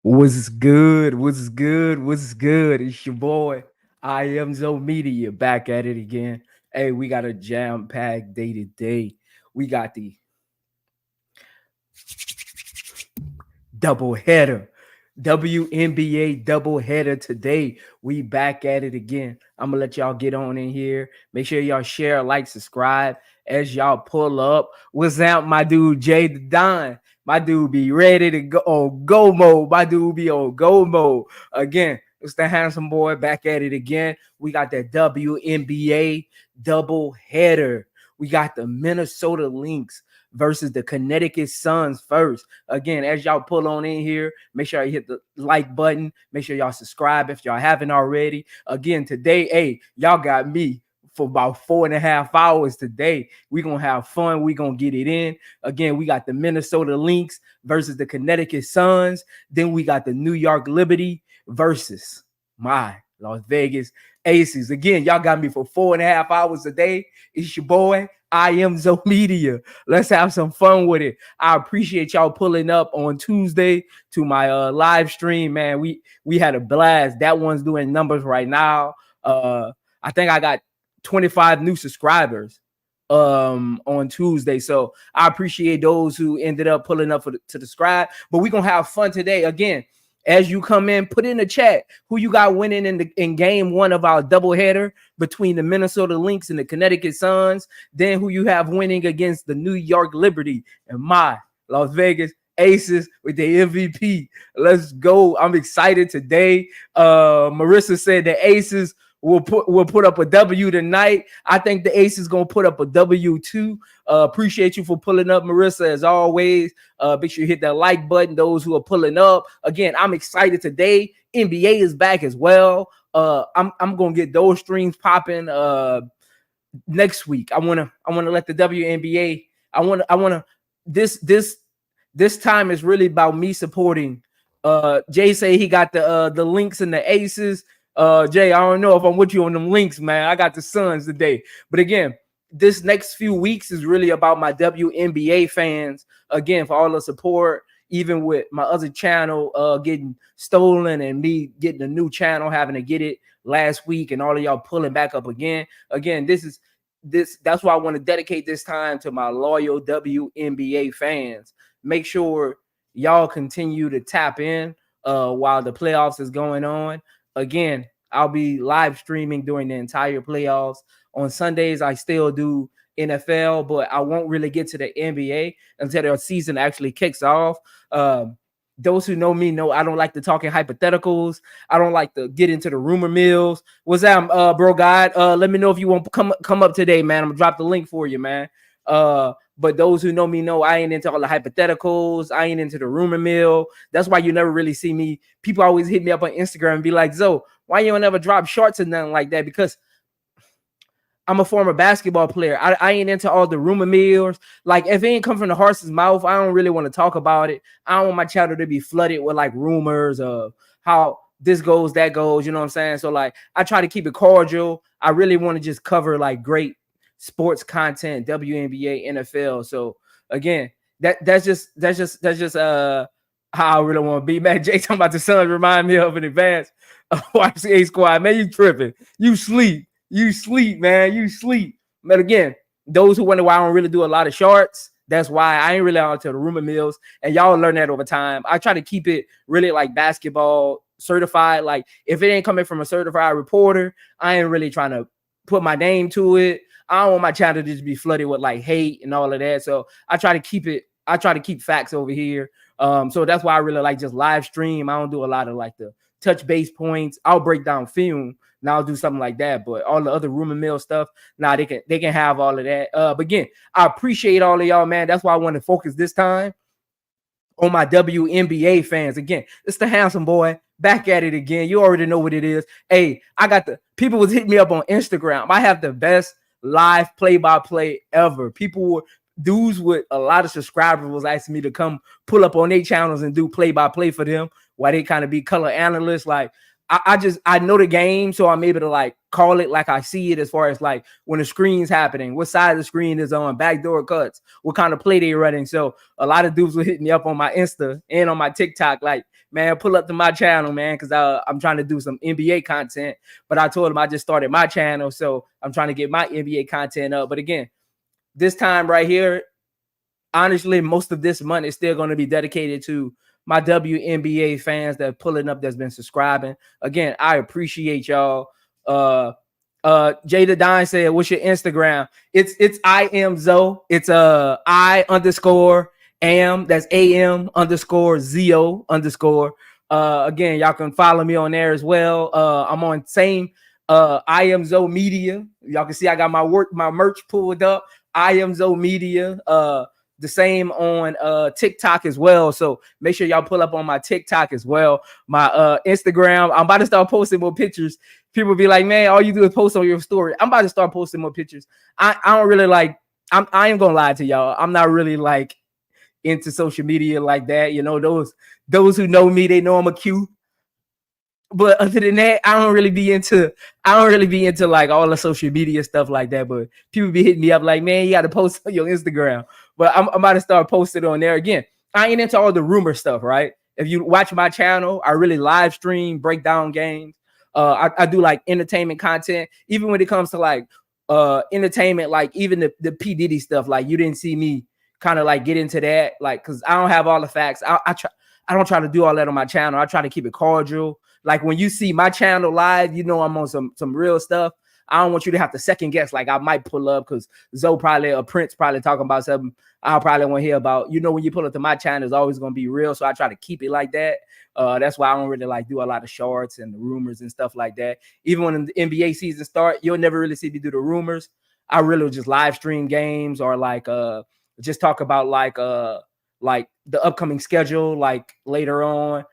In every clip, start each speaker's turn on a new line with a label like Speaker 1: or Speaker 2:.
Speaker 1: What's good? What's good? What's good? It's your boy. I am Zo Media back at it again. Hey, we got a jam-packed day today. We got the double header. WNBA double header today. We back at it again. I'm gonna let y'all get on in here. Make sure y'all share, like, subscribe as y'all pull up. What's up, my dude Jay the Don? My dude be ready to go on go mode. My dude be on go mode. Again, it's the handsome boy back at it again. We got that WNBA double header. We got the Minnesota Lynx versus the Connecticut Suns first. Again, as y'all pull on in here, make sure you hit the like button. Make sure y'all subscribe if y'all haven't already. Again, today, hey, y'all got me for about 4.5 hours today. We're going to have fun. We're going to get it in. Again, we got the Minnesota Lynx versus the Connecticut Suns. Then we got the New York Liberty versus my Las Vegas Aces. Again, y'all got me for 4.5 hours a day. It's your boy. I am Zo Media. Let's have some fun with it. I appreciate y'all pulling up on Tuesday to my live stream, man. We had a blast. That one's doing numbers right now. I think I got 25 new subscribers on Tuesday. So I appreciate those who ended up pulling up to subscribe. But we're gonna have fun today. Again, as you come in, put in the chat who you got winning in game one of our doubleheader between the Minnesota Lynx and the Connecticut Suns. Then who you have winning against the New York Liberty and my Las Vegas Aces with the MVP. Let's go. I'm excited today. Marissa said the Aces will put up a W tonight. I think the Aces gonna put up a W too. Appreciate you for pulling up, Marissa, as always. Make sure you hit that like button. Those who are pulling up, again, I'm excited today. NBA is back as well. I'm gonna get those streams popping next week. I wanna let the WNBA. I wanna this time is really about me supporting. Jay say he got the Lynx and the Aces. Jay, I don't know if I'm with you on them Lynx, man. I got the Suns today. But again, this next few weeks is really about my WNBA fans. Again, for all the support, even with my other channel getting stolen and me getting a new channel, having to get it last week, and all of y'all pulling back up again. Again, that's why I want to dedicate this time to my loyal WNBA fans. Make sure y'all continue to tap in while the playoffs is going on. Again, I'll be live streaming during the entire playoffs. On Sundays, I still do NFL, but I won't really get to the NBA until the season actually kicks off. Those who know me know I don't like to talk in hypotheticals. I don't like to get into the rumor mills. What's that, bro, God? Let me know if you want to come up today, man. I'm going to drop the link for you, man. But those who know me know I ain't into all the hypotheticals. I ain't into the rumor mill. That's why you never really see me. People always hit me up on Instagram and be like, Zo, why you don't ever drop shorts or nothing like that? Because I'm a former basketball player. I ain't into all the rumor mills. Like, if it ain't come from the horse's mouth, I don't really want to talk about it. I don't want my channel to be flooded with like rumors of how this goes, that goes. You know what I'm saying? So like, I try to keep it cordial. I really want to just cover like great sports content, WNBA, NFL. So again, that's just how I really want to be. Man, Jay talking about the Suns remind me of in advance. YCA squad, man, you tripping. You sleep, man. You sleep. But again, those who wonder why I don't really do a lot of shorts, that's why I ain't really out to the rumor mills. And y'all learn that over time. I try to keep it really like basketball certified. Like, if it ain't coming from a certified reporter, I ain't really trying to put my name to it. I don't want my channel to just be flooded with like hate and all of that. So I try to keep it. I try to keep facts over here. So that's why I really like just live stream. I don't do a lot of like the touch base points. I'll break down film. Now I'll do something like that. But all the other rumor mill stuff, they can have all of that. But again, I appreciate all of y'all, man. That's why I want to focus this time on my WNBA fans. Again, it's the handsome boy back at it again. You already know what it is. Hey, I got the people was hitting me up on Instagram. I have the best live play-by-play ever. Dudes with a lot of subscribers was asking me to come pull up on their channels and do play-by-play for them while they kind of be color analysts. Like, I know the game, so I'm able to like call it like I see it, as far as like when the screen's happening, what side of the screen is on, backdoor cuts, what kind of play they running. So a lot of dudes will hit me up on my Insta and on my TikTok, like, man, pull up to my channel, man, because I'm trying to do some NBA content. But I told them I just started my channel, so I'm trying to get my NBA content up. But again, this time right here, honestly, most of this month is still going to be dedicated to my WNBA fans that are pulling up, that's been subscribing. Again, I appreciate y'all. Jada Dine said, what's your Instagram? It's I am Zo. It's I underscore am, that's AM underscore ZO underscore. Again, y'all can follow me on there as well. I'm on same I am Zo Media. Y'all can see I got my merch pulled up. I am Zo Media. The same on TikTok as well. So make sure y'all pull up on my TikTok as well. My Instagram, I'm about to start posting more pictures. People be like, man, all you do is post on your story. I'm about to start posting more pictures. I don't really like, I ain't gonna lie to y'all. I'm not really like into social media like that. You know, those who know me, they know I'm a Q. But other than that, I don't really be into like all the social media stuff like that. But people be hitting me up like, man, you got to post on your Instagram. But I'm about to start posting on there again. I ain't into all the rumor stuff, right? If you watch my channel, I really live stream, break down games. I do like entertainment content, even when it comes to like entertainment, like even the P Diddy stuff. Like you didn't see me kind of like get into that, like, because I don't have all the facts. I don't try to do all that on my channel. I try to keep it cordial. Like when you see my channel live, you know I'm on some real stuff. I don't want you to have to second guess. Like I might pull up because Zoe probably or Prince probably talking about something I probably want to hear about. You know, when you pull up to my channel, it's always going to be real. So I try to keep it like that. That's why I don't really like do a lot of shorts and the rumors and stuff like that. Even when the NBA season start, you'll never really see me do the rumors. I really just live stream games or like just talk about like the upcoming schedule like later on.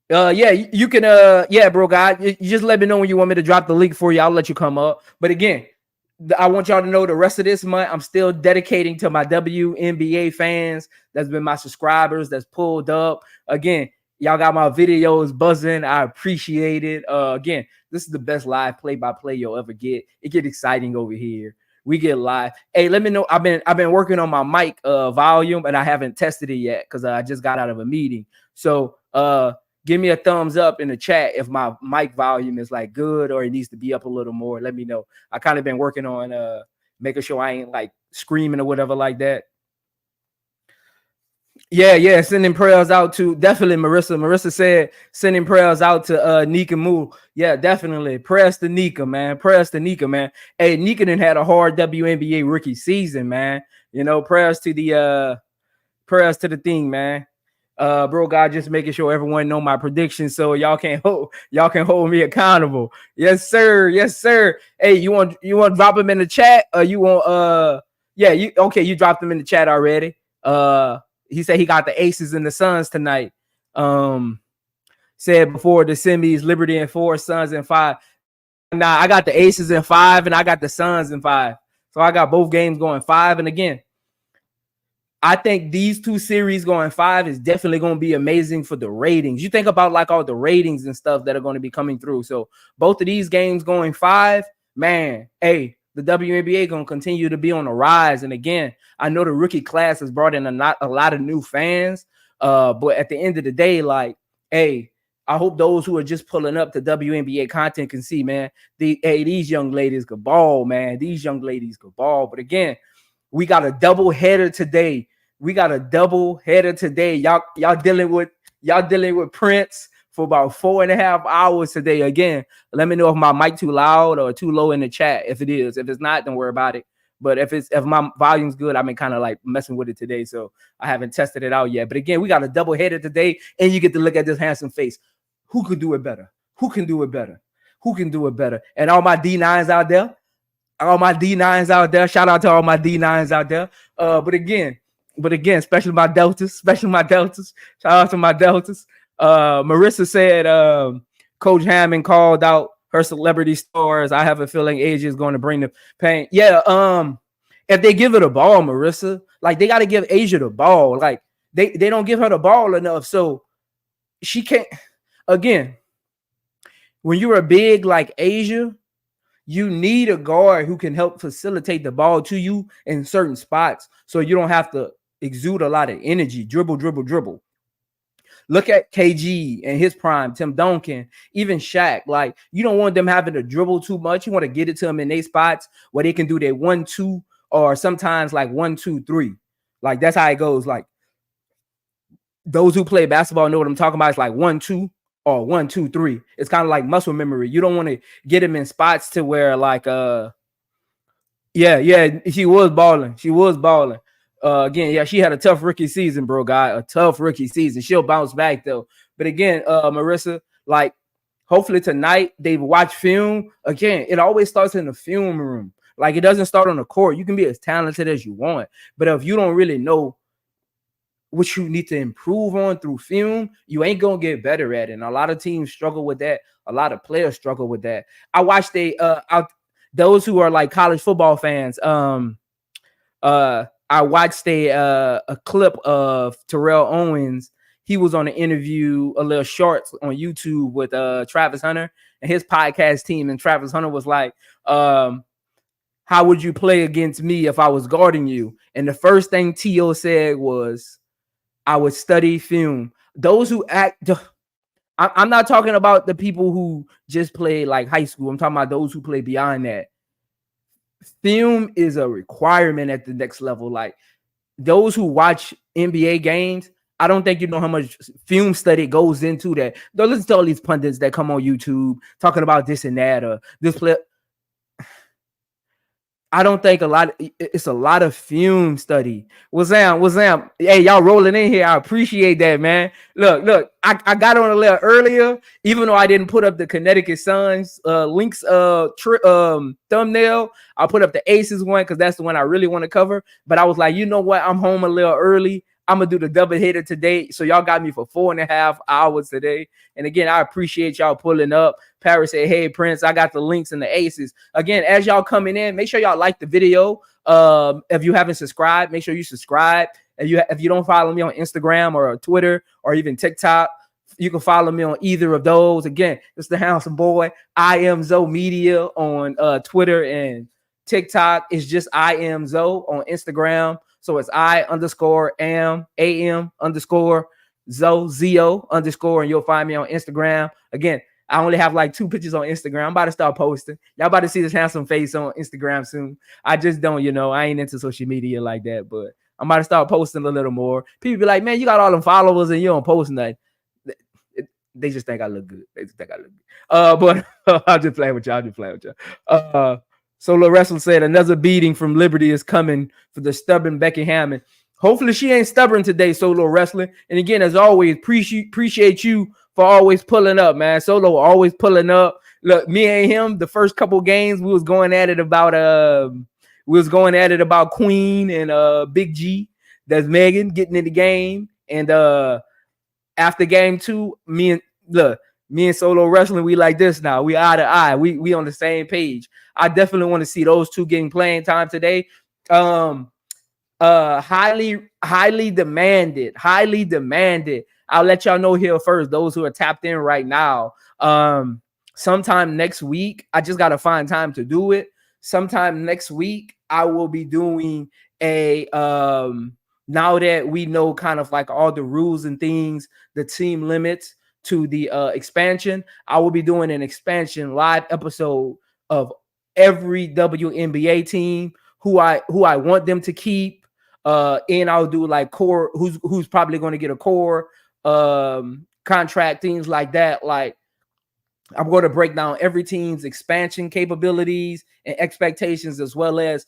Speaker 1: Yeah, you can yeah, bro, God, you just let me know when you want me to drop the link for you. I'll let you come up. But again, I want y'all to know the rest of this month I'm still dedicating to my WNBA fans. That's been my subscribers that's pulled up. Again, y'all got my videos buzzing. I appreciate it. Again, this is the best live play-by-play you'll ever get. It get exciting over here. We get live. Hey, let me know. I've been working on my mic volume and I haven't tested it yet because I just got out of a meeting. So give me a thumbs up in the chat if my mic volume is like good or it needs to be up a little more. Let me know. I kind of been working on making sure I ain't like screaming or whatever like that. Yeah. Sending prayers out to definitely Marissa. Marissa said sending prayers out to Nika Moo. Yeah, definitely. Prayers to Nika, man. Prayers to Nika, man. Hey, Nika done had a hard WNBA rookie season, man. You know, prayers to the thing, man. Bro, God, just making sure everyone know my predictions so y'all can hold me accountable. Yes, sir. Hey, you want to drop them in the chat? You want yeah, you dropped them in the chat already. He said he got the Aces and the Suns tonight. Said before the semis, Liberty in 4, Suns in 5. Nah, I got the Aces in 5 and I got the Suns in 5. So I got both games going 5. And again, I think these two series going 5 is definitely going to be amazing for the ratings. You think about like all the ratings and stuff that are going to be coming through. So both of these games going 5, man, hey, the WNBA going to continue to be on the rise. And again, I know the rookie class has brought in a lot of new fans. But at the end of the day, like, hey, I hope those who are just pulling up the WNBA content can see, man, these young ladies could ball, man. These young ladies could ball. But again, we got a double header today. Y'all dealing with Prince for about 4.5 hours today. Again, let me know if my mic too loud or too low in the chat. If it is, if it's not, don't worry about it. But if my volume's good, I've been kind of like messing with it today, so I haven't tested it out yet. But again, we got a double header today, and you get to look at this handsome face. Who could do it better? Who can do it better? And all my D9s out there. Shout out to all my D9s out there. But again, especially my deltas. Shout out to my deltas. Marissa said Coach Hammond called out her celebrity stars. I have a feeling Asia is going to bring the pain. Yeah, if they give it a ball, Marissa, like they got to give Asia the ball. Like they don't give her the ball enough. So she can't, again, when you're a big like Asia, you need a guard who can help facilitate the ball to you in certain spots so you don't have to exude a lot of energy, dribble, dribble, dribble. Look at KG and his prime, Tim Duncan, even Shaq. Like, you don't want them having to dribble too much. You want to get it to them in their spots where they can do their 1-2 or sometimes like 1-2-3. Like, that's how it goes. Like, those who play basketball know what I'm talking about. It's like 1-2 or 1-2-3. It's kind of like muscle memory. You don't want to get them in spots to where like yeah, she was balling. She was balling. Again, yeah, she had a tough rookie season, bro, guy. A tough rookie season. She'll bounce back though. But again, Marissa, like, hopefully tonight they've watched film. Again, it always starts in the film room. Like, it doesn't start on the court. You can be as talented as you want, but if you don't really know what you need to improve on through film, you ain't gonna get better at it. And a lot of teams struggle with that. A lot of players struggle with that. I watched those who are like college football fans. I watched a clip of Terrell Owens. He was on an interview, a little short on YouTube with Travis Hunter and his podcast team. And Travis Hunter was like, how would you play against me if I was guarding you? And the first thing T.O. said was, I would study film. Those who act, I'm not talking about the people who just play like high school. I'm talking about those who play beyond that. Film is a requirement at the next level. Like, those who watch NBA games, I don't think you know how much film study goes into that. Don't listen to all these pundits that come on YouTube talking about this and that or this play. I don't think it's a lot of film study. What's up? Hey, y'all rolling in here. I appreciate that, man. Look, I got on a little earlier, even though I didn't put up the Connecticut Suns Lynx thumbnail. I put up the Aces one because that's the one I really want to cover. But I was like, you know what? I'm home a little early. I'm gonna do the double hitter today. So y'all got me for 4.5 hours today. And again, I appreciate y'all pulling up. Paris said, hey, Prince, I got the Lynx and the Aces. Again, as y'all coming in, make sure y'all like the video. If you haven't subscribed, make sure you subscribe. If you don't follow me on Instagram or Twitter or even TikTok, you can follow me on either of those. Again, it's the handsome boy. I am Zoe Media on Twitter and TikTok. It's just I am Zoe on Instagram. So it's I_am Zoe ZO_, and you'll find me on Instagram. Again, I only have like 2 pictures on Instagram. I'm about to start posting. Y'all about to see this handsome face on Instagram soon. I just don't, I ain't into social media like that, but I'm about to start posting a little more. People be like, man, you got all them followers and you don't post nothing. They just think I look good. But I'll just play with y'all. Solo Wrestling said another beating from Liberty is coming for the stubborn Becky Hammond. Hopefully she ain't stubborn today, Solo Wrestling. And again, as always, appreciate you for always pulling up, man. Solo always pulling up. Look, me and him, the first couple games, we was going at it about Queen and Big G. That's Megan getting in the game. And after game 2, me and Solo Wrestling, we like this now. We eye to eye. We on the same page. I definitely want to see those two getting playing time today. Highly demanded. I'll let y'all know here first, those who are tapped in right now. Sometime next week, I just gotta find time to do it. Sometime next week, I will be doing a now that we know kind of like all the rules and things, the team limits to the expansion, I will be doing an expansion live episode of every WNBA team who I want them to keep. And I'll do like core who's probably going to get a core contract, things like that. Like, I'm going to break down every team's expansion capabilities and expectations, as well as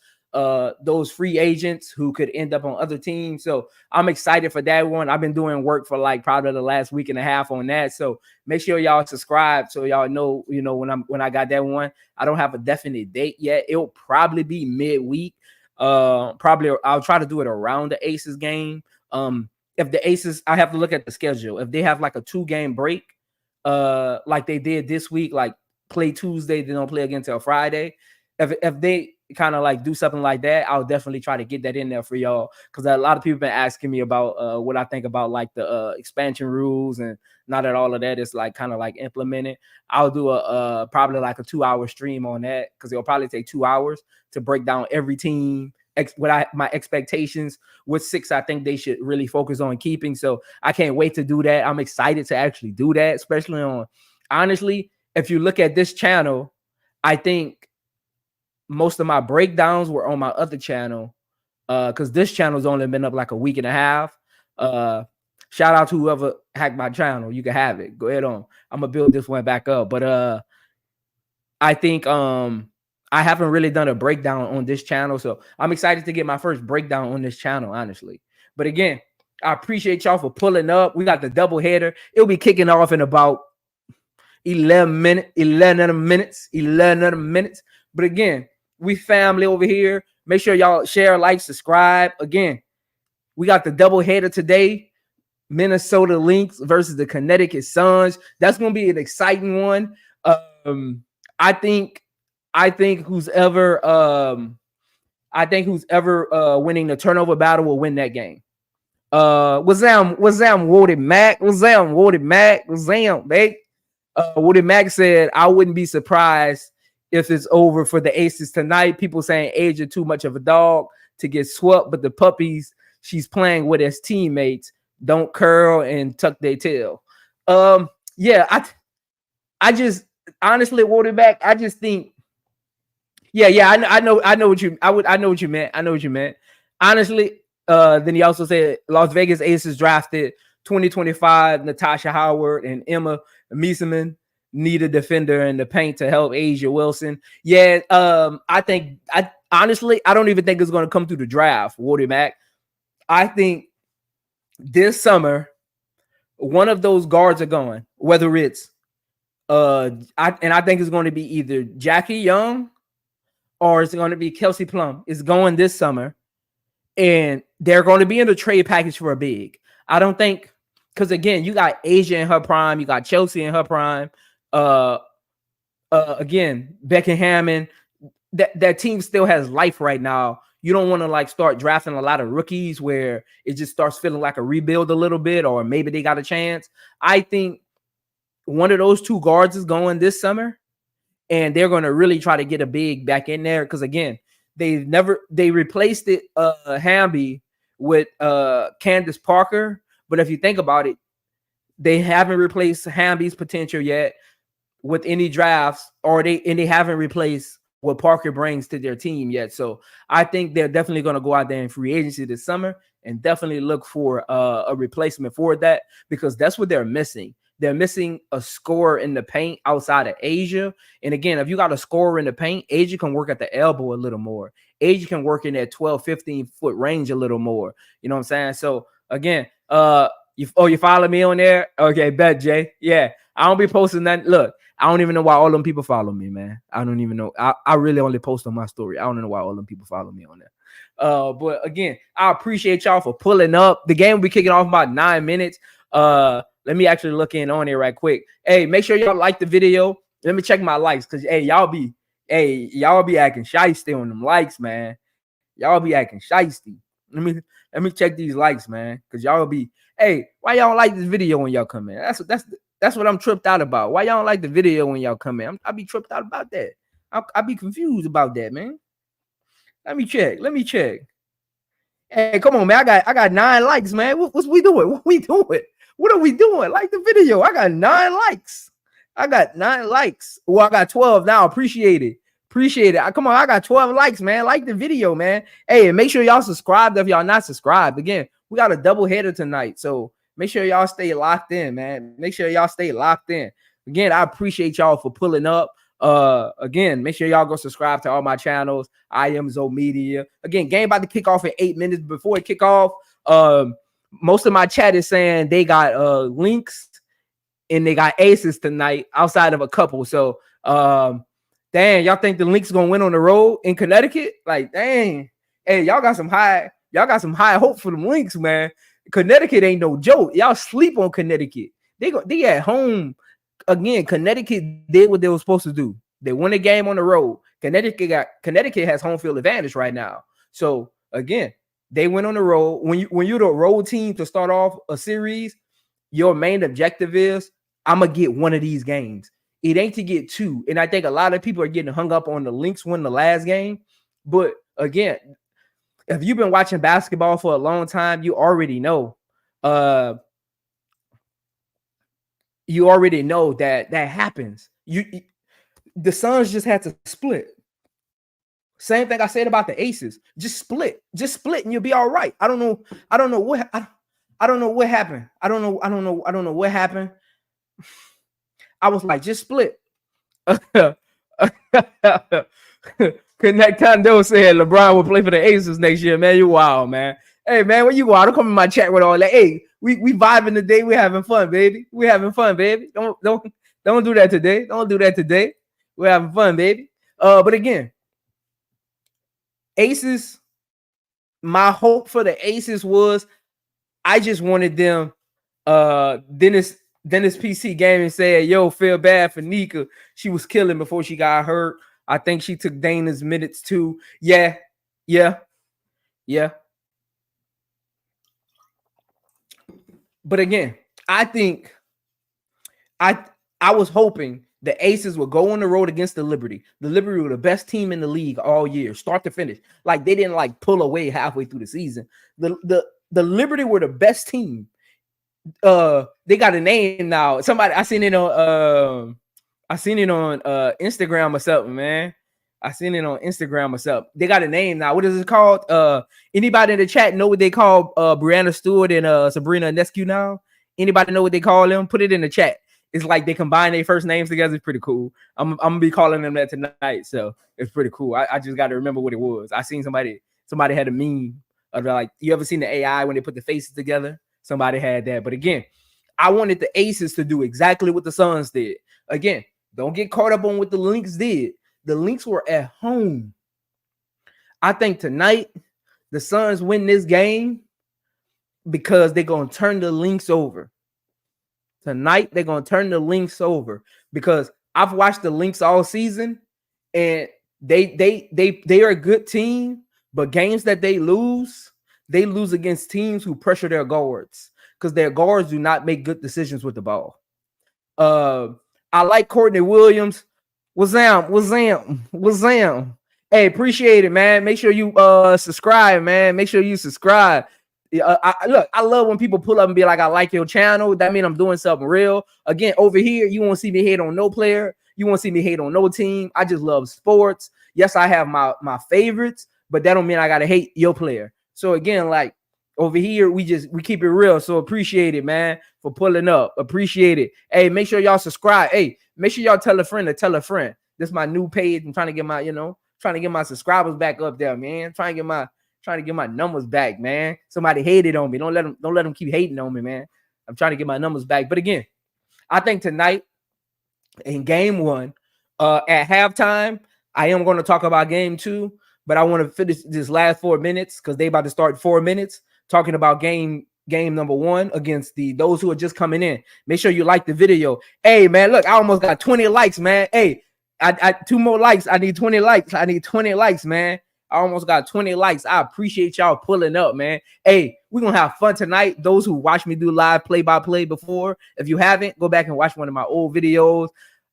Speaker 1: those free agents who could end up on other teams. So I'm excited for that one. I've been doing work for like probably the last week and a half on that. So make sure y'all subscribe so y'all know, when I got that one. I don't have a definite date yet. It'll probably be midweek. Probably I'll try to do it around the Aces game. If the Aces, I have to look at the schedule. If they have like a 2-game break, like they did this week, like play Tuesday, they don't play again till Friday. If they kind of like do something like that, I'll definitely try to get that in there for y'all, because a lot of people been asking me about what I think about like the expansion rules, and now that all of that is like kind of like implemented, I'll do a probably like a 2-hour stream on that, because it'll probably take 2 hours to break down every team, my expectations, what 6 I think they should really focus on keeping. So I can't wait to do that. I'm excited to actually do that, especially on, honestly, if you look at this channel, I think most of my breakdowns were on my other channel, because this channel's only been up like a week and a half. Shout out to whoever hacked my channel. You can have it. Go ahead on. I'm gonna build this one back up. But I think I haven't really done a breakdown on this channel, so I'm excited to get my first breakdown on this channel, honestly. But again, I appreciate y'all for pulling up. We got the double header. It'll be kicking off in about 11 minutes. But again, we family over here. Make sure y'all share, like, subscribe. Again, we got the double header today. Minnesota Lynx versus the Connecticut Suns. That's gonna be an exciting one. I think who's ever winning the turnover battle will win that game. Woody Mac said, I wouldn't be surprised if it's over for the Aces tonight. People saying Age are too much of a dog to get swept, but the puppies she's playing with as teammates don't curl and tuck their tail. Yeah, I just honestly, Woody Mac, I just think, I know what you meant. Honestly, then he also said Las Vegas Aces drafted 2025 Natasha Howard and Emma Mieseman need a defender in the paint to help Asia Wilson. Yeah, I honestly don't even think it's going to come through the draft, Woody Mac. I think this summer one of those guards are going, whether it's I think it's going to be either Jackie Young or it's going to be Kelsey Plum. It's going this summer, and they're going to be in the trade package for a big. I don't think, because again, you got Asia in her prime, you got Chelsea in her prime. Again, Becky Hammond. That team still has life right now. You don't want to like start drafting a lot of rookies where it just starts feeling like a rebuild a little bit, or maybe they got a chance. I think one of those two guards is going this summer, and they're going to really try to get a big back in there, because again, they replaced it Hamby with Candace Parker, but if you think about it, they haven't replaced Hamby's potential yet with any drafts, or they haven't replaced what Parker brings to their team yet. So I think they're definitely going to go out there in free agency this summer and definitely look for a replacement for that, because that's what they're missing. They're missing a scorer in the paint outside of Asia. And again, if you got a scorer in the paint, Asia can work at the elbow a little more. Asia can work in that 12, 15-foot range a little more. You know what I'm saying? So again, you follow me on there? Okay, bet, Jay. Yeah, I don't be posting that. Look, I don't even know why all them people follow me, man. I don't even know. I really only post on my story. I don't know why all them people follow me on there. But again, I appreciate y'all for pulling up. The game will be kicking off in about 9 minutes. Let me actually look in on it right quick. Hey, make sure y'all like the video. Let me check my likes, because y'all be acting shiesty on them likes, man. Y'all be acting shiesty. Let me check these likes, man, because y'all be, hey, why y'all don't like this video when y'all come in? That's what I'm tripped out about. Why y'all don't like the video when y'all come in? I be tripped out about that. I be confused about that, man. Let me check. Hey, come on, man. I got 9 likes, man. What's we doing? What we doing? What are we doing? Like the video. I got 9 likes. Well, I got 12 now. Appreciate it. Come on, I got 12 likes, man. Like the video, man. Hey, and make sure y'all subscribe if y'all not subscribed. Again, we got a double header tonight, so make sure y'all stay locked in, man. Again, I appreciate y'all for pulling up. Again, make sure y'all go subscribe to all my channels. I am Zo Media. Again, game about to kick off in 8 minutes. Before it kick off, most of my chat is saying they got Lynx and they got Aces tonight, outside of a couple. So dang, y'all think the Lynx gonna win on the road in Connecticut? Like, dang, hey, y'all got some high hope for the Lynx, man. Connecticut ain't no joke. Y'all sleep on Connecticut. They at home. Again, Connecticut did what they were supposed to do. They won a game on the road. Connecticut has home field advantage right now. So again, they went on the road. When you're the road team to start off a series, your main objective is I'm gonna get one of these games. It ain't to get two. And I think a lot of people are getting hung up on the Lynx win the last game. But again, if you've been watching basketball for a long time, you already know. You already know that happens. The Suns just had to split. Same thing I said about the Aces. Just split, and you'll be all right. I don't know what happened. I don't know what happened. I was like, just split. Connect Condo said LeBron will play for the Aces next year. Man, you wild, man. Hey, man, when you go out, don't come in my chat with all that. Hey, we vibing today. We having fun, baby. We having fun, baby. Don't do that today. Don't do that today. We're having fun, baby. But again, Aces, my hope for the Aces was I just wanted them. Dennis PC Gaming said, yo, feel bad for Nika. She was killing before she got hurt. I think she took Dana's minutes too. Yeah. But again, I think I was hoping the Aces would go on the road against the Liberty. The Liberty were the best team in the league all year, start to finish. Like they didn't like pull away halfway through the season. The Liberty were the best team. They got a name now. Somebody I seen it on Instagram or something, man. I seen it on Instagram or something. They got a name now. What is it called? Anybody in the chat know what they call Brianna Stewart and Sabrina Nescu now? Anybody know what they call them? Put it in the chat. It's like they combine their first names together. It's pretty cool. I'm gonna be calling them that tonight, so it's pretty cool. I just got to remember what it was. I seen somebody had a meme of like, you ever seen the AI when they put the faces together? Somebody had that. But again, I wanted the Aces to do exactly what the Suns did. Again, don't get caught up on what the Lynx did. The Lynx were at home. I think tonight the Suns win this game because they're going to turn the Lynx over. Tonight they're going to turn the Lynx over because I've watched the Lynx all season and they are a good team, but games that they lose against teams who pressure their guards because their guards do not make good decisions with the ball. I like Courtney Williams. What's up? Hey, appreciate it, man. Make sure you subscribe, man. Make sure you subscribe. Look, I love when people pull up and be like, I like your channel. That means I'm doing something real. Again, over here, you won't see me hate on no player. You won't see me hate on no team. I just love sports. Yes, I have my favorites, but that don't mean I gotta hate your player. So again, like over here, we keep it real. So appreciate it, man, for pulling up. Appreciate it. Hey, make sure y'all subscribe. Hey, make sure y'all tell a friend to tell a friend. This is my new page. I'm trying to get my subscribers back up there, man. Trying to get my numbers back, man. Somebody hated on me. Don't let them keep hating on me, man. I'm trying to get my numbers back. But again, I think tonight in game one, at halftime, I am going to talk about game two, but I want to finish this last 4 minutes because they about to start 4 minutes talking about game number one against those who are just coming in. Make sure you like the video. Hey, man, look, I almost got 20 likes, man. Hey, I 2 more likes. I need 20 likes. I need 20 likes, man. I almost got 20 likes. I appreciate y'all pulling up, man. Hey, we're going to have fun tonight. Those who watched me do live play-by-play before, if you haven't, go back and watch one of my old videos.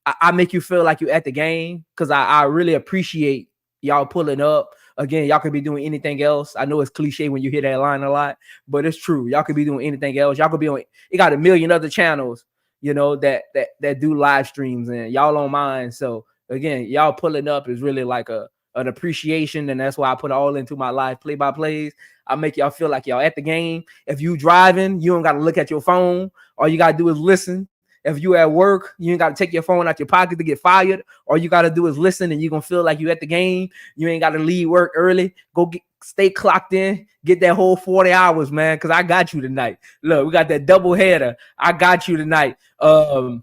Speaker 1: I make you feel like you're at the game because I really appreciate y'all pulling up. Again, y'all could be doing anything else. I know it's cliche when you hear that line a lot, but it's true. Y'all could be doing anything else. Y'all could be on – it got a million other channels, that do live streams, and y'all on mine. So, again, y'all pulling up is really like an appreciation, and that's why I put all into my live play-by-plays. I make y'all feel like y'all at the game. If you driving, you don't got to look at your phone. All you got to do is listen. If you at work, you ain't got to take your phone out your pocket to get fired. All you got to do is listen, and you're going to feel like you at the game. You ain't got to leave work early. Stay clocked in. Get that whole 40 hours, man, because I got you tonight. Look, we got that double header. I got you tonight. Who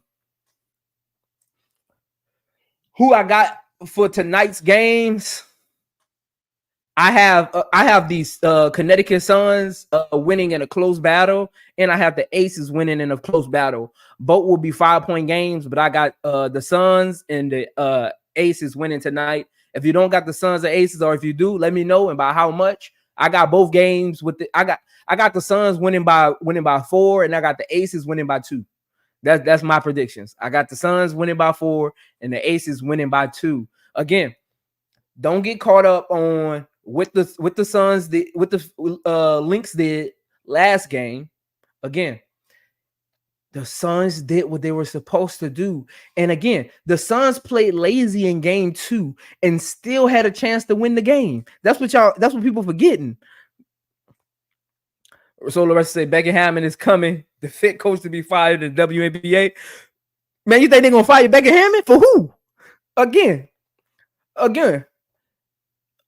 Speaker 1: I got for tonight's games? I have these Connecticut Suns winning in a close battle, and I have the Aces winning in a close battle. Both will be 5-point games, but I got the Suns and the Aces winning tonight If you don't got the Suns or Aces, or if you do, let me know and by how much. I got both games with the I got the Suns winning by 4, and I got the Aces winning by 2. That's my predictions. I got the Suns winning by 4 and the Aces winning by 2. Again, don't get caught up on what the Suns did, what the Lynx did last game. Again, the Suns did what they were supposed to do. And again, the Suns played lazy in game 2 and still had a chance to win the game. That's what people forgetting. So the rest say Becky Hammond is coming, the fit coach to be fired in the WNBA. Man, you think they're gonna fire Becky Hammond for who? Again.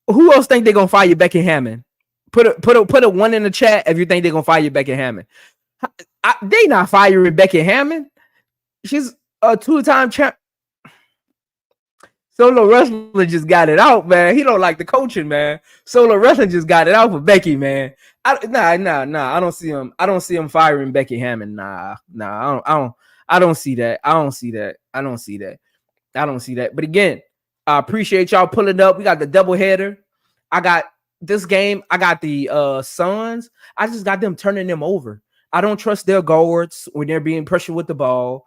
Speaker 1: Who else think they're gonna fire Becky Hammond? Put a 1 in the chat if you think they're gonna fire Becky Hammond. They not firing Becky Hammond. She's a 2-time champ. Solo Wrestling just got it out, man. He don't like the coaching, man. Solo Wrestling just got it out for Becky, man. I don't see him. I don't see him firing Becky Hammond. I don't see that. I don't see that. But again, I appreciate y'all pulling up. We got the doubleheader. I got this game. I got the Suns. I just got them turning them over. I don't trust their guards when they're being pressured with the ball.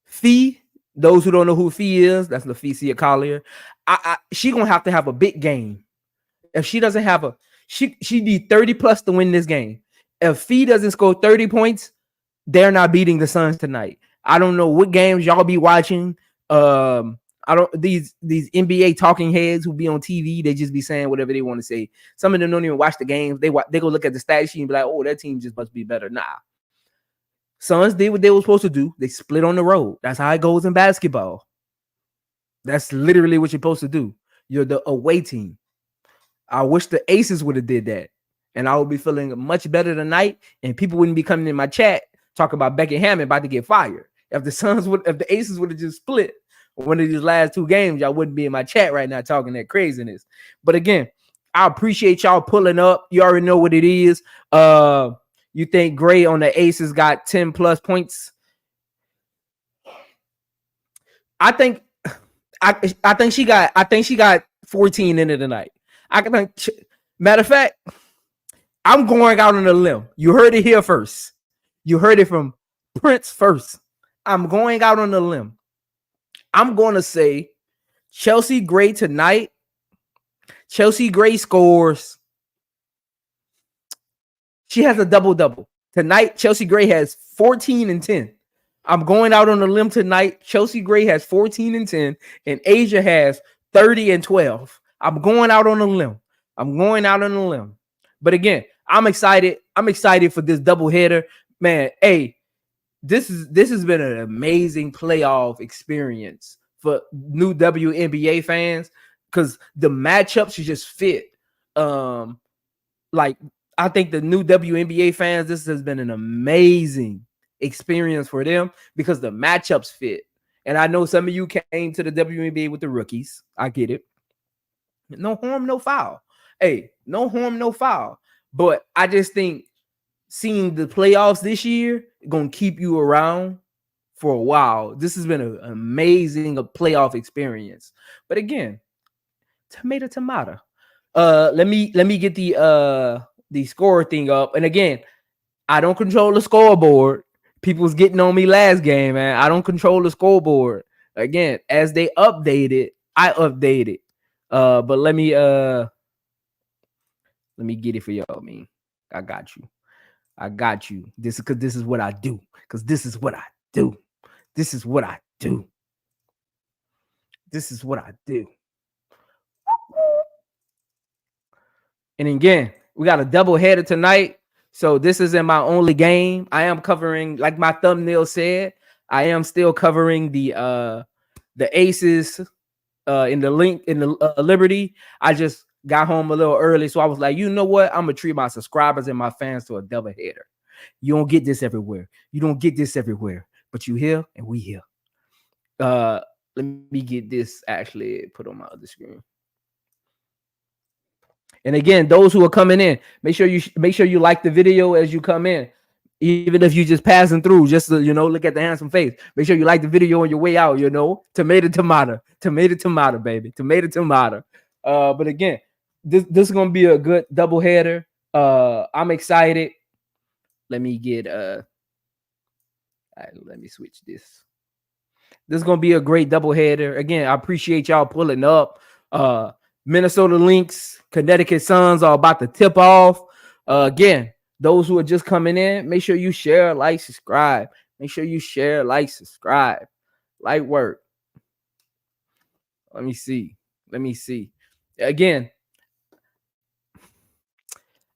Speaker 1: Fee, those who don't know who Fee is, that's LaFecia Collier. She gonna have to have a big game. If she doesn't have she need 30 plus to win this game. If Fee doesn't score 30 points, they're not beating the Suns tonight. I don't know what games y'all be watching. These NBA talking heads who be on TV, they just be saying whatever they want to say. Some of them don't even watch the games. They go look at the stat sheet and be like, oh, that team just must be better. Nah. Suns did what they were supposed to do. They split on the road. That's how it goes in basketball. That's literally what you're supposed to do. You're the away team. I wish the Aces would have did that. And I would be feeling much better tonight. And people wouldn't be coming in my chat talking about Becky Hammond about to get fired. If the Aces would have just split one of these last 2 games, y'all wouldn't be in my chat right now talking that craziness. But again, I appreciate y'all pulling up. You already know what it is. You think Gray on the Aces got 10 plus points? I think she got 14 in it tonight. Matter of fact, I'm going out on a limb. You heard it here first. You heard it from Prince first. I'm going out on a limb. I'm going to say Chelsea Gray tonight. Chelsea Gray scores. She has a double-double. Tonight, Chelsea Gray has 14 and 10. I'm going out on a limb tonight. Chelsea Gray has 14 and 10, and Asia has 30 and 12. I'm going out on a limb. But again, I'm excited. I'm excited for this doubleheader. Man, hey, this has been an amazing playoff experience for new WNBA fans because the matchups just fit. I think the new WNBA fans, this has been an amazing experience for them because the matchups fit. And I know some of you came to the WNBA with the rookies. I get it. No harm, no foul. Hey, no harm, no foul. But I just think seeing the playoffs this year gonna keep you around for a while. This has been an amazing playoff experience. But again, tomato. Let me get the score thing up. And again, I don't control the scoreboard. People's getting on me last game, man. I don't control the scoreboard. Again, as they update it, I update it. But let me get it for y'all, man. I got you. This is what I do. And again, we got a double header tonight. So this isn't my only game. I am covering, like my thumbnail said, I am still covering the Aces in the link in the Liberty. I just got home a little early, so I was like, you know what? I'm gonna treat my subscribers and my fans to a double header. You don't get this everywhere. But you here and we here. Let me get this actually put on my other screen. And again, those who are coming in, make sure you like the video as you come in. Even if you just passing through, just to, look at the handsome face. Make sure you like the video on your way out. Tomato, baby, tomato. But again, this is gonna be a good double header. I'm excited. Let me get let me switch this. This is gonna be a great double header. Again, I appreciate y'all pulling up. Minnesota Lynx, Connecticut Suns are about to tip off. Again, those who are just coming in, make sure you share, like, subscribe. Make sure you share, like, subscribe. Light work. Let me see. Again,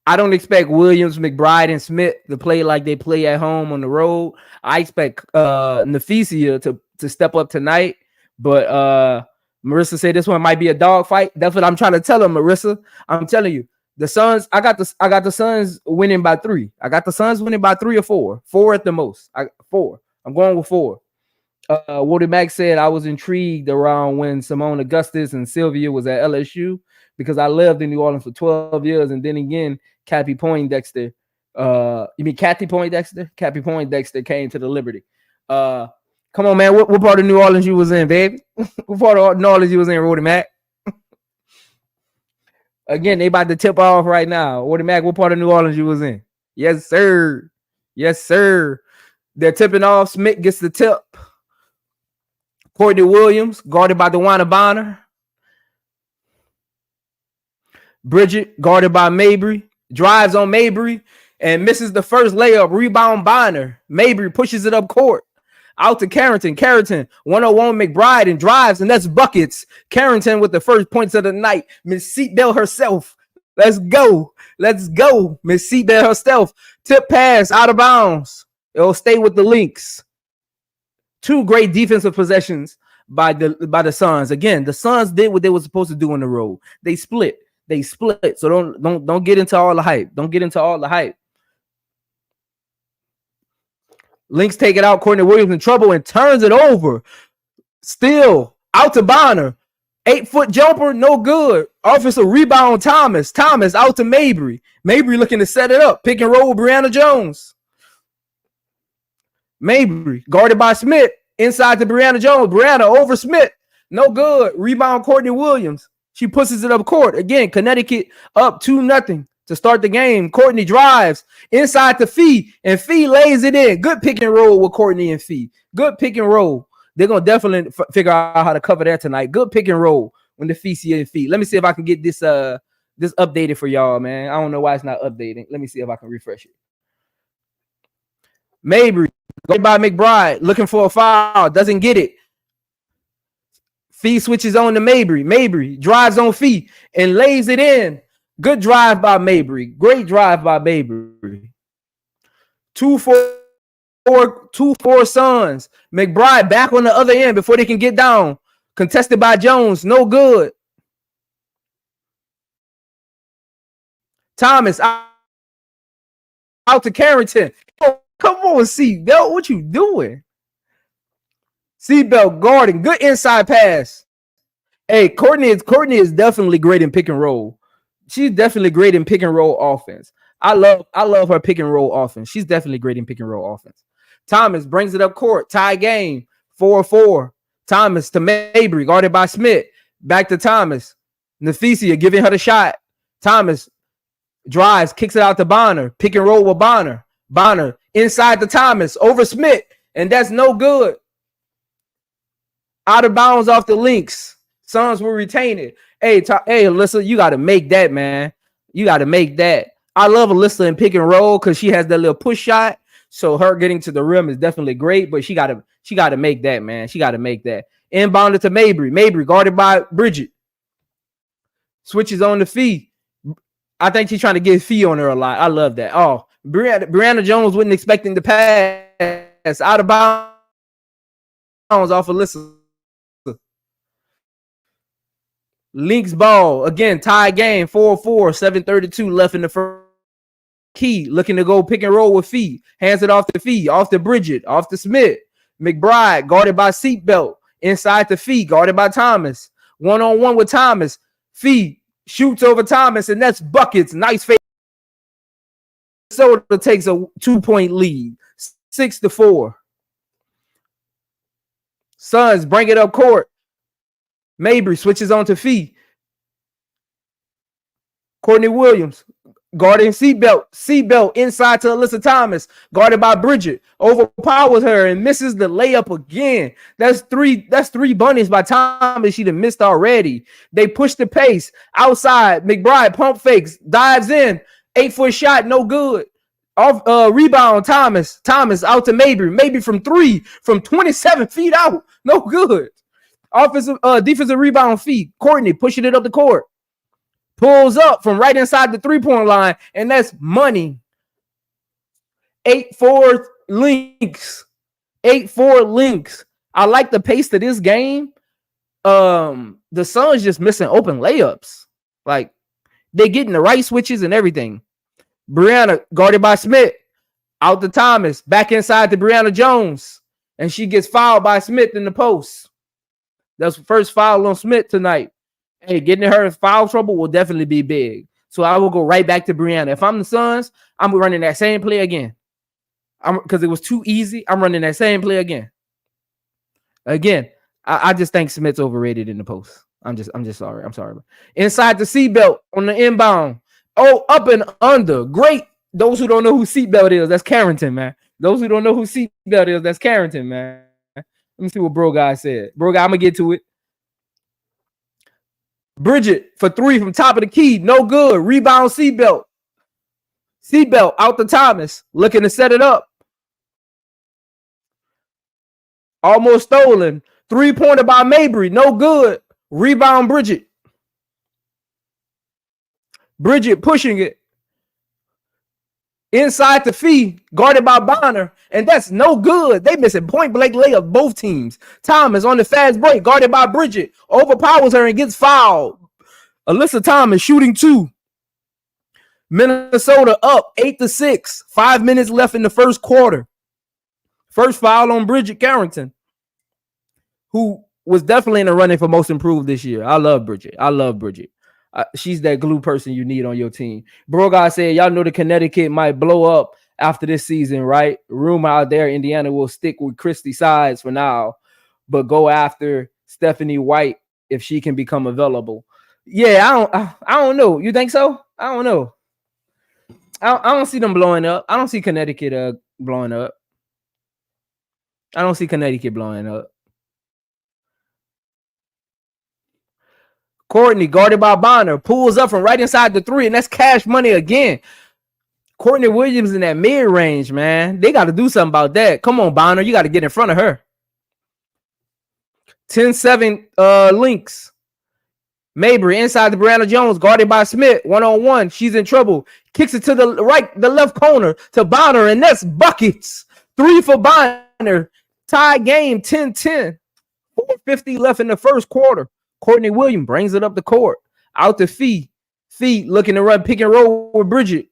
Speaker 1: I don't expect Williams, McBride, and Smith to play like they play at home on the road. I expect Nafisia to step up tonight. But Marissa said this one might be a dog fight. That's what I'm trying to tell her, Marissa. I'm telling you. The Suns, I got the Suns winning by 3. I got the Suns winning by 3 or 4. 4 at the most. 4. I'm going with 4. Woody Mack said I was intrigued around when Simone Augustus and Sylvia was at LSU because I lived in New Orleans for 12 years. And then again, Cappy Poindexter. You mean Kathy Poindexter? Cappy Poindexter came to the Liberty. Come on, man. What part of New Orleans you was in, baby? What part of New Orleans you was in, Woody Mack? Again, they about to tip off right now. Woody Mack, what part of New Orleans you was in? Yes, sir. Yes, sir. They're tipping off. Smith gets the tip. Courtney Williams, guarded by DeWanna Bonner. Bridget, guarded by Mabry. Drives on Mabry and misses the first layup. Rebound Bonner. Mabry pushes it up court. Out to Carrington. Carrington, 101 McBride and drives, and that's buckets. Carrington with the first points of the night. Miss Seatbelt herself. Let's go. Miss Seatbelt herself. Tip pass out of bounds. It'll stay with the Lynx. 2 great defensive possessions by the Suns. Again, the Suns did what they were supposed to do on the road. They split. So don't get into all the hype. Lynx take it out. Courtney Williams in trouble and turns it over. Still out to Bonner. 8-foot jumper, no good. Offensive rebound, Thomas. Thomas out to Mabry. Mabry looking to set it up. Pick and roll with Brianna Jones. Mabry guarded by Smith. Inside to Brianna Jones. Brianna over Smith. No good. Rebound, Courtney Williams. She pushes it up court. Again, Connecticut up 2-0. To start the game. Courtney drives inside to Fee, and Fee lays it in. Good pick and roll with Courtney and Fee. Good pick and roll. They're going to definitely figure out how to cover that tonight. Good pick and roll when the Fee see and Fee. Let me see if I can get this updated for y'all, man. I don't know why it's not updating. Let me see if I can refresh it. Mabry, go by McBride, looking for a foul. Doesn't get it. Fee switches on to Mabry. Mabry drives on Fee and lays it in. Good drive by Mabry. Great drive by Mabry. 2-4 Suns. McBride back on the other end before they can get down. Contested by Jones. No good. Thomas out to Carrington. Oh, come on, Seatbelt. What you doing? Seatbelt guarding. Good inside pass. Hey, Courtney is definitely great in pick and roll. She's definitely great in pick and roll offense. I love her pick and roll offense. She's definitely great in pick and roll offense. Thomas brings it up court. Tie game. 4-4. Thomas to Mabry, guarded by Smith. Back to Thomas. Nafisia giving her the shot. Thomas drives, kicks it out to Bonner. Pick and roll with Bonner. Bonner inside to Thomas. Over Smith. And that's no good. Out of bounds off the Lynx. Suns will retain it. Hey, Alyssa, you got to make that, man. You got to make that. I love Alyssa in pick and roll because she has that little push shot. So her getting to the rim is definitely great, but she got to make that, man. She got to make that. Inbounded to Mabry. Mabry guarded by Bridget. Switches on the Fee. I think she's trying to get Fee on her a lot. I love that. Oh, Brianna Jones wasn't expecting the pass. Out of bounds off Alyssa. Lynx ball. Again, tie game. 4-4. 7:32 left in the first. Key looking to go pick and roll with Fee. Hands it off to Fee. Off to Bridget. Off to Smith. McBride guarded by Seatbelt. Inside to Fee. Guarded by Thomas. 1-on-1 with Thomas. Fee shoots over Thomas, and that's buckets. Nice fade Minnesota takes a 2-point lead, 6-4. Suns bring it up court. Mabry switches on to Fee. Courtney Williams guarding seatbelt inside to Alyssa Thomas, guarded by Bridget, overpowers her and misses the layup again. That's three bunnies by Thomas. She done missed already. They push the pace outside. McBride pump fakes, dives in, 8-foot shot, no good. Off rebound, Thomas out to Mabry from 3, from 27 feet out, no good. Offensive defensive rebound Fee. Courtney pushing it up the court. Pulls up from right inside the 3-point line, and that's money. 8-4 Lynx. 8-4 Lynx. I like the pace of this game. The Suns just missing open layups. Like, they're getting the right switches and everything. Brianna guarded by Smith. Out to Thomas. Back inside to Brianna Jones. And she gets fouled by Smith in the post. That's the first foul on Smith tonight. Hey, getting her in foul trouble will definitely be big. So I will go right back to Brianna. If I'm the Suns, I'm running that same play again. Because it was too easy. I'm running that same play again. I just think Smith's overrated in the post. I'm just sorry. I'm sorry. Inside the seatbelt on the inbound. Oh, up and under. Great. Those who don't know who seatbelt is, that's Carrington, man. Those who don't know who seatbelt is, that's Carrington, man. Let me see what bro guy said. Bro guy, I'm gonna get to it. Bridget for 3 from top of the key. No good. Rebound seatbelt. Seatbelt out to Thomas. Looking to set it up. Almost stolen. 3-pointer by Mabry. No good. Rebound Bridget. Bridget pushing it. Inside to Fee. Guarded by Bonner. And that's no good. They missing point blank layup, both teams. Thomas on the fast break. Guarded by Bridget. Overpowers her and gets fouled. Alyssa Thomas shooting 2. Minnesota up 8-6. 5 minutes left in the first quarter. First foul on Bridget Carrington, who was definitely in the running for most improved this year. I love Bridget. She's that glue person you need on your team. Bro guy said, y'all know the Connecticut might blow up after this season, right? Rumor out there, Indiana will stick with Christy Sides for now, but go after Stephanie White if she can become available. Yeah, I don't know. You think so? I don't know. I don't see them blowing up. I don't see Connecticut blowing up. I don't see Connecticut blowing up. Courtney, guarded by Bonner, pulls up from right inside the 3, and that's cash money again. Courtney Williams in that mid-range, man. They got to do something about that. Come on, Bonner. You got to get in front of her. 10-7 Lynx. Mabry inside the Brianna Jones, guarded by Smith. 1-on-1. She's in trouble. Kicks it to the left corner to Bonner, and that's buckets. 3 for Bonner. Tie game, 10-10. 4:50 left in the first quarter. Courtney Williams brings it up the court. Out to Fee. Fee looking to run pick and roll with Bridget.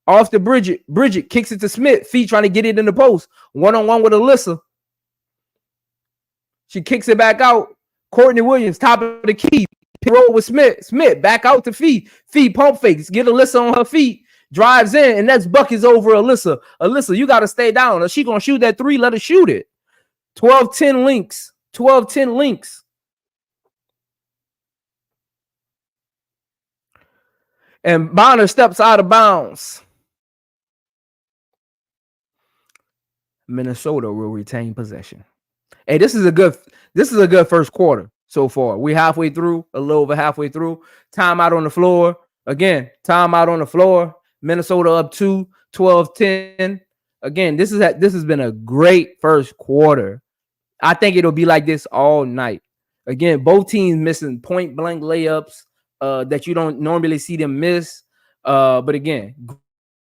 Speaker 1: Off to Bridget. Bridget kicks it to Smith. Fee trying to get it in the post. 1-on-1 with Alyssa. She kicks it back out. Courtney Williams, top of the key. Pick and roll with Smith. Smith back out to Fee. Fee pump fakes. Get Alyssa on her feet. Drives in, and that's buckets over Alyssa. Alyssa, you got to stay down. If she going to shoot that 3, let her shoot it. 12-10 Lynx. 12-10 Lynx. And Bonner steps out of bounds. Minnesota will retain possession. Hey, this is a good first quarter so far. We're halfway through, a little over halfway through. Timeout on the floor. Again, timeout on the floor. Minnesota up 2, 12-10. Again, this has been a great first quarter. I think it'll be like this all night. Again, both teams missing point blank layups that you don't normally see them miss. But again,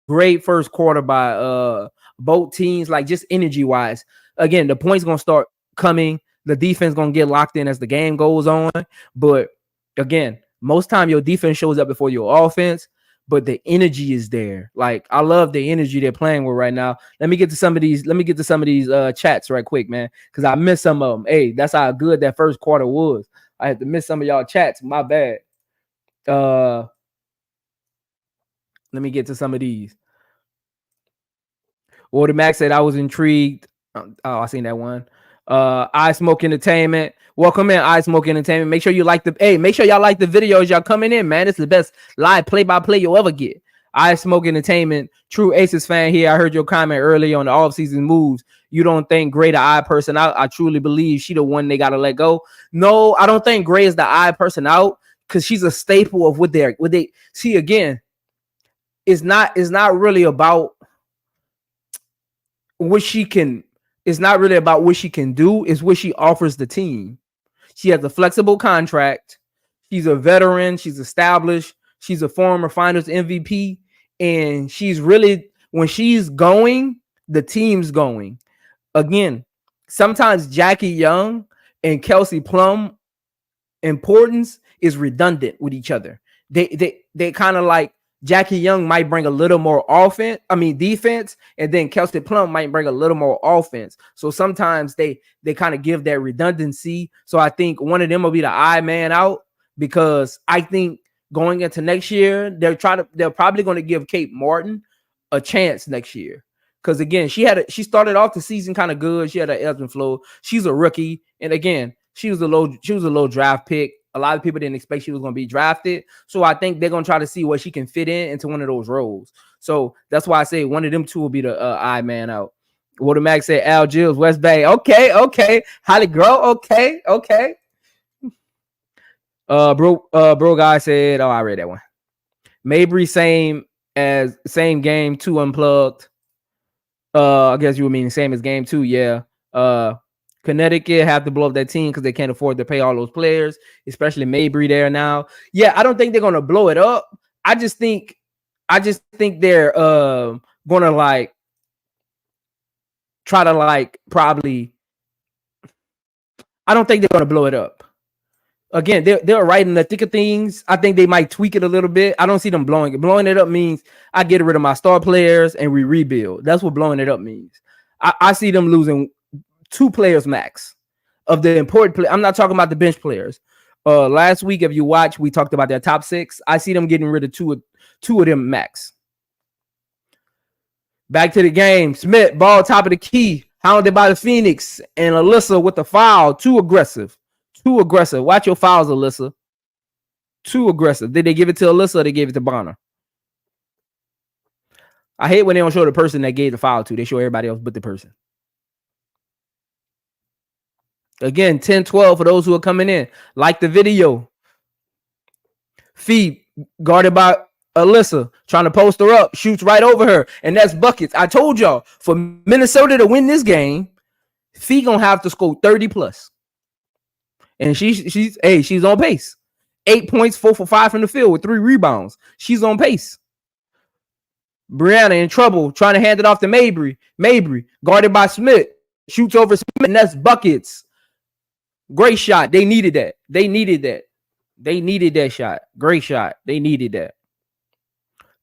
Speaker 1: great first quarter by both teams, like just energy wise. Again, the points gonna start coming. The defense gonna get locked in as the game goes on. But again, most time your defense shows up before your offense. But the energy is there. Like, I love the energy they're playing with right now. Let me get to some of these chats right quick, man, because I missed some of them. Hey, that's how good that first quarter was. I had to miss some of y'all chats. My bad. Let me get to some of these. Walter Mack said I was intrigued. Oh, I seen that one. I Smoke Entertainment. Welcome in, I Smoke Entertainment. Make sure you like make sure y'all like the videos. Y'all coming in, man. It's the best live play-by-play you'll ever get. I Smoke Entertainment. True Aces fan here. I heard your comment earlier on the off-season moves. You don't think Gray the eye person out? I truly believe she the one they gotta let go. No, I don't think Gray is the eye person out because she's a staple of what they see again. It's not really about what she can. It's not really about what she can do. It's what she offers the team. She has a flexible contract. She's a veteran. She's established. She's a former Finals MVP, and she's really, when she's going, the team's going. Again, sometimes Jackie Young and Kelsey Plum importance is redundant with each other. They kind of like Jackie Young might bring a little more defense, and then Kelsey Plum might bring a little more offense. So sometimes they kind of give that redundancy. So I think one of them will be the eye man out, because I think going into next year, they're probably going to give Kate Martin a chance next year. Because again, she started off the season kind of good. She had an ebbs and flow. She's a rookie, and again, she was a low draft pick. A lot of people didn't expect she was going to be drafted. So I think they're going to try to see what she can fit into one of those roles. So that's why I say one of them two will be the eye man out. Walter Mack said Al Gills, West Bay. Okay. Holly Grow. Okay. Bro guy said, I read that one. Mabry, same game, 2 unplugged. I guess you would mean the same as game 2. Yeah. Connecticut have to blow up that team because they can't afford to pay all those players, especially Mabry there now. Yeah, I don't think they're gonna blow it up. I just think they're gonna like try to like probably. I don't think they're gonna blow it up. Again, they're right in the thick of things. I think they might tweak it a little bit. I don't see them blowing it. Blowing it up means I get rid of my star players and we rebuild. That's what blowing it up means. I see them losing 2 players max of the important play. I'm not talking about the bench players. Last week, if you watch, we talked about their top 6. I see them getting rid of two of them max. Back to the game. Smith, ball top of the key, hounded by the Phoenix, and Alyssa with the foul. Too aggressive. Watch your fouls, Alyssa. Too aggressive. Did they give it to Alyssa or they gave it to Bonner? I hate when they don't show the person that gave the foul to. They show everybody else but the person. Again, 10-12 for those who are coming in. Like the video. Fee guarded by Alyssa, trying to post her up, shoots right over her, and that's buckets. I told y'all, for Minnesota to win this game, Fee gonna have to score 30 plus. And she's on pace. 8 points, 4 for 5 from the field with 3 rebounds. She's on pace. Brianna in trouble, trying to hand it off to Mabry. Mabry, guarded by Smith, shoots over Smith, and that's buckets. Great shot. They needed that. They needed that shot. Great shot. They needed that.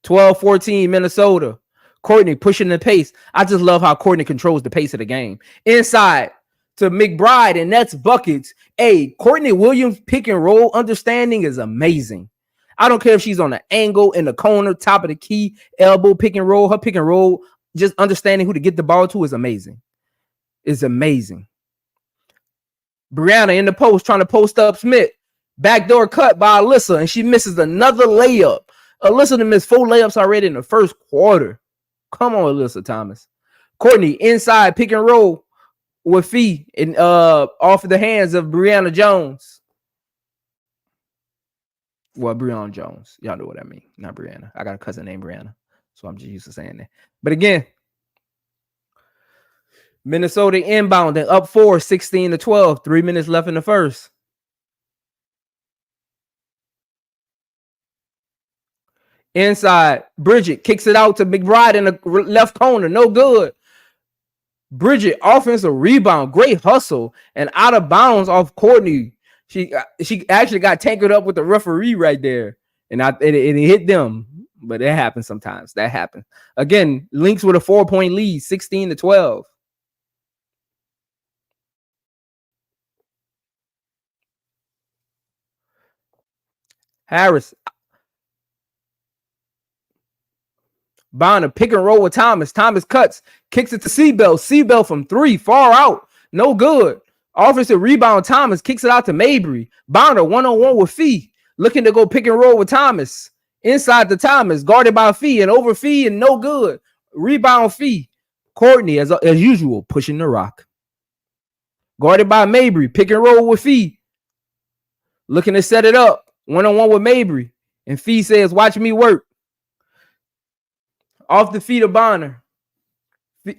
Speaker 1: 12-14 Minnesota. Courtney pushing the pace. I just love how Courtney controls the pace of the game. Inside to McBride, and that's buckets. Hey, Courtney Williams pick and roll understanding is amazing. I don't care if she's on the angle, in the corner, top of the key, elbow, pick and roll. Her pick and roll, just understanding who to get the ball to is amazing. It's amazing. Brianna in the post, trying to post up Smith. Backdoor cut by Alyssa, and she misses another layup. Alyssa missed 4 layups already in the first quarter. Come on, Alyssa Thomas. Courtney inside, pick and roll with Fee, and off of the hands of Brianna Jones. Well, Breonna Jones. Y'all know what I mean. Not Brianna. I got a cousin named Brianna, so I'm just used to saying that. But again, Minnesota inbounding up 4, 16-12. 3 minutes left in the first. Inside, Bridget kicks it out to McBride in the left corner. No good. Bridget, offensive rebound. Great hustle. And out of bounds off Courtney. She actually got tangled up with the referee right there. And it hit them. But it happens sometimes. That happens. Again, Lynx with a 4-point lead, 16-12. Harris. Bonner pick and roll with Thomas. Thomas cuts, kicks it to Seabell. Seabell from 3, far out, no good. Offensive rebound. Thomas kicks it out to Mabry. Bonner 1-on-1 with Fee, looking to go pick and roll with Thomas. Inside the Thomas, guarded by Fee and over Fee and no good. Rebound Fee. Courtney, as usual, pushing the rock. Guarded by Mabry, pick and roll with Fee. Looking to set it up. 1-on-1 with Mabry. And Fee says, watch me work. Off the feet of Bonner.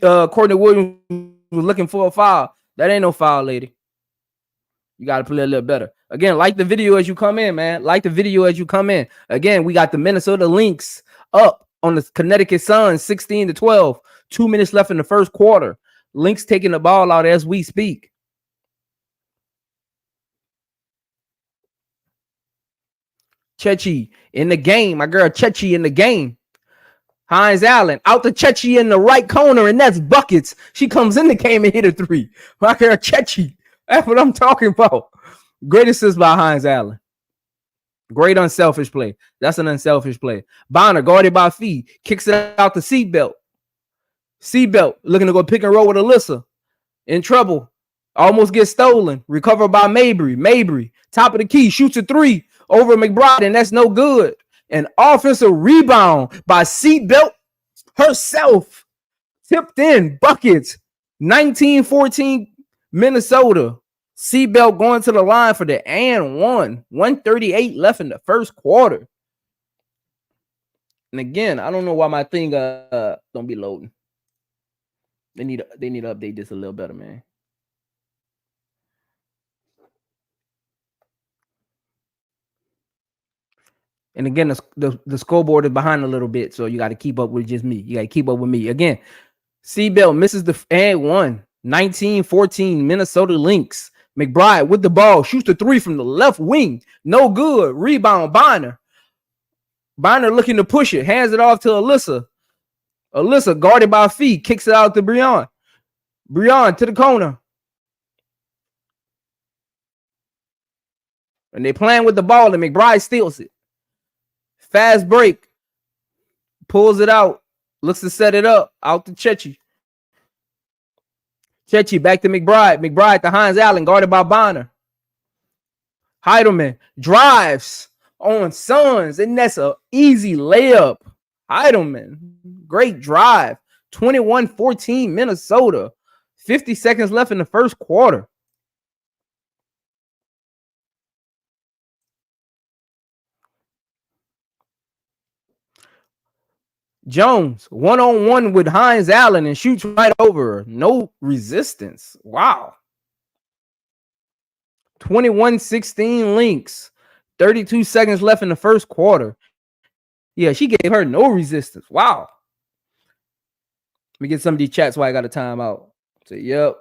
Speaker 1: Courtney Williams was looking for a foul. That ain't no foul, lady. You got to play a little better. Again, like the video as you come in, man. Like the video as you come in. Again, we got the Minnesota Lynx up on the Connecticut Suns, 16-12. 2 minutes left in the first quarter. Lynx taking the ball out as we speak. Chechi in the game. My girl Chechi in the game. Hines Allen out to Chechi in the right corner, and that's buckets. She comes in the game and hit a 3. My girl Chechi. That's what I'm talking about. Great assist by Hines Allen. Great unselfish play. That's an unselfish play. Bonner guarded by Fee. Kicks it out to Seabelt. Seabelt looking to go pick and roll with Alyssa. In trouble. Almost gets stolen. Recovered by Mabry. Mabry, top of the key, shoots a 3 over McBride, and that's no good. An offensive rebound by Seabelt herself. Tipped in. Buckets. 19-14 Minnesota. Seabelt going to the line for the and 1. 1:38 left in the first quarter. And again, I don't know why my thing don't be loading. They need to update this a little better, man. And again, the scoreboard is behind a little bit, so you got to keep up with just me. You got to keep up with me. Again, Seabelt misses the and 1. 19-14 Minnesota Lynx. McBride with the ball, shoots the 3 from the left wing. No good. Rebound, Bonner. Bonner looking to push it. Hands it off to Alyssa. Alyssa guarded by Fee. Kicks it out to Breon. Breon to the corner. And they playing with the ball, and McBride steals it. Fast break. Pulls it out. Looks to set it up. Out to Chechi. Chechi back to McBride. McBride to Hines Allen, guarded by Bonner. Heidelman drives on Suns, and that's an easy layup. Heidelman, great drive. 21-14 Minnesota. 50 seconds left in the first quarter. Jones, 1-on-1 with Hines Allen and shoots right over her. No resistance. Wow. 21-16 Lynx. 32 seconds left in the first quarter. Yeah, she gave her no resistance. Wow. Let me get some of these chats while I got a timeout. So, yep.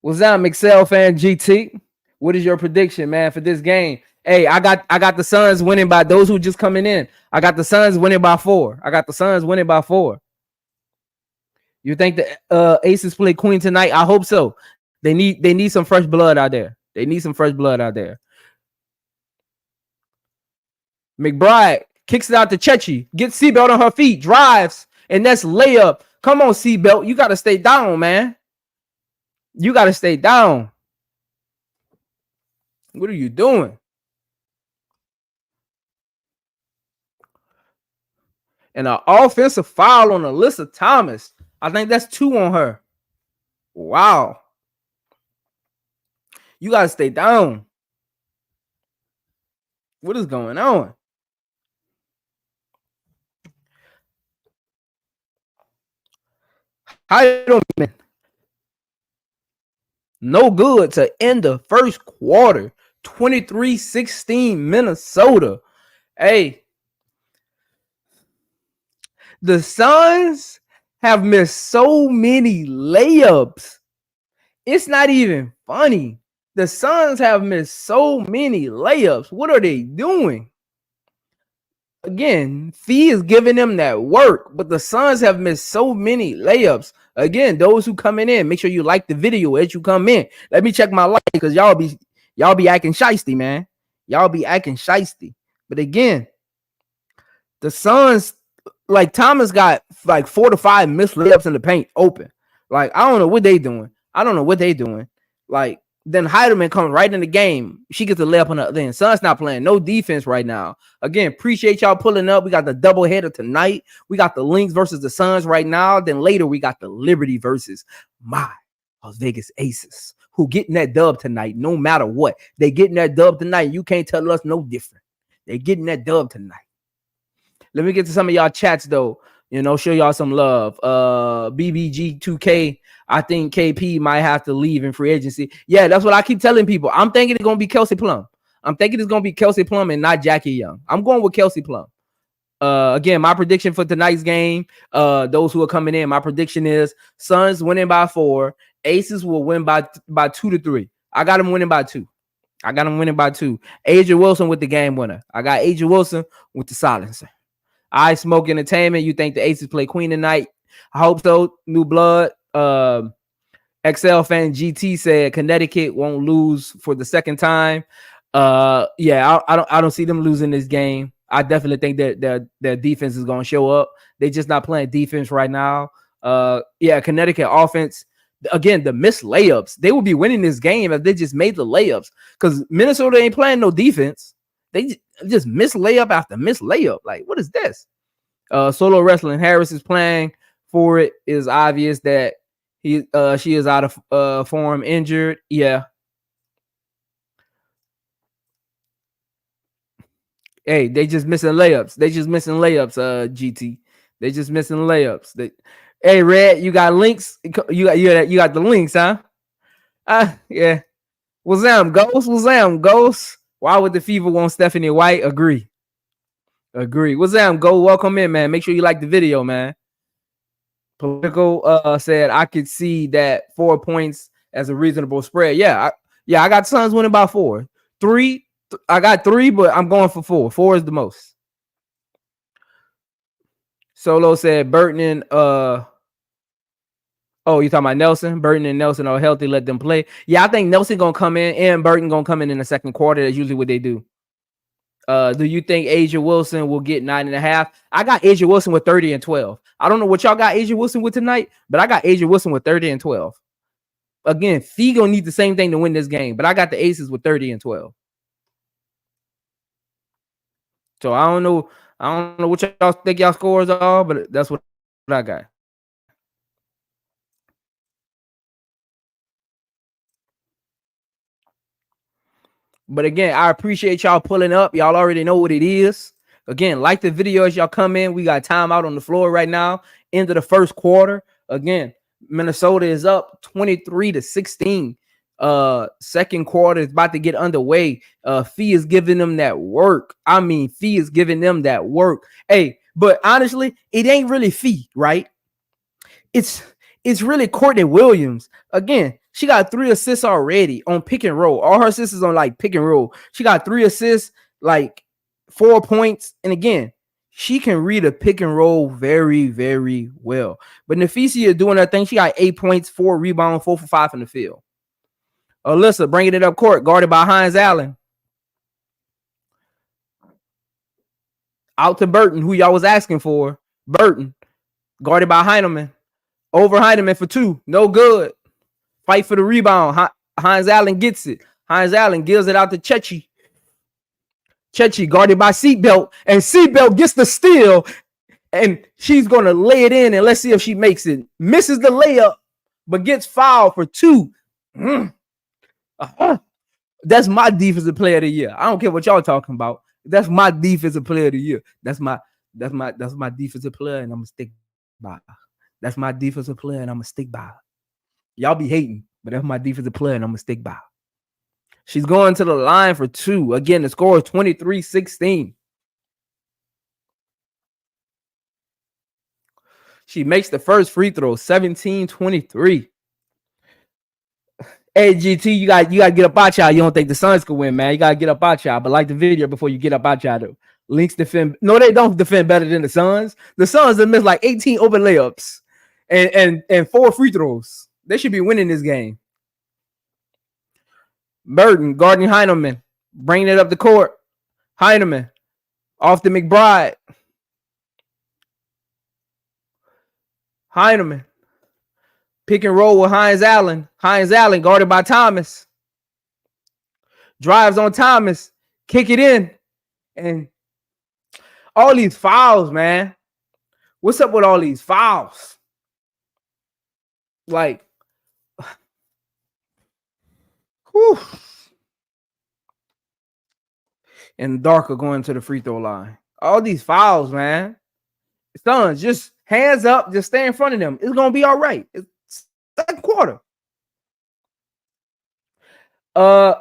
Speaker 1: What's up, McSell fan GT? What is your prediction, man, for this game? Hey, I got the Suns winning by those who just coming in. I got the Suns winning by 4. I got the Suns winning by 4. You think the Aces play Queen tonight? I hope so. They need some fresh blood out there. They need some fresh blood out there. McBride kicks it out to Chechi. Gets Seabelt on her feet. Drives. And that's layup. Come on, Seabelt. You got to stay down, man. You got to stay down. What are you doing? And an offensive foul on Alyssa Thomas. I think that's 2 on her. Wow. You got to stay down. What is going on? Heidelman. No good to end the first quarter. 23-16 Minnesota. Hey. The Suns have missed so many layups. It's not even funny. The Suns have missed so many layups. What are they doing? Again, Fee is giving them that work, but the Suns have missed so many layups. Again, those who coming in, make sure you like the video as you come in. Let me check my like because y'all be acting shiesty, man. Y'all be acting shiesty. But again, the Suns like Thomas got like 4 to 5 missed layups in the paint open. Like I don't know what they doing. Like then Heidemann comes right in the game. She gets a layup on the other end. Sun's not playing no defense right now. Again, appreciate y'all pulling up. We got the doubleheader tonight. We got the Lynx versus the Suns right now. Then later we got the Liberty versus my Las Vegas Aces, who getting that dub tonight no matter what. They getting that dub tonight. You can't tell us no different. They getting that dub tonight. Let me get to some of y'all chats though. You know, show y'all some love. BBG2K. I think KP might have to leave in free agency. Yeah, that's what I keep telling people. I'm thinking it's gonna be Kelsey Plum. I'm thinking it's gonna be Kelsey Plum and not Jackie Young. I'm going with Kelsey Plum. Again, my prediction for tonight's game. Those who are coming in, my prediction is Suns winning by 4. Aces will win by 2 to 3. I got them winning by 2. Asia Wilson with the game winner. I got Asia Wilson with the silencer. I Smoke Entertainment. You think the Aces play Queen tonight? I hope so. New blood. XL fan GT said Connecticut won't lose for the second time. Yeah, I don't see them losing this game. I definitely think that their defense is gonna show up. They're just not playing defense right now. Yeah, Connecticut offense. Again, the missed layups. They would be winning this game if they just made the layups. Because Minnesota ain't playing no defense. They just miss layup after miss layup. Like, what is this? Solo Wrestling. Harris is playing for it. Is obvious that she is out of form, injured. Yeah. Hey, they just missing layups. GT. They just missing layups. Hey, Red, you got Lynx. You got the Lynx, huh? Yeah. What's them, Ghost? Why would the Fever want Stephanie White? Agree. What's them, Go? Welcome in, man. Make sure you like the video, man. Political said I could see that 4 points as a reasonable spread. Yeah, I got Suns winning by 4. 3. I got 3, but I'm going for 4. 4 is the most. Solo said Burton and oh, you talking about Nelson? Burton and Nelson are healthy. Let them play. Yeah, I think Nelson gonna come in and Burton gonna come in the second quarter. That's usually what they do. Do you think Asia Wilson will get 9.5? I got Asia Wilson with 30 and 12. I don't know what y'all got Asia Wilson with tonight, but I got Asia Wilson with 30 and 12. Again, Fee gonna need the same thing to win this game, but I got the Aces with 30 and 12. So I don't know what y'all think y'all scores are, but that's what I got. But again, I appreciate y'all pulling up. Y'all already know what it is. Again, like the video as y'all come in. We got timeout on the floor right now. End of the first quarter. Again, Minnesota is up 23-16. Second quarter is about to get underway. Fee is giving them that work. Fee is giving them that work. Hey, but honestly, it ain't really Fee, right? It's really Courtney Williams. Again, she got 3 assists already on pick and roll. All her assists is on like pick and roll. She got 3 assists, like 4 points. And again, she can read a pick and roll very, very well. But Nafisi is doing her thing. She got 8 points, 4 rebounds, 4 for 5 in the field. Alyssa bringing it up court, guarded by Hines Allen. Out to Burton, who y'all was asking for. Burton, guarded by Heineman. Over Heineman for 2. No good. Fight for the rebound. Hines Allen gets it. Hines Allen gives it out to Chechi. Chechi guarded by Seatbelt. And Seatbelt gets the steal. And she's going to lay it in. And let's see if she makes it. Misses the layup. But gets fouled for 2. That's my defensive player of the year. I don't care what y'all talking about. That's my defensive player of the year. That's my defensive player. And I'm going to stick by. That's my defensive player, and I'm going to stick by. Y'all be hating, but that's my defensive player, and I'm going to stick by. She's going to the line for 2. Again, the score is 23-16. She makes the first free throw, 17-23. Hey, GT, you got to get up out y'all. You don't think the Suns could win, man. You got to get up out y'all. But like the video before you get up out y'all, though. Lynx defend. No, they don't defend better than the Suns. The Suns have missed like 18 open layups. And 4 free throws. They should be winning this game. Burton, guarding Heineman, bringing it up the court. Heineman, off to McBride. Heineman. Pick and roll with Hines Allen. Hines Allen guarded by Thomas. Drives on Thomas. Kick it in. And all these fouls, man. What's up with all these fouls? Like, whew. And Darker going to the free throw line. All these fouls, man. Sons, just hands up, just stay in front of them. It's gonna be all right. It's second quarter. I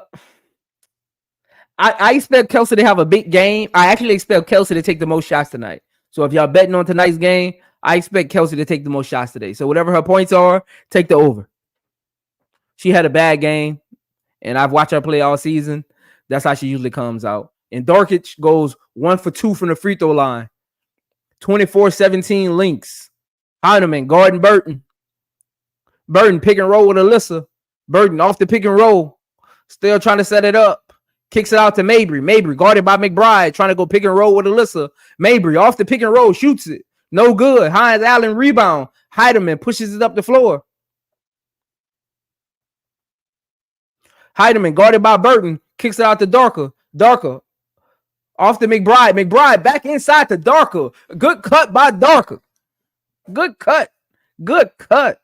Speaker 1: expect Kelsey to have a big game. I actually expect Kelsey to take the most shots tonight. So if y'all betting on tonight's game, I expect Kelsey to take the most shots today. So whatever her points are, take the over. She had a bad game, and I've watched her play all season. That's how she usually comes out. And Darkic goes 1 for 2 from the free throw line. 24-17 Lynx. Heineman, Gordon Burton. Burton pick and roll with Alyssa. Burton off the pick and roll. Still trying to set it up. Kicks it out to Mabry. Mabry guarded by McBride. Trying to go pick and roll with Alyssa. Mabry off the pick and roll. Shoots it. No good. Hines Allen rebound. Heidemann pushes it up the floor. Heidemann guarded by Burton. Kicks it out to Darker. Darker off to McBride. McBride back inside to Darker. Good cut by Darker. Good cut. Good cut.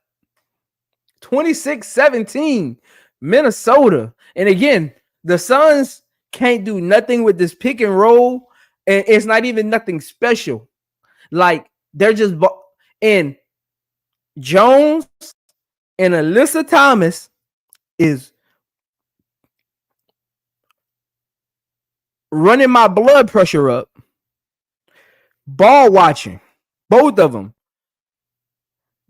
Speaker 1: 26-17 Minnesota. And again, the Suns can't do nothing with this pick and roll. And it's not even nothing special. Like, they're just and Jones and Alyssa Thomas is running my blood pressure up. Ball watching. Both of them.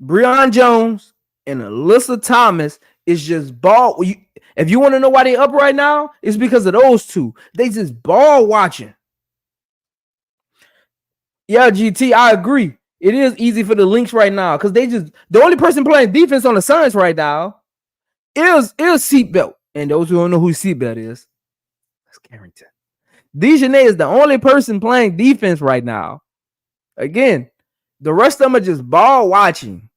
Speaker 1: Breon Jones and Alyssa Thomas is just ball. If you want to know why they up right now, it's because of those two. They just ball watching. Yeah, GT, I agree. It is easy for the Lynx right now because the only person playing defense on the Suns right now is Seatbelt. And those who don't know who Seatbelt is, that's Carrington. Dejanay is the only person playing defense right now. Again, the rest of them are just ball watching.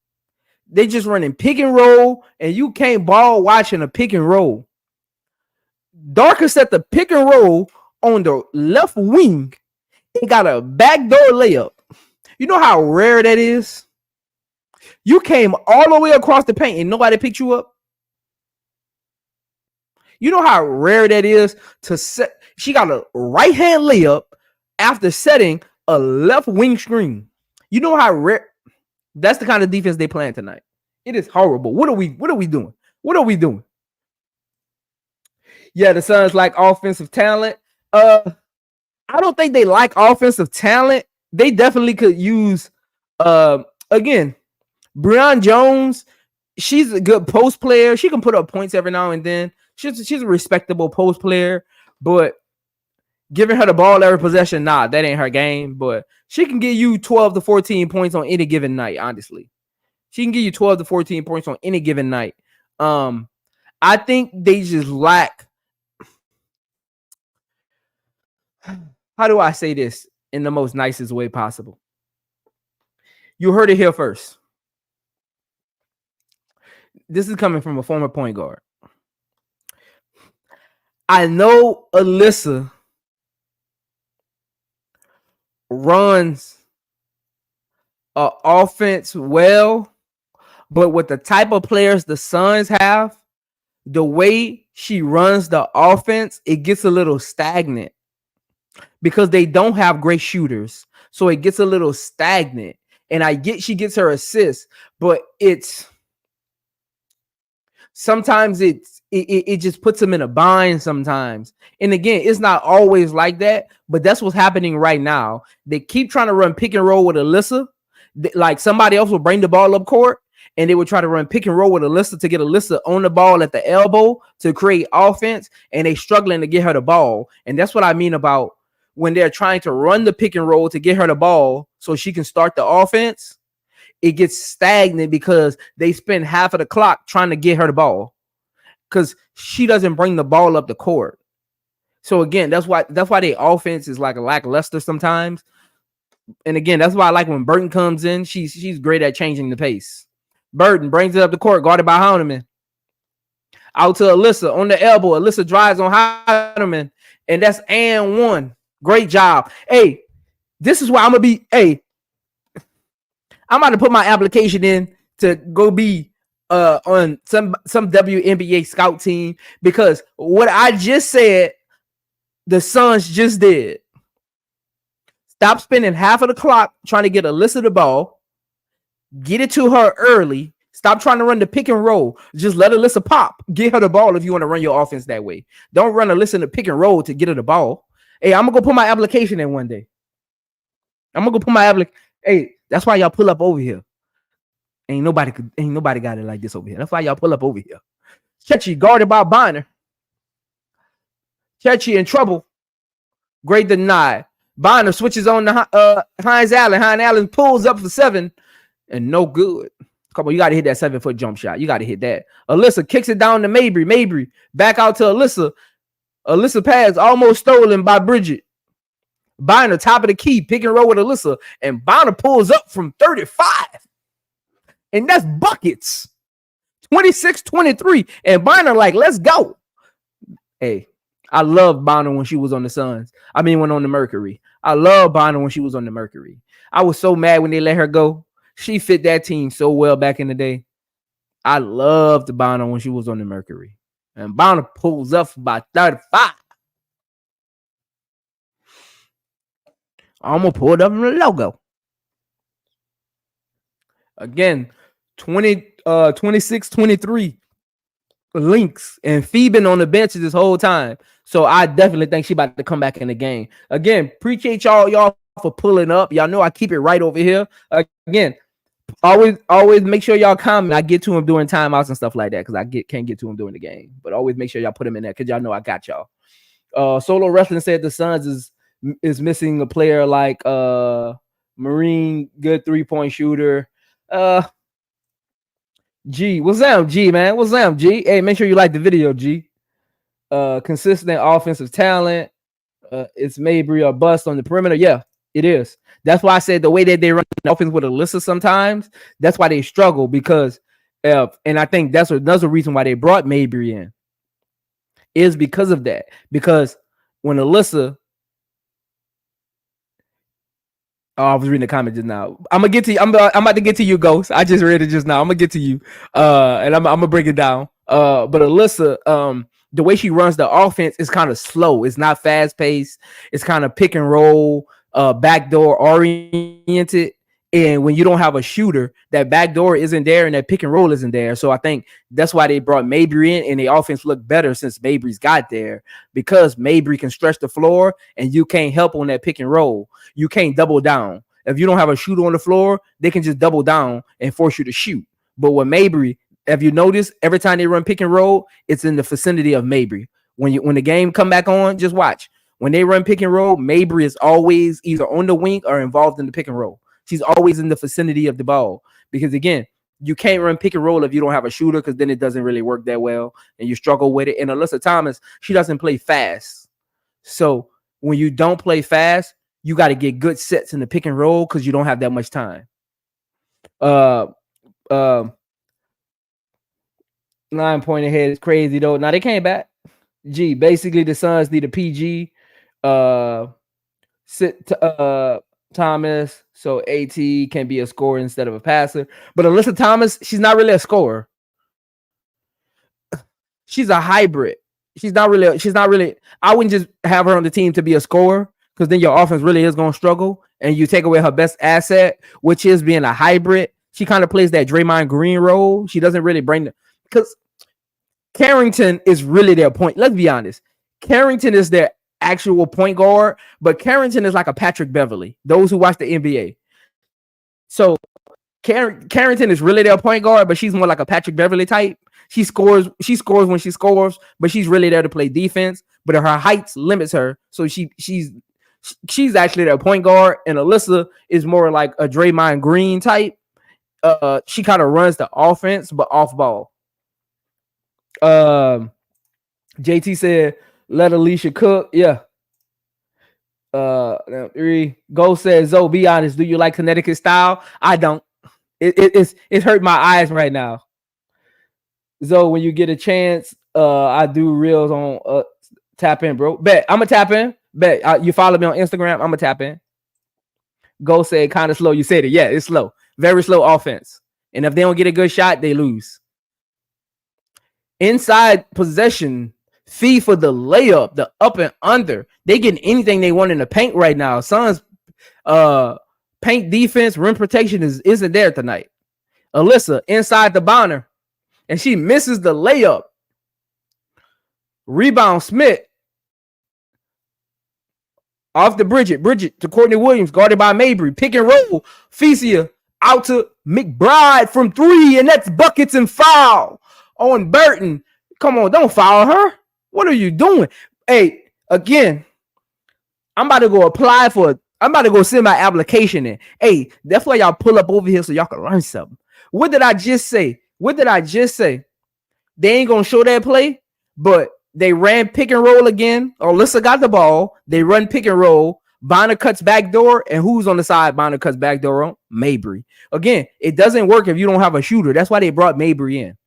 Speaker 1: They just running pick and roll, and you can't ball watching a pick and roll. Darker set the pick and roll on the left wing and got a backdoor layup. You know how rare that is? You came all the way across the paint and nobody picked you up. You know how rare that is to set. She got a right hand layup after setting a left wing screen. You know how rare. That's the kind of defense they playing tonight. It is horrible. What are we doing? What are we doing? Yeah, the Suns like offensive talent. I don't think they like offensive talent. They definitely could use again, Breon Jones. She's a good post player. She can put up points every now and then. She's a respectable post player, but giving her the ball every possession, nah, that ain't her game. But she can give you 12 to 14 points on any given night, honestly. She can give you 12 to 14 points on any given night. I think they just lack. How do I say this in the most nicest way possible? You heard it here first. This is coming from a former point guard. I know Alyssa runs an offense well, but with the type of players the Suns have, the way she runs the offense, it gets a little stagnant because they don't have great shooters. So it gets a little stagnant. And she gets her assists, but sometimes it just puts them in a bind sometimes. And again, it's not always like that, but that's what's happening right now. They keep trying to run pick and roll with Alyssa. Like somebody else will bring the ball up court and they would try to run pick and roll with Alyssa to get Alyssa on the ball at the elbow to create offense. And they struggling to get her the ball. And that's what I mean about when they're trying to run the pick and roll to get her the ball so she can start the offense. It gets stagnant because they spend half of the clock trying to get her the ball because she doesn't bring the ball up the court. So again, that's why their offense is like a lackluster sometimes. And again, that's why I like when Burton comes in. She's great at changing the pace. Burton brings it up the court, guarded by Houdeman. Out to Alyssa on the elbow. Alyssa drives on Houdeman, and that's and one. Great job. Hey, this is where I'm gonna be. Hey, I'm about to put my application in to go be on some WNBA scout team, because what I just said, the Suns just did. Stop spending half of the clock trying to get Alyssa the ball. Get it to her early. Stop trying to run the pick and roll. Just let Alyssa pop. Get her the ball if you want to run your offense that way. Don't run Alyssa in the pick and roll to get her the ball. Hey, I'm gonna go put my application in one day. I'm gonna go put my application. Hey, that's why y'all pull up over here. Ain't nobody got it like this over here. That's why y'all pull up over here. Chechi guarded by Bonner. Chechi in trouble. Great deny. Bonner switches on the Hines Allen. Hines Allen pulls up for 7 and no good. Come on, you got to hit that 7-foot jump shot. You got to hit that. Alyssa kicks it down to Mabry. Mabry back out to Alyssa. Alyssa pass almost stolen by Bridget. Bonner top of the key, pick and roll with Alyssa, and Bonner pulls up from 35. And that's buckets. 26-23. And Bonner like, let's go. Hey, I love Bonner when she was on the Suns. I mean, when on the Mercury. I love Bonner when she was on the Mercury. I was so mad when they let her go. She fit that team so well back in the day. I loved Bonner when she was on the Mercury. And Bonner pulls up by 35. I'm going to pull it up in the logo. Again, 26-23. Lynx and Phoebe on the bench this whole time. So I definitely think she about to come back in the game. Again, appreciate y'all for pulling up. Y'all know I keep it right over here. Again, always make sure y'all comment. I get to him during timeouts and stuff like that, because can't get to him during the game. But always make sure y'all put him in there, because y'all know I got y'all. Solo Wrestling said the Suns is missing a player like Marine, good 3-point shooter. G, what's up, G, man? What's up, G? Hey, make sure you like the video, G. Consistent offensive talent. It's Mabry or bust on the perimeter. Yeah, it is. That's why I said the way that they run the offense with Alyssa sometimes, that's why they struggle, because and I think that's another reason why they brought Mabry in, is because of that. Because when Alyssa, I was reading the comment just now. I'm gonna get to you. I'm about to get to you, Ghost. I just read it just now. I'm gonna get to you. And I'm gonna break it down. But Alyssa, the way she runs the offense is kind of slow. It's not fast paced. It's kind of pick and roll, backdoor oriented. And when you don't have a shooter, that backdoor isn't there and that pick and roll isn't there. So I think that's why they brought Mabry in, and the offense looked better since Mabry's got there, because Mabry can stretch the floor and you can't help on that pick and roll. You can't double down. If you don't have a shooter on the floor, they can just double down and force you to shoot. But with Mabry, have you noticed every time they run pick and roll, it's in the vicinity of Mabry. When the game come back on, just watch. When they run pick and roll, Mabry is always either on the wing or involved in the pick and roll. She's always in the vicinity of the ball, because again, you can't run pick and roll if you don't have a shooter, because then it doesn't really work that well and you struggle with it. And Alyssa Thomas, she doesn't play fast. So when you don't play fast, you got to get good sets in the pick and roll, because you don't have that much time. 9-point ahead is crazy though. Now they came back. Gee, basically the Suns need a PG. Thomas, so AT can be a scorer instead of a passer. But Alyssa Thomas, she's not really a scorer. She's a hybrid. She's not really. I wouldn't just have her on the team to be a scorer, because then your offense really is going to struggle, and you take away her best asset, which is being a hybrid. She kind of plays that Draymond Green role. She doesn't really bring because Carrington is really their point. Let's be honest. Carrington is their actual point guard, but Carrington is like a Patrick Beverly, those who watch the NBA. So Carrington is really their point guard, but she's more like a Patrick Beverly type. She scores when she scores, but she's really there to play defense, but her height limits her. So she's actually their point guard, and Alyssa is more like a Draymond Green type. She kind of runs the offense, but off ball. JT said, let Alicia cook. Yeah. Three. Go says, Zoe, be honest. Do you like Connecticut style? I don't. It's hurt my eyes right now. Zoe, when you get a chance, I do reels on tap in, bro. Bet. I'm gonna tap in. Bet. You follow me on Instagram. I'm gonna tap in. Go said kind of slow. You said it. Yeah, it's slow. Very slow offense. And if they don't get a good shot, they lose. Inside possession, fee for the layup, the up and under. They getting anything they want in the paint right now. Suns paint defense, rim protection isn't there tonight. Alyssa inside the Bonner, and she misses the layup. Rebound Smith. Off to Bridget to Courtney Williams, guarded by Mabry. Pick and roll. Fecia out to McBride from 3, and that's buckets and foul on Burton. Come on, don't foul her. What are you doing? Hey, again, I'm about to go send my application in. Hey, that's why y'all pull up over here so y'all can learn something. What did I just say? They ain't gonna show that play, but they ran pick and roll again. Alyssa got the ball. They run pick and roll. Bonner cuts back door. And who's on the side? Bonner cuts back door on Mabry. Again, it doesn't work if you don't have a shooter. That's why they brought Mabry in.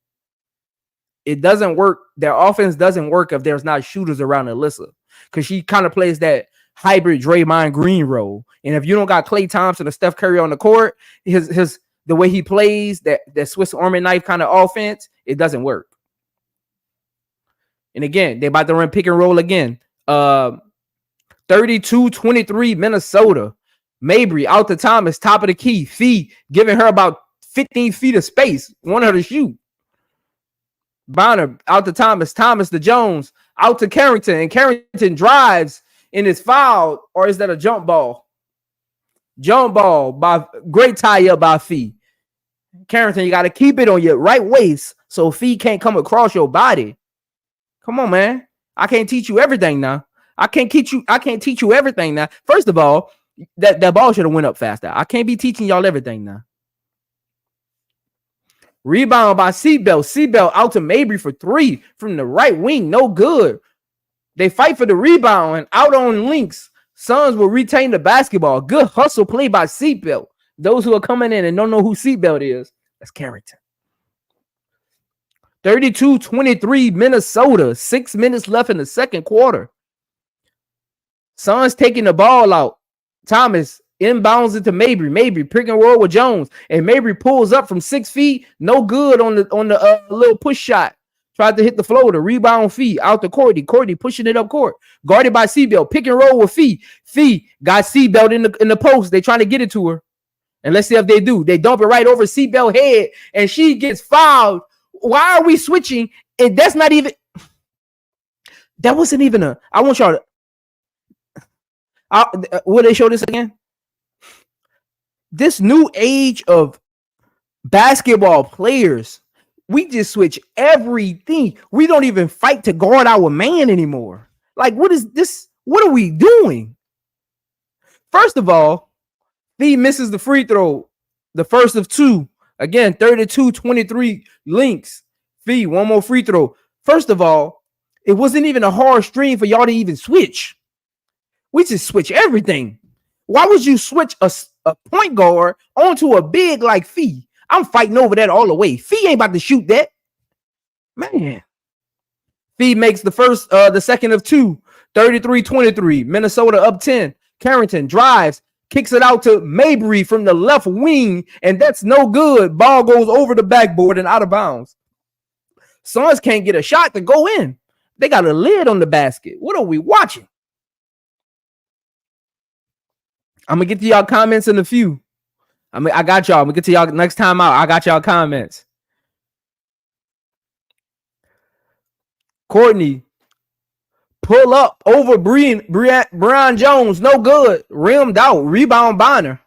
Speaker 1: It doesn't work. Their offense doesn't work if there's not shooters around Alyssa. Because she kind of plays that hybrid Draymond Green role. And if you don't got Klay Thompson or Steph Curry on the court, the way he plays, that Swiss Army knife kind of offense, it doesn't work. And again, they about to run pick and roll again. 32-23 Minnesota. Mabry out to Thomas, top of the key. Fee giving her about 15 feet of space. Want her to shoot. Bonner out to Thomas. Thomas to Jones. Out to Carrington. And Carrington drives and is fouled. Or is that a jump ball? Jump ball by great tie up by Fee. Carrington, you got to keep it on your right waist so Fee can't come across your body. Come on, man. I can't teach you everything now. I can't teach you everything now. First of all, that ball should have went up faster. I can't be teaching y'all everything now. Rebound by Seatbelt. Seatbelt out to Mabry for 3 from the right wing. No good. They fight for the rebound and out on Lynx. Suns will retain the basketball. Good hustle play by Seatbelt. Those who are coming in and don't know who Seatbelt is, that's Carrington. 32-23 Minnesota. 6 minutes left in the second quarter. Suns taking the ball out. Thomas inbounds it to Mabry. Mabry pick and roll with Jones. And Mabry pulls up from 6 feet. No good on the little push shot. Tried to hit the floater. Rebound Fee out to Courtney. Courtney pushing it up court. Guarded by Seatbelt. Pick and roll with Fee. Fee got Seatbelt in the post. They trying to get it to her. And let's see if they do. They dump it right over Seatbelt head. And she gets fouled. Why are we switching? And that's not even. That wasn't even a. I want y'all to. Will they show this again? This new age of basketball players, we just switch everything. We don't even fight to guard our man anymore. Like, what is this? What are we doing? First of all, Fee misses the free throw, the first of 2. Again, 32-23 Lynx. Fee, one more free throw. First of all, it wasn't even a hard stream for y'all to even switch. We just switch everything. Why would you switch a point guard onto a big like Fee? I'm fighting over that all the way. Fee ain't about to shoot that. Man. Fee makes the second of 2. 33-23. Minnesota up 10. Carrington drives. Kicks it out to Mabry from the left wing, and that's no good. Ball goes over the backboard and out of bounds. Suns can't get a shot to go in. They got a lid on the basket. What are we watching? I'm going to get to y'all comments in a few. I got y'all. I'm going to get to y'all next time out. I got y'all comments. Courtney. Pull up over Brian Jones. No good. Rimmed out. Rebound Bonner.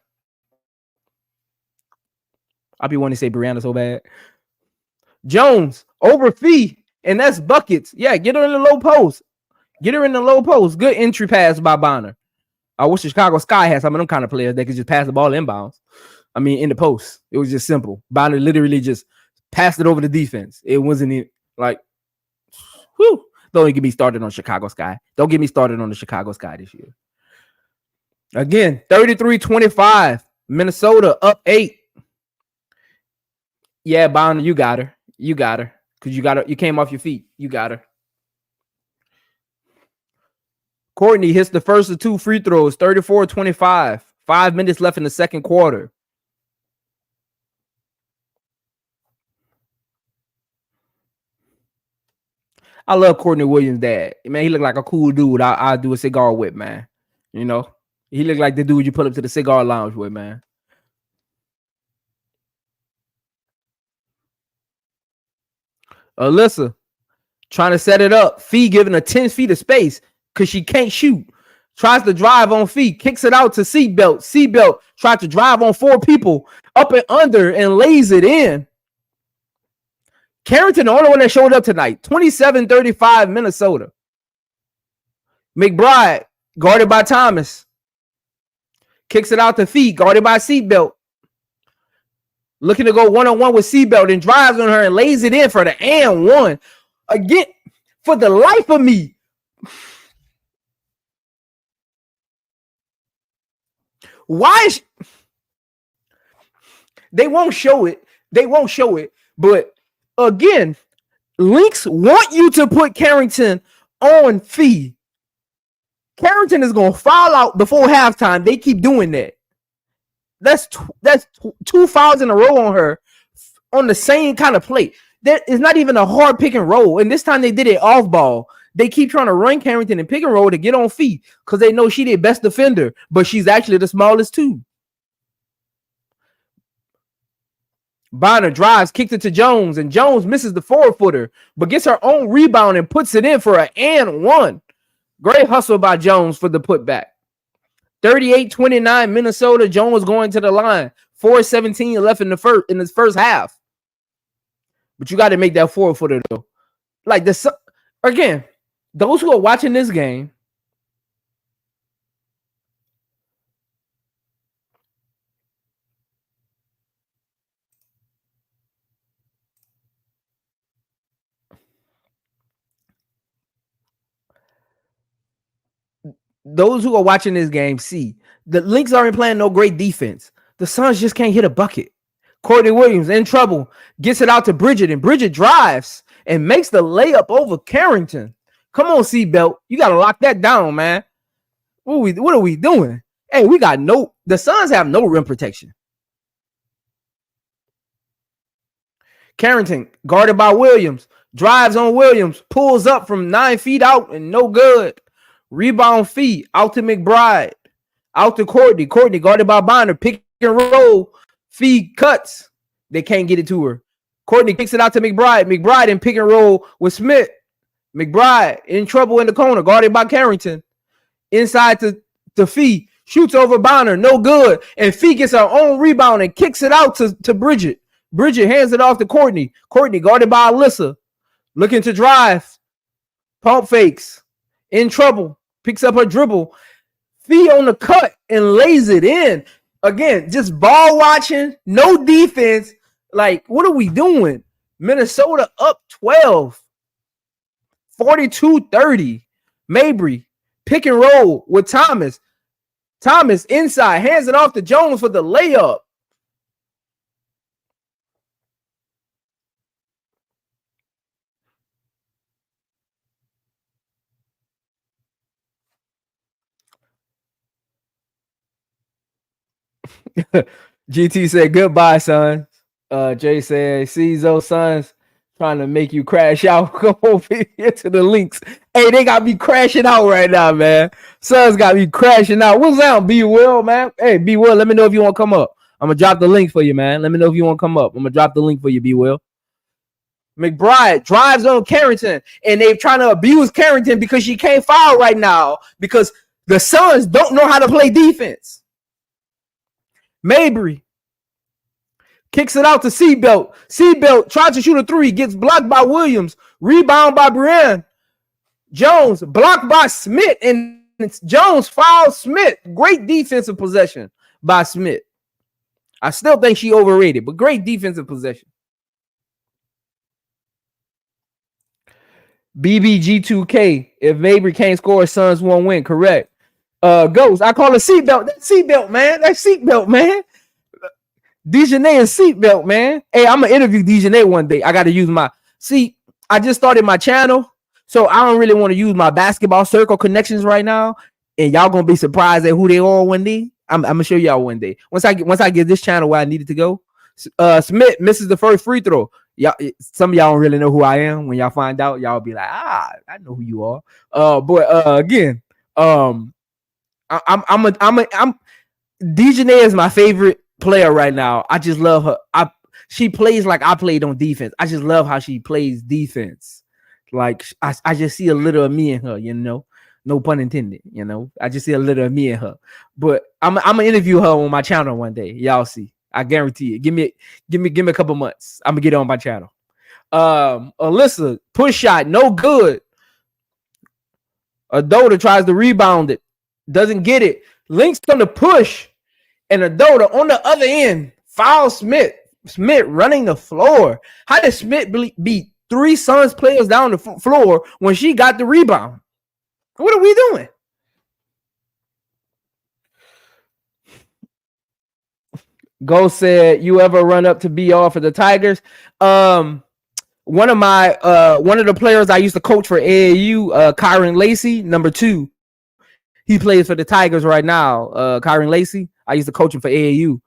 Speaker 1: I be wanting to say Brianna so bad. Jones over Fee. And that's buckets. Yeah, get her in the low post. Get her in the low post. Good entry pass by Bonner. I wish the Chicago Sky had some of them kind of players that could just pass the ball inbounds. I mean, in the post. It was just simple. Bonner literally just passed it over the defense. It wasn't even like, whew. Don't get me started on Chicago Sky. Don't get me started on the Chicago Sky this year. Again, 33-25. Minnesota up 8. Yeah, Bonner, you got her. You got her. Because you came off your feet. You got her. Courtney hits the first of 2 free throws, 34-25. 5 minutes left in the second quarter. I love Courtney Williams' dad. Man, he looked like a cool dude. I'll do a cigar with, man. You know? He looked like the dude you pull up to the cigar lounge with, man. Alyssa trying to set it up. Fee giving her 10 feet of space because she can't shoot. Tries to drive on Fee, kicks it out to Seatbelt. Seatbelt tried to drive on 4 people up and under and lays it in. Carrington, the only one that showed up tonight. 27-35 Minnesota. McBride, guarded by Thomas. Kicks it out to Fee, guarded by Seatbelt. Looking to go one-on-one with Seatbelt and drives on her and lays it in for the and one. Again, for the life of me. Why is they won't show it? They won't show it. But again, Lynx want you to put Carrington on Fee. Carrington is gonna foul out before halftime. They keep doing that. That's 2 fouls in a row on her on the same kind of play. That is not even a hard pick and roll. And this time they did it off ball. They keep trying to run Carrington and pick and roll to get on Fee because they know she's their best defender, but she's actually the smallest too. Bonner drives, kicks it to Jones, and Jones misses the 4-footer, but gets her own rebound and puts it in for an and one. Great hustle by Jones for the putback. 38-29 Minnesota. Jones going to the line. 4:17 left in the first half. But you got to make that 4-footer though. Like this again. Those who are watching this game, see the Lynx aren't playing no great defense. The Suns just can't hit a bucket. Courtney Williams in trouble, gets it out to Bridget, and Bridget drives and makes the layup over Carrington. Come on, Seatbelt. You got to lock that down, man. What are we doing? Hey, the Suns have no rim protection. Carrington, guarded by Williams, drives on Williams, pulls up from 9 feet out and no good. Rebound Fee, out to McBride, out to Courtney. Courtney, guarded by Bonner, pick and roll. Fee cuts. They can't get it to her. Courtney kicks it out to McBride. McBride in pick and roll with Smith. McBride in trouble in the corner, guarded by Carrington. Inside to Fee. Shoots over Bonner, no good. And Fee gets her own rebound and kicks it out to Bridget. Bridget hands it off to Courtney. Courtney guarded by Alyssa. Looking to drive. Pump fakes. In trouble. Picks up her dribble. Fee on the cut and lays it in. Again, just ball watching. No defense. Like, what are we doing? Minnesota up 12. 42-30. Mabry. Pick and roll with Thomas. Thomas inside. Hands it off to Jones for the layup. GT said goodbye, son. Jay said, see those sons trying to make you crash out. Come over here to the Lynx. Hey, they got me crashing out right now, man. Sons got me crashing out. What's that, B Will, man? Hey, B Will, let me know if you want to come up. I'm gonna drop the link for you, man. Let me know if you want to come up. I'm gonna drop the link for you, B Will. McBride drives on Carrington, and they're trying to abuse Carrington because she can't foul right now because the Suns don't know how to play defense. Mabry kicks it out to Seatbelt. Seatbelt tries to shoot a 3, gets blocked by Williams. Rebound by Brienne. Jones blocked by Smith, and Jones fouls Smith. Great defensive possession by Smith. I still think she overrated, but great defensive possession. BBG2K. If Mabry can't score, Suns won't win. Correct. Ghost. I call it seatbelt. That seatbelt, man. That seatbelt, man. Dejanay and seatbelt, man. Hey, I'm gonna interview Dejanay one day. I gotta use my I just started my channel, so I don't really want to use my basketball circle connections right now. And y'all gonna be surprised at who they are one day. I'm gonna show y'all one day. Once I get this channel where I need it to go. Smith misses the first free throw. Y'all, some of y'all don't really know who I am. When y'all find out, y'all be like, I know who you are. Again, I'm Dejanay is my favorite player right now. I just love her. She plays like I played on defense. I just love how she plays defense. Like I just see a little of me in her, you know. No pun intended, you know. I just see a little of me in her. But I'm gonna interview her on my channel one day. Y'all see. I guarantee it. Give me a couple months. I'm gonna get it on my channel. Alyssa, push shot, no good. Adota tries to rebound it, doesn't get it. Lynx on the push, and Adota on the other end. Foul Smith. Smith running the floor. How did Smith beat 3 Suns players down the floor when she got the rebound? What are we doing? Go said, you ever run up to BR for the Tigers? One of the players I used to coach for AAU, Kyron Lacey, number 2. He plays for the Tigers right now. Kyron Lacey. I used to coach him for AAU.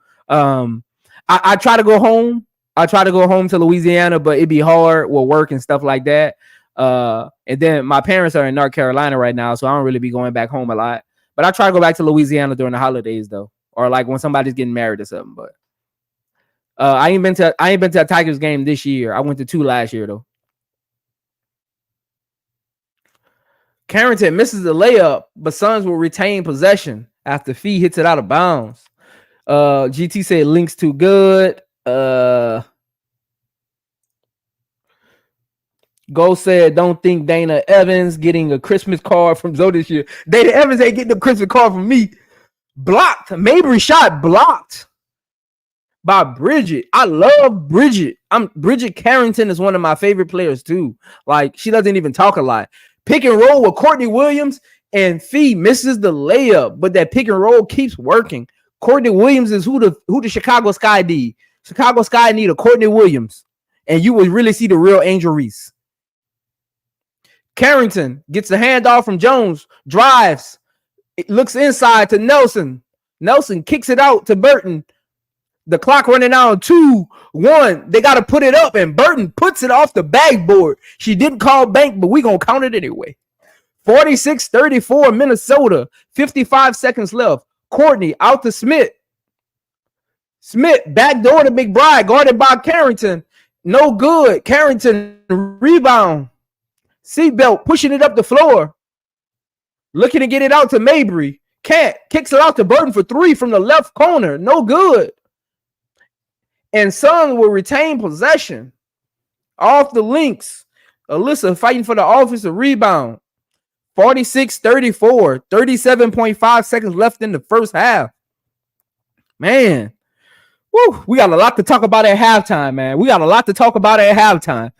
Speaker 1: I try to go home. I try to go home to Louisiana, but it'd be hard with work and stuff like that. And then my parents are in North Carolina right now, so I don't really be going back home a lot. But I try to go back to Louisiana during the holidays though, or like when somebody's getting married or something. But I ain't been to a Tigers game this year. I went to 2 last year though. Carrington misses the layup, but Suns will retain possession after Fee hits it out of bounds. GT said Lynx too good. Go said don't think Dana Evans getting a Christmas card from Zoe this year. Dana Evans ain't getting a Christmas card from me. Blocked. Mabry shot blocked by Bridget. I love Bridget. Bridget Carrington is one of my favorite players too. Like she doesn't even talk a lot. Pick and roll with Courtney Williams, and Fee misses the layup, but that pick and roll keeps working. Courtney Williams is who the Chicago Sky need. Chicago Sky need a Courtney Williams, and you will really see the real Angel Reese. Carrington gets the handoff from Jones, drives, it looks inside to Nelson. Nelson kicks it out to Burton. The clock running out 2-1. They got to put it up, and Burton puts it off the backboard. She didn't call bank, but we're going to count it anyway. 46-34 Minnesota. 55 seconds left. Courtney out to Smith. Smith backdoor to McBride, guarded by Carrington. No good. Carrington rebound. Seatbelt pushing it up the floor. Looking to get it out to Mabry. Can't. Kicks it out to Burton for 3 from the left corner. No good. And Suns will retain possession. Off the Lynx. Alyssa fighting for the offensive rebound. 46-34. 37.5 seconds left in the first half. Man. Woo, we got a lot to talk about at halftime, man. We got a lot to talk about at halftime,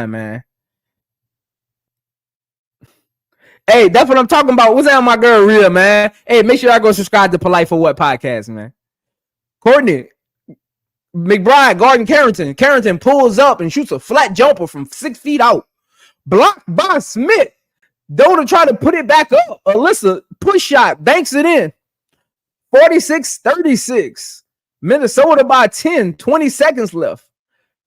Speaker 1: man. Hey, that's what I'm talking about. What's that, my girl, Rhea, man? Hey, make sure I go subscribe to Polite for What podcast, man. Courtney, McBride, guarding Carrington. Carrington pulls up and shoots a flat jumper from 6 feet out. Blocked by Smith. Dota try to put it back up. Alyssa, push shot, banks it in. 46-36. Minnesota by 10. 20 seconds left.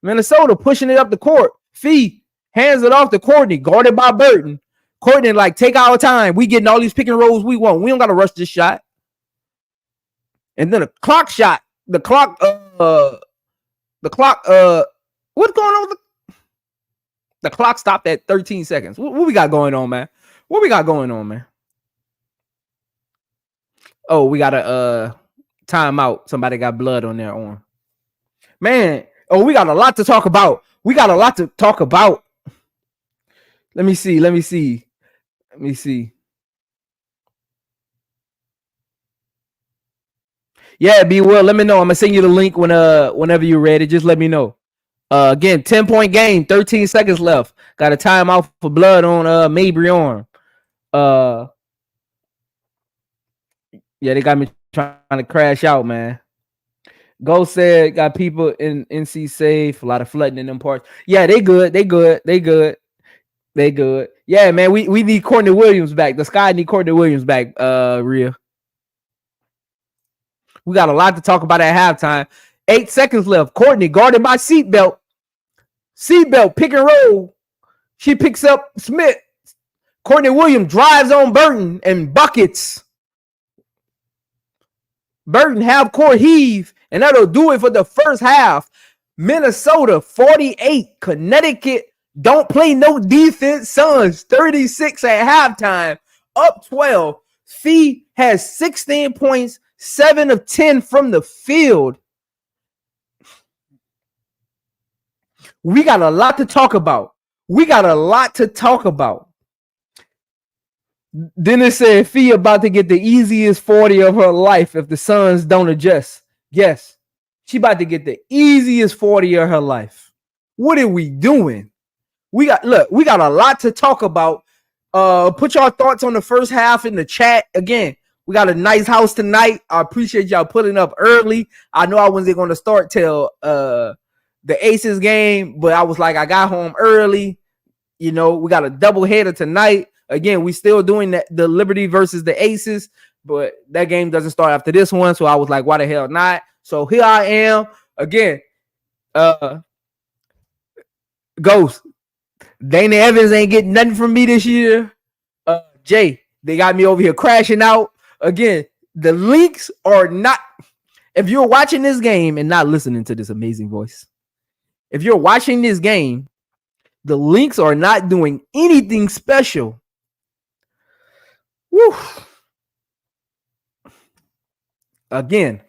Speaker 1: Minnesota pushing it up the court. Fee hands it off to Courtney, guarded by Burton. Courtney, like, take our time. We getting all these pick and rolls we want. We don't got to rush this shot. And then a clock shot. The clock, what's going on with the clock stopped at 13 seconds. What we got going on, man? Oh, we got a timeout. Somebody got blood on their arm. Man, we got a lot to talk about. Let me see. Yeah, be well. Let me know. I'm gonna send you the link whenever you're ready. Just let me know. Again, 10-point game, 13 seconds left. Got a timeout for blood on Mabry arm. Yeah, they got me trying to crash out, man. Go said got people in NC safe, a lot of flooding in them parts. Yeah, they good. Yeah, man, we need Courtney Williams back. The Sky need Courtney Williams back, Rhea. We got a lot to talk about at halftime. 8 seconds left. Courtney guarded by seatbelt. Seatbelt, pick and roll. She picks up Smith. Courtney Williams drives on Burton and buckets. Burton half court heave, and that'll do it for the first half. Minnesota 48, Connecticut don't play no defense. Suns 36 at halftime, up 12. Fee has 16 points, 7 of 10 from the field. We got a lot to talk about. Then it said Fee about to get the easiest 40 of her life if the Suns don't adjust. Yes, she about to get the easiest 40 of her life. What are we doing? We got a lot to talk about. Put your thoughts on the first half in the chat. Again, we got a nice house tonight. I appreciate y'all pulling up early. I know I wasn't going to start till the Aces game, but I was like, I got home early. You know, we got a double header tonight. Again, we still doing the Liberty versus the Aces, but that game doesn't start after this one. So I was like, why the hell not? So here I am again. Ghost. Dana Evans ain't getting nothing from me this year. Jay, they got me over here crashing out. Again, the Lynx are not. If you're watching this game and not listening to this amazing voice, if you're watching this game, the Lynx are not doing anything special. Woo. Again,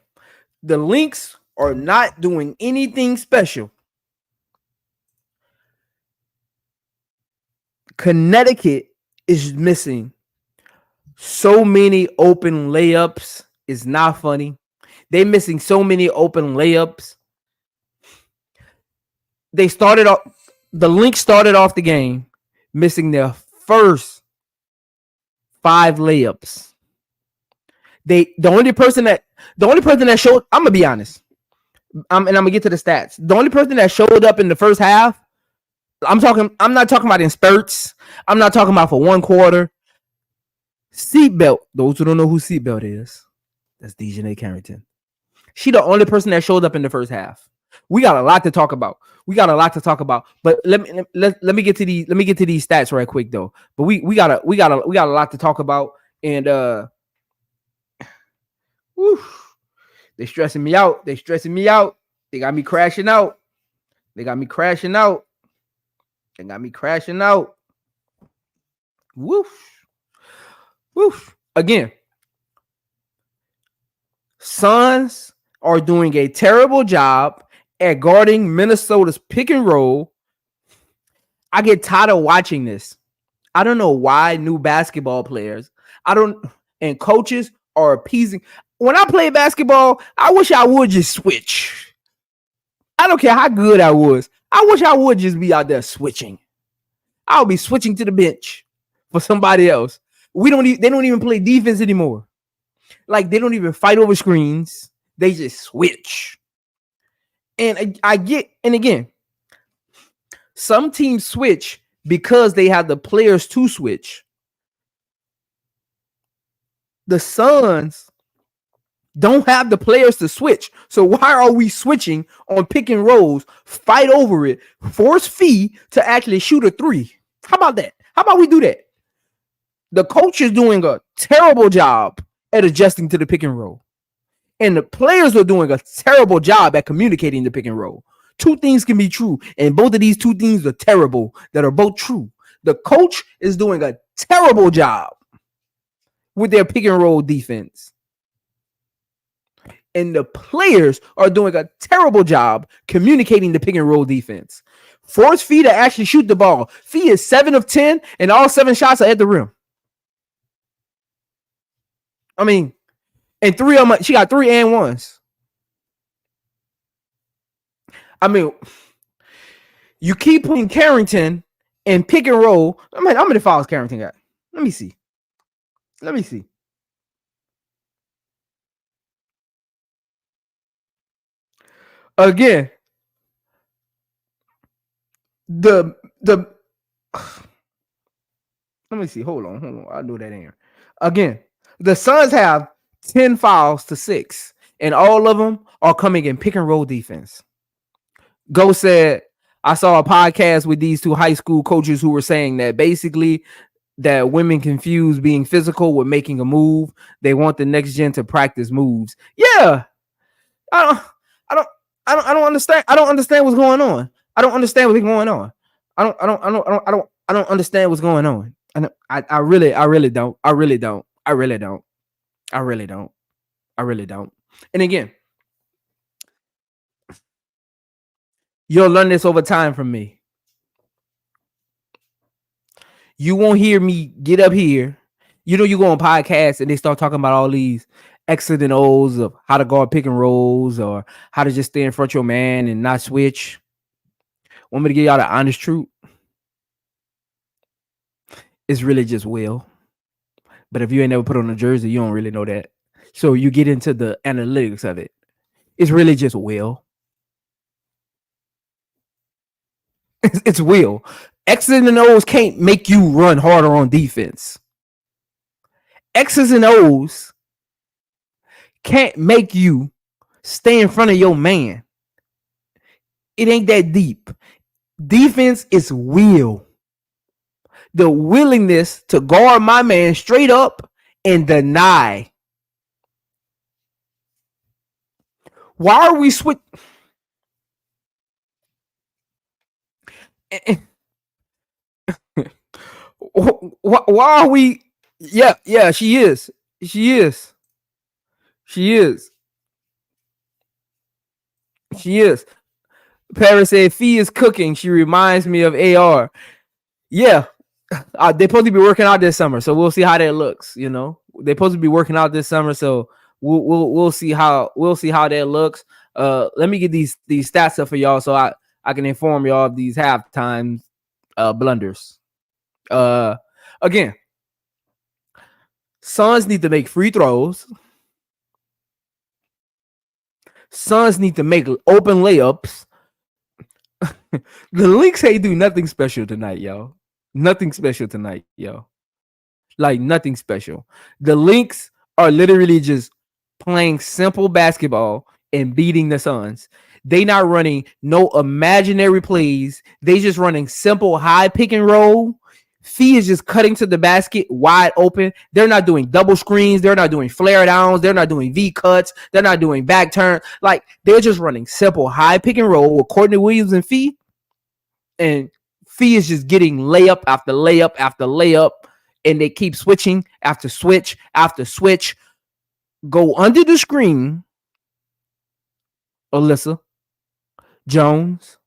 Speaker 1: the Lynx are not doing anything special. Connecticut is missing so many open layups. It's not funny. They're missing so many open layups. The Lynx started off the game missing their first 5 layups. The only person that showed, I'm gonna be honest. And I'm gonna get to the stats. The only person that showed up in the first half, I'm not talking about in spurts. I'm not talking about for one quarter. Seatbelt. Those who don't know who Seatbelt is, that's Dejanay Carrington. She the only person that showed up in the first half. We got a lot to talk about. But let me get to these stats right quick though. But we got a lot to talk about. And they stressing me out. They got me crashing out. Woof. Again, Suns are doing a terrible job at guarding Minnesota's pick and roll. I get tired of watching this. I don't know why new basketball players and coaches are appeasing. When I play basketball, I wish I would just switch. I don't care how good I was. I wish I would just be out there switching. I'll be switching to the bench for somebody else. They don't even play defense anymore. Like, they don't even fight over screens. They just switch. And again, some teams switch because they have the players to switch. The Suns don't have the players to switch. So why are we switching on pick and rolls, fight over it, force Fee to actually shoot a 3? How about that? How about we do that? The coach is doing a terrible job at adjusting to the pick and roll. And the players are doing a terrible job at communicating the pick and roll. Two things can be true, and both of these two things are terrible that are both true. The coach is doing a terrible job with their pick and roll defense. And the players are doing a terrible job communicating the pick and roll defense. Force Fee to actually shoot the ball. Fee is 7 of 10, and all 7 shots are at the rim. I mean, and 3 of them, she got 3 and 1s. I mean, you keep putting Carrington and pick and roll. I mean, how many fouls Carrington got? Let me see. Let me see. Again, the let me see. Hold on. I know that ain't. Again, the Suns have 10 fouls to 6, and all of them are coming in pick and roll defense. Go said, I saw a podcast with these two high school coaches who were saying that basically that women confuse being physical with making a move. They want the next gen to practice moves. Yeah, I don't understand. I don't understand what's going on. I don't understand what's going on. I don't understand what's going on. I really don't. And again, you'll learn this over time from me. You won't hear me get up here. You know, you go on podcasts and they start talking about all these X's and O's of how to guard pick and rolls or how to just stay in front of your man and not switch. Want me to give y'all the honest truth? It's really just will. But if you ain't never put on a jersey, you don't really know that. So you get into the analytics of it. It's really just will. It's will. X's and O's can't make you run harder on defense. X's and O's can't make you stay in front of your man. It ain't that deep. Defense is will. The willingness to guard my man straight up and deny. Why are we switch? Why are we? Yeah, she is. Paris said, Fee is cooking. She reminds me of AR. Yeah, they're supposed to be working out this summer, so we'll see how that looks. You know, they're supposed to be working out this summer, so we'll see how that looks. Let me get these stats up for y'all, so I can inform y'all of these halftime blunders. Again, Suns need to make free throws. Suns need to make open layups. The Lynx ain't do nothing special tonight, yo. Nothing special tonight, yo. Like nothing special. The Lynx are literally just playing simple basketball and beating the Suns. They not running no imaginary plays. They just running simple high pick and roll. Fee is just cutting to the basket wide open. They're not doing double screens. They're not doing flare downs. They're not doing V cuts. They're not doing back turn. Like they're just running simple high pick and roll with Courtney Williams and Fee. And Fee is just getting layup after layup after layup. And they keep switching after switch after switch. Go under the screen. Alyssa Jones.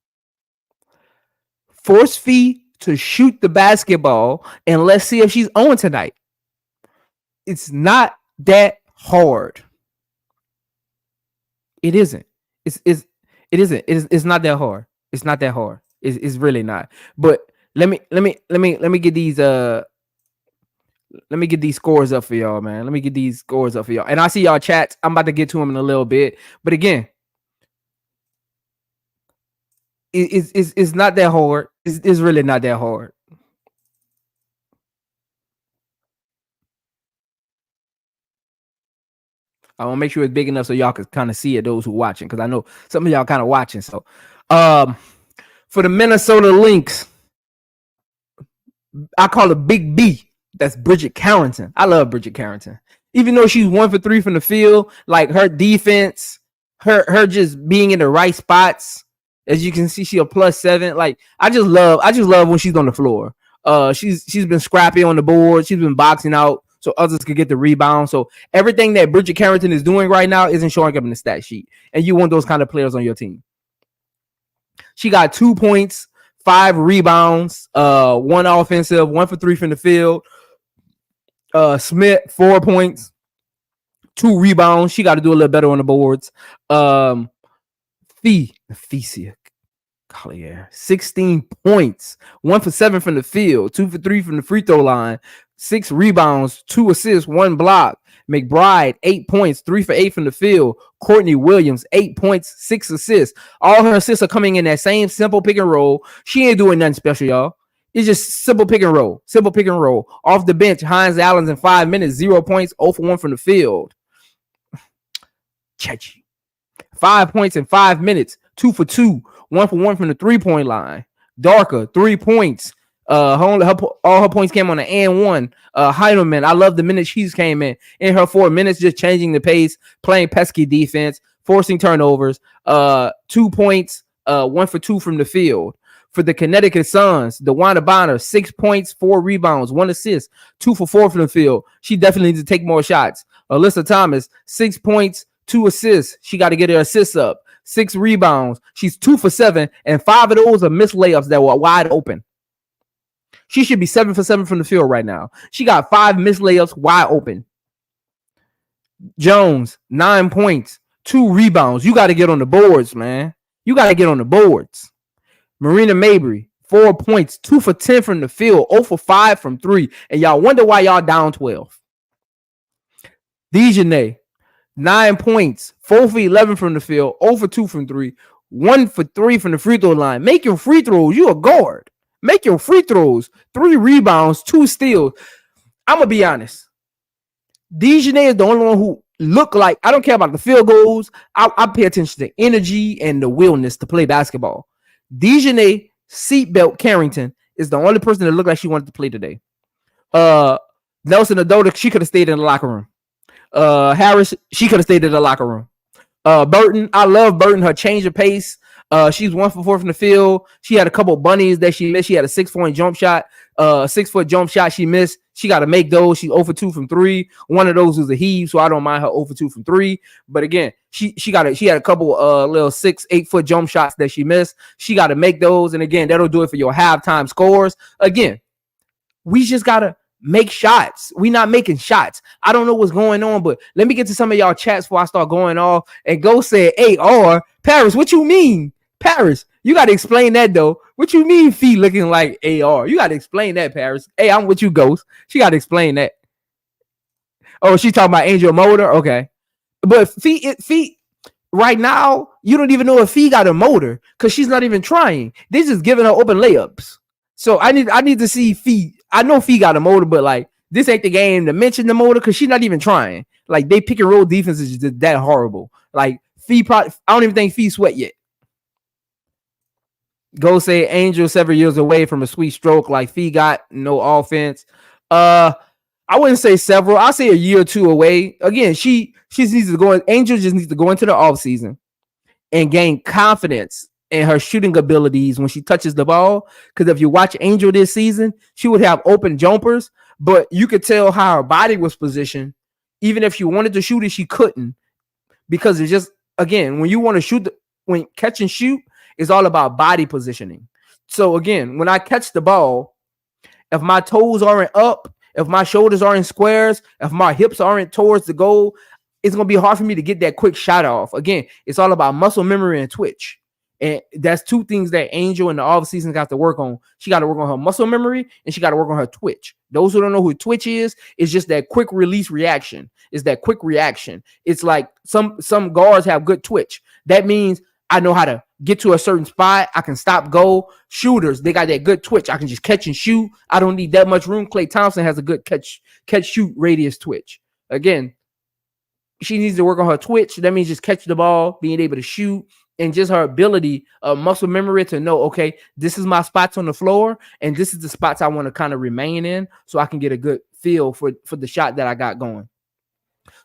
Speaker 1: Force Fee to shoot the basketball, and let's see if she's on tonight. It's not that hard. It isn't. It isn't. It's not that hard. It's not that hard. It's really not. But let me get these scores up for y'all, man. Let me get these scores up for y'all. And I see y'all chats. I'm about to get to them in a little bit. But again, it's not that hard. It's really not that hard. I want to make sure it's big enough so y'all can kind of see it, those who watching, because I know some of y'all kind of watching. So for the Minnesota Lynx, I call it Big B. That's Bridget Carrington. I love Bridget Carrington. Even though she's 1 for 3 from the field, like her defense, her just being in the right spots. As you can see, she a +7. Like I just love when she's on the floor. She's been scrappy on the board. She's been boxing out so others could get the rebound. So everything that Bridget Carrington is doing right now isn't showing up in the stat sheet. And you want those kind of players on your team. She got 2 points, 5 rebounds, 1 offensive, 1 for 3 from the field. Smith, 4 points, 2 rebounds. She got to do a little better on the boards. Fecia Collier, 16 points, 1 for 7 from the field, 2 for 3 from the free throw line, 6 rebounds, 2 assists, 1 block. McBride, 8 points, 3 for 8 from the field. Courtney Williams, 8 points, 6 assists. All her assists are coming in that same simple pick and roll. She ain't doing nothing special, y'all. It's just simple pick and roll. Simple pick and roll. Off the bench, Hines Allen's in 5 minutes, 0 points, 0 for 1 from the field. Chachi. 5 points in 5 minutes, 2 for 2, 1 for 1 from the 3-point line. Darker, 3 points. All her points came on the and one. Heidelman, I love the minutes she's came in her 4 minutes, just changing the pace, playing pesky defense, forcing turnovers. 2 points, 1 for 2 from the field. For the Connecticut Suns, DeWanda Bonner, 6 points, 4 rebounds, 1 assist, 2 for 4 from the field. She definitely needs to take more shots. Alyssa Thomas, 6 points, 2 assists. She got to get her assists up. 6 rebounds. She's 2 for 7, and 5 of those are missed layups that were wide open. She should be 7 for 7 from the field right now. She got 5 missed layups wide open. Jones, 9 points, 2 rebounds. You got to get on the boards, man. You got to get on the boards. Marina Mabry, 4 points, 2 for 10 from the field, 0 for 5 from 3. And y'all wonder why y'all down 12. Dejanay, 9 points, 4 for 11 from the field, 0 for 2 from 3, 1 for 3 from the free throw line. Make your free throws. You a guard. Make your free throws. 3 rebounds, 2 steals. I'm going to be honest. Dejanay is the only one who look like, I don't care about the field goals. I pay attention to energy and the willness to play basketball. Dejanay Seatbelt Carrington is the only person that looked like she wanted to play today. Nelson Adota, she could have stayed in the locker room. Harris, she could have stayed in the locker room. Burton, I love Burton, her change of pace. She's 1 for 4 from the field. She had a couple bunnies that she missed. She had a 6-point jump shot, 6-foot jump shot she missed. She got to make those. She's 0 for 2 from 3. One of those was a heave, so I don't mind her 0 for 2 from 3. But again, she had a couple little 6-8-foot jump shots that she missed. She got to make those, and again, that'll do it for your halftime scores. Again, we just gotta make shots. We not making shots. I don't know what's going on, but let me get to some of y'all chats before I start going off. And go say AR. Paris, what you mean? Paris, you got to explain that, though. What you mean feet looking like AR? You got to explain that, Paris. Hey, I'm with you, Ghost. She got to explain that. Oh, she talking about Angel Motor? Okay. But feet right now, you don't even know if Fee got a motor because she's not even trying. They're just giving her open layups. So I need to see Fee. I know Fee got a motor, but like this ain't the game to mention the motor because she's not even trying. Like they pick and roll defense is just that horrible. Like Fee probably, I don't even think Fee sweat yet. Go say Angel several years away from a sweet stroke like Fee got no offense. I wouldn't say several. I'll say a year or two away. Again, she needs to go. Angel just needs to go into the offseason and gain confidence in her shooting abilities when she touches the ball. Because if you watch Angel this season, she would have open jumpers, but you could tell how her body was positioned. Even if she wanted to shoot it, she couldn't. Because it's just, again, when you want to shoot, when catch and shoot, it's all about body positioning. So again, when I catch the ball, if my toes aren't up, if my shoulders aren't squares, if my hips aren't towards the goal, it's going to be hard for me to get that quick shot off. Again, it's all about muscle memory and twitch. And that's two things that Angel in the offseason got to work on. She got to work on her muscle memory and she got to work on her twitch. Those who don't know who twitch is, it's just that quick release reaction. It's that quick reaction. It's like some guards have good twitch. That means I know how to get to a certain spot. I can stop, go. Shooters, they got that good twitch. I can just catch and shoot. I don't need that much room. Klay Thompson has a good catch, shoot, radius twitch. Again, she needs to work on her twitch. That means just catch the ball, being able to shoot, and just her ability, muscle memory to know, okay, this is my spots on the floor, and this is the spots I want to kind of remain in so I can get a good feel for the shot that I got going.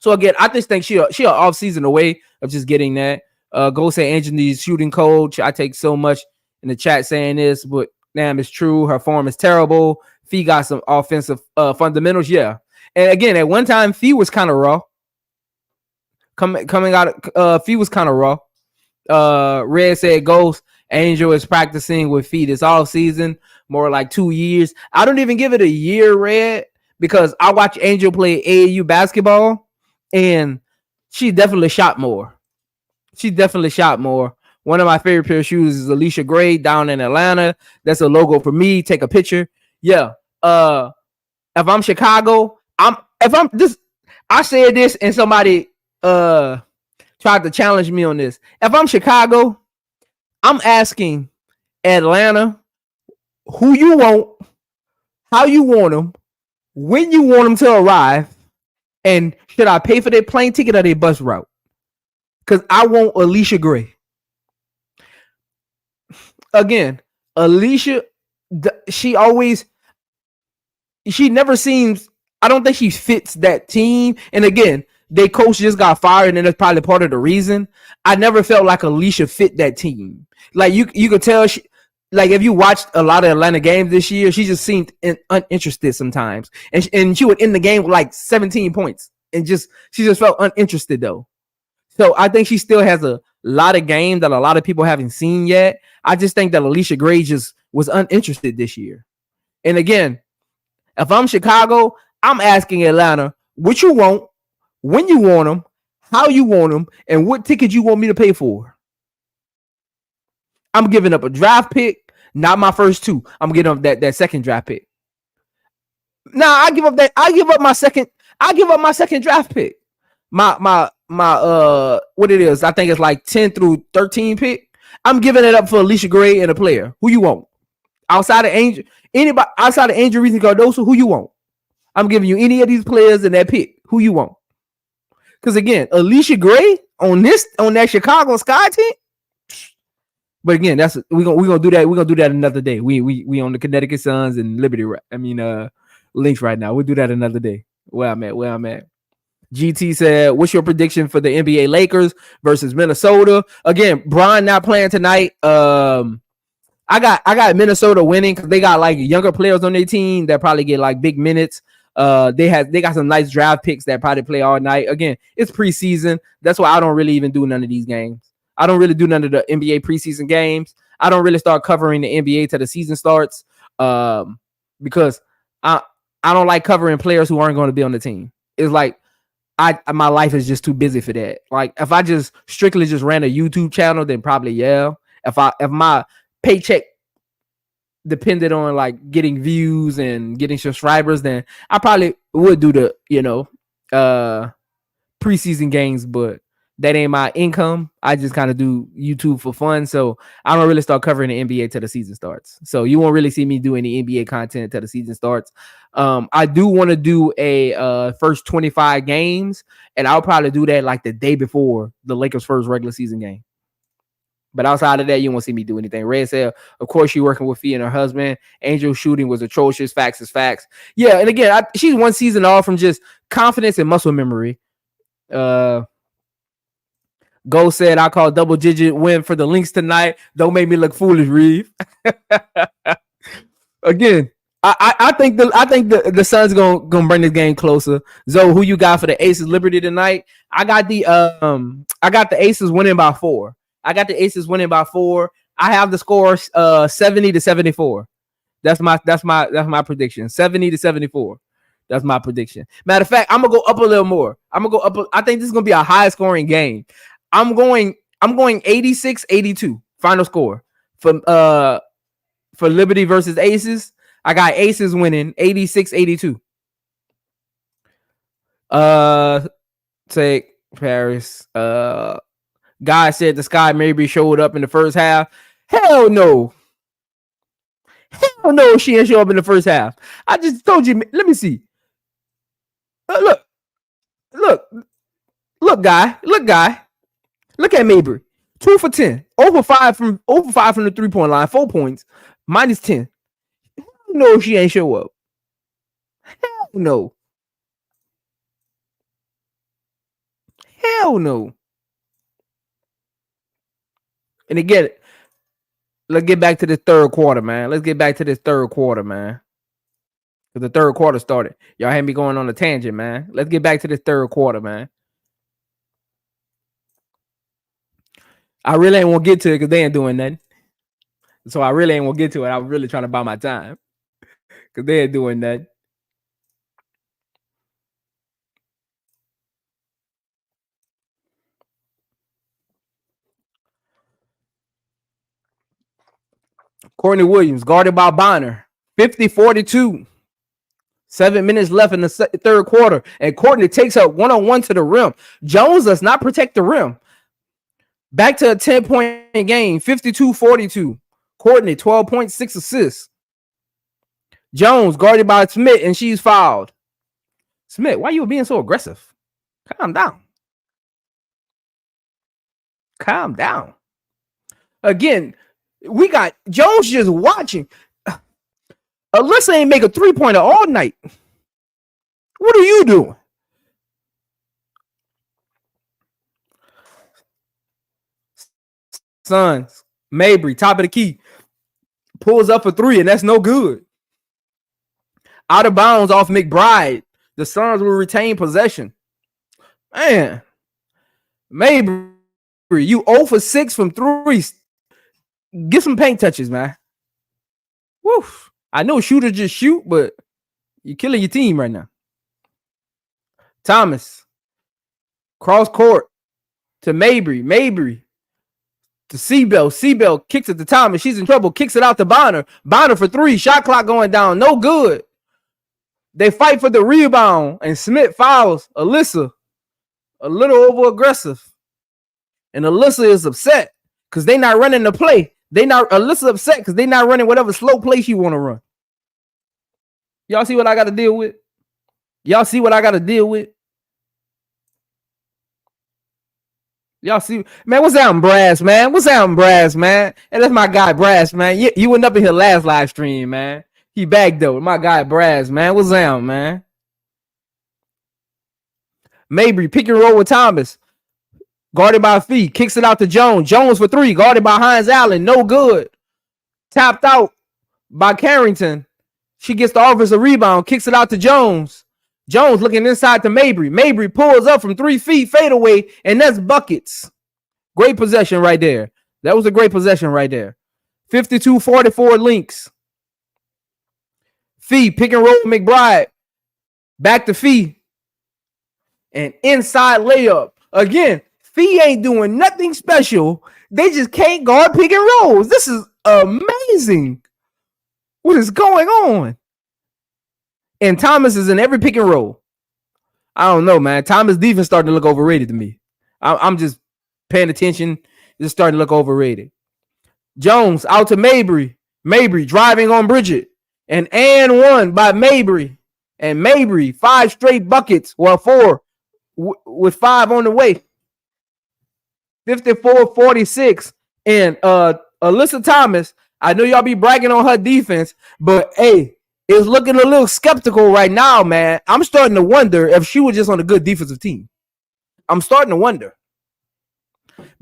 Speaker 1: So again, I just think she an off-season away of just getting that. Go say Angela's shooting coach. I take so much in the chat saying this, but damn, it's true. Her form is terrible. Fee got some offensive fundamentals, yeah. And again, at one time, Fee was kind of raw. Coming out, Fee was kind of raw. Red said Ghost Angel is practicing with Fee this off season, more like 2 years. I don't even give it a year, Red, because I watch Angel play AAU basketball, and she definitely shot more. One of my favorite pair of shoes is Alicia Gray down in Atlanta. That's a logo for me. Take a picture. Yeah. if I'm Chicago, I said this and somebody tried to challenge me on this. If I'm Chicago, I'm asking Atlanta who you want, how you want them, when you want them to arrive, and should I pay for their plane ticket or their bus route? Because I want Alicia Gray. Again, Alicia, she never seems, I don't think she fits that team. And again, their coach just got fired, and that's probably part of the reason. I never felt like Alicia fit that team. Like you could tell like if you watched a lot of Atlanta games this year, she just seemed uninterested sometimes, and she would end the game with like 17 points, and she just felt uninterested though. So I think she still has a lot of games that a lot of people haven't seen yet. I just think that Alicia Gray just was uninterested this year. And again, if I'm Chicago, I'm asking Atlanta what you want, when you want them, how you want them, and what ticket you want me to pay for. I'm giving up a draft pick, not my first two. I'm giving up that second draft pick. Nah, I give up my second draft pick. My what it is, I think it's like 10 through 13 pick. I'm giving it up for Alicia Gray and a player. Who you want? Outside of Angel Reese Cardoso, who you want? I'm giving you any of these players in that pick. Who you want? Because again, Alicia Gray on that Chicago Sky team. But again, we're gonna do that. We're gonna do that another day. We on the Connecticut Suns and Liberty. Lynx right now. We'll do that another day. Where I'm at. GT said, "What's your prediction for the NBA Lakers versus Minnesota?" Again, Bron not playing tonight. I got Minnesota winning because they got like younger players on their team that probably get like big minutes. They got some nice draft picks that probably play all night. Again, it's preseason. That's why I don't really even do none of these games. I don't really do none of the NBA preseason games. I don't really start covering the NBA till the season starts. Because I don't like covering players who aren't going to be on the team. It's like my life is just too busy for that. Like if I just strictly just ran a YouTube channel, then probably yeah. If my paycheck depended on like getting views and getting subscribers, then I probably would do the preseason games, but that ain't my income. I just kind of do YouTube for fun, so I don't really start covering the NBA till the season starts. So you won't really see me do any NBA content till the season starts. I do want to do a first 25 games, and I'll probably do that like the day before the Lakers' first regular season game. But outside of that, you won't see me do anything. Red said, of course, she's working with Fee and her husband. Angel shooting was atrocious. Facts is facts. Yeah, and again, she's one season off from just confidence and muscle memory. Go said, I call double-digit win for the Lynx tonight. Don't make me look foolish, Reeve. Again, I think the Suns gonna bring this game closer. Zoe, who you got for the Aces Liberty tonight? I got the Aces winning by 4. I have the score 70-74. That's my prediction. 70-74. That's my prediction. Matter of fact, I'm gonna go up a little more. I think this is gonna be a high scoring game. I'm going 86-82 final score for Liberty versus Aces. I got Aces winning 86-82. Take Paris. Guy said the Sky maybe showed up in the first half. Hell no. Hell no, she didn't show up in the first half. I just told you. Let me see. Look, guy. Look at Mabry. 2 for 10. Over 5 from the 3-point line. 4 points. -10. No, she ain't show up. Hell no. And again, let's get back to this third quarter, man. Because the third quarter started. Y'all had me going on a tangent, man. Let's get back to this third quarter, man. I really ain't want to get to it because they ain't doing nothing. So I really ain't want to get to it. I'm really trying to buy my time because they ain't doing nothing. Courtney Williams, guarded by Bonner. 50-42. 7 minutes left in the third quarter, and Courtney takes her one-on-one to the rim. Jones does not protect the rim. Back to a 10-point game, 52-42. Courtney, 12.6 assists. Jones guarded by Smith, and she's fouled. Smith, why are you being so aggressive? Calm down. Calm down. Again, we got Jones just watching. Alyssa ain't make a three-pointer all night. What are you doing? Suns, Mabry, top of the key, pulls up for three, and that's no good. Out of bounds off McBride. The Suns will retain possession. Man, Mabry, you 0 for 6 from three. Get some paint touches, man. Woof. I know shooters just shoot, but you're killing your team right now. Thomas, cross court to Mabry. Mabry to Seabell. Seabell kicks it to Thomas. She's in trouble. Kicks it out to Bonner. Bonner for three. Shot clock going down. No good. They fight for the rebound, and Smith fouls Alyssa. A little over aggressive. And Alyssa is upset because they not running the play. Alyssa upset because they not running whatever slow play she want to run. Y'all see what I got to deal with? Y'all see what I got to deal with? Y'all see, man, what's down, Brass, man? What's down, Brass, man? And that's my guy, Brass, man. You went up in here last live stream, man. He back though. My guy, Brass, man. What's down, man? Mabry, pick and roll with Thomas. Guarded by Fee. Kicks it out to Jones. Jones for three. Guarded by Hines Allen. No good. Tapped out by Carrington. She gets the offensive rebound. Kicks it out to Jones. Jones looking inside to Mabry. Mabry pulls up from 3 feet. Fade away. And that's buckets. Great possession right there. That was a great possession right there. 52-44 Lynx. Fee. Pick and roll with McBride. Back to Fee. And inside layup. Again, Fee ain't doing nothing special. They just can't guard pick and rolls. This is amazing. What is going on? And Thomas is in every pick and roll. I don't know, man. Thomas' defense starting to look overrated to me. I'm just paying attention. It's starting to look overrated. Jones out to Mabry. Mabry driving on Bridget. And one by Mabry. And Mabry, 5 straight buckets. Well, 4 with 5 on the way. 54-46. And Alyssa Thomas, I know y'all be bragging on her defense, but hey, it's looking a little skeptical right now, man. I'm starting to wonder if she was just on a good defensive team. I'm starting to wonder.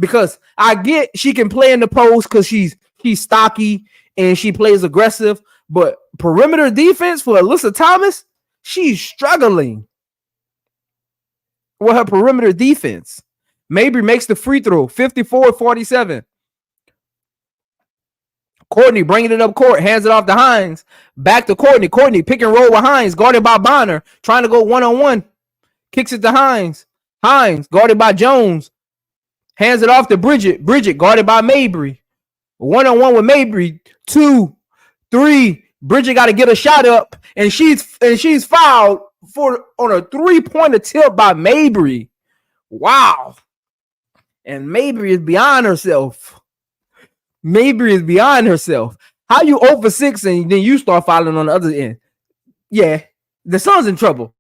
Speaker 1: Because I get she can play in the post because she's stocky and she plays aggressive, but perimeter defense for Alyssa Thomas, she's struggling with her perimeter defense. Mabry makes the free throw, 54-47. Courtney bringing it up court, hands it off to Hines. Back to Courtney. Courtney pick and roll with Hines, guarded by Bonner, trying to go one-on-one. Kicks it to Hines. Hines guarded by Jones. Hands it off to Bridget. Bridget guarded by Mabry. One-on-one with Mabry. 2, 3. Bridget got to get a shot up, and she's fouled on a 3-pointer tip by Mabry. Wow. And Mabry is beyond herself. Mabry is beyond herself. How you 0 for 6 and then you start fouling on the other end? Yeah, the Suns in trouble.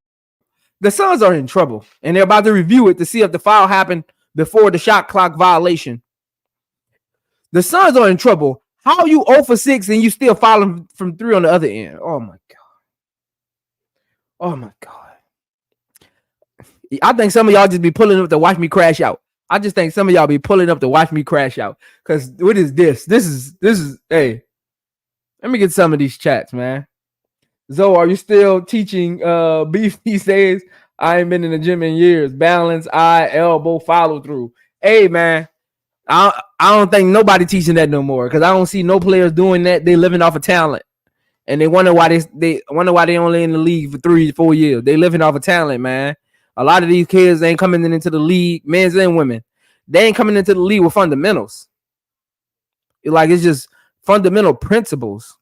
Speaker 1: The Suns are in trouble, and they're about to review it to see if the foul happened before the shot clock violation. The Suns are in trouble. How you 0 for 6 and you still fouling from 3 on the other end? Oh my God. Oh my God. I think some of y'all just be pulling up to watch me crash out. I just think some of y'all be pulling up to watch me crash out. Because what is this? This is, hey, let me get some of these chats, man. Zoe, are you still teaching beef these days? I ain't been in the gym in years. Balance, eye, elbow, follow through. Hey, man, I don't think nobody teaching that no more because I don't see no players doing that. They living off of talent. And they wonder why they only in the league for 3-4 years. They living off of talent, man. A lot of these kids ain't coming into the league, men's and women. They ain't coming into the league with fundamentals. It's just fundamental principles.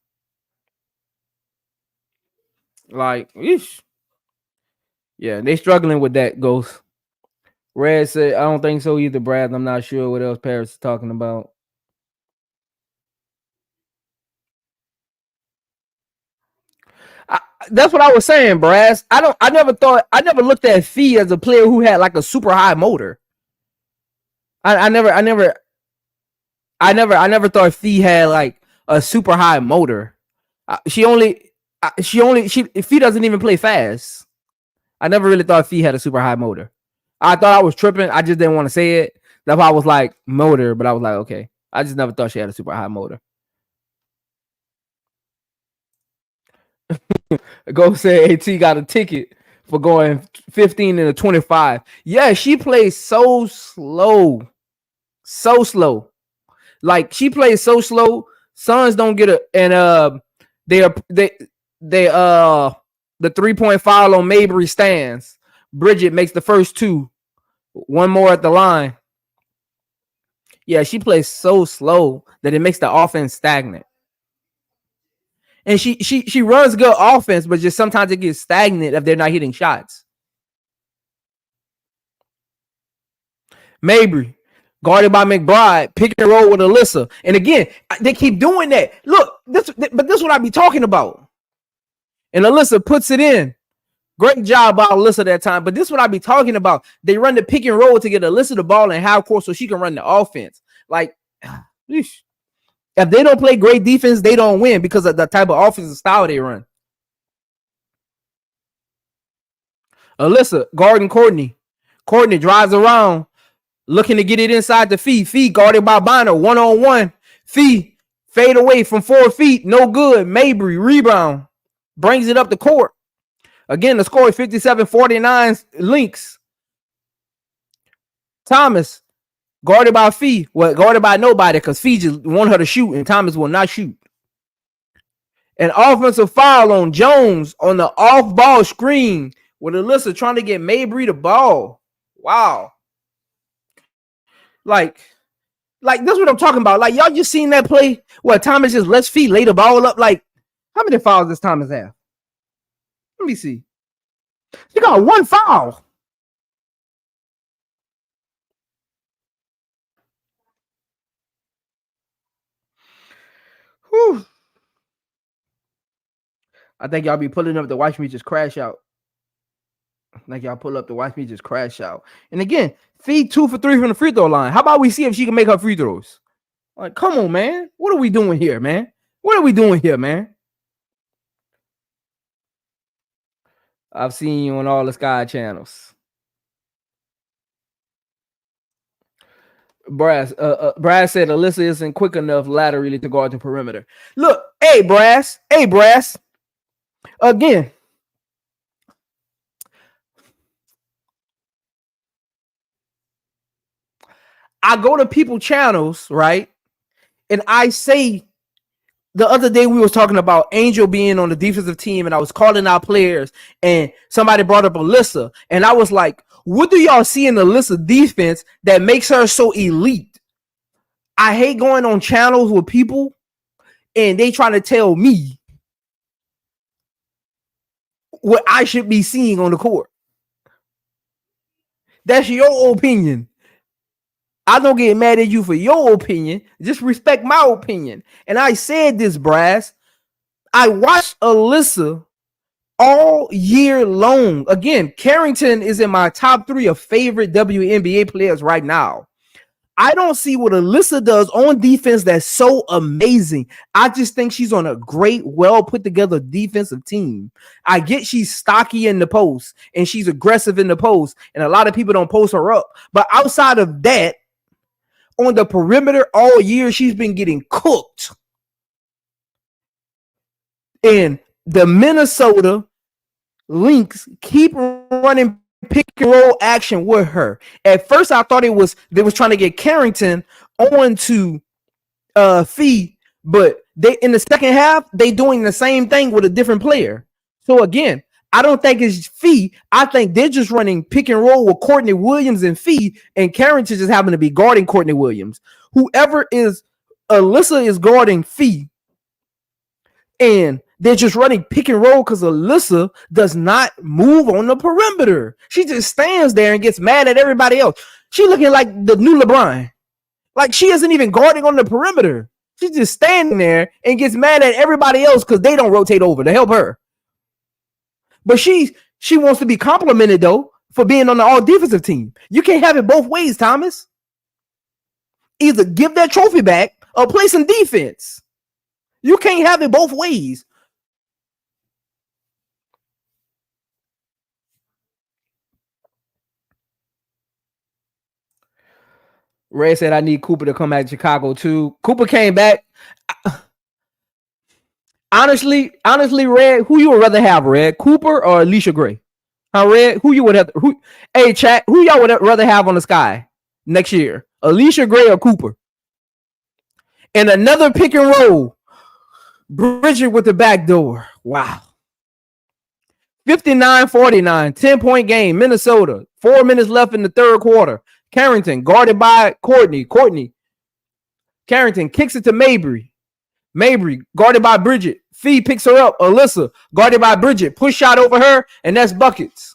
Speaker 1: Like, eesh. Yeah, they struggling with that. Ghost. Red said, I don't think so either, Brad. I'm not sure what else Paris is talking about. That's what I was saying, Brass. I never looked at Fee as a player who had like a super high motor. I never thought Fee had like a super high motor. Fee doesn't even play fast. I never really thought Fee had a super high motor. I thought I was tripping. I just didn't want to say it. That's why I was like motor, but I was like, okay. I just never thought she had a super high motor. Go say AT got a ticket for going 15 into 25. Yeah, she plays so slow. So slow. Like she plays so slow. Suns don't get a and they the 3-point foul on Mabry stands. Bridget makes the first two. One more at the line. Yeah, she plays so slow that it makes the offense stagnant. And she runs good offense, but just sometimes it gets stagnant if they're not hitting shots. Mabry, guarded by McBride, pick and roll with Alyssa. And again, they keep doing that. Look, this is what I be talking about. And Alyssa puts it in. Great job by Alyssa that time. But this is what I be talking about. They run the pick and roll to get Alyssa the ball in half court so she can run the offense. Like, if they don't play great defense, they don't win because of the type of offensive style they run. Alyssa guarding Courtney. Courtney drives around, looking to get it inside the Fee. Fee guarded by Bonner, 1-on-1. Fee fade away from 4 feet, no good. Mabry rebound, brings it up the court. Again, the score is 57-49. Lynx. Thomas guarded by Fee. Well, guarded by nobody because Fee just want her to shoot and Thomas will not shoot. An offensive foul on Jones on the off-ball screen with Alyssa trying to get Mabry the ball. Wow. Like this is what I'm talking about. Like, y'all just seen that play where Thomas just lets Fee lay the ball up? Like, how many fouls does Thomas have? Let me see. She got 1 foul. Whew. I think y'all be pulling up to watch me just crash out. Like y'all pull up to watch me just crash out. And again, Fee 2 for 3 from the free throw line. How about we see if she can make her free throws? Like, come on, man. What are we doing here, man? What are we doing here, man? I've seen you on all the Sky channels. Brad said Alyssa isn't quick enough laterally to guard the perimeter. Look, hey, Brass. Again, I go to people channels, right? And I say, the other day we was talking about Angel being on the defensive team and I was calling out players and somebody brought up Alyssa and I was like, what do y'all see in Alyssa defense that makes her so elite? I hate going on channels with people and they trying to tell me what I should be seeing on the court. That's your opinion. I don't get mad at you for your opinion. Just respect my opinion. And I said this, Brass. I watched Alyssa all year long. Again, Carrington is in my top 3 of favorite WNBA players right now. I don't see what Alyssa does on defense that's so amazing. I just think she's on a great, well put together defensive team. I get she's stocky in the post and she's aggressive in the post, and a lot of people don't post her up. But outside of that, on the perimeter all year, she's been getting cooked. And the Minnesota Lynx keep running pick and roll action with her. At first, I thought they was trying to get Carrington on to Fee, but they in the second half they doing the same thing with a different player. So again, I don't think it's Fee. I think they're just running pick and roll with Courtney Williams and Fee, and Carrington just happen to be guarding Courtney Williams. Whoever is Alyssa is guarding Fee, and They're just running pick and roll because Alyssa does not move on the perimeter. She just stands there and gets mad at everybody else. She looking like the new LeBron. Like she isn't even guarding on the perimeter. She's just standing there and gets mad at everybody else because they don't rotate over to help her. But she wants to be complimented though for being on the all defensive team. You can't have it both ways, Thomas. Either give that trophy back or play some defense. You can't have it both ways. Red said, I need Cooper to come back to Chicago too. Cooper came back. Honestly, Red, who you would rather have, Red? Cooper or Alicia Gray? Huh, Red? Who you would have? Hey, chat, who y'all would rather have on the sky next year? Alicia Gray or Cooper? And another pick and roll. Bridget with the back door. Wow. 59-49, 10-point game, Minnesota. 4 minutes left in the third quarter. Carrington guarded by Courtney. Carrington kicks it to Mabry. Guarded by Bridget. Fee picks her up. Alyssa guarded by Bridget. Push shot over her, and that's buckets.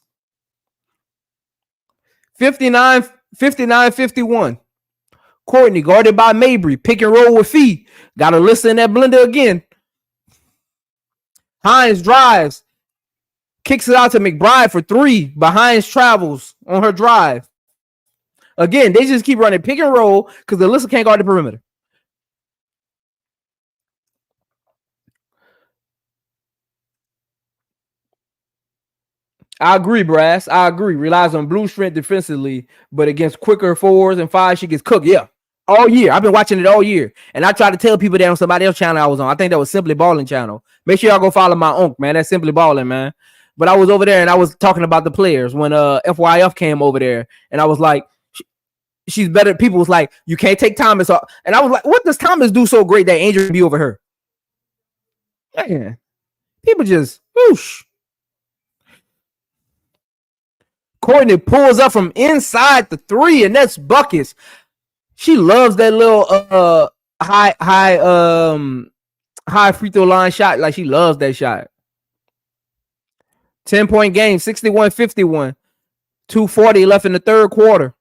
Speaker 1: 59-51. Courtney guarded by Mabry. Pick and roll with Fee. Got Alyssa in that blender again. Hines drives. Kicks it out to McBride for 3. But Hines travels on her drive. Again, they just keep running pick and roll because Alyssa can't guard the perimeter. I agree, Brass. I agree. Relies on blue strength defensively, but against quicker 4s and 5s, she gets cooked. Yeah. All year. I've been watching it all year. And I tried to tell people that on somebody else's channel I was on. I think that was Simply Balling channel. Make sure y'all go follow my uncle, man. That's Simply Balling, man. But I was over there and I was talking about the players when FYF came over there. And I was like, she's better. People was like, you can't take Thomas off. And I was like, what does Thomas do so great that Angel can be over her? Man, people just whoosh. Courtney pulls up from inside the 3, and that's buckets. She loves that little high free throw line shot. Like she loves that shot. 10-point game, 61-51. 2:40 left in the third quarter.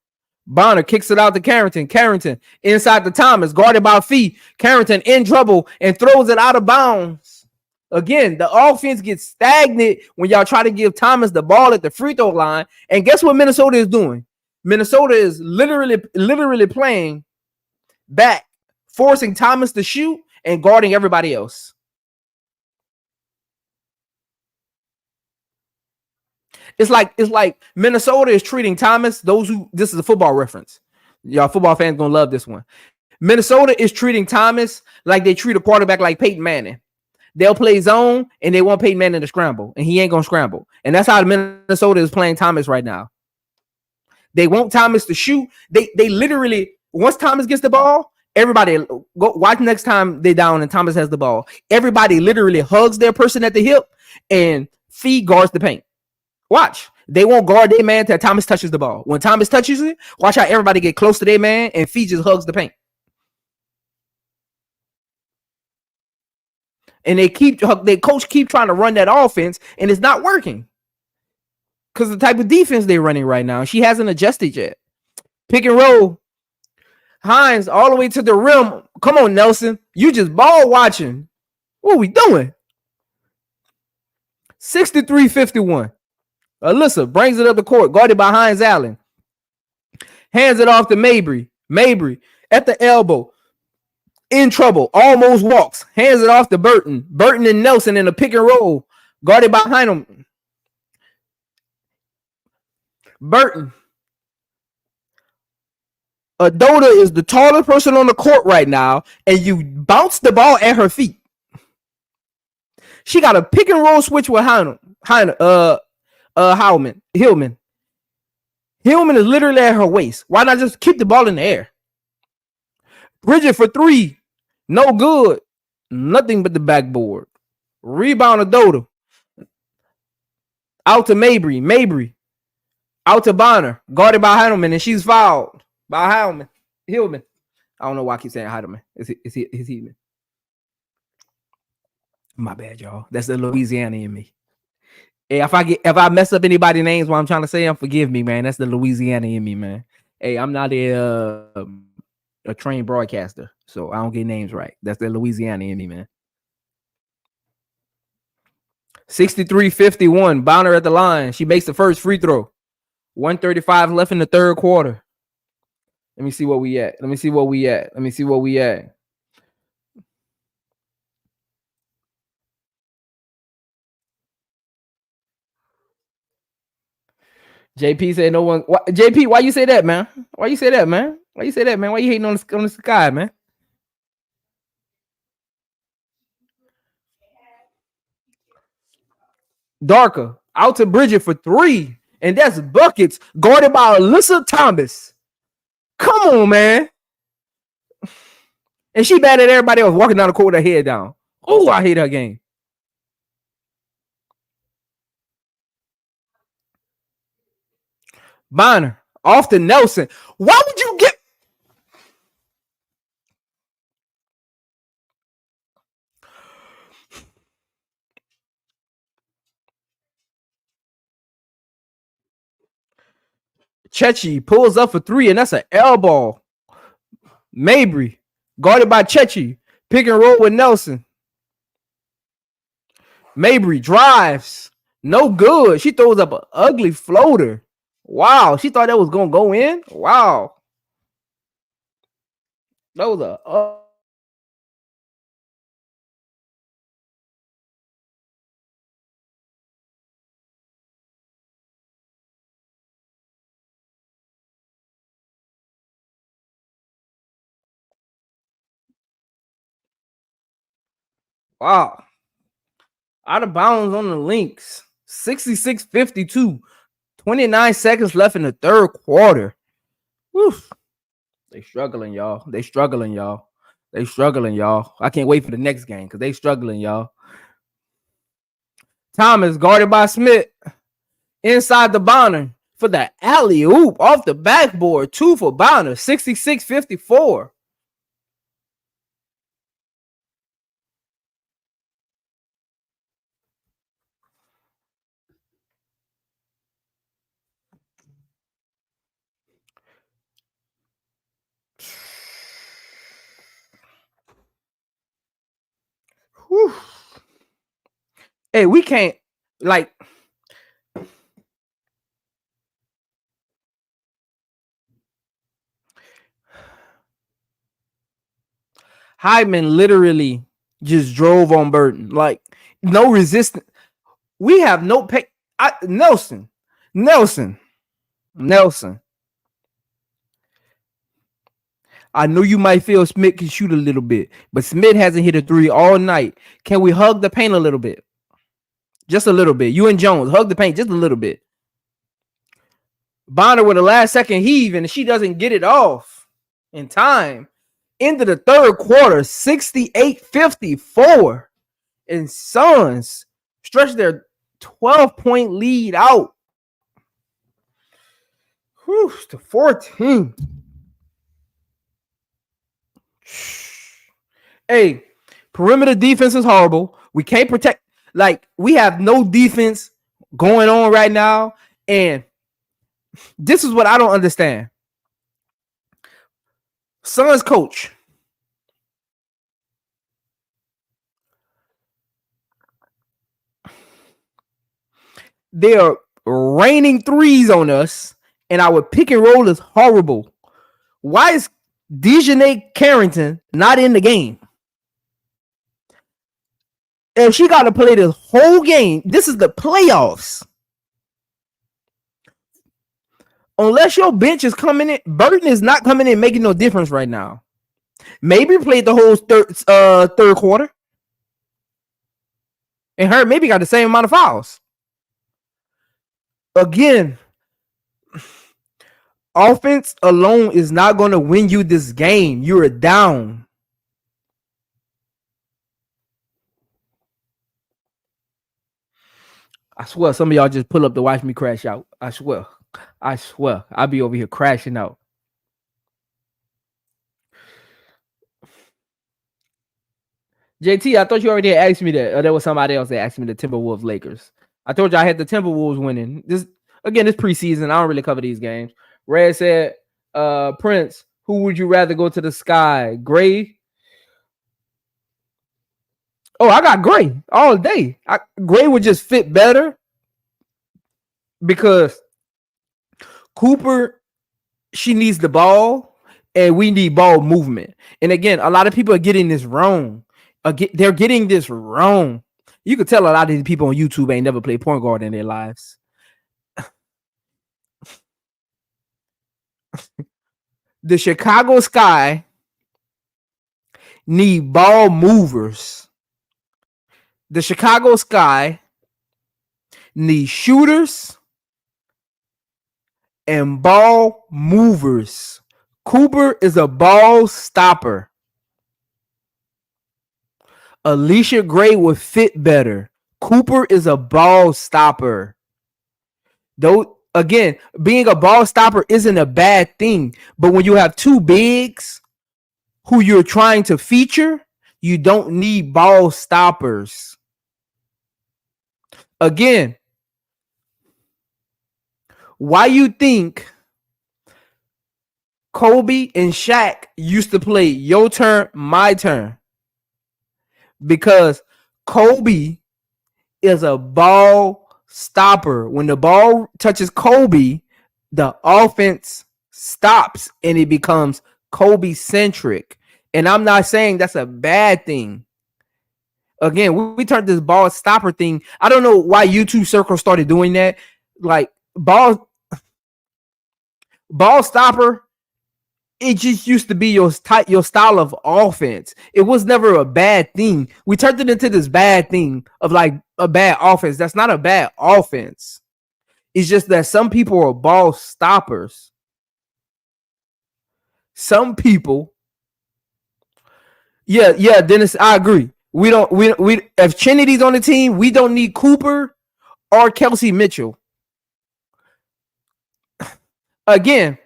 Speaker 1: Bonner kicks it out to Carrington. Carrington inside the Thomas, guarded by Fee. Carrington in trouble and throws it out of bounds. Again, the offense gets stagnant when y'all try to give Thomas the ball at the free throw line. And guess what Minnesota is doing? Minnesota is literally playing back, forcing Thomas to shoot and guarding everybody else. It's like Minnesota is treating Thomas, this is a football reference. Y'all football fans gonna love this one. Minnesota is treating Thomas like they treat a quarterback like Peyton Manning. They'll play zone and they want Peyton Manning to scramble, and he ain't gonna scramble. And that's how Minnesota is playing Thomas right now. They want Thomas to shoot. They literally, once Thomas gets the ball, everybody go watch next time they down and Thomas has the ball. Everybody literally hugs their person at the hip and Fee guards the paint. Watch. They won't guard their man till Thomas touches the ball. When Thomas touches it, watch how everybody get close to their man and Fee just hugs the paint. And they coach keep trying to run that offense, and it's not working. Because the type of defense they're running right now, she hasn't adjusted yet. Pick and roll. Hines all the way to the rim. Come on, Nelson. You just ball watching. What are we doing? 63-51. Alyssa brings it up the court, guarded by Hines Allen. Hands it off to Mabry. Mabry at the elbow. In trouble. Almost walks. Hands it off to Burton. Burton and Nelson in a pick and roll. Guarded by Hynum. Burton. Adota is the taller person on the court right now, and you bounce the ball at her feet. She got a pick and roll switch with Hillman. Hillman is literally at her waist. Why not just keep the ball in the air? Bridget for 3. No good. Nothing but the backboard. Rebound Adota. Out to Mabry. Mabry. Out to Bonner. Guarded by Heidelman, and she's fouled by Hillman. I don't know why I keep saying Heidelman. It's Hillman. My bad, y'all. That's the Louisiana in me. Hey, if I mess up anybody's names while I'm trying to say them, forgive me, man. That's the Louisiana in me, man. Hey, I'm not a trained broadcaster, so I don't get names right. That's the Louisiana in me, man. 63-51. Bonner at the line. She makes the first free throw. 135 left in the third quarter. Let me see what we at. JP said no one. JP, why you say that, man? Why you hating on the sky, man? Darker out to Bridget for 3, and that's buckets guarded by Alyssa Thomas. Come on, man. And she bad at everybody else walking down the court with her head down. Oh, I hate her game. Bonner off to Nelson. Why would you get Chechi pulls up for 3, and that's an L ball. Mabry guarded by Chechi. Pick and roll with Nelson. Mabry drives. No good. She throws up an ugly floater. Wow. She thought that was going to go in. Wow. That was a wow. Out of bounds on the Lynx. 66-52. 29 seconds left in the third quarter. Woo. They struggling, y'all. I can't wait for the next game because they struggling, y'all. Thomas guarded by Smith. Inside the Bonner for the alley-oop off the backboard. 2 for Bonner. 66-54. Whew. Hey, we can't like Hyman literally just drove on Burton. Like no resistance. We have no pay. Nelson. I know you might feel Smith can shoot a little bit, but Smith hasn't hit a 3 all night. Can we hug the paint a little bit? Just a little bit. You and Jones, hug the paint just a little bit. Bonner with a last second heave, and she doesn't get it off in time. Into the third quarter, 68-54. And Suns stretch their 12-point lead out. Whew, to 14. Hey, perimeter defense is horrible. We can't protect. Like, we have no defense going on right now. And this is what I don't understand. Suns coach. They are raining threes on us, and our pick and roll is horrible. Why is Dejanay Carrington not in the game? And she got to play this whole game. This is the playoffs. Unless your bench is coming in, Burton is not coming in making no difference right now. Maybe played the whole third quarter. And her maybe got the same amount of fouls. Again, offense alone is not going to win you this game. You're down. I swear, some of y'all just pull up to watch me crash out. I swear. I'll be over here crashing out. JT, I thought you already asked me that. Or there was somebody else that asked me the Timberwolves Lakers. I told you I had the Timberwolves winning. This preseason. I don't really cover these games. Red said, Prince, who would you rather go to the sky? Gray? Oh, I got Gray all day. Gray would just fit better because Cooper, she needs the ball, and we need ball movement. And again, a lot of people are getting this wrong. They're getting this wrong. You could tell a lot of these people on YouTube ain't never played point guard in their lives. The Chicago Sky need ball movers. The Chicago Sky need shooters and ball movers. Cooper is a ball stopper. Alicia Gray would fit better. Cooper is a ball stopper. Though, again, being a ball stopper isn't a bad thing. But when you have two bigs who you're trying to feature, you don't need ball stoppers. Again, why you think Kobe and Shaq used to play your turn, my turn? Because Kobe is a ball stopper. When the ball touches Kobe, the offense stops and it becomes Kobe-centric. And I'm not saying that's a bad thing. Again, we turned this ball stopper thing. I don't know why YouTube Circle started doing that. Like, ball stopper, it just used to be your style of offense. It was never a bad thing. We turned it into this bad thing of like a bad offense. That's not a bad offense. It's just that some people are ball stoppers. Some people, yeah, Dennis, I agree. We if Trinity's on the team, we don't need Cooper or Kelsey Mitchell. Again,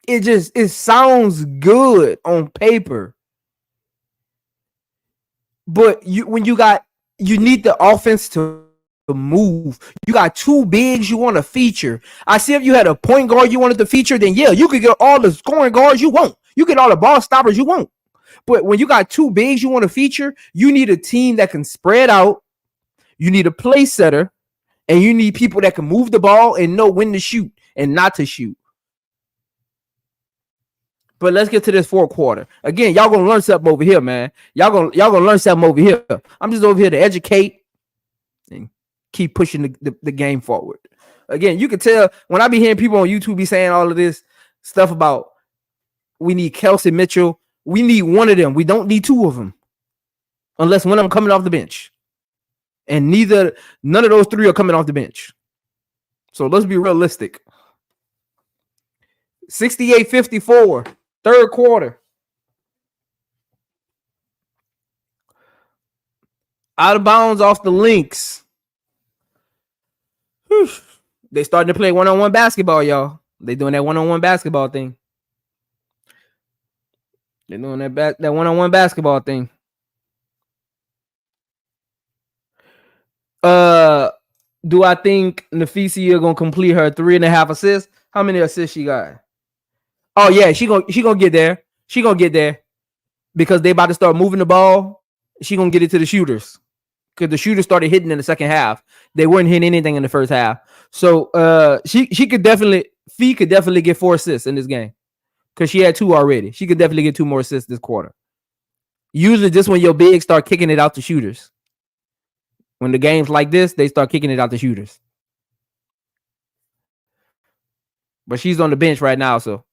Speaker 1: it sounds good on paper, but you need the offense to move. You got two bigs you want to feature. I see if you had a point guard you wanted to feature, then yeah, you could get all the scoring guards you want. You get all the ball stoppers you want. But when you got two bigs you want to feature, you need a team that can spread out. You need a play setter, and you need people that can move the ball and know when to shoot and not to shoot. But let's get to this fourth quarter. Again, y'all gonna learn something over here, man. Y'all gonna learn something over here. I'm just over here to educate and keep pushing the game forward. Again, you can tell when I be hearing people on YouTube be saying all of this stuff about we need Kelsey Mitchell. We need one of them. We don't need two of them. Unless one of them coming off the bench. And none of those three are coming off the bench. So let's be realistic. 68-54, third quarter. Out of bounds off the Lynx. Whew. They starting to play one-on-one basketball, y'all. They doing that one-on-one basketball thing. They're doing that one-on-one basketball thing. Do I think Nafisia gonna complete her 3.5 assists? How many assists she got? Oh yeah, she gonna get there. She gonna get there because they about to start moving the ball. She gonna get it to the shooters because the shooters started hitting in the second half. They weren't hitting anything in the first half. So she could definitely get 4 assists in this game because she had 2 already. She could definitely get 2 more assists this quarter. Usually, just when your bigs start kicking it out to shooters. When the game's like this, they start kicking it out to shooters. But she's on the bench right now, so.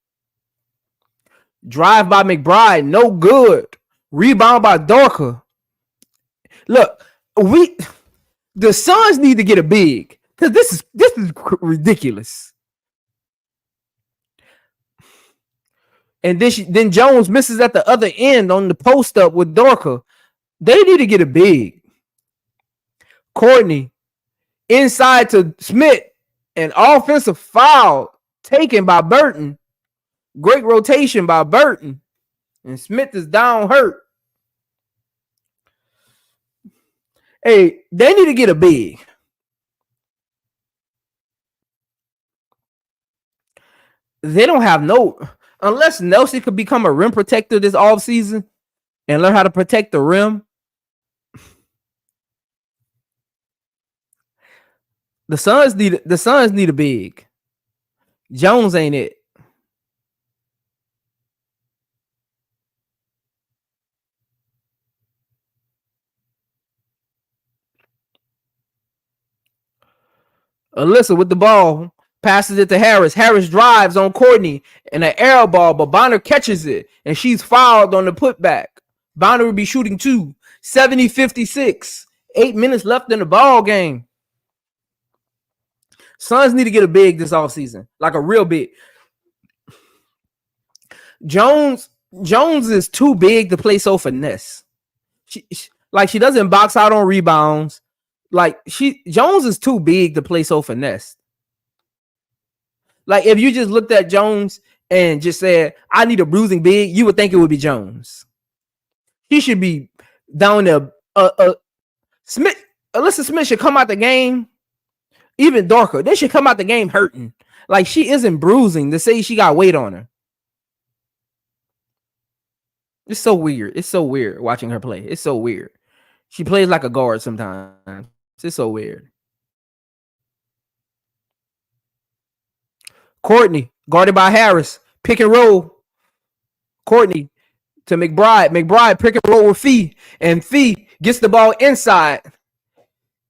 Speaker 1: Drive by McBride, no good. Rebound by Dorka. Look, the Suns need to get a big because this is ridiculous. And then Jones misses at the other end on the post up with Dorka. They need to get a big. Courtney inside to Smith, an offensive foul taken by Burton. Great rotation by Burton. And Smith is down hurt. Hey, they need to get a big. They don't have no, unless Nelson could become a rim protector this offseason and learn how to protect the rim. The Suns need a big. Jones ain't it. Alyssa with the ball, passes it to Harris. Harris drives on Courtney and an air ball, but Bonner catches it and she's fouled on the putback. Bonner would be shooting 70-56. 8 minutes left in the ball game. Suns need to get a big this offseason, like a real big. Jones is too big to play so finesse. She doesn't box out on rebounds. Jones is too big to play so finesse. Like if you just looked at Jones and just said, I need a bruising big, you would think it would be Jones. He should be down there. Smith, Alyssa Smith should come out the game even darker. They should come out the game hurting. Like she isn't bruising to say she got weight on her. It's so weird. It's so weird watching her play. It's so weird. She plays like a guard sometimes. It's so weird. Courtney, guarded by Harris. Pick and roll. Courtney to McBride. McBride pick and roll with Fee. And Fee gets the ball inside.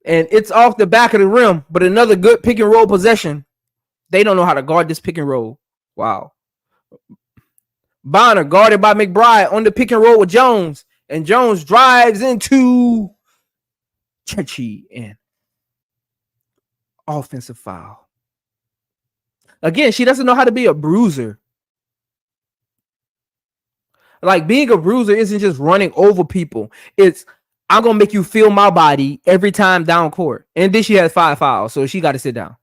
Speaker 1: And it's off the back of the rim. But another good pick and roll possession. They don't know how to guard this pick and roll. Wow. Bonner guarded by McBride on the pick and roll with Jones. And Jones drives into Churchy and offensive foul. Again, she doesn't know how to be a bruiser. Like being a bruiser isn't just running over people. It's I'm going to make you feel my body every time down court. And then she has 5 fouls, so she got to sit down.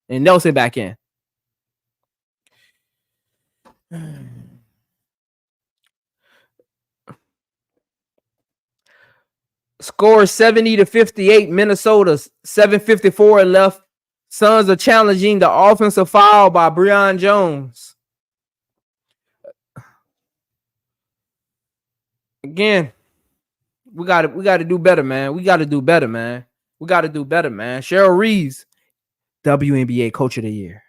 Speaker 1: And Nelson back in. Score 70-58, Minnesota, 7:54 left. Suns are challenging the offensive foul by Breon Jones. Again, we got to do better, man. We got to do better, man. Cheryl Reeves, WNBA Coach of the Year.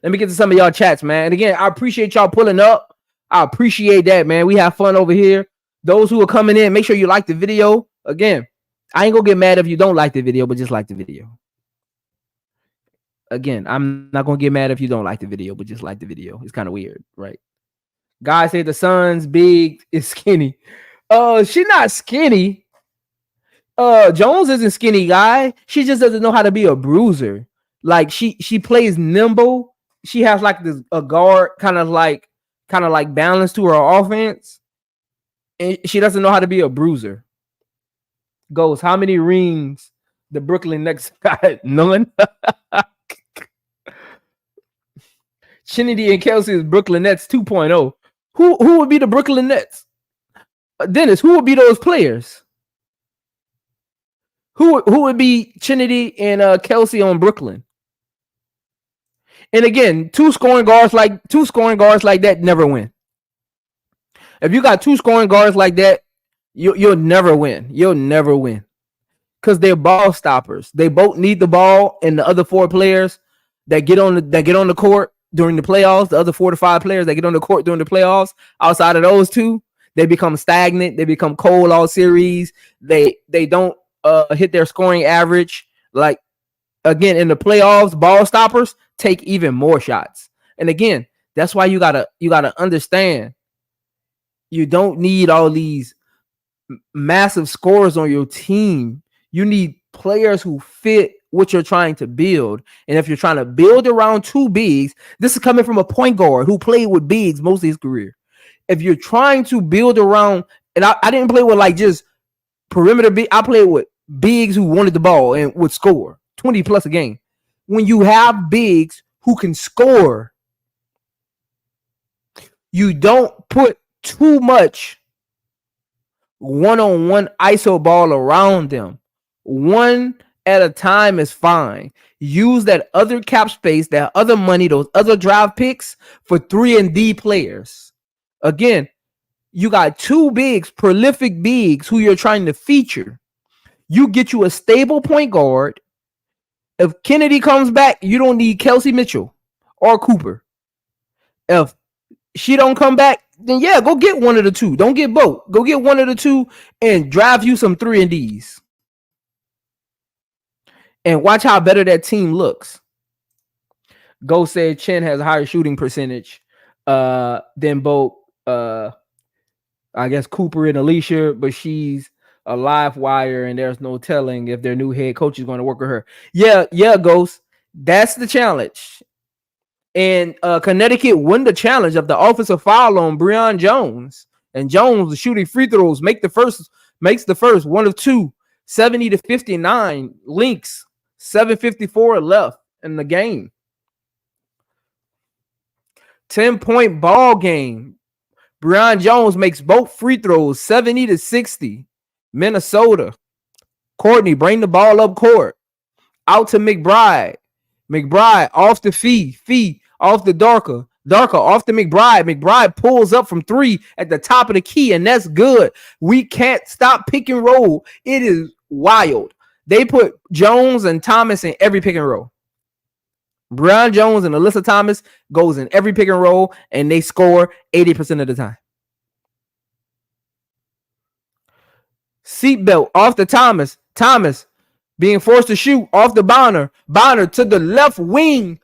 Speaker 1: Let me get to some of y'all chats, man. And again, I appreciate y'all pulling up. I appreciate that, man. We have fun over here. Those who are coming in, make sure you like the video. Again, I ain't gonna get mad if you don't like the video, but just like the video. Again, I'm not gonna get mad if you don't like the video, but just like the video. It's kind of weird, right? Guys say the Suns big is skinny. She's not skinny. Jones isn't skinny, guy. She just doesn't know how to be a bruiser. Like she plays nimble. She has like a guard kind of like balance to her offense, and she doesn't know how to be a bruiser. Goes, how many rings the Brooklyn Nets got? None. Trinity and Kelsey is Brooklyn Nets 2.0. Who would be the Brooklyn Nets? Dennis, who would be those players? Who would be Trinity and Kelsey on Brooklyn? And again, two scoring guards like that never win. If you got two scoring guards like that, you'll never win. You'll never win. Because they're ball stoppers. They both need the ball, and the other 4 players that get on the court during the playoffs, the other 4 to 5 players that get on the court during the playoffs, outside of those 2, they become stagnant. They become cold all series. They don't hit their scoring average. Like, again, in the playoffs, ball stoppers take even more shots. And again, that's why you gotta understand, you don't need all these massive scorers on your team. You need players who fit what you're trying to build. And if you're trying to build around 2 bigs, this is coming from a point guard who played with bigs most of his career. If you're trying to build around, and I didn't play with like just perimeter big, I played with bigs who wanted the ball and would score 20 plus a game. When you have bigs who can score, you don't put too much one-on-one ISO ball around them. One at a time is fine. Use that other cap space, that other money, those other draft picks for 3-and-D players. Again, you got two bigs, prolific bigs who you're trying to feature. You get you a stable point guard. If Kennedy comes back, you don't need Kelsey Mitchell or Cooper. If she don't come back, then yeah, go get one of the two. Don't get both. Go get one of the two and draft you some 3-and-Ds. And watch how better that team looks. Go said Chen has a higher shooting percentage than both I guess Cooper and Alicia, but she's a live wire and there's no telling if their new head coach is going to work with her. Yeah, Ghost. That's the challenge. And Connecticut won the challenge of the offensive foul on Breon Jones. And Jones shooting free throws, makes the first one of two, 70-59. Lynx, 7:54 left in the game. 10-point ball game. Breon Jones makes both free throws, 70-60. Minnesota. Courtney, bring the ball up court. Out to McBride. McBride off the Fee off the Darker off the McBride. McBride pulls up from 3 at the top of the key, and that's good. We can't stop pick and roll. It is wild. They put Jones and Thomas in every pick and roll. Breon Jones and Alyssa Thomas goes in every pick and roll, and they score 80% of the time. Seatbelt off the Thomas. Thomas being forced to shoot off the Bonner. Bonner to the left wing.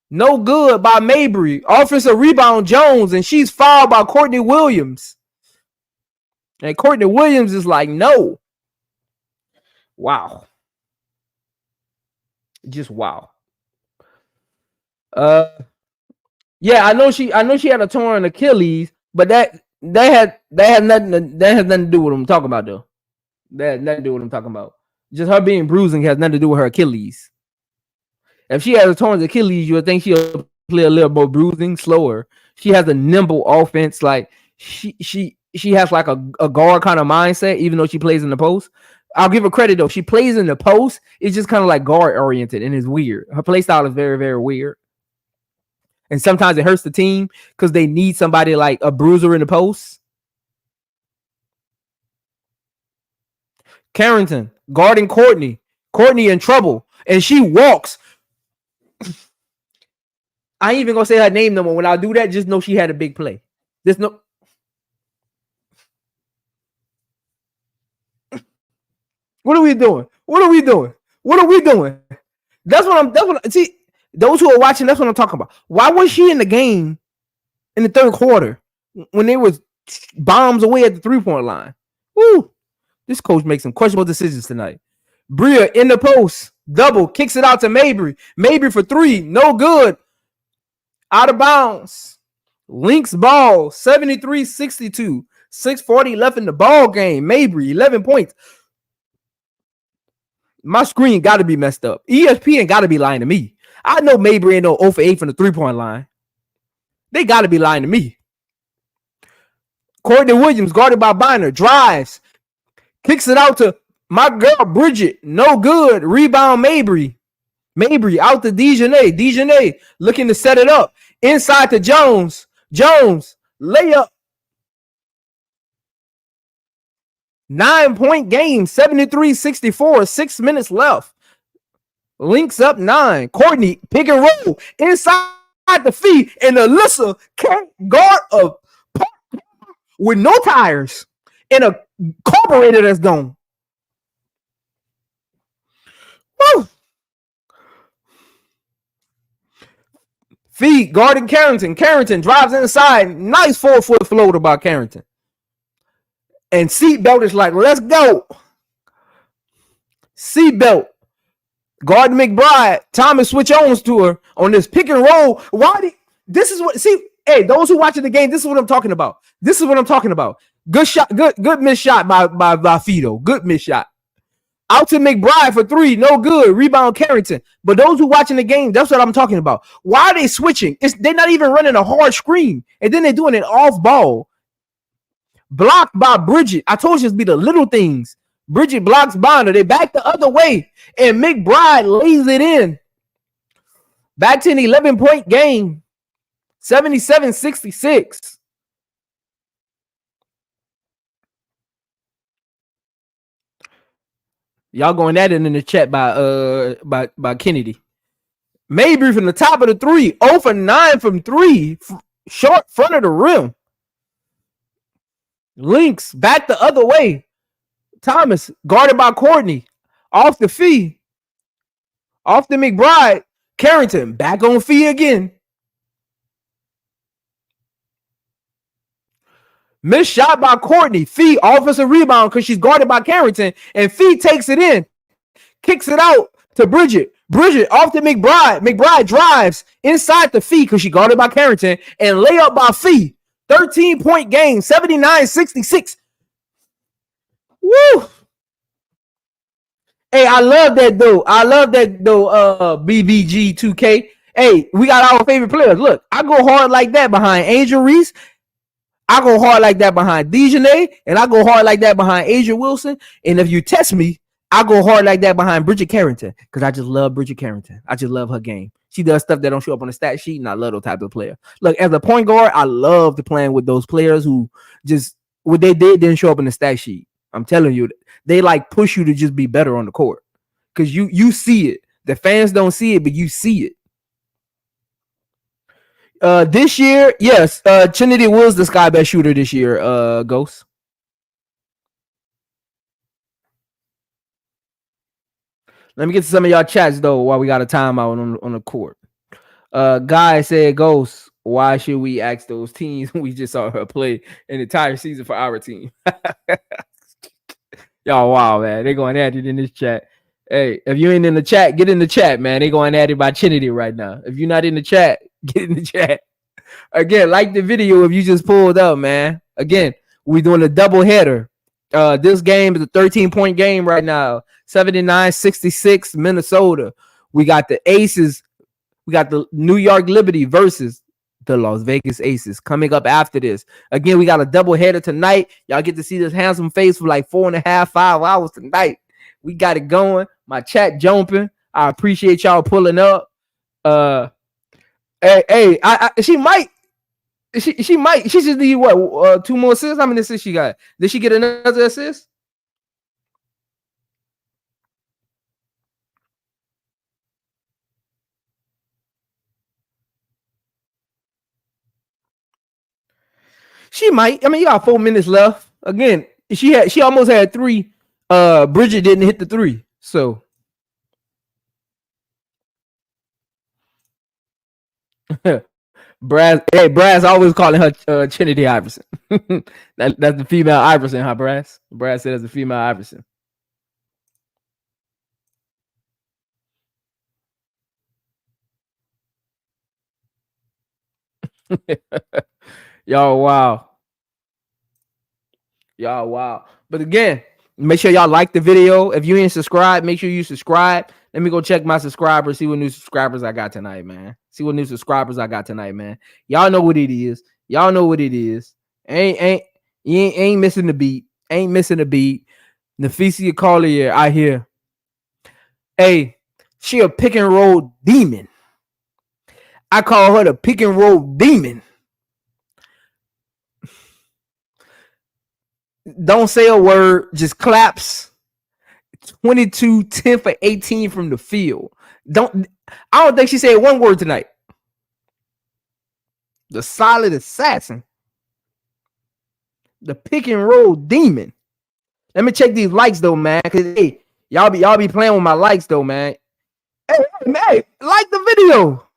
Speaker 1: No good by Mabry. Offensive rebound Jones, and she's fouled by Courtney Williams. And Courtney Williams is like, no. Wow. Just wow. Yeah, I know she had a torn Achilles, but that has nothing to do with what I'm talking about though. That has nothing to do with what I'm talking about. Just her being bruising has nothing to do with her Achilles. If she has a torn Achilles, you would think she'll play a little more bruising, slower. She has a nimble offense, like she has like a guard kind of mindset, even though she plays in the post. I'll give her credit though. She plays in the post. It's just kind of like guard oriented, and it's weird. Her play style is very, very weird. And sometimes it hurts the team because they need somebody like a bruiser in the post. Carrington guarding Courtney. Courtney in trouble. And she walks. I ain't even going to say her name no more. When I do that, just know she had a big play. There's no. What are we doing? That's what see. Those who are watching, that's what I'm talking about. Why was she in the game in the third quarter when they was bombs away at the 3-point line? Woo! This coach makes some questionable decisions tonight. Bria in the post, double, kicks it out to Mabry. Mabry for 3, no good. Out of bounds. Lynx ball, 73-62. 6:40 left in the ball game. Mabry, 11 points. My screen got to be messed up. ESPN got to be lying to me. I know Mabry ain't no 0 for 8 from the 3-point line. They got to be lying to me. Courtney Williams, guarded by Biner, drives, kicks it out to my girl Bridget. No good. Rebound Mabry. Mabry out to Dejanay. Dejanay looking to set it up. Inside to Jones. Jones, layup. 9-point game, 73-64. 6 minutes left. Lynx up 9. Courtney, pick and roll. Inside the feet. And Alyssa can't guard a with no tires. And a carburetor that's gone. Woo! Feet guarding Carrington. Carrington drives inside. Nice 4-foot floater by Carrington. And Seatbelt is like, let's go. Seatbelt. Guard McBride. Thomas switch on to her on this pick and roll. This is what, see, hey, those who watching the game, this is what I'm talking about. Good shot, good missed shot by Fido. Good missed shot. Out to McBride for 3, no good. Rebound Carrington. But those who watching the game, that's what I'm talking about. Why are they switching? They're not even running a hard screen. And then they're doing it off ball. Blocked by Bridget. I told you it's be the little things. Bridget blocks Bonner. They back the other way, and McBride lays it in. Back to an 11-point game, 77-66. Y'all going at it in the chat by Kennedy. Mabry from the top of the three, 0 for 9 from three, short front of the rim. Lynx back the other way. Thomas guarded by Courtney, off the fee, off the McBride. Carrington back on fee again. Missed shot by Courtney. Fee offensive rebound because she's guarded by Carrington, and Fee takes it in, kicks it out to Bridget. Bridget off to McBride. McBride drives inside the Fee because she guarded by Carrington, and layup by Fee. 13-point game, 79-66. Woo! Hey, I love that though. BBG 2K. Hey, we got our favorite players. Look, I go hard like that behind Angel Reese. I go hard like that behind Dejanay, and I go hard like that behind Asia Wilson. And if you test me, I go hard like that behind Bridget Carrington because I just love Bridget Carrington. I just love her game. She does stuff that don't show up on the stat sheet, and I love those type of player. Look, as a point guard, I love to playing with those players who just what they didn't show up in the stat sheet. I'm telling you, they like push you to just be better on the court because you see it. The fans don't see it, but you see it. This year, yes, Trinity was the sky best shooter this year, Ghost. Let me get to some of y'all chats though while we got a timeout on the court. Guy said, Ghost, why should we ask those teams we just saw her play an entire season for our team? Y'all, wow, man. They going at it in this chat. Hey, if you ain't in the chat, get in the chat, man. They going at it by Trinity right now. If you're not in the chat, get in the chat. Again, like the video if you just pulled up, man. Again, we're doing a double header. This game is a 13-point game right now. 79-66 Minnesota. We got the Aces. We got the New York Liberty versus the Las Vegas Aces coming up after this. Again, we got a double header tonight. Y'all get to see this handsome face for like 4.5, 5 hours tonight. We got it going. My chat jumping. I appreciate y'all pulling up. Hey, she might. She just need what? 2 more assists. How many assists she got? Did she get another assist? She might. I mean, you got 4 minutes left. Again, she almost had 3. Bridget didn't hit the 3. So Brad's always calling her Trinity Iverson. That's the female Iverson, huh, Brad? Brad said that's the female Iverson. Y'all, wow. Y'all, wow. But again, make sure y'all like the video. If you ain't subscribed, make sure you subscribe. Let me go check my subscribers, see what new subscribers I got tonight, man. See what new subscribers I got tonight, man. Y'all know what it is. Y'all know what it is. Ain't missing the beat. Ain't missing the beat. Nafisia Collier, I hear. Hey, she a pick and roll demon. I call her the pick and roll demon. Don't say a word, just claps. 22, 10 for 18 from the field. I don't think she said one word tonight. The solid assassin. The pick and roll demon. Let me check these likes though, man. Cause hey, y'all be playing with my likes though, man. Hey, like the video.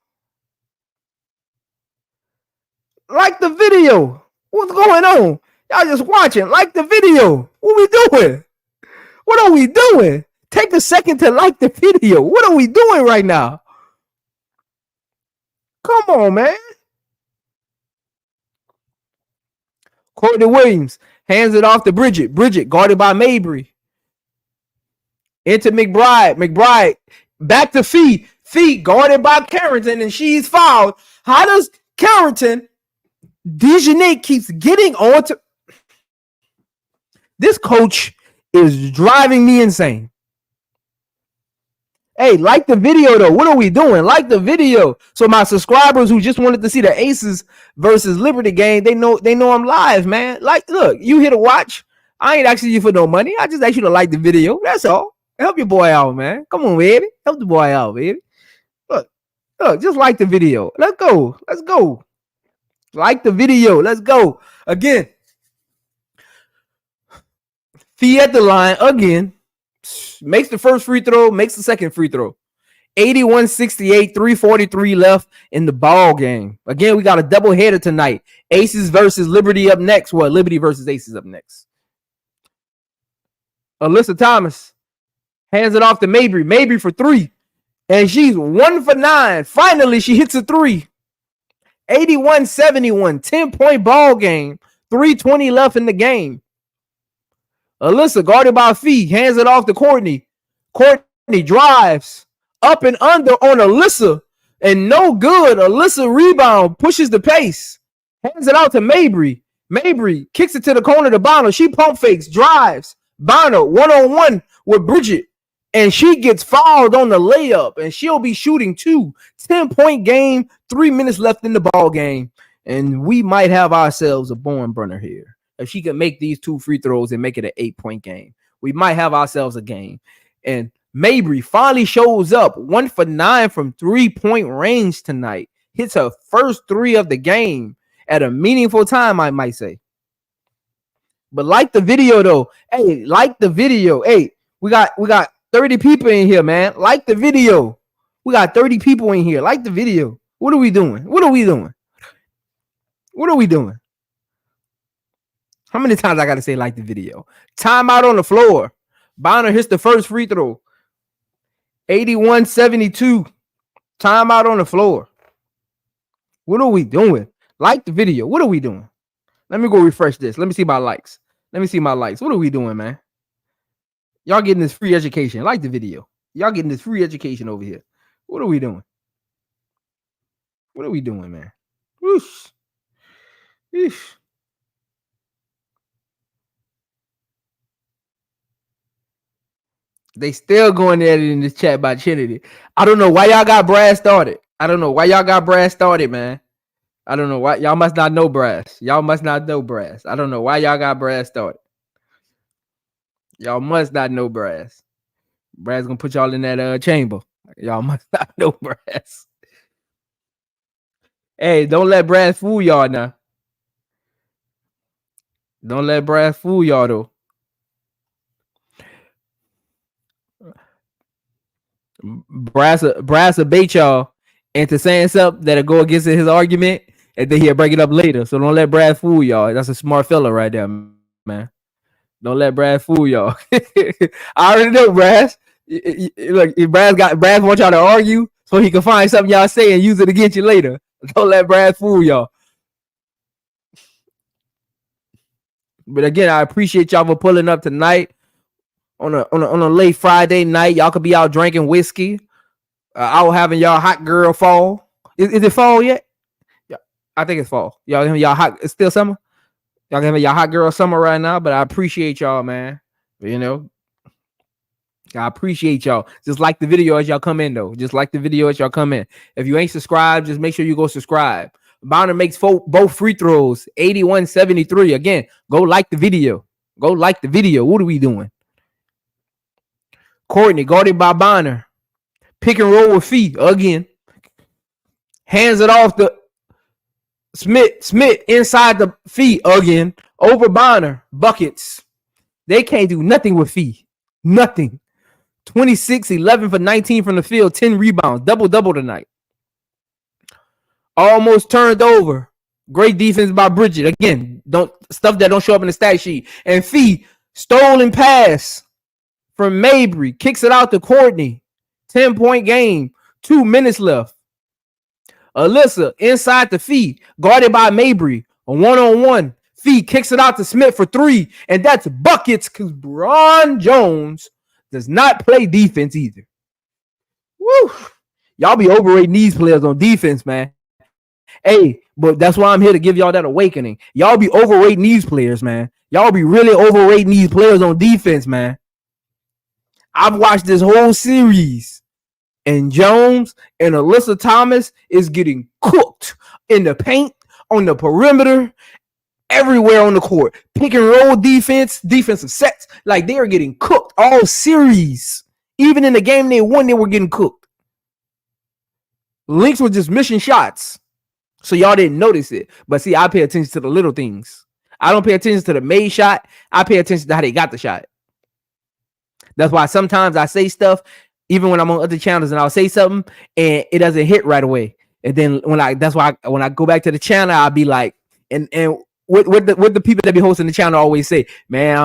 Speaker 1: Like the video. What's going on? Y'all just watching. Like the video. What we doing? What are we doing? Take a second to like the video. What are we doing right now? Come on, man. Courtney Williams hands it off to Bridget. Bridget guarded by Mabry. Into McBride. McBride back to Fee. Fee guarded by Carrington, and she's fouled. How does Carrington? Dejanay keeps getting on to this coach is driving me insane. Hey, like the video though. What are we doing? Like the video. So my subscribers who just wanted to see the Aces versus Liberty game, they know I'm live, man. Like, look, you here to watch. I ain't asking you for no money. I just ask you to like the video. That's all. Help your boy out, man. Come on, baby. Help the boy out, baby. Look, just like the video. Let's go. Let's go. Like the video. Let's go. Again. Fee at the line again. Makes the first free throw, makes the second free throw. 81-68, 3:43 left in the ball game. Again, we got a double header tonight. Aces versus Liberty up next. Well, Liberty versus Aces up next. Alyssa Thomas hands it off to Mabry. Mabry for three. And she's 1 for 9. Finally, she hits a three. 81-71, 10-point ball game. 3:20 left in the game. Alyssa, guarded by Fee, hands it off to Courtney. Courtney drives up and under on Alyssa, and no good. Alyssa rebound, pushes the pace, hands it out to Mabry. Mabry kicks it to the corner to Bonner. She pump fakes, drives. Bonner one-on-one with Bridget, and she gets fouled on the layup, and she'll be shooting 2. 10-point game, 3 minutes left in the ball game, and we might have ourselves a barn burner here. If she can make these 2 free throws and make it an 8-point game, we might have ourselves a game. And Mabry finally shows up 1 for 9 from 3-point range tonight. Hits her first 3 of the game at a meaningful time, I might say. But like the video though. Hey, like the video. Hey, we got 30 people in here, man. Like the video. We got 30 people in here. Like the video. What are we doing? What are we doing? What are we doing? How many times I got to say like the video? Timeout on the floor. Bonner hits the first free throw. 81-72. Timeout on the floor. What are we doing? Like the video. What are we doing? Let me go refresh this. Let me see my likes. Let me see my likes. What are we doing, man? Y'all getting this free education. Like the video. Y'all getting this free education over here. What are we doing? What are we doing, man? Whoosh. Whoosh. They still going at it in this chat by Trinity. I don't know why y'all got Brad started. I don't know why y'all got Brad started, man. I don't know why. Y'all must not know Brass. Y'all must not know Brass. I don't know why y'all got Brad started. Y'all must not know Brass. Brad's gonna put y'all in that chamber. Y'all must not know Brass. Hey, don't let Brad fool y'all now. Don't let Brad fool y'all though. Brass will bait y'all into saying something that'll go against his argument, and then he'll break it up later. So don't let Brad fool y'all. That's a smart fella right there, man. Don't let Brad fool y'all. I already know Brad. Look, if Brad wants y'all to argue so he can find something y'all say and use it against you later. Don't let Brad fool y'all. But again, I appreciate y'all for pulling up tonight. On a late Friday night, y'all could be out drinking whiskey, out having y'all hot girl fall. Is it fall yet? Yeah, I think it's fall. Y'all hot. It's still summer. Y'all having y'all hot girl summer right now. But I appreciate y'all, man. You know, I appreciate y'all. Just like the video as y'all come in, though. Just like the video as y'all come in. If you ain't subscribed, just make sure you go subscribe. Bonner makes both free throws. 81-73. Again, go like the video. Go like the video. What are we doing? Courtney, guarded by Bonner. Pick and roll with Fee again. Hands it off to Smith inside the Fee again. Over Bonner. Buckets. They can't do nothing with Fee. Nothing. 26, 11 for 19 from the field. 10 rebounds. Double-double tonight. Almost turned over. Great defense by Bridget. Again, stuff that don't show up in the stat sheet. And Fee, stolen pass from Mabry, kicks it out to Courtney. 10-point game. 2 minutes left. Alyssa inside the Fee, guarded by Mabry. A one-on-one. Fee kicks it out to Smith for 3. And that's buckets because Bron Jones does not play defense either. Woo! Y'all be overrating these players on defense, man. Hey, but that's why I'm here to give y'all that awakening. Y'all be overrating these players, man. Y'all be really overrating these players on defense, man. I've watched this whole series, and Jones and Alyssa Thomas is getting cooked in the paint, on the perimeter, everywhere on the court. Pick and roll defense, defensive sets. Like, they are getting cooked all series. Even in the game they won, they were getting cooked. Lynx were just missing shots. So y'all didn't notice it. But see, I pay attention to the little things. I don't pay attention to the made shot. I pay attention to how they got the shot. That's why sometimes I say stuff, even when I'm on other channels, and I'll say something and it doesn't hit right away. And then when I go back to the channel, I'll be like, and what the people that be hosting the channel always say, man,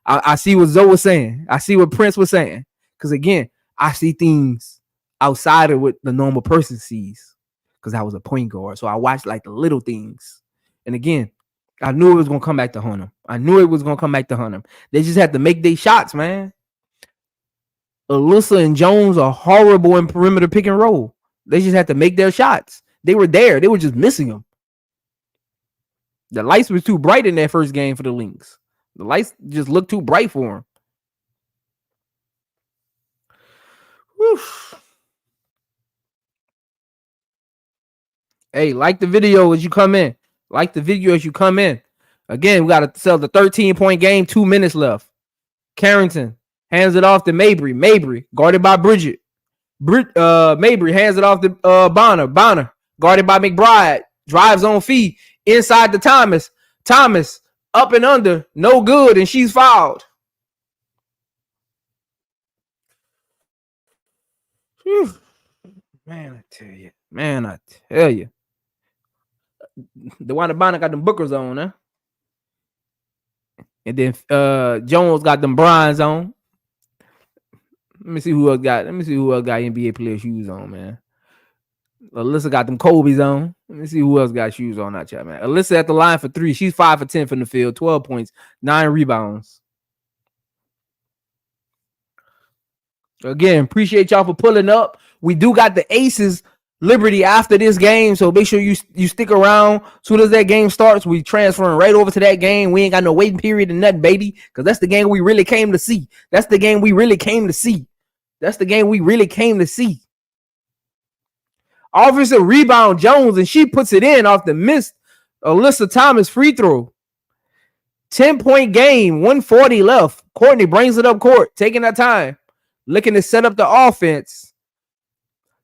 Speaker 1: I see what Zoe was saying. I see what Prince was saying. Because again, I see things outside of what the normal person sees. Because I was a point guard. So I watched like the little things. And again, I knew it was going to come back to hunt them. They just had to make their shots, man. Alyssa and Jones are horrible in perimeter pick and roll. They just had to make their shots. They were there. They were just missing them. The lights were too bright in that first game for the Lynx. The lights just looked too bright for them. Whew. Hey, like the video as you come in. Again, we got to sell the 13-point game. 2 minutes left. Carrington hands it off to Mabry, guarded by Bridget. Mabry hands it off to Bonner, guarded by McBride. Drives on feet inside to Thomas. Thomas up and under, no good, and she's fouled. Whew. Man, I tell you. The one Bonner got them Bookers on, huh? And then Jones got them Bryans on. Let me see who else got NBA player shoes on, man. Alyssa got them Kobe's on. Let me see who else got shoes on that chat, man. Alyssa at the line for 3. She's 5 for 10 from the field, 12 points, 9 rebounds. Again, appreciate y'all for pulling up. We do got the Aces Liberty after this game, so make sure you stick around. As soon as that game starts, we transferring right over to that game. We ain't got no waiting period and nothing, baby, because that's the game we really came to see. Offensive rebound Jones, and she puts it in off the missed Alyssa Thomas free throw. 10-point game, 140 left. Courtney brings it up court, taking that time, looking to set up the offense.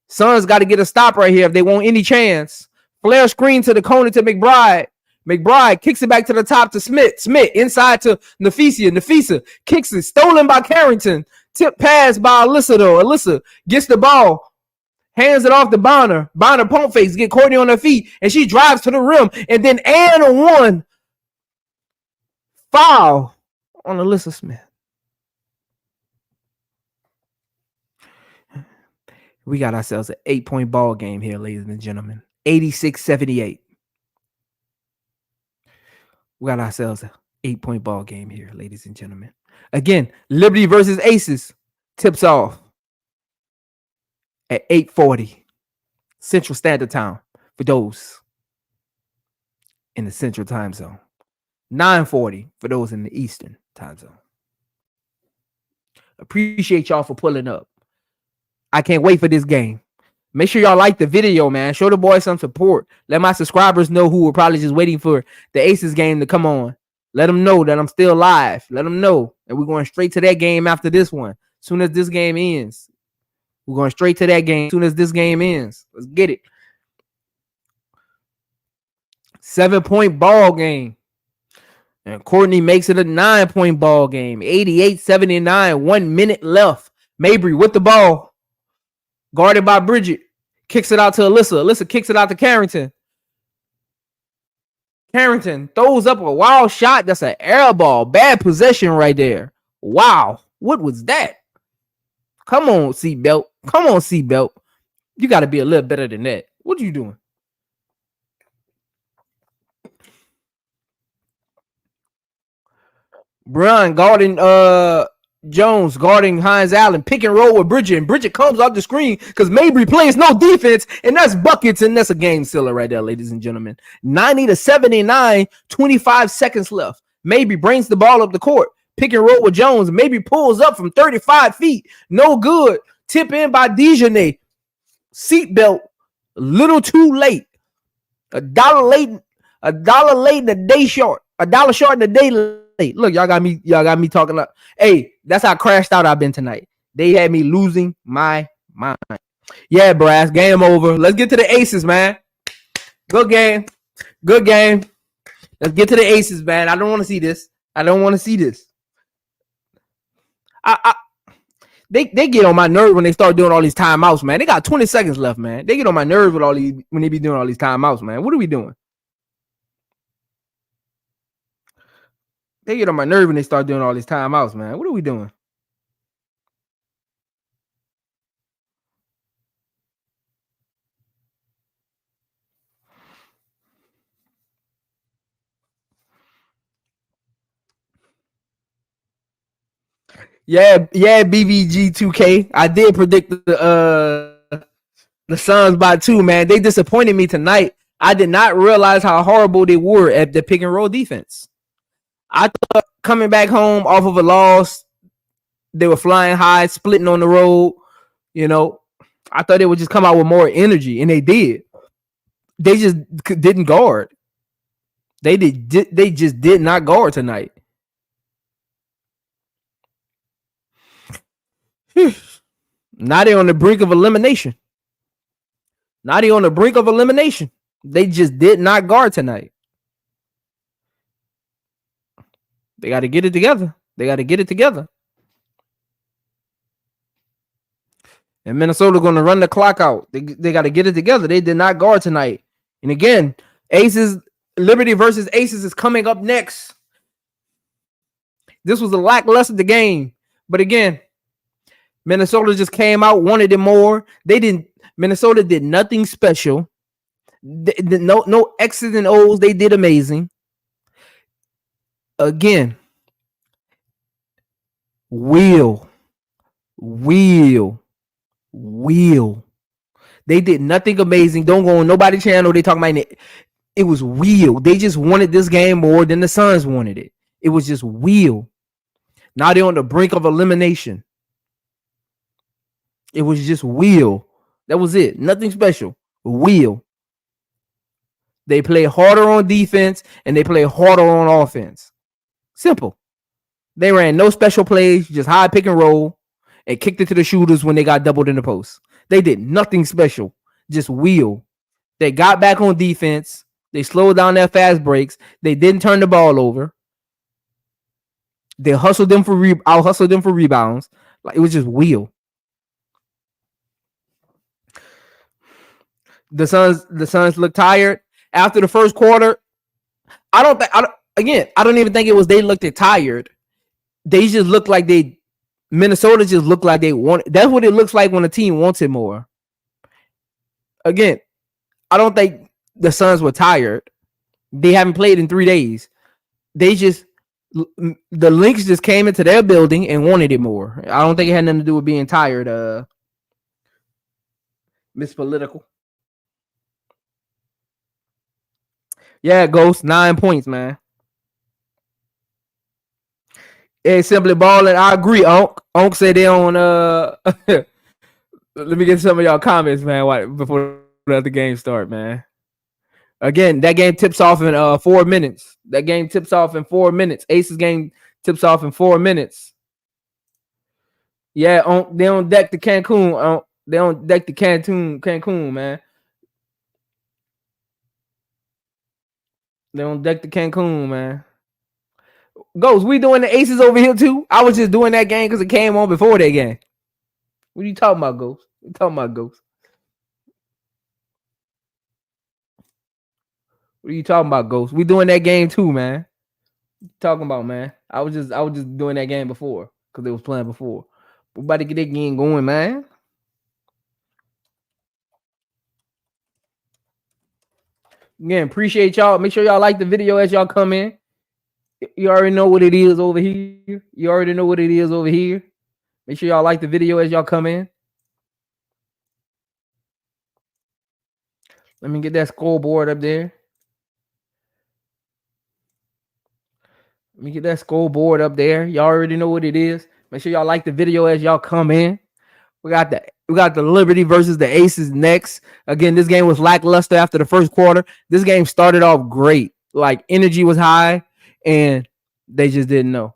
Speaker 1: Suns got to get a stop right here if they want any chance. Flare screen to the corner to McBride. McBride kicks it back to the top to Smith. Smith inside to Nafisa. Nafisa kicks it, stolen by Carrington. Tip pass by Alyssa though. Alyssa gets the ball. Hands it off to Bonner. Bonner pump fakes, get Courtney on her feet, and she drives to the rim. And then and one foul on Alyssa Smith. We got ourselves an 8-point ball game here, ladies and gentlemen. 86-78. We got ourselves an 8-point ball game here, ladies and gentlemen. Again, Liberty versus Aces tips off at 8:40 Central Standard Time for those in the Central Time Zone. 9:40 for those in the Eastern Time Zone. Appreciate y'all for pulling up. I can't wait for this game. Make sure y'all like the video, man. Show the boys some support. Let my subscribers know who are probably just waiting for the Aces game to come on. Let them know that I'm still live. Let them know that we're going straight to that game after this one. As soon as this game ends. We're going straight to that game as soon as this game ends. Let's get it. 7-point ball game. And Courtney makes it a 9-point ball game. 88-79. 1 minute left. Mabry with the ball. Guarded by Bridget. Kicks it out to Alyssa. Alyssa kicks it out to Carrington. Carrington throws up a wild shot. That's an air ball. Bad possession right there. Wow. What was that? Come on, seatbelt. Come on, seatbelt. You got to be a little better than that. What are you doing? Brian guarding Jones, guarding Hines Allen, pick and roll with Bridget, and Bridget comes off the screen because Mabry plays no defense, and that's buckets, and that's a game sealer right there, ladies and gentlemen. 90-79, 25 seconds left. maybe brings the ball up the court, pick and roll with Jones, maybe pulls up from 35 feet, no good, tip in by Dejanay, seatbelt, a little too late, $1 late, $1 late and a day short, $1 short and a day late. Look, y'all got me talking up. Hey, that's how crashed out I've been tonight. They had me losing my mind. Yeah, Brass, game over. Let's get to the aces, man. Good game. Good game. Let's get to the aces, man. I don't want to see this. I don't want to see this. They get on my nerve when they start doing all these timeouts, man. They got 20 seconds left, man. They get on my nerves with all these when they be doing all these timeouts, man. What are we doing? They get on my nerve when they start doing all these timeouts, man. What are we doing? Yeah, BVG 2K. I did predict the Suns by 2, man. They disappointed me tonight. I did not realize how horrible they were at the pick and roll defense. I thought coming back home off of a loss, they were flying high, splitting on the road. You know, I thought they would just come out with more energy, and they did. They just didn't guard. They just did not guard tonight. Now they're on the brink of elimination. They just did not guard tonight. They got to get it together. And Minnesota going to run the clock out. They got to get it together. They did not guard tonight. And again, Liberty versus Aces is coming up next. This was a lackluster game. But again, Minnesota just came out, wanted it more. Minnesota did nothing special. No X's and O's. They did amazing. Again, wheel. They did nothing amazing. Don't go on nobody's channel. They talking about it. It was wheel. They just wanted this game more than the Suns wanted it. It was just wheel. Now they're on the brink of elimination. It was just wheel. That was it. Nothing special. Wheel. They play harder on defense and they play harder on offense. Simple. They ran no special plays, just high pick and roll, and kicked it to the shooters when they got doubled in the post. They did nothing special, just wheel. They got back on defense. They slowed down their fast breaks. They didn't turn the ball over. They hustled them for rebounds. Like, it was just wheel. The Suns look tired after the first quarter. I don't even think it was they looked tired. They just looked like Minnesota just looked like they want. That's what it looks like when a team wants it more. Again, I don't think the Suns were tired. They haven't played in 3 days. The Lynx just came into their building and wanted it more. I don't think it had nothing to do with being tired. Miss Political. Yeah, Ghost, 9 points, man. Hey, Simply Balling. I agree, Onk said they on let me get some of y'all comments, man, before the game start, man. Again, that game tips off in 4 minutes. Aces game tips off in 4 minutes. Yeah, they on deck to Cancun. They on deck to Cancun, man. They on deck to Cancun, man. Ghost, we doing the Aces over here too? I was just doing that game because it came on before that game. What are you talking about, Ghost? What are you talking about, Ghost? We doing that game too, man. What you talking about, man? I was just doing that game before because they was playing before. We about to get that game going, man. Again, appreciate y'all. Make sure y'all like the video as y'all come in. You already know what it is over here. Make sure y'all like the video as y'all come in. Let me get that scoreboard up there. Let me get that scoreboard up there. Y'all already know what it is. Make sure y'all like the video as y'all come in. We got the Liberty versus the Aces next. Again, this game was lackluster after the first quarter. This game started off great. Like, energy was high, and they just didn't know.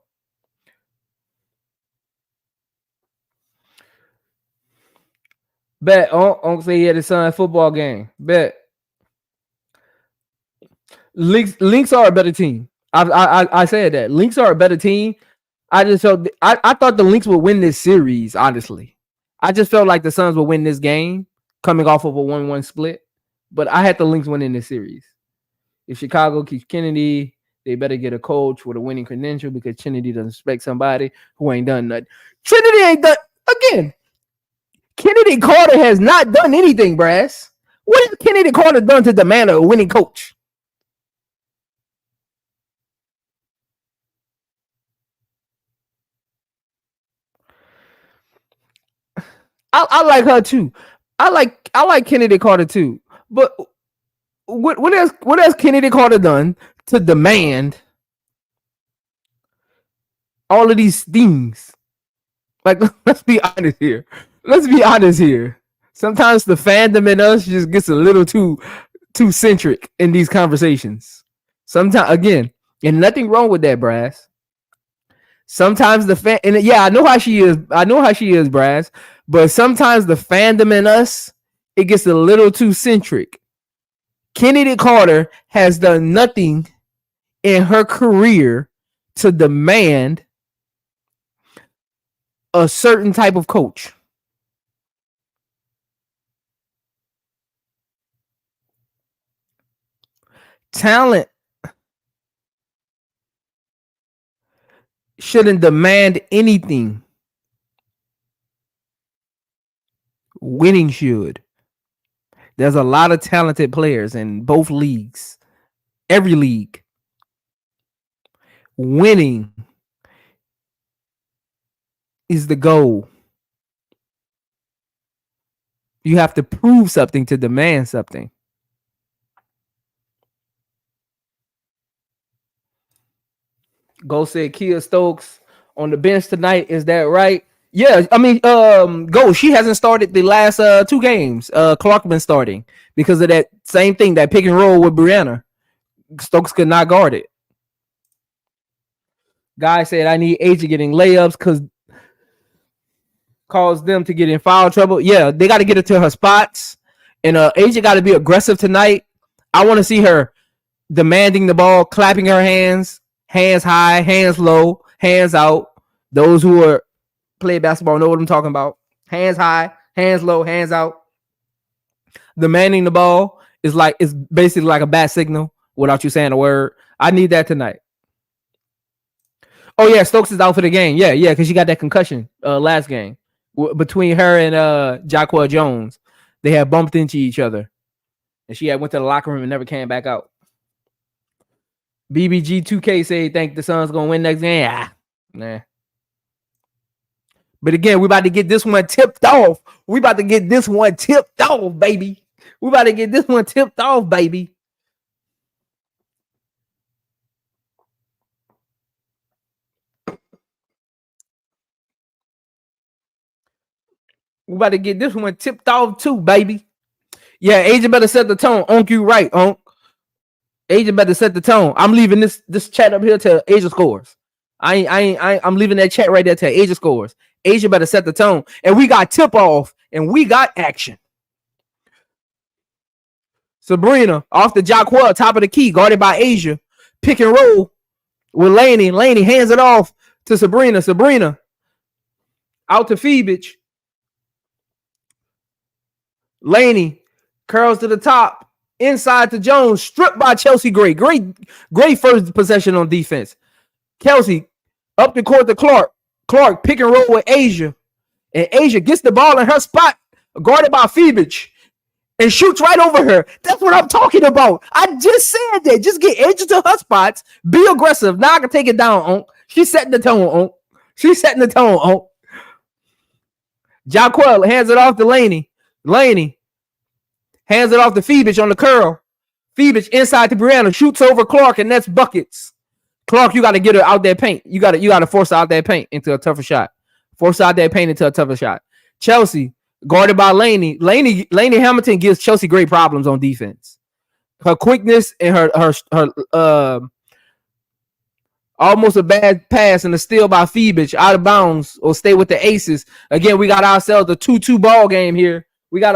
Speaker 1: Bet. Uncle say he had his son's football game. Bet. Lynx are a better team. I said that. Lynx are a better team. I thought the Lynx would win this series, honestly. I just felt like the Suns would win this game coming off of a 1-1 split. But I had the Lynx winning this series. If Chicago keeps Kennedy, they better get a coach with a winning credential because Kennedy doesn't respect somebody who ain't done nothing. Trinity ain't done again. Kennedy Carter has not done anything, Brass. What has Kennedy Carter done to demand a winning coach? I like her too. I like Kennedy Carter too. But what has Kennedy Carter done to demand all of these things? Like, let's be honest here. Sometimes the fandom in us just gets a little too centric in these conversations. Sometimes, again, and nothing wrong with that, Brass. Sometimes the fan, and yeah, I know how she is, Brass. But sometimes the fandom in us, it gets a little too centric. Kennedy Carter has done nothing in her career to demand a certain type of coach. Talent shouldn't demand anything. Winning should. There's a lot of talented players in both leagues. Every league. Winning is the goal. You have to prove something to demand something. Go said Kia Stokes on the bench tonight. Is that right? Yeah, I mean, Go. She hasn't started the last 2 games. Clark been starting because of that same thing, that pick and roll with Brianna. Stokes could not guard it. Guy said, I need AJ getting layups because cause them to get in foul trouble. Yeah, they got to get her to her spots. And AJ got to be aggressive tonight. I want to see her demanding the ball, clapping her hands high, hands low, hands out. Those who are play basketball know what I'm talking about. Hands high, hands low, hands out. Demanding the ball is basically like a bad signal without you saying a word. I need that tonight. Oh yeah, Stokes is out for the game. Yeah, because she got that concussion last game between her and Jacquel Jones. They had bumped into each other, and she had went to the locker room and never came back out. BBG 2K say think the Suns gonna win next game. Nah. But again, we about to get this one tipped off. Baby. We about to get this one tipped off, baby. We about to get this one tipped off. Too, baby. Yeah, Agent better set the tone. Onk, you right, Onk. Agent better set the tone. I'm leaving this chat up here to Asia scores. I'm leaving that chat right there to Asia scores. Asia better set the tone. And we got tip off and we got action. Sabrina off the Jacquel, top of the key, guarded by Asia. Pick and roll with Laney. Laney hands it off to Sabrina. Sabrina out to Phoebich. Laney curls to the top. Inside to Jones. Stripped by Chelsea Gray. Great first possession on defense. Kelsey up the court to Clark. Clark pick and roll with Asia. And Asia gets the ball in her spot. Guarded by Phoebich. And shoots right over her. That's what I'm talking about. I just said that. Just get Asia to her spots. Be aggressive. Now I can take it down, Onk. She's setting the tone, Onk. Jacquel hands it off to Laney. Laney hands it off to Phoebich on the curl. Phoebich inside to Brianna. Shoots over Clark, and that's buckets. Clark, you got to get her out that paint. You got to force her out that paint into a tougher shot. Force out that paint into a tougher shot. Chelsea, guarded by Laney. Laney Hamilton gives Chelsea great problems on defense. Her quickness and her almost a bad pass and a steal by Phoebich out of bounds or stay with the Aces. Again, we got ourselves a 2-2 ball game here. Let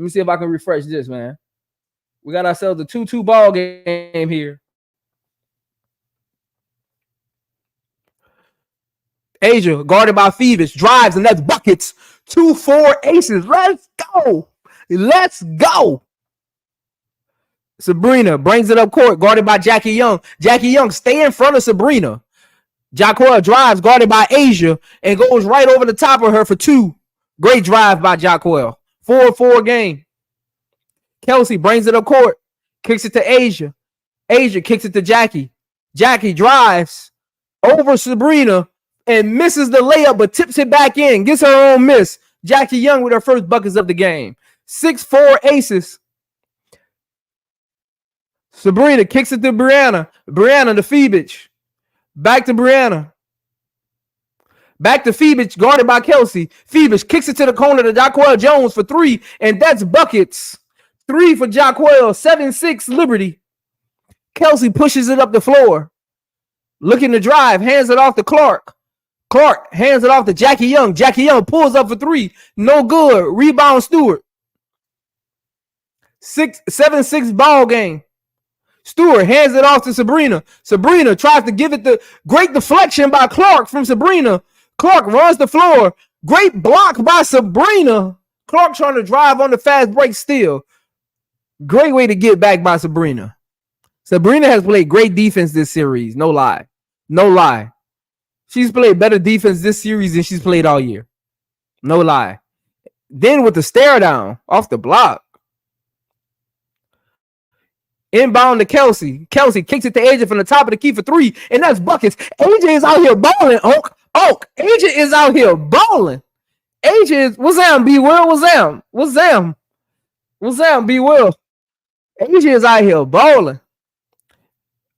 Speaker 1: me see if I can refresh this, man. We got ourselves a 2-2 ball game here. Asia, guarded by Phoebus, drives, and that's buckets. 2-4 aces. Let's go. Sabrina brings it up court, guarded by Jackie Young. Jackie Young, stay in front of Sabrina. Jacquel drives, guarded by Asia, and goes right over the top of her for 2. Great drive by Jacquel. 4-4 game. Kelsey brings it up court, kicks it to Asia. Asia kicks it to Jackie. Jackie drives over Sabrina and misses the layup, but tips it back in, gets her own miss. Jackie Young with her first buckets of the game. 6-4 aces. Sabrina kicks it to Brianna. Brianna to Phoebich. Back to Brianna. Back to Phoebich, guarded by Kelsey. Phoebich kicks it to the corner to Jacquel Jones for 3, and that's buckets. 3 for Jacquel, 7-6 Liberty. Kelsey pushes it up the floor. Looking to drive, hands it off to Clark. Clark hands it off to Jackie Young. Jackie Young pulls up for 3. No good. Rebound Stewart. 7-6 ball game. Stewart hands it off to Sabrina. Sabrina tries to give it the great deflection by Clark from Sabrina. Clark runs the floor. Great block by Sabrina. Clark trying to drive on the fast break steal. Great way to get back by Sabrina. Sabrina has played great defense this series. No lie. She's played better defense this series than she's played all year. No lie. Then with the stare down off the block. Inbound to Kelsey. Kelsey kicks it to AJ from the top of the key for 3, and that's buckets. AJ is out here balling, Oak. AJ is out here balling. AJ is, what's that, B Will? What's that, B Will? AJ is out here balling.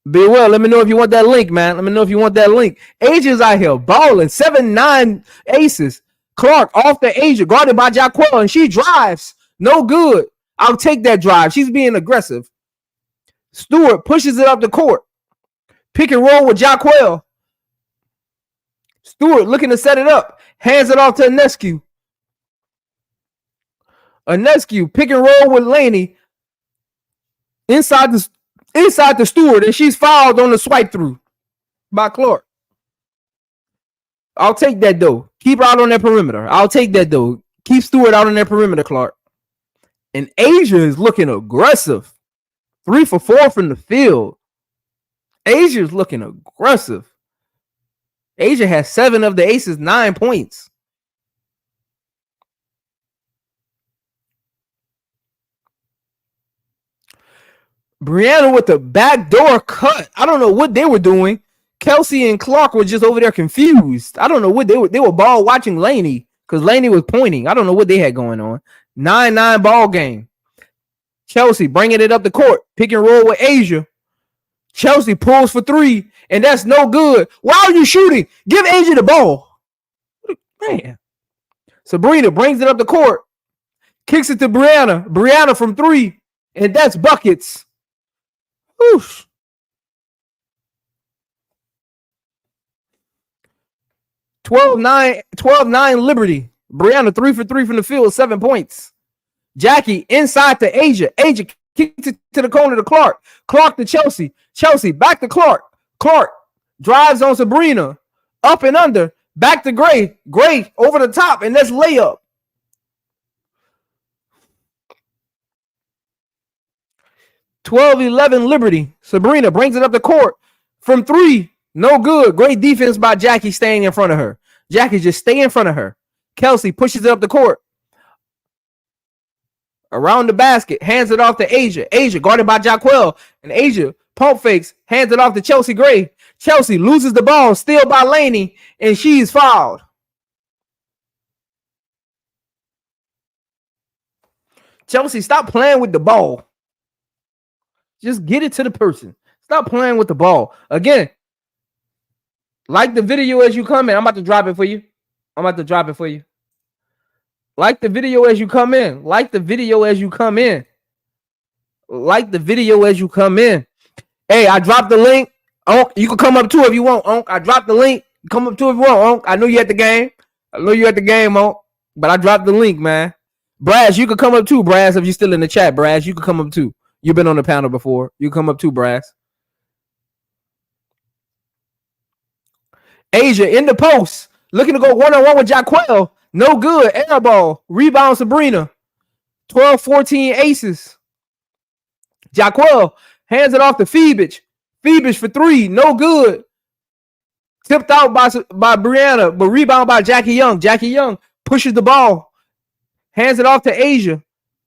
Speaker 1: B Will, let me know if you want that link, man. AJ is out here balling. 7-9 aces. Clark off the Asia, guarded by Jacquel, and she drives. No good. I'll take that drive. She's being aggressive. Stewart pushes it up the court. Pick and roll with Jacquel. Stewart looking to set it up. Hands it off to Anescu. Pick and roll with Laney. Inside the Stewart, and she's fouled on the swipe through by Clark. I'll take that though. Keep her out on that perimeter. Keep Stewart out on that perimeter, Clark. And Asia is looking aggressive. 3 for 4 from the field. Asia is looking aggressive. Asia has 7 of the aces, 9 points. Brianna with the backdoor cut. I don't know what they were doing. Kelsey and Clark were just over there confused. I don't know what they were ball watching Laney because Laney was pointing. I don't know what they had going on. 9-9 ball game. Chelsea bringing it up the court. Pick and roll with Asia. Chelsea pulls for 3, and that's no good. Why are you shooting? Give Asia the ball. Man. Sabrina brings it up the court. Kicks it to Brianna. Brianna from 3, and that's buckets. Whoosh. 12-9 Liberty. Brianna 3 for 3 from the field, 7 points. Jackie inside to Asia. Asia kicks it to the corner to Clark. Clark to Chelsea. Chelsea back to Clark. Clark drives on Sabrina. Up and under. Back to Gray. Gray over the top, and that's layup. 12-11 Liberty. Sabrina brings it up the court from 3. No good. Great defense by Jackie staying in front of her. Jackie just stay in front of her. Kelsey pushes it up the court. Around the basket. Hands it off to Asia. Asia guarded by Jacquel. And Asia pump fakes. Hands it off to Chelsea Gray. Chelsea loses the ball. Steal by Laney. And she's fouled. Chelsea, stop playing with the ball. Just get it to the person. Stop playing with the ball. Again, like the video as you come in. I'm about to drop it for you. Like the video as you come in. Like the video as you come in. Hey, I dropped the link. Onk, you can come up too if you want. Onk, I dropped the link. Come up too if you want. Onk, I know you at the game. Onk. But I dropped the link, man. Brass, you can come up too, Brass, if you're still in the chat. Brass, you can come up too. You've been on the panel before. You come up too, Brass. Asia in the post. Looking to go one-on-one with Jaquel. No good. Air ball. Rebound Sabrina. 12-14 aces. Jaquel hands it off to Phoebich. Phoebich for 3. No good. Tipped out by Brianna, but rebound by Jackie Young. Jackie Young pushes the ball. Hands it off to Asia.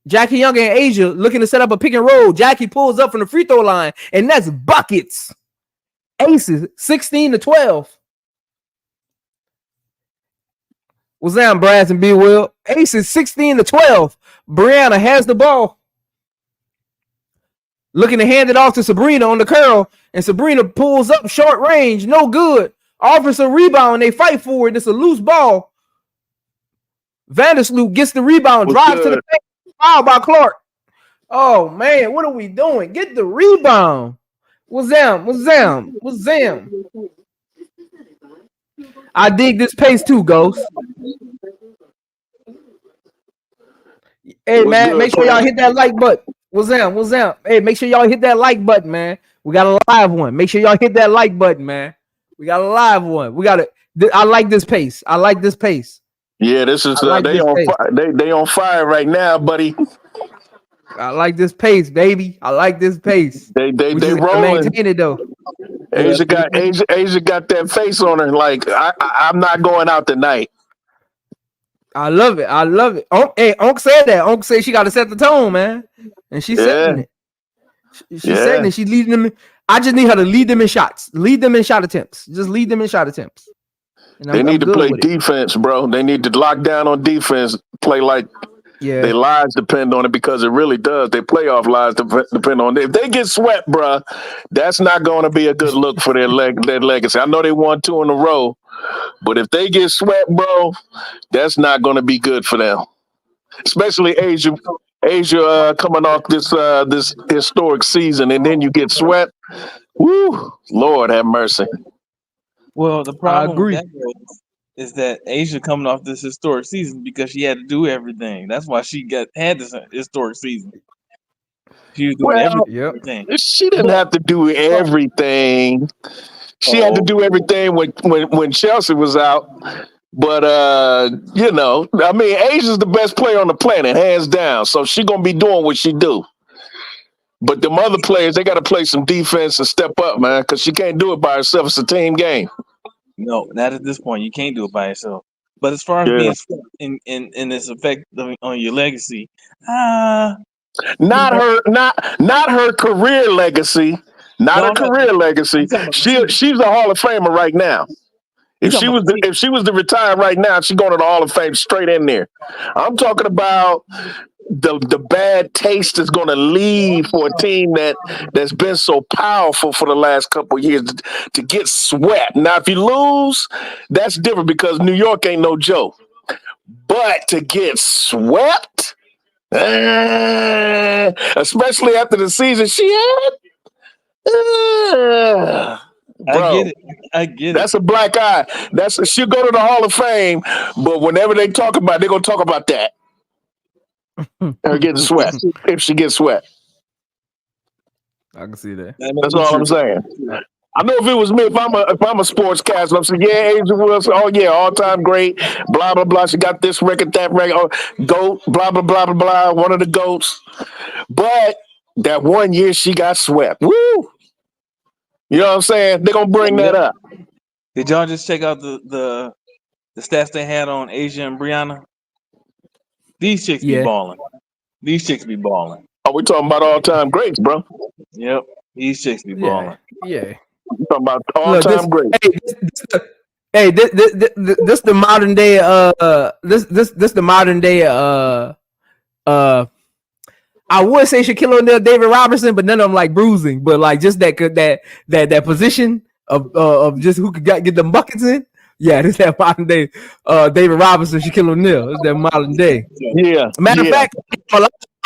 Speaker 1: Jackie Young and Asia looking to set up a pick and roll. Jackie pulls up from the free throw line, and that's buckets. Aces, 16-12. What's that, Brass and B. Will? Aces, 16-12. Brianna has the ball. Looking to hand it off to Sabrina on the curl, and Sabrina pulls up short range. No good. Offers a rebound. They fight for it. It's a loose ball. Vandersloot gets the rebound, drives to the paint. Foul by Clark. Oh, man, what are we doing? Get the rebound. What's them? I dig this pace too, Ghost. Hey, man, make sure y'all hit that like button. What's them? Hey, make sure y'all hit that like button, man. We got a live one. Make sure y'all hit that like button, man. We got a live one. I like this pace.
Speaker 2: Yeah, this is they on fire right now, buddy.
Speaker 1: I like this pace, baby. They rolling. Maintain it though.
Speaker 2: Asia got that face on her. Like I'm not going out tonight.
Speaker 1: I love it. Onk said that. Onk said she got to set the tone, man, and she's setting it. She's setting it. She's leading them. I just need her to lead them in shots. Lead them in shot attempts. Just lead them in shot attempts.
Speaker 2: They need to play defense, bro. They need to lock down on defense. Play like their lives depend on it, because it really does. Their playoff lives depend on it. If they get swept, bro, that's not going to be a good look for their legacy. I know they won 2 in a row, but if they get swept, bro, that's not going to be good for them. Especially Asia coming off this historic season, and then you get swept. Woo, Lord have mercy.
Speaker 3: Well, the problem with that is that Asia coming off this historic season because she had to do everything. That's why she had this historic season. She was doing everything.
Speaker 2: She didn't have to do everything. She had to do everything when Chelsea was out. But I mean, Asia's the best player on the planet, hands down. So she's gonna be doing what she do. But them other players, they got to play some defense and step up, man, because she can't do it by herself. It's a team game.
Speaker 3: No, not at this point. You can't do it by yourself. But as far as being in this effect on your legacy,
Speaker 2: not her career legacy. Not her career legacy. She's a Hall of Famer right now. If she was to retire right now, she's going to the Hall of Fame straight in there. I'm talking about the bad taste is going to leave for a team that's been so powerful for the last couple of years to get swept. Now, if you lose, that's different because New York ain't no joke. But to get swept, especially after the season she had, bro,
Speaker 3: I get it.
Speaker 2: That's a black eye. She'll go to the Hall of Fame, but whenever they talk about it, they're going to talk about that. Her getting swept if she gets swept.
Speaker 1: I can see that.
Speaker 2: That's all I'm saying. I know if it was me, if I'm a sportscaster, I'm saying, Asia Wilson, all time great, blah blah blah. She got this record, that record, GOAT, blah blah blah blah blah. One of the GOATs. But that one year she got swept. Woo! You know what I'm saying? They're gonna bring that up.
Speaker 3: Did y'all just check out the stats they had on Asia and Brianna? These chicks be balling.
Speaker 2: Oh, we talking about all-time greats, bro.
Speaker 3: Yep. These chicks be balling.
Speaker 1: Yeah.
Speaker 2: We talking about all-time greats.
Speaker 1: This the modern day this the modern day I would say Shaquille O'Neal, David Robinson, but none of them like bruising. But like just that position of just who could get them buckets in. Yeah, this that modern day David Robinson, Shaquille O'Neal. It's that modern day.
Speaker 2: Yeah.
Speaker 1: Matter of fact,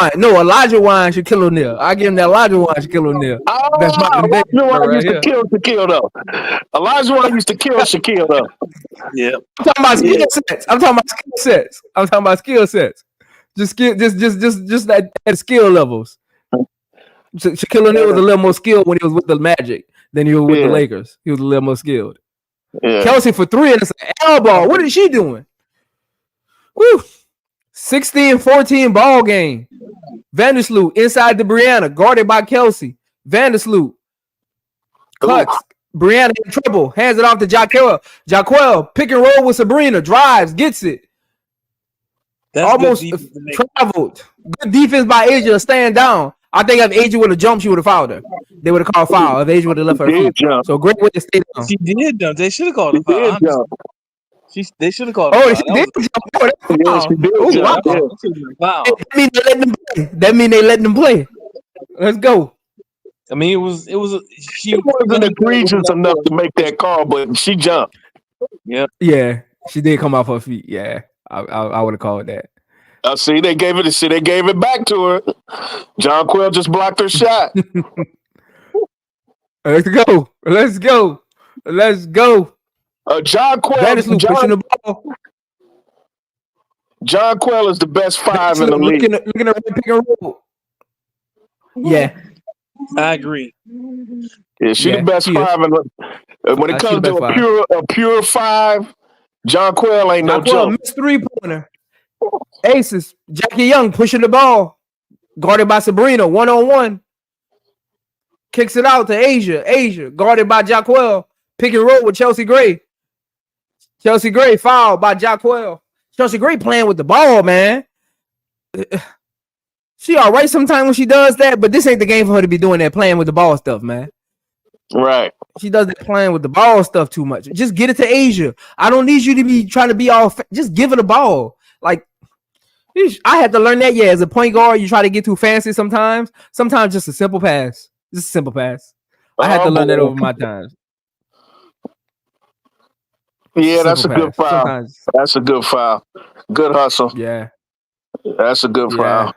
Speaker 1: Elijah Wine, Shaquille O'Neal. I give him that Elijah Wine, Shaquille O'Neal.
Speaker 2: That's modern day. Elijah Wine used to kill Shaquille though. Elijah Wine used to kill Shaquille though.
Speaker 3: Yeah.
Speaker 1: I'm talking about skill sets. I'm talking about skill sets. Just that skill levels. Shaquille O'Neal was a little more skilled when he was with the Magic than he was with the Lakers. He was a little more skilled.
Speaker 2: Yeah.
Speaker 1: Kelsey for 3 and it's an elbow. What is she doing? Woo. 16-14 ball game. Vandersloot inside the Brianna, guarded by Kelsey. Vandersloot cuts. Brianna in trouble. Hands it off to Jaquel. Jaquel pick and roll with Sabrina. Drives, gets it. That's almost traveled. Good defense by Asia to stand down. I think if Asia would have jumped, she would have fouled her. They would have called foul if Asia would have left her feet. So great way to stay down.
Speaker 3: She did jump. They should have called a foul. They should have called.
Speaker 1: Oh, she did jump.
Speaker 2: Yeah, she did.
Speaker 1: Oh, wow.
Speaker 3: Wow.
Speaker 1: That mean they letting them play. Let's go.
Speaker 3: I mean, it wasn't
Speaker 2: egregious enough to make that call, but she jumped.
Speaker 1: Yeah, she did come off her feet. Yeah, I would have called that.
Speaker 2: See, they gave it back to her. John Quill just blocked her shot.
Speaker 1: Let's go.
Speaker 2: John Quill is the best 5 in the league.
Speaker 1: Looking at pick and roll. Yeah,
Speaker 3: I agree.
Speaker 2: Yeah, she's the best 5 in the. When it comes to a pure 5, John Quill ain't no joke.
Speaker 1: Missed 3-pointer. Aces. Jackie Young pushing the ball, guarded by Sabrina 1-on-1. Kicks it out to Asia. Asia guarded by Jaquel. Pick and roll with Chelsea Gray. Chelsea Gray fouled by Jaquel. Chelsea Gray playing with the ball, man. She all right sometimes when she does that, but this ain't the game for her to be doing that playing with the ball stuff, man.
Speaker 2: Right.
Speaker 1: She does that playing with the ball stuff too much. Just get it to Asia. I don't need you to be trying to be all. Just give her the ball. Like, I had to learn that. Yeah, as a point guard, you try to get too fancy sometimes. Sometimes just a simple pass. Just a simple pass. I had to learn that over my times.
Speaker 2: Yeah, that's a good foul. Sometimes. That's a good foul. Good hustle.
Speaker 1: Yeah.
Speaker 2: That's a good foul.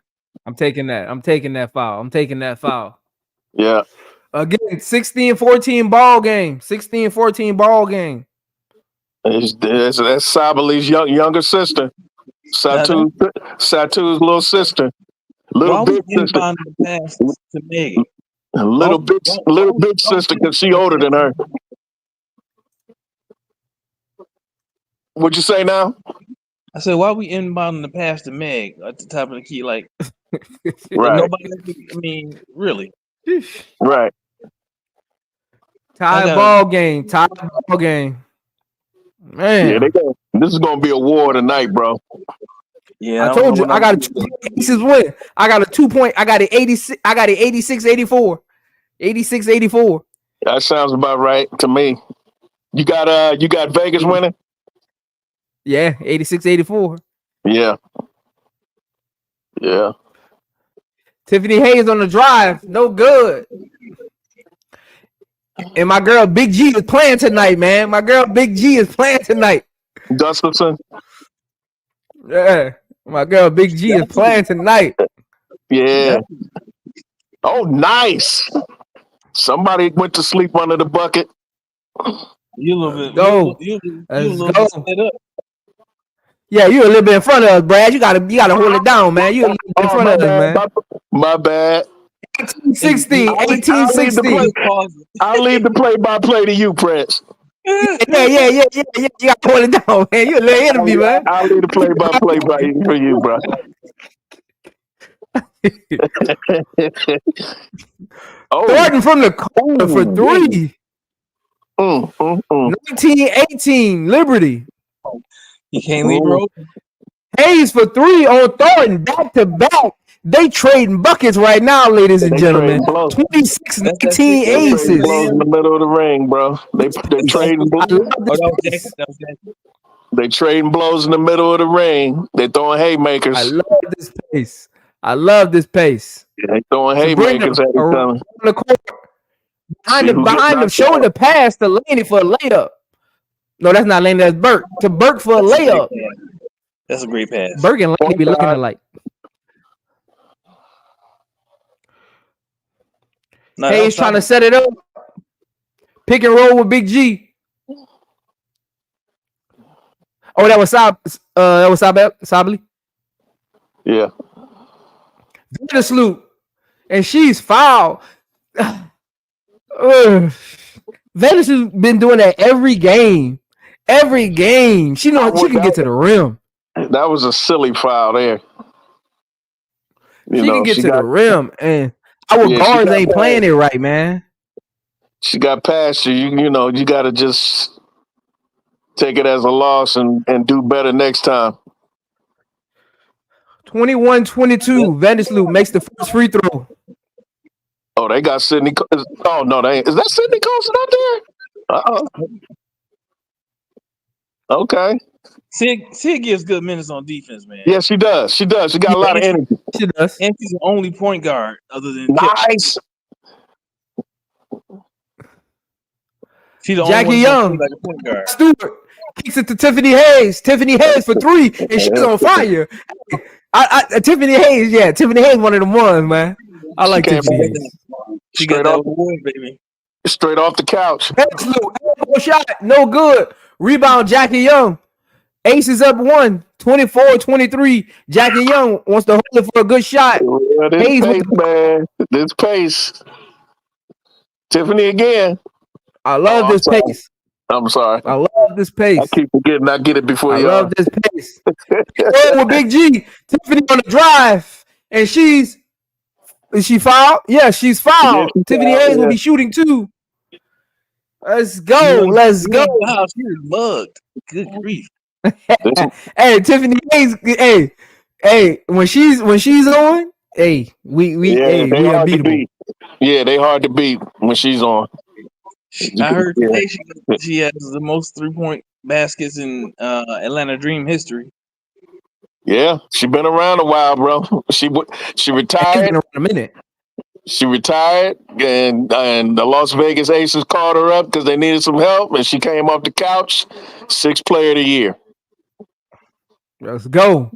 Speaker 1: I'm taking that foul.
Speaker 2: Yeah.
Speaker 1: Again, 16-14 ball game. 16-14 ball game.
Speaker 2: That's Sabali's younger sister. Satu's little sister. Little big sister. Little big sister because she older than her. What'd you say now?
Speaker 3: I said, why are we inbounding the pass to Meg at the top of the key? Like,
Speaker 2: right.
Speaker 3: Nobody, I mean, really.
Speaker 2: Right.
Speaker 1: Tie ball game. Man.
Speaker 2: Yeah, this is going to be a war tonight, bro.
Speaker 1: Yeah, I told you, I got a 2 aces win. I got a 2 point. I got an 86. I got an 86-84. 86-84.
Speaker 2: That sounds about right to me. You got Vegas winning?
Speaker 1: Yeah, 86-84.
Speaker 2: Yeah.
Speaker 1: Tiffany Hayes on the drive. No good. And my girl Big G is playing tonight, man.
Speaker 2: Gustafson?
Speaker 1: Yeah. My girl Big G is playing tonight.
Speaker 2: Yeah. Oh, nice. Somebody went to sleep under the bucket.
Speaker 3: You a little bit.
Speaker 1: Go.
Speaker 3: Let's go.
Speaker 1: Yeah, you a little bit in front of us, Brad. You gotta hold it down, man. You a little bit in front of us, man.
Speaker 2: My bad.
Speaker 1: 18-16.
Speaker 2: I'll leave the play-by-play to you, Prince.
Speaker 1: Yeah. You gotta hold it down, man. You a little ahead of me, man.
Speaker 2: I'll leave the play-by-play for you, bro.
Speaker 1: Starting from the corner for 3. 19-18, Liberty.
Speaker 3: You can't leave her open.
Speaker 1: Hayes for 3 on Thornton, back to back. They trading buckets right now, ladies and gentlemen. 26-19 aces.
Speaker 2: In the middle of the ring, bro. They trading blows. They trading blows in the middle of the ring. They throwing haymakers.
Speaker 1: I love this pace. I love this pace.
Speaker 2: Yeah, they throwing haymakers at each other.
Speaker 1: The court. Behind them, showing the pass to Laney for a layup. No, that's not Laney. That's Burke. To Burke for a layup.
Speaker 3: That's a great pass.
Speaker 1: Burke and Laney be looking alike. Hayes trying to set it up. Pick and roll with Big G. Oh, that was Sably.
Speaker 2: Yeah.
Speaker 1: Vandersloot. And she's fouled. Vandersloot been doing that every game. Every game. She knows she can get to the rim.
Speaker 2: That was a silly foul there.
Speaker 1: She can get to the rim, and our guards ain't playing it right, man.
Speaker 2: She got past you. You know, you got to just take it as a loss and do better next time.
Speaker 1: 21-22. Vandersloot makes the first free throw.
Speaker 2: Oh, they got Sydney. Oh, no, they ain't. Is that Sydney Colson out there? Uh-oh. Okay.
Speaker 3: Sid gives good minutes on defense, man.
Speaker 2: Yeah, she does. She does. She got a lot of energy.
Speaker 1: She does.
Speaker 3: And she's the only point guard other than
Speaker 2: nice.
Speaker 3: She's the
Speaker 1: Jackie
Speaker 3: only
Speaker 1: Young.
Speaker 3: like a point guard.
Speaker 1: Stewart kicks it to Tiffany Hayes. Tiffany Hayes for three, and she's on fire. Tiffany Hayes, yeah. Tiffany Hayes, one of them ones, man. I like Tiffany Hayes.
Speaker 3: She got that award, baby.
Speaker 2: Straight off the couch.
Speaker 1: Shot, no good. Rebound, Jackie Young. Ace is up 24-23. Jackie Young wants to hold it for a good shot.
Speaker 2: Yeah, this Hayes pace, man. This pace. Tiffany again.
Speaker 1: I love this pace.
Speaker 2: I'm sorry.
Speaker 1: I love this pace.
Speaker 2: I keep forgetting I get it before you.
Speaker 1: I love this pace. With Big G. Tiffany on the drive. And is she fouled? Yeah, she's fouled. Yeah, Tiffany Hayes will be shooting too. Let's go. Let's go.
Speaker 3: Wow, she was mugged. Good grief.
Speaker 1: Hey, Tiffany Hayes. Hey, when she's on, we unbeatable.
Speaker 2: Yeah, they hard to beat when she's on.
Speaker 3: I heard today she has the most 3-point baskets in Atlanta Dream history.
Speaker 2: Yeah, she been around a while, bro. She retired.
Speaker 1: Been around a minute.
Speaker 2: She retired, and the Las Vegas Aces called her up because they needed some help, and she came off the couch. 6th player of the year.
Speaker 1: Let's go.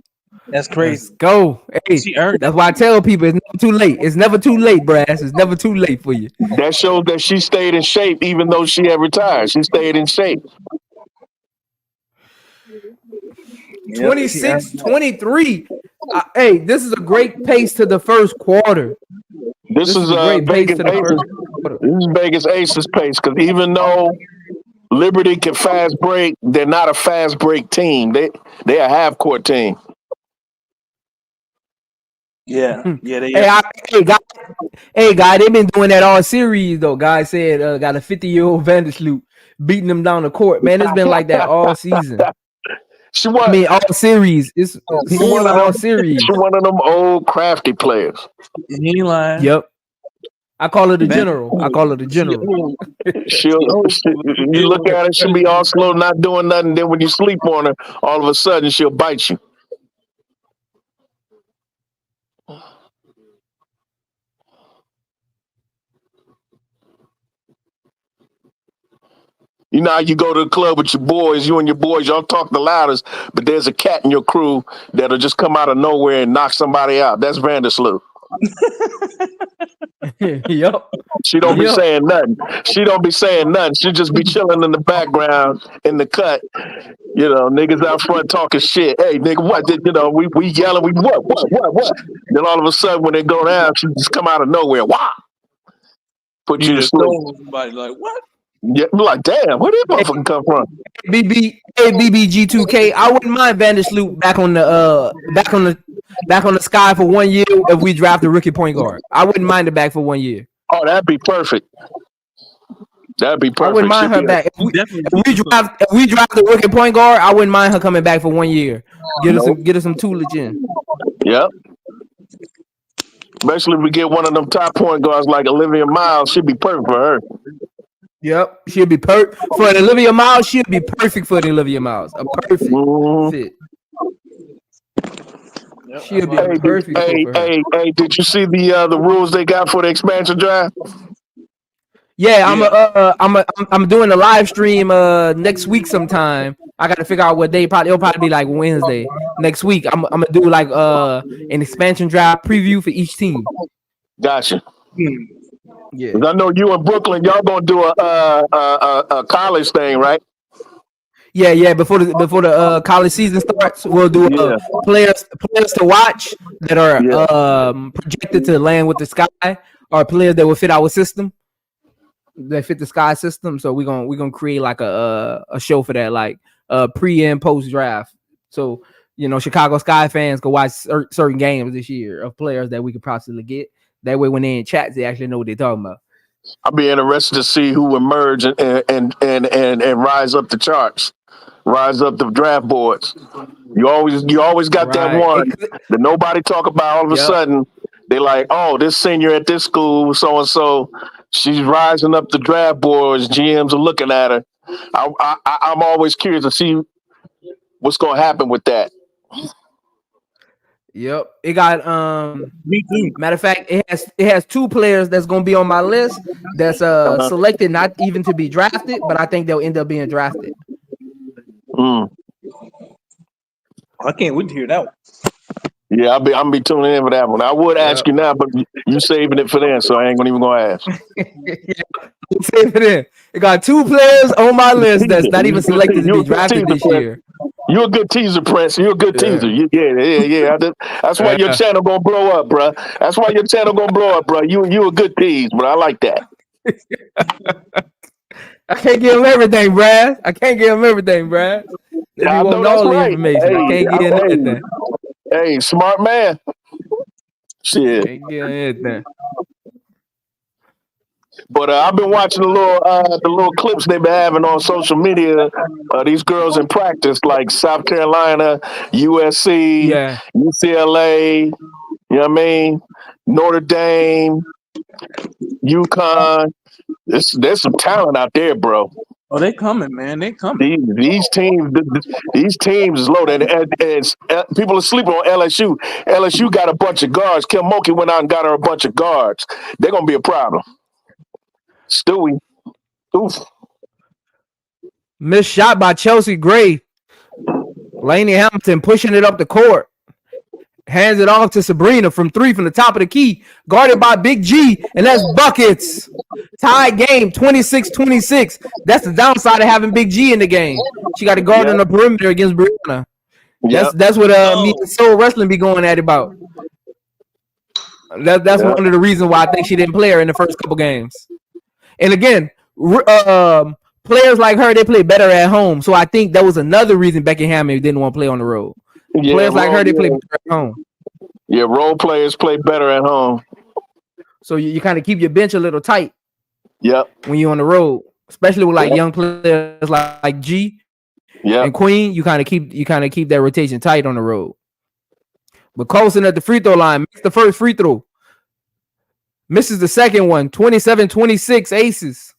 Speaker 3: That's crazy.
Speaker 1: Let's go. Hey, that's why I tell people it's never too late. It's never too late, Brass. It's never too late for you.
Speaker 2: That shows that she stayed in shape even though she had retired. She stayed in shape.
Speaker 1: 26-23. Hey, this is a great pace to the first quarter.
Speaker 2: This is a great pace to the first quarter. This is Vegas Aces pace because even though Liberty can fast break, they're not a fast break team. They're a half court team.
Speaker 3: Yeah, they
Speaker 1: guy, they've been doing that all series though. Guy said got a 50-year-old Vandersloot beating them down the court. Man, it's been like that all season. All series. It's all series.
Speaker 2: She's one of them old crafty players.
Speaker 3: You ain't lying.
Speaker 1: Yep. I call her the general.
Speaker 2: You look at her, she'll be all slow, not doing nothing. Then when you sleep on her, all of a sudden she'll bite you. You know how you go to the club with your boys, you and your boys, y'all talk the loudest, but there's a cat in your crew that'll just come out of nowhere and knock somebody out. That's Vandersloot.
Speaker 1: Yep.
Speaker 2: She don't be saying nothing. She just be chilling in the background in the cut. You know, niggas out front talking shit. Hey, nigga, what? You know, we yelling, what? Then all of a sudden when they go down, she just come out of nowhere. Wow. Put you to sleep.
Speaker 3: Somebody like, what?
Speaker 2: Yeah, I'm like, damn, where did motherfucker come from?
Speaker 1: BBG2K. I wouldn't mind Vandersloot back on the sky for 1 year if we draft a rookie point guard. I wouldn't mind it back for 1 year.
Speaker 2: Oh, that'd be perfect. I
Speaker 1: wouldn't mind her back. If we draft the rookie point guard, I wouldn't mind her coming back for 1 year. Get us some toolage in.
Speaker 2: Yep. Especially if we get one of them top point guards like Olivia Miles, she'd be perfect for her.
Speaker 1: Yep, she'll be perfect for the Olivia Miles. She'll be perfect for the Olivia Miles. A perfect fit. She'll be a perfect fit for her.
Speaker 2: Hey, did you see the rules they got for the expansion draft?
Speaker 1: Yeah, I'm doing a live stream next week sometime. I got to figure out what day. It'll probably be like Wednesday next week. I'm gonna do like an expansion draft preview for each team.
Speaker 2: Gotcha.
Speaker 1: Yeah,
Speaker 2: I know you in Brooklyn. Y'all gonna do a college thing, right?
Speaker 1: Yeah. Before the college season starts, we'll do players to watch that are projected to land with the Sky, or players that will fit our system. That fit the Sky system. So we're gonna create like a show for that, like pre and post draft. So Chicago Sky fans can watch certain games this year of players that we could possibly get. That way, when they're in chats, they actually know what they're talking about.
Speaker 2: I'll be interested to see who emerge and rise up the charts, rise up the draft boards. You always got that one that nobody talk about. All of a sudden, they like, oh, this senior at this school, so and so, she's rising up the draft boards. GMs are looking at her. I'm always curious to see what's going to happen with that.
Speaker 1: Yep, it got me too. Matter of fact, it has two players that's gonna be on my list that's selected not even to be drafted, but I think they'll end up being drafted.
Speaker 3: I can't wait to hear that one.
Speaker 2: Yeah, I'm be tuning in for that one. I would ask you now, but you saving it for then, so I ain't even gonna ask.
Speaker 1: Save it in. It got two players on my list that's not even selected to be drafted this year.
Speaker 2: You're a good teaser, Prince. You're a good teaser. Yeah. That's why your channel gonna blow up, bro. That's why your channel gonna blow up, bro. You a good tease, bro. I like that.
Speaker 1: I can't give him everything, Brad.
Speaker 2: Yeah, I know that's
Speaker 1: all
Speaker 2: right.
Speaker 1: the information. I can't give him everything.
Speaker 2: Hey, smart man. Shit.
Speaker 1: Can't give him anything.
Speaker 2: But I've been watching the little clips they've been having on social media. These girls in practice, like South Carolina, USC, UCLA. You know what I mean? Notre Dame, UConn. There's some talent out there, bro.
Speaker 3: Oh, they coming, man. They coming.
Speaker 2: These teams is loaded. And people are sleeping on LSU. LSU got a bunch of guards. Kim Mulkey went out and got her a bunch of guards. They're gonna be a problem. Stewie. Oof.
Speaker 1: Missed shot by Chelsea Gray. Lainey Hamilton pushing it up the court. Hands it off to Sabrina from three from the top of the key. Guarded by Big G. And that's buckets. Tie game 26-26. That's the downside of having Big G in the game. She got to guard on the perimeter against Brianna. That's what me and Soul Wrestling be going at about. That's one of the reasons why I think she didn't play her in the first couple games. And again, players like her, they play better at home. So I think that was another reason Becky Hammond didn't want to play on the road. Players like her, they play better at home.
Speaker 2: Yeah, role players play better at home.
Speaker 1: So you kind of keep your bench a little tight.
Speaker 2: Yep.
Speaker 1: When you're on the road, especially with like young players like G and Queen, you kind of keep that rotation tight on the road. But Colson at the free throw line makes the first free throw. Misses the second one, 27-26 aces.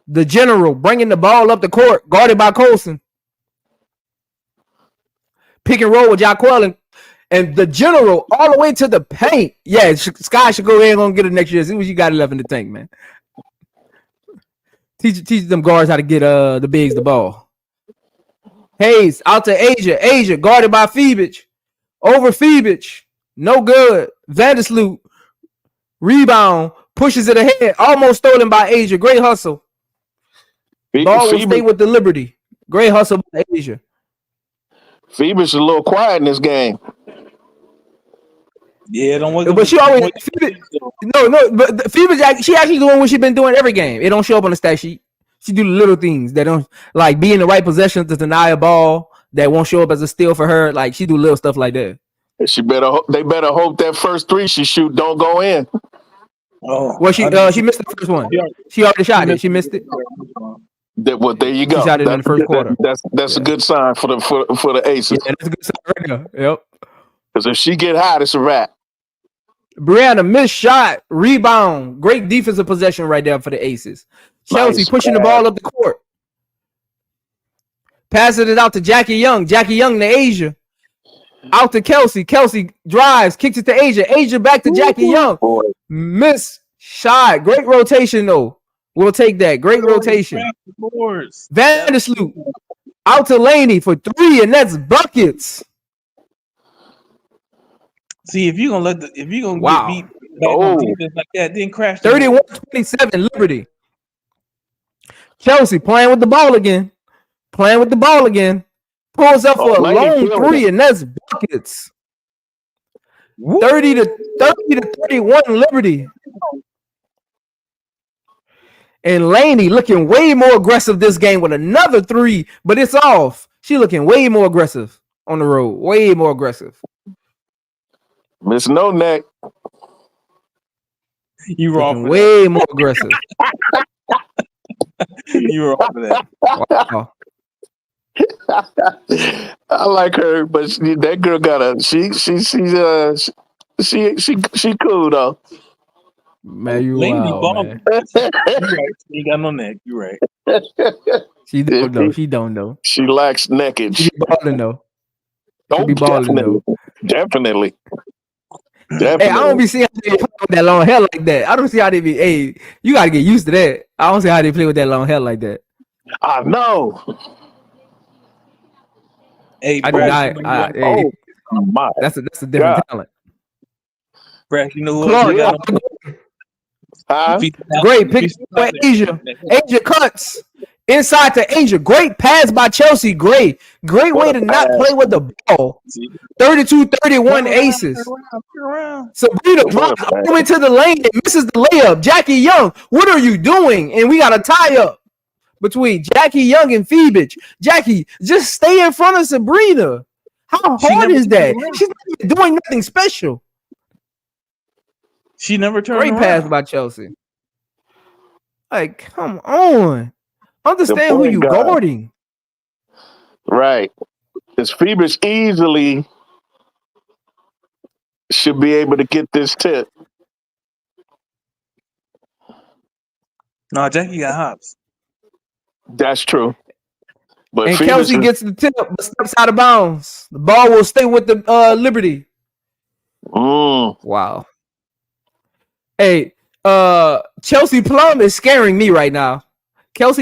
Speaker 1: The general bringing the ball up the court, guarded by Colson. Pick and roll with Jaquel and the general all the way to the paint. Yeah, Sky should go ahead and get it next year. See what you got left in the tank, man. Teach them guards how to get the bigs the ball. Hayes out to Asia. Asia guarded by Phoebich. Over Phoebich. No good. Vandersloot. Rebound, pushes it ahead, almost stolen by Asia. Great hustle. Ball will stay with the Liberty. Great hustle by Asia.
Speaker 2: Phoebus is a little quiet in this game.
Speaker 3: Yeah,
Speaker 1: but she always but Phoebus, she actually doing what she's been doing every game. It don't show up on the stat sheet. She do the little things that don't like be in the right possession to deny a ball that won't show up as a steal for her. Like she do little stuff like that.
Speaker 2: They better hope that first three she shoot don't go in.
Speaker 1: Oh, well, she missed the first one. She already shot it. She missed it.
Speaker 2: There you go.
Speaker 1: She shot it in the first quarter.
Speaker 2: That's a good sign for the Aces.
Speaker 1: Yeah, that's a good sign right now. Yep.
Speaker 2: Because if she get hot, it's a wrap.
Speaker 1: Brianna missed shot, rebound, great defensive possession right there for the Aces. Chelsea pushing the ball up the court. Passing it out to Jackie Young. Jackie Young to Asia. Out to Kelsey. Kelsey drives, kicks it to Asia. Asia back to Jackie Young. Miss shot. Great rotation, though. We'll take that. Great rotation. Vandersloot. Out to Laney for 3, and that's buckets.
Speaker 3: See, if you're gonna get beat back on defense like that, then crash.
Speaker 1: 31-27, Liberty. Chelsea playing with the ball again. Pulls up for a long 3, and that's buckets. 30-31, Liberty. And Laney looking way more aggressive this game with another 3, but it's off. She looking way more aggressive on the road. Way more aggressive.
Speaker 2: Miss No Neck.
Speaker 3: You wrong.
Speaker 1: Way more aggressive.
Speaker 3: You wrong for that.
Speaker 1: Wow.
Speaker 2: I like her, but that girl got she cool though.
Speaker 1: Man, you wild, man.
Speaker 3: You're right. She ain't got no neck. You're right.
Speaker 1: She don't know. She don't know.
Speaker 2: She lacks neckage.
Speaker 1: She be balling though.
Speaker 2: Oh, definitely.
Speaker 1: Hey, I don't be seeing how they play with that long hair like that. I don't see how they be. Hey, you gotta get used to that. I don't see how they play with that long hair like that.
Speaker 2: I know.
Speaker 3: Hey,
Speaker 1: my. That's a different talent.
Speaker 3: Brad, you know who?
Speaker 1: Great pick by Asia. Asia cuts inside to Asia. Great pass by Chelsea. Great way to not play with the ball. 32-31 aces. Sabrina drops all into the lane and misses the layup. Jackie Young, what are you doing? And we got a tie up between Jackie Young and Phoebich. Jackie, just stay in front of Sabrina. How hard is that? She's not even doing nothing special.
Speaker 3: She never turned
Speaker 1: around. Great pass by Chelsea. Like, come on. Understand who you guarding.
Speaker 2: Right. Because Phoebus easily should be able to get this tip.
Speaker 3: No, Jackie got hops.
Speaker 2: That's true. But
Speaker 1: and Kelsey gets the tip, but steps out of bounds. The ball will stay with the Liberty. Wow. Hey, Chelsea Plum is scaring me right now. I'll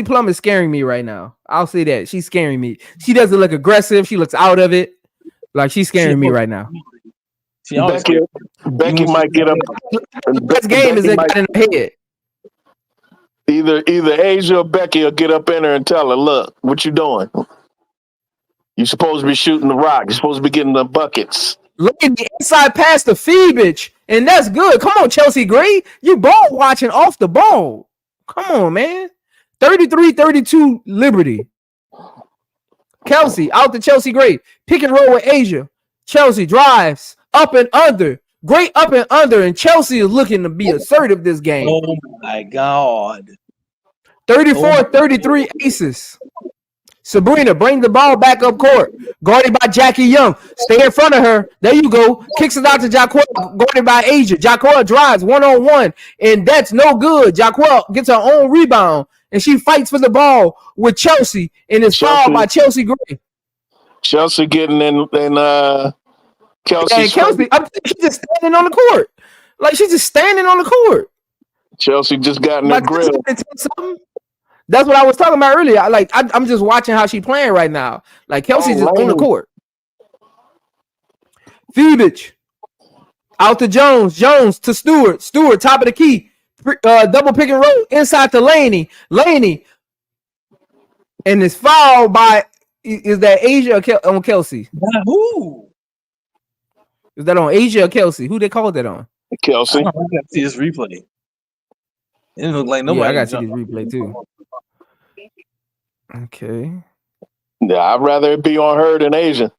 Speaker 1: say that. She's scaring me. She doesn't look aggressive. She looks out of it. Like she's scaring me right now.
Speaker 2: Becky might get up.
Speaker 1: This game is in her head.
Speaker 2: Either Asia or Becky will get up in her and tell her, look, what you doing? You're supposed to be shooting the rock. You're supposed to be getting the buckets.
Speaker 1: Look at the inside pass to Phoebich, and that's good. Come on, Chelsea Gray. You ball watching off the ball. Come on, man. 33-32 Liberty. Kelsey out to Chelsea Gray. Pick and roll with Asia. Chelsea drives up and under. Great up and under, and Chelsea is looking to be assertive this game.
Speaker 3: Oh, my God.
Speaker 1: 34-33 aces. Sabrina, bring the ball back up court. Guarded by Jackie Young. Stay in front of her. There you go. Kicks it out to Jaquel. Guarded by Asia. Jaquel drives one-on-one, and that's no good. Jaquel gets her own rebound, and she fights for the ball with Chelsea, and is fouled by Chelsea Gray.
Speaker 2: Chelsea getting in Kelsey.
Speaker 1: And Kelsey, she's just standing on the court. Like, she's just standing on the court.
Speaker 2: Chelsea just got in the grill.
Speaker 1: That's what I was talking about earlier. I'm just watching how she's playing right now. Like, Kelsey's just on the court. Phoebich. Out to Jones. Jones to Stewart. Stewart, top of the key. Double pick and roll. Inside to Laney. Laney. And it's fouled by, is that Asia or on Kelsey?
Speaker 3: Who?
Speaker 1: Is that on Asia or Kelsey? Who they called that on?
Speaker 2: Kelsey.
Speaker 3: I got to see this replay. It didn't look like nobody.
Speaker 1: Yeah, I got to see this replay too. Okay.
Speaker 2: Yeah, I'd rather it be on her than Asia.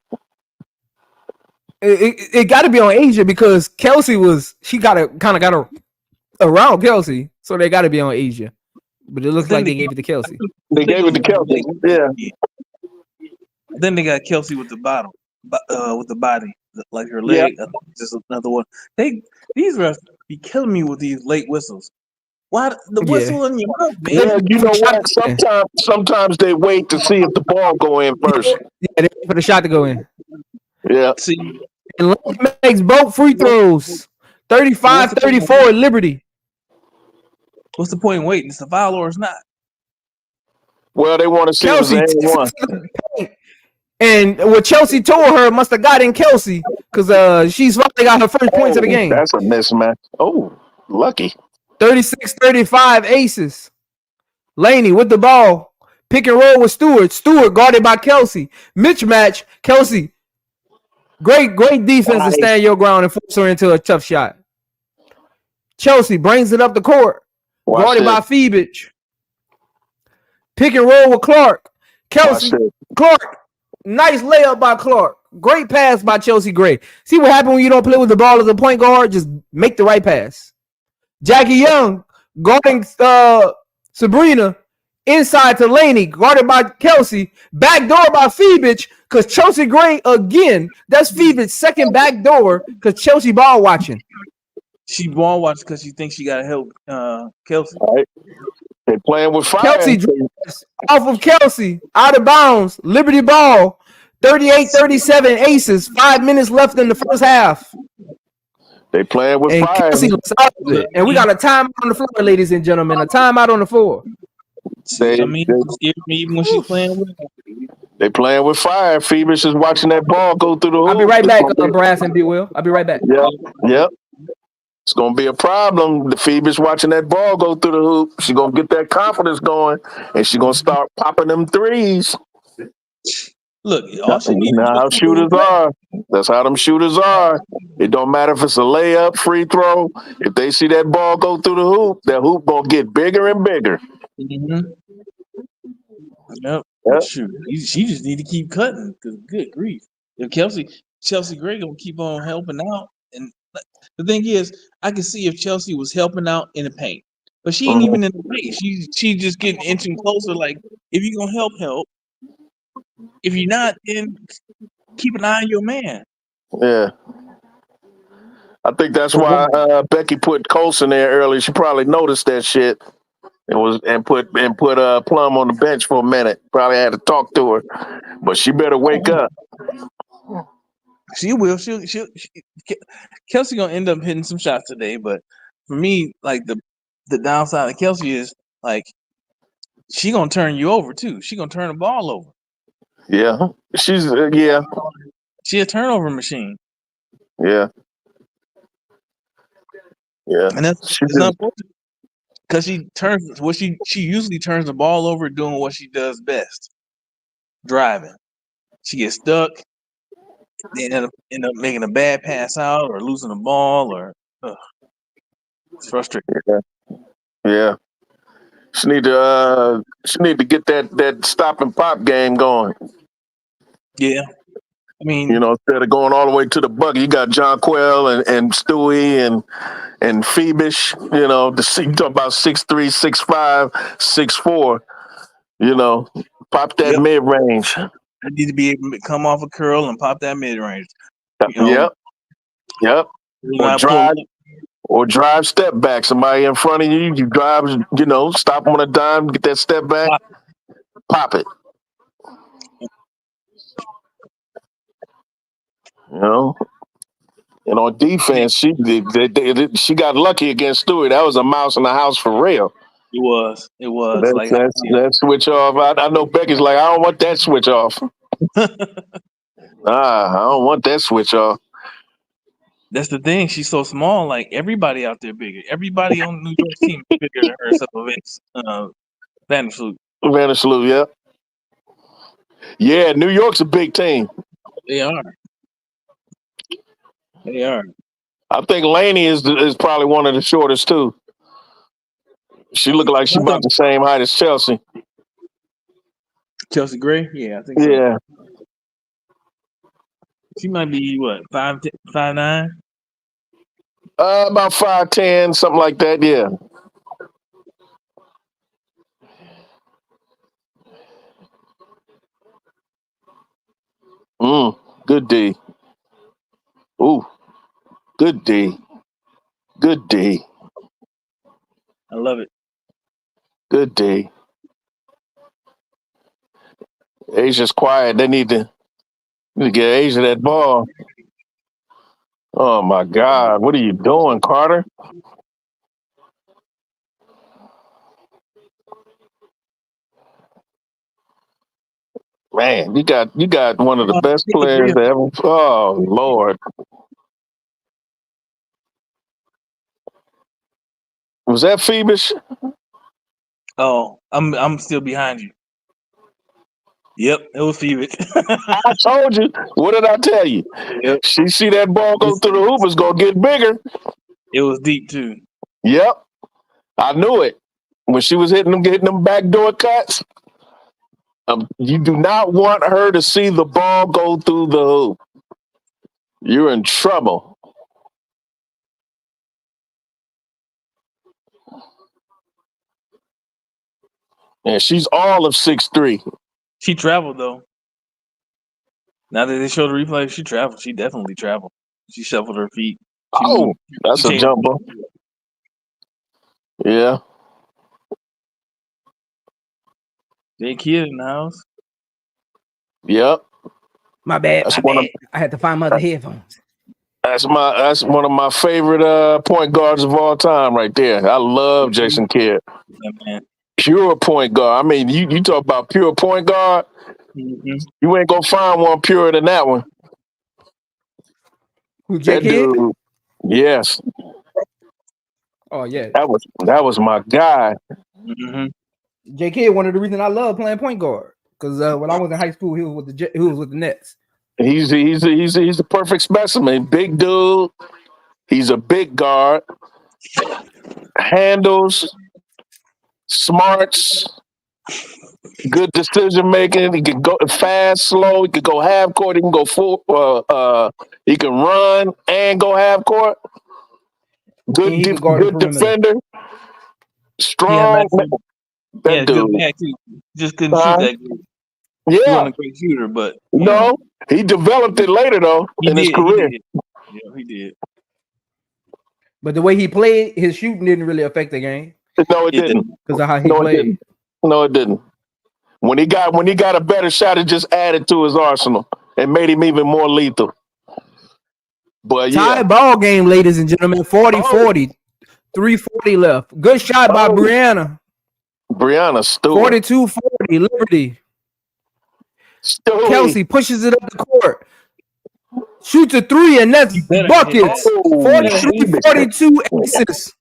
Speaker 1: It got to be on Asia because Kelsey kind of got around Kelsey, so they got to be on Asia. But it looks like they gave it to Kelsey.
Speaker 2: They gave it to Kelsey. Yeah.
Speaker 3: Then they got Kelsey with the bottom, with the body, like her leg. Yeah. Just another one. These refs be killing me with these late whistles. Why the whistle in your mouth, man?
Speaker 2: Yeah, you know what? Sometimes they wait to see if the ball go in first.
Speaker 1: Yeah, they wait for the shot to go in.
Speaker 2: Yeah.
Speaker 3: See,
Speaker 1: and Lynx makes both free throws. 35-34 at Liberty.
Speaker 3: What's the point in waiting? It's a foul or it's not?
Speaker 2: Well, they want to see
Speaker 1: Kelsey
Speaker 2: if it's one.
Speaker 1: And what Chelsea told her must have got in Kelsey because she's finally got her first points of the game.
Speaker 2: That's a mismatch. Oh, lucky.
Speaker 1: 36-35 aces. Laney with the ball. Pick and roll with Stewart. Stewart guarded by Kelsey. Mismatch. Kelsey. Great defense to stand your ground and force her into a tough shot. Chelsea brings it up the court. Guarded by Phoebich. Pick and roll with Clark. Kelsey. Clark. Nice layup by Clark. Great pass by Chelsea Gray. See what happens when you don't play with the ball as a point guard? Just make the right pass. Jackie Young guarding Sabrina inside to Laney, guarded by Kelsey. Backdoor by Phoebich because Chelsea Gray again. That's Phoebich's second backdoor because Chelsea ball watching.
Speaker 3: She ball watching because she thinks she got to help Kelsey.
Speaker 2: All right. They're playing with fire.
Speaker 1: Kelsey drives off of Kelsey, out of bounds. Liberty ball, 38-37 aces. 5 minutes left in the first half.
Speaker 2: They playing with
Speaker 1: and
Speaker 2: fire.
Speaker 1: Kelsey was out of it. And we got a timeout on the floor, ladies and gentlemen. A timeout on the floor.
Speaker 3: Even when she's playing with it.
Speaker 2: They playing with fire. Phoebus is watching that ball go through the hoop.
Speaker 1: I'll be right back, Brass and B. Will. I'll be right back.
Speaker 2: Yep. It's going to be a problem. The Phoebus watching that ball go through the hoop. She's going to get that confidence going, and she's going to start popping them threes.
Speaker 3: Look,
Speaker 2: that's how shooters are. That's how them shooters are. It don't matter if it's a layup, free throw. If they see that ball go through the hoop, that hoop going to get bigger and bigger.
Speaker 3: Mm-hmm. Yep. Shoot. She just need to keep cutting, because good grief. If Chelsea Gray going to keep on helping out. And the thing is, I can see if Chelsea was helping out in the paint, but she ain't even in the paint. She just getting inching closer. Like, if you're gonna help. If you're not, then keep an eye on your man.
Speaker 2: Yeah, I think that's why Becky put Colson there early. She probably noticed that shit and put Plum on the bench for a minute. Probably had to talk to her, but she better wake up.
Speaker 3: She will. Kelsey gonna end up hitting some shots today, but for me, like the downside of Kelsey is like she gonna turn you over too. She gonna turn the ball over.
Speaker 2: Yeah, she's
Speaker 3: She a turnover machine.
Speaker 2: Yeah,
Speaker 3: and that's unfortunate because she usually turns the ball over doing what she does best, driving. She gets stuck. They end up making a bad pass out or losing the ball or it's frustrating.
Speaker 2: Yeah. She need to get that stop and pop game going.
Speaker 3: Yeah. I mean,
Speaker 2: instead of going all the way to the bucket, you got John Quell and Stewie and Phoebus, you talk about 6'3", 6'5", 6'4", pop that mid range.
Speaker 3: You need to be able to come off a curl and pop that mid range.
Speaker 2: Yep. Or drive step back. Somebody in front of you drive, stop on a dime, get that step back, pop it. And on defense, she got lucky against Stewie. That was a mouse in the house for real.
Speaker 3: It was.
Speaker 2: That switch off. I know Becky's like, I don't want that switch off. I don't want that switch off.
Speaker 3: That's the thing. She's so small. Like everybody out there bigger. Everybody on the New York team is bigger than her except for
Speaker 2: Vandersloot, yeah. Yeah, New York's a big team.
Speaker 3: They are.
Speaker 2: I think Laney is probably one of the shortest too. She look like she's about the same height as Chelsea.
Speaker 3: Chelsea Gray? Yeah, I think so.
Speaker 2: Yeah.
Speaker 3: She might be what, 5'9"?
Speaker 2: About 5'10", something like that, yeah. Good D. Ooh. Good D. Good D.
Speaker 3: I love it.
Speaker 2: Good D. Asia's quiet. They need to You get Asia that ball. Oh my God! What are you doing, Carter? Man, you got one of the best players ever. Oh Lord. Was that Phoebus?
Speaker 3: Oh, I'm still behind you. Yep, it was Phoebus.
Speaker 2: I told you. What did I tell you?
Speaker 3: Yep.
Speaker 2: She see that ball go through the hoop, it's gonna get bigger.
Speaker 3: It was deep too.
Speaker 2: Yep, I knew it. When she was getting them backdoor cuts, you do not want her to see the ball go through the hoop. You're in trouble. And she's all of 6'3".
Speaker 3: She traveled though. Now that they show the replay, she traveled. She definitely traveled. She shuffled her feet.
Speaker 2: That's a jump ball. Yeah.
Speaker 3: Jay Kid in the house.
Speaker 2: Yep.
Speaker 1: My bad. I had to find my other headphones.
Speaker 2: That's one of my favorite point guards of all time right there. I love Jason Kidd.
Speaker 3: Yeah, man.
Speaker 2: Pure point guard. I mean, you talk about pure point guard.
Speaker 3: Mm-hmm.
Speaker 2: You ain't gonna find one purer than that one.
Speaker 1: Who, Jay Kidd?
Speaker 2: Dude, yes.
Speaker 1: Oh yeah.
Speaker 2: That was my guy.
Speaker 3: Mm-hmm.
Speaker 1: Jay Kidd, one of the reasons I love playing point guard, because when I was in high school, he was with the Nets.
Speaker 2: He's a perfect specimen. Big dude. He's a big guard. Handles, smarts, good decision making. He can go fast, slow. He can go half court. He can go full. He can run and go half court. Good defender. Strong.
Speaker 3: That dude. Good back too. Just couldn't shoot that good.
Speaker 2: Yeah.
Speaker 3: He wasn't a great shooter, but
Speaker 2: no, he developed it later though in his career.
Speaker 3: Yeah, he did.
Speaker 1: But the way he played, his shooting didn't really affect the game.
Speaker 2: No, it didn't.
Speaker 1: Because of how he played.
Speaker 2: No, it didn't. When he got a better shot, it just added to his arsenal and made him even more lethal. But
Speaker 1: tie ball game, ladies and gentlemen. 40-40. 3:40 left. Good shot by Brianna.
Speaker 2: Brianna Stewart.
Speaker 1: 42-40. Liberty.
Speaker 2: Stewie.
Speaker 1: Kelsey pushes it up the court. Shoots a three, and that's buckets. 43-42 aces.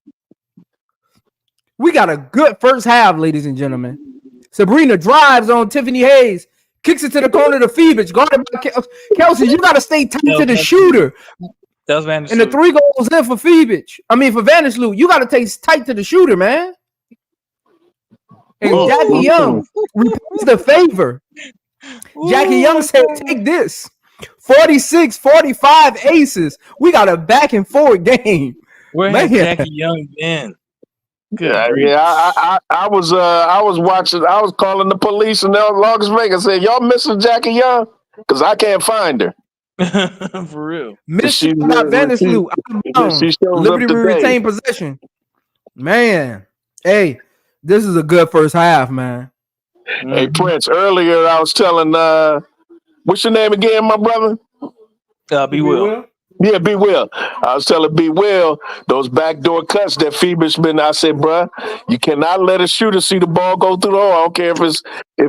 Speaker 1: We got a good first half, ladies and gentlemen. Sabrina drives on Tiffany Hayes. Kicks it to the corner to Phoebus. Guarded by Kelsey. You got to stay tight to the shooter.
Speaker 3: That was Vanishloot.
Speaker 1: And the three goes in for Phoebus. I mean, for Vanishloot. You got to stay tight to the shooter, man. And Jackie Young repeats the favor. Jackie Young said, take this. 46-45 aces. We got a back and forth game.
Speaker 3: Where has Jackie Young been?
Speaker 2: I was watching. I was calling the police in Las Vegas. Said, y'all missing Jackie Young? Because I can't find her.
Speaker 3: For real.
Speaker 1: Missed by Vanishloot. Liberty will retain possession. Man, hey, this is a good first half, man.
Speaker 2: Hey, Prince, earlier I was telling, what's your name again, my brother?
Speaker 3: Be Will.
Speaker 2: Yeah, Be Will. I was telling Be Will, those backdoor cuts that Phoebus been, I said, bruh, you cannot let a shooter see the ball go through the hole. I don't care if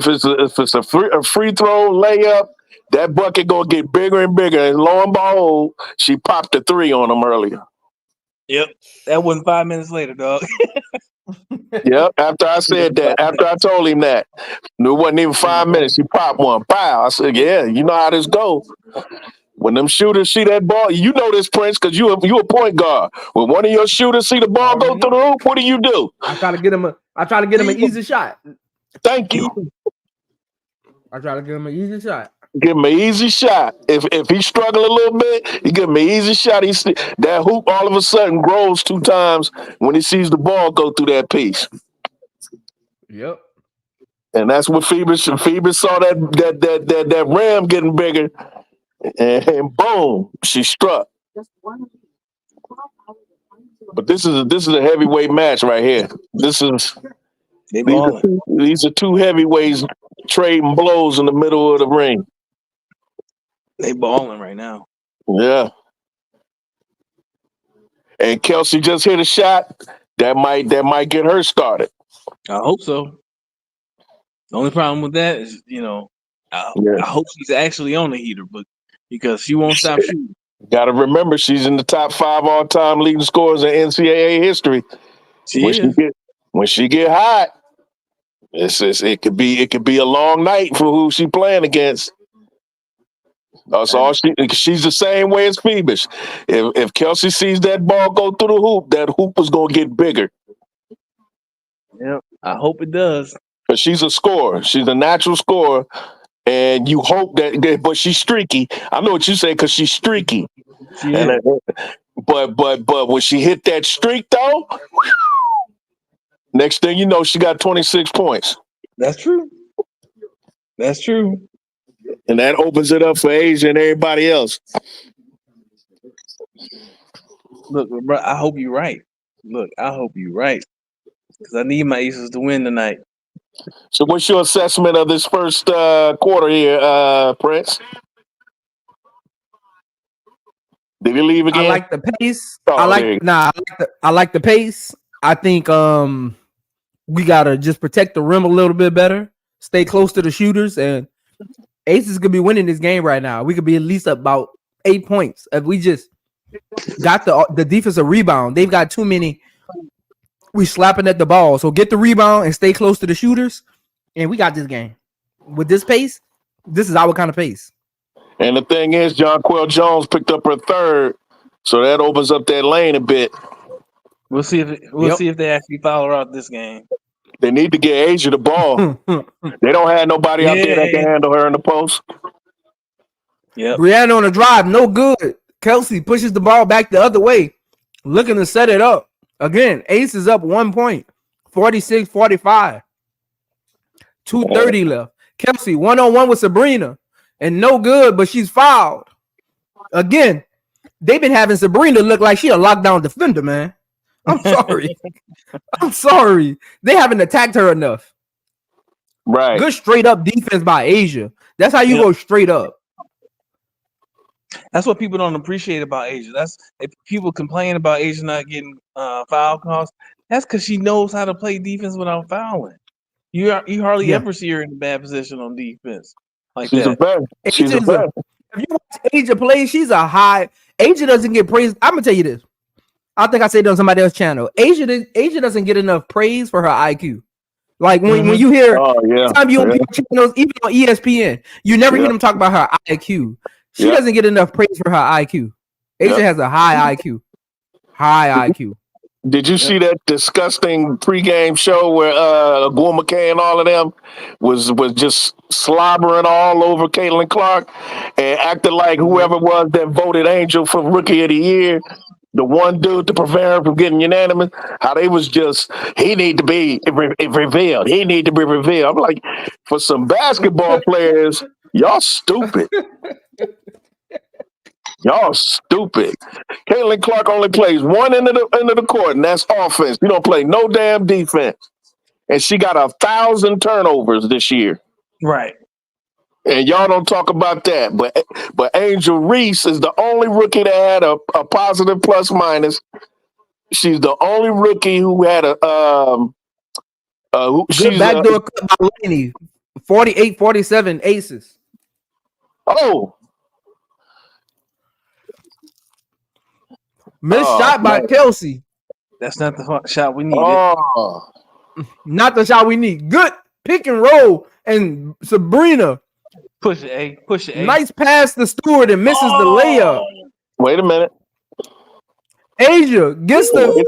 Speaker 2: it's a free throw, layup, that bucket gonna get bigger and bigger. And lo and behold, she popped a three on him earlier.
Speaker 3: Yep. That wasn't 5 minutes later, dog.
Speaker 2: Yep, after I said that, after I told him that, it wasn't even 5 minutes, he popped one. Pow! I said, yeah, you know how this goes. When them shooters see that ball, you know this, Prince, because you a point guard. When one of your shooters see the ball go through the hoop, what do?
Speaker 1: I try to get him an easy shot.
Speaker 2: Thank you.
Speaker 1: I try to give him an easy shot.
Speaker 2: Give him an easy shot. If he struggle a little bit, you give him an easy shot. That hoop all of a sudden grows 2 times when he sees the ball go through that piece.
Speaker 1: Yep.
Speaker 2: And that's what Phoebus saw that rim getting bigger, and boom, she struck. But this is a heavyweight match right here. These are 2 heavyweights trading blows in the middle of the ring.
Speaker 3: They balling right now.
Speaker 2: Yeah. And Kelsey just hit a shot that might get her started.
Speaker 3: I hope so. The only problem with that is, I hope she's actually on the heater, but because she won't stop shooting.
Speaker 2: Got to remember, she's in the top 5 all-time leading scorers in NCAA history. When she get hot, it could be a long night for who she playing against. That's all she's the same way as Phoebus. If Kelsey sees that ball go through the hoop, that hoop is gonna get bigger.
Speaker 3: Yep, I hope it does.
Speaker 2: But she's a scorer. She's a natural scorer, and you hope that. But she's streaky. I know what you say because she's streaky. But when she hit that streak though, next thing you know, she got 26 points.
Speaker 3: That's true. That's true.
Speaker 2: And that opens it up for Asia and everybody else.
Speaker 3: Look, bro, I hope you're right. Because I need my Aces to win tonight.
Speaker 2: So what's your assessment of this first quarter here, Prince? Did he leave again?
Speaker 1: I like the pace. I like the pace. I think we gotta just protect the rim a little bit better, stay close to the shooters, and Aces could be winning this game right now. We could be at least about 8 points if we just got the defensive rebound. They've got too many. We slapping at the ball, so get the rebound and stay close to the shooters, and we got this game. With this pace, this is our kind of pace.
Speaker 2: And the thing is, Jonquel Jones picked up her third, so that opens up that lane a bit.
Speaker 3: We'll see if they actually foul her out this game.
Speaker 2: They need to get Asia the ball. They don't have nobody out there that can handle her in the post.
Speaker 3: Yeah,
Speaker 1: Brianna on the drive, no good. Kelsey pushes the ball back the other way, looking to set it up. Again, Ace is up 1 point, 46-45. 2:30 left. Kelsey, 1-on-1 with Sabrina, and no good, but she's fouled. Again, they've been having Sabrina look like she a lockdown defender, man. I'm sorry. They haven't attacked her enough.
Speaker 2: Right.
Speaker 1: Good straight up defense by Asia. That's how you go straight up.
Speaker 3: That's what people don't appreciate about Asia. That's if people complain about Asia not getting foul calls. That's because she knows how to play defense without fouling. You hardly ever see her in a bad position on defense like
Speaker 2: she's
Speaker 3: that.
Speaker 2: She's a better.
Speaker 1: If you watch Asia play, she's a high. Asia doesn't get praised. I'm gonna tell you this. I think I said it on somebody else's channel. Asia doesn't get enough praise for her IQ. Like when you hear time you on channels, even on ESPN, you never hear them talk about her IQ. She doesn't get enough praise for her IQ. Asia has a high IQ. High IQ.
Speaker 2: Did you see that disgusting pregame show where Gwen McKay and all of them was just slobbering all over Caitlin Clark and acting like whoever was that voted Angel for Rookie of the Year, the one dude to prevent her from getting unanimous, how they was just, he need to be revealed. He need to be revealed. I'm like, for some basketball players, y'all stupid. Y'all stupid. Caitlin Clark only plays one end of the court, and that's offense. You don't play no damn defense. And she got 1,000 turnovers this year.
Speaker 3: Right.
Speaker 2: And y'all don't talk about that. But Angel Reese is the only rookie that had a positive plus minus. She's the only rookie who had a
Speaker 1: good backdoor cut by Laney. 48-47 aces.
Speaker 2: Oh.
Speaker 1: Missed shot by Kelsey.
Speaker 3: That's not the shot we needed.
Speaker 1: Not the shot we need. Good pick and roll. And Sabrina.
Speaker 3: Push it, A.
Speaker 1: Nice pass to Stewart and misses the layup.
Speaker 2: Wait a minute.
Speaker 1: Asia gets the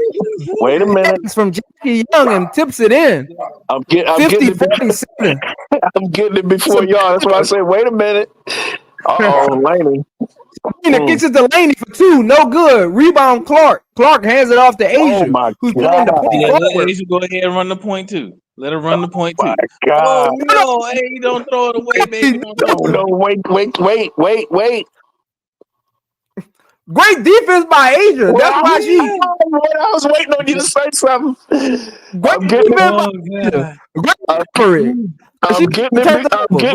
Speaker 2: wait a minute
Speaker 1: from Jackie Young and tips it in.
Speaker 2: I'm getting it before y'all. That's why I say, wait a minute. Laney.
Speaker 1: Sabrina gets it to Laney for 2. No good. Rebound Clark. Clark hands it off to Asia.
Speaker 2: Oh my
Speaker 1: who's
Speaker 2: God.
Speaker 3: Let Asia go ahead and run the point too. Let her run the point too.
Speaker 2: My God.
Speaker 3: Oh no, hey, don't throw it away, baby.
Speaker 2: No, wait.
Speaker 1: Great defense by Asia. That's why she.
Speaker 2: I was waiting on you to say something.
Speaker 1: I'm getting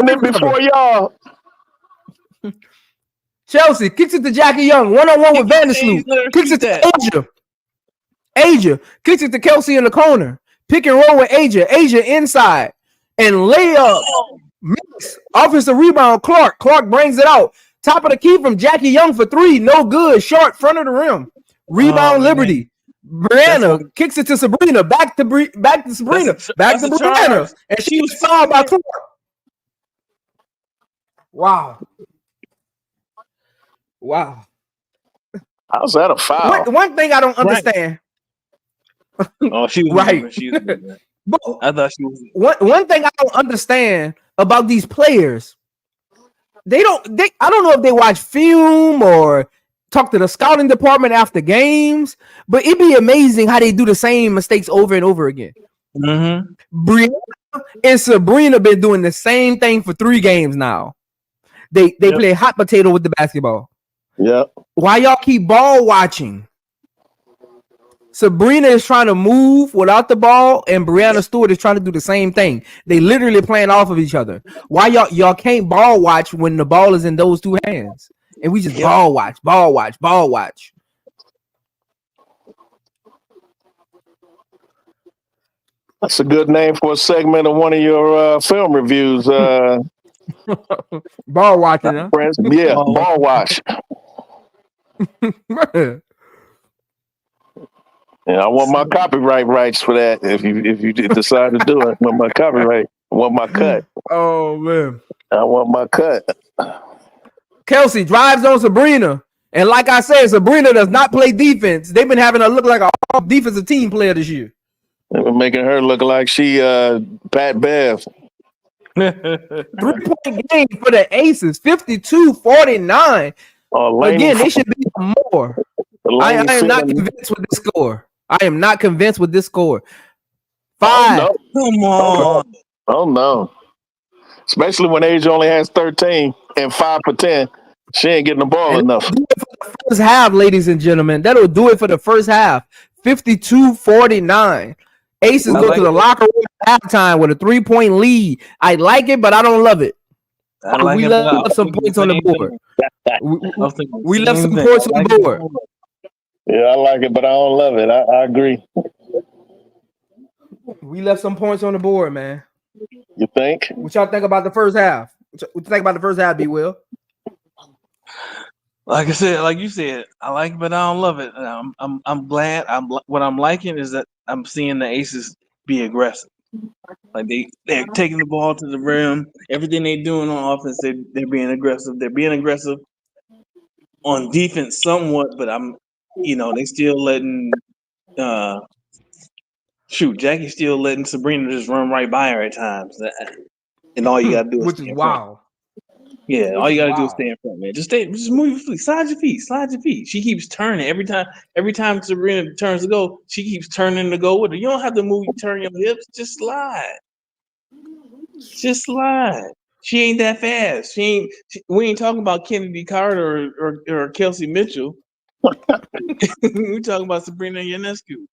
Speaker 1: it before y'all. Chelsea kicks it to Jackie Young. 1-on-1 with Vandersloot. Kicks it to Asia. Asia kicks it to Kelsey in the corner. Pick and roll with Asia. Asia inside. And layup. Mix. Offensive rebound. Clark. Clark brings it out. Top of the key from Jackie Young for 3. No good. Short. Front of the rim. Rebound Liberty. Brianna kicks it to Sabrina. Back to Sabrina. Back to Brianna. And she was fouled by Clark. Wow.
Speaker 2: How's that a foul?
Speaker 1: One thing I don't understand.
Speaker 3: Oh, she was
Speaker 1: right.
Speaker 3: But I thought she was.
Speaker 1: One thing I don't understand about these players, I don't know if they watch film or talk to the scouting department after games, but it'd be amazing how they do the same mistakes over and over again.
Speaker 3: Mm-hmm.
Speaker 1: Brianna and Sabrina been doing the same thing for 3 games now. They play hot potato with the basketball.
Speaker 2: Yep.
Speaker 1: Why y'all keep ball watching? Sabrina is trying to move without the ball, and Brianna Stewart is trying to do the same thing. They literally playing off of each other. Why y'all can't ball watch when the ball is in those 2 hands? And we just ball watch.
Speaker 2: That's a good name for a segment of one of your film reviews.
Speaker 1: Ball watching, huh?
Speaker 2: Yeah, ball watch. And I want my copyright rights for that. If you decide to do it, I want my copyright. I want my cut.
Speaker 1: Oh man,
Speaker 2: I want my cut.
Speaker 1: Kelsey drives on Sabrina, and like I said, Sabrina does not play defense. They've been having her look like a defensive team player this year.
Speaker 2: They've been making her look like she Pat Bev.
Speaker 1: 3-point game for the Aces, 52-49. Again, they should be more. I am not convinced with this score. I am not convinced with this score. 5.
Speaker 2: Oh, no. Come on. Oh, no. Especially when Asia only has 13 and 5 for 10. She ain't getting the ball enough.
Speaker 1: Do it for the first half, ladies and gentlemen. That'll do it for the first half. 52-49. Aces go to the locker room at halftime with a 3-point lead. I like it, but I don't love it. We left some points on the board. We left some points on the board.
Speaker 2: Yeah, I like it, but I don't love it. I agree.
Speaker 1: We left some points on the board, man.
Speaker 2: You think?
Speaker 1: What y'all think about the first half? What you think about the first half, B. Will?
Speaker 3: Like I said, like you said, I like it, but I don't love it. I'm glad. What I'm liking is that I'm seeing the Aces be aggressive. Like they're taking the ball to the rim. Everything they're doing on offense, they're being aggressive. They're being aggressive on defense somewhat, but they still letting Jackie's still letting Sabrina just run right by her at times. And all you gotta do is
Speaker 1: which is wow.
Speaker 3: Yeah, all you gotta do is stay in front, man. Just move your feet, slide your feet. She keeps turning every time Sabrina turns to go, she keeps turning to go with her. You don't have to turn your hips, just slide. She ain't that fast. We ain't talking about Kennedy Carter or Kelsey Mitchell. We talking about Sabrina Ionescu.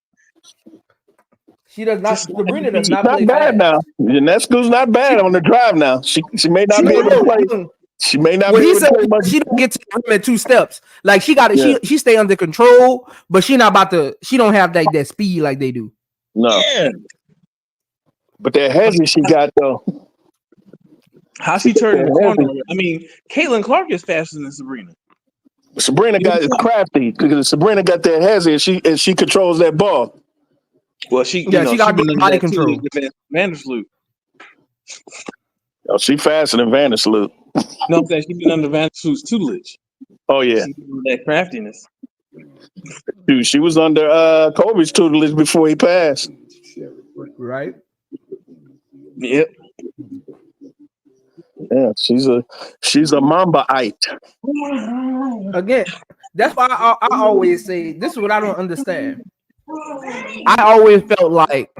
Speaker 1: Sabrina does not play
Speaker 2: bad now. Ionescu's not bad on the drive now. She may not be able to play. She may not be able to play much.
Speaker 1: She don't get to the rim in 2 steps. Like she got it. She stay under control, but she not about to. She don't have that speed like they do.
Speaker 2: No. Yeah. But that hezzy she got though.
Speaker 3: How she turned the corner? I mean, Caitlin Clark is faster than Sabrina.
Speaker 2: Sabrina is crafty because Sabrina got that hezzy and she controls that ball.
Speaker 3: Well, she
Speaker 1: got body control.
Speaker 3: Vandersloot.
Speaker 2: Oh, she faster than Vandersloot.
Speaker 3: No, I'm saying she's been under Vandersloot's tutelage.
Speaker 2: Oh yeah,
Speaker 3: that craftiness.
Speaker 2: Dude, she was under Kobe's tutelage before he passed.
Speaker 1: Right.
Speaker 3: Yep.
Speaker 2: Yeah, she's a Mamba-ite.
Speaker 1: Again, that's why I always say this is what I don't understand. I always felt like,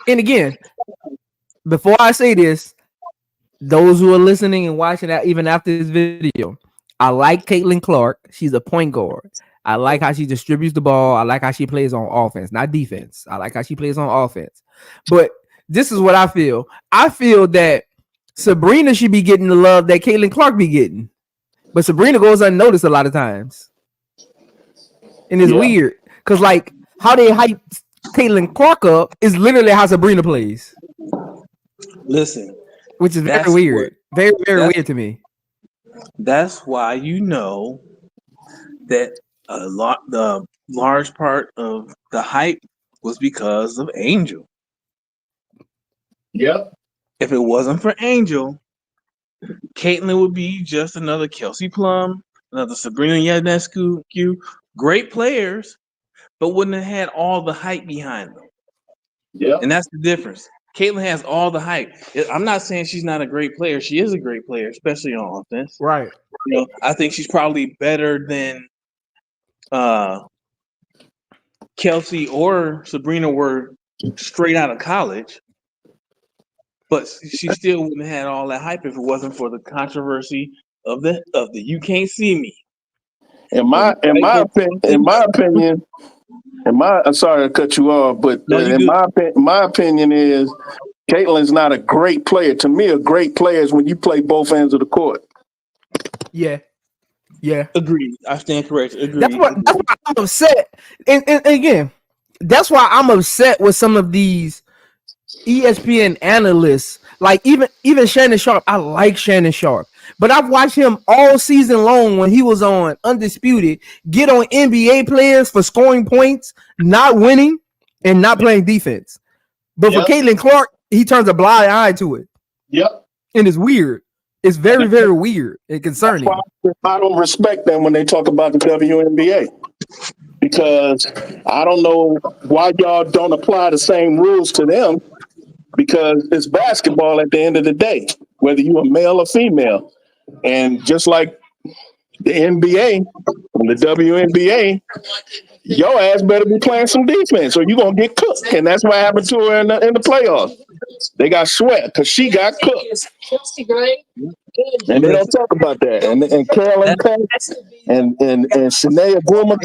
Speaker 1: and again, before I say this, those who are listening and watching that even after this video, I like Caitlin Clark. She's a point guard. I like how she distributes the ball. I like how she plays on offense, not defense. I like how she plays on offense. But this is what I feel. I feel that Sabrina should be getting the love that Caitlin Clark be getting. But Sabrina goes unnoticed a lot of times. And it's weird. Because, like, how they hype Caitlin Clark up is literally how Sabrina plays.
Speaker 3: Listen.
Speaker 1: Which is very weird. Very weird to me.
Speaker 3: That's why you know that the large part of the hype was because of Angel.
Speaker 2: Yep.
Speaker 3: If it wasn't for Angel, Caitlin would be just another Kelsey Plum, another Sabrina Ionescu. Great players, but wouldn't have had all the hype behind them.
Speaker 2: Yeah.
Speaker 3: And that's the difference. Caitlin has all the hype. I'm not saying she's not a great player. She is a great player, especially on offense.
Speaker 1: Right.
Speaker 3: You know, I think she's probably better than Kelsey or Sabrina were straight out of college. But she still wouldn't have had all that hype if it wasn't for the controversy of the "you can't see me."
Speaker 2: In my opinion, I'm sorry to cut you off, but my opinion is Caitlin's not a great player. To me, a great player is when you play both ends of the court.
Speaker 1: Yeah.
Speaker 3: Agreed. I stand corrected. Agreed.
Speaker 1: That's why I'm upset. And again, that's why I'm upset with some of these ESPN analysts, like even Shannon Sharp. I like Shannon Sharp, but I've watched him all season long when he was on Undisputed get on NBA players for scoring points, not winning, and not playing defense. But for Caitlin Clark, he turns a blind eye to it.
Speaker 2: Yep.
Speaker 1: And it's weird. It's very, very weird and concerning.
Speaker 2: That's why I don't respect them when they talk about the WNBA. Because I don't know why y'all don't apply the same rules to them. Because it's basketball at the end of the day, whether you're a male or female. And just like the NBA and the WNBA, your ass better be playing some defense or you're going to get cooked. And that's what happened to her in the playoffs. They got sweat because she got cooked. And they don't talk about that. And Carolyn and Shania Boomer.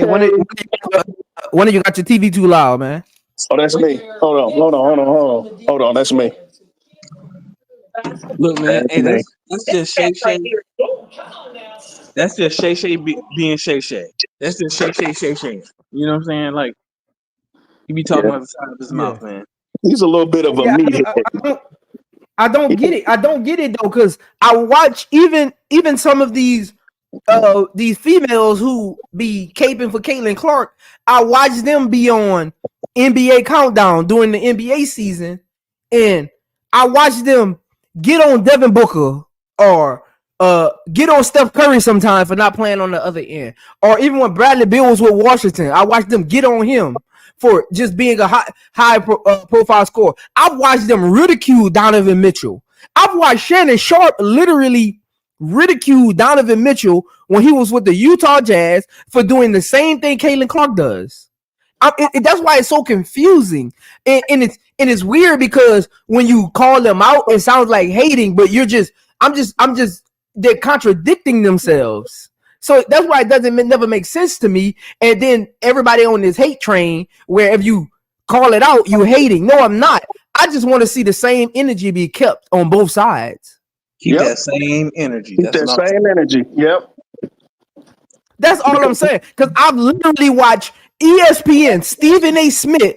Speaker 1: One of you got your TV too loud, man.
Speaker 2: Oh, that's me. Hold on. That's me.
Speaker 3: Look, man. Hey, that's just Shay Shay. That's just Shay Shay being Shay Shay. That's just Shay Shay. You know what I'm saying? Like, he be talking out the side of his mouth, man.
Speaker 2: He's a little bit of a meathead.
Speaker 1: I don't get it. I don't get it though, because I watch even some of these females who be caping for Caitlin Clark. I watch them be on NBA Countdown during the NBA season, and I watch them get on Devin Booker or get on Steph Curry sometime for not playing on the other end. Or even when Bradley Beal was with Washington, I watched them get on him for just being a high profile scorer. I've watched them ridicule Donovan Mitchell. I've watched Shannon Sharp literally ridicule Donovan Mitchell when he was with the Utah Jazz for doing the same thing Caitlin Clark does. That's why it's so confusing, and it's weird because when you call them out, it sounds like hating, but they're contradicting themselves. So that's why it never make sense to me. And then everybody on this hate train, where if you call it out, you hating. No, I'm not. I just want to see the same energy be kept on both sides.
Speaker 3: Keep that same energy.
Speaker 2: Keep that same energy. Yep.
Speaker 1: That's all I'm saying. Because I've literally watched ESPN Stephen A. Smith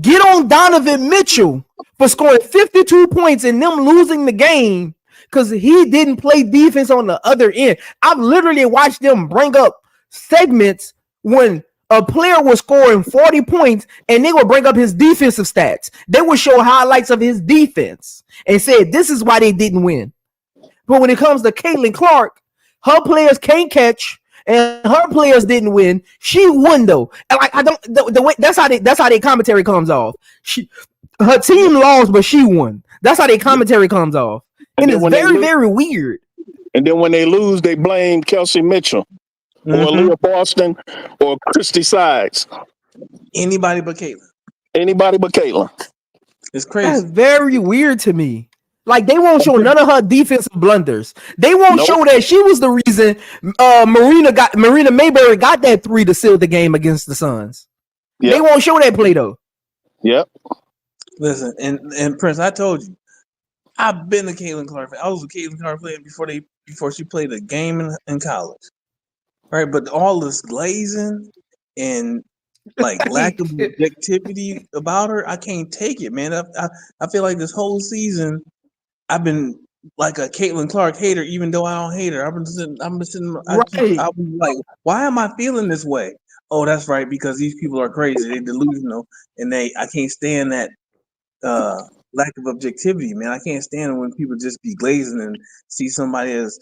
Speaker 1: get on Donovan Mitchell for scoring 52 points and them losing the game because he didn't play defense on the other end. I've literally watched them bring up segments when a player was scoring 40 points and they would bring up his defensive stats. They would show highlights of his defense and said, this is why they didn't win. But when it comes to Caitlin Clark, her players can't catch and her players didn't win. She won though. And like, I don't, the way that's how their commentary comes off. Her team lost, but she won. That's how their commentary comes off. And it's very, very weird.
Speaker 2: And then when they lose, they blame Kelsey Mitchell or Aaliyah Boston or Christy Sides.
Speaker 3: Anybody but Caitlin.
Speaker 1: It's crazy. That's very weird to me. Like, they won't show none of her defensive blunders. They won't show that she was the reason Marina Mayberry got that 3 to seal the game against the Suns. Yep. They won't show that play though.
Speaker 2: Yep.
Speaker 3: Listen, and Prince, I told you, I've been a Caitlin Clark fan. I was a Caitlin Clark fan before she played a game in college, right? But all this glazing and like lack of objectivity about her, I can't take it, man. I feel like this whole season I've been like a Caitlin Clark hater, even though I don't hate her. I've been sitting. I was like, why am I feeling this way? Oh, that's right, because these people are crazy. They're delusional, and I can't stand that lack of objectivity, man. I can't stand when people just be glazing and see somebody as,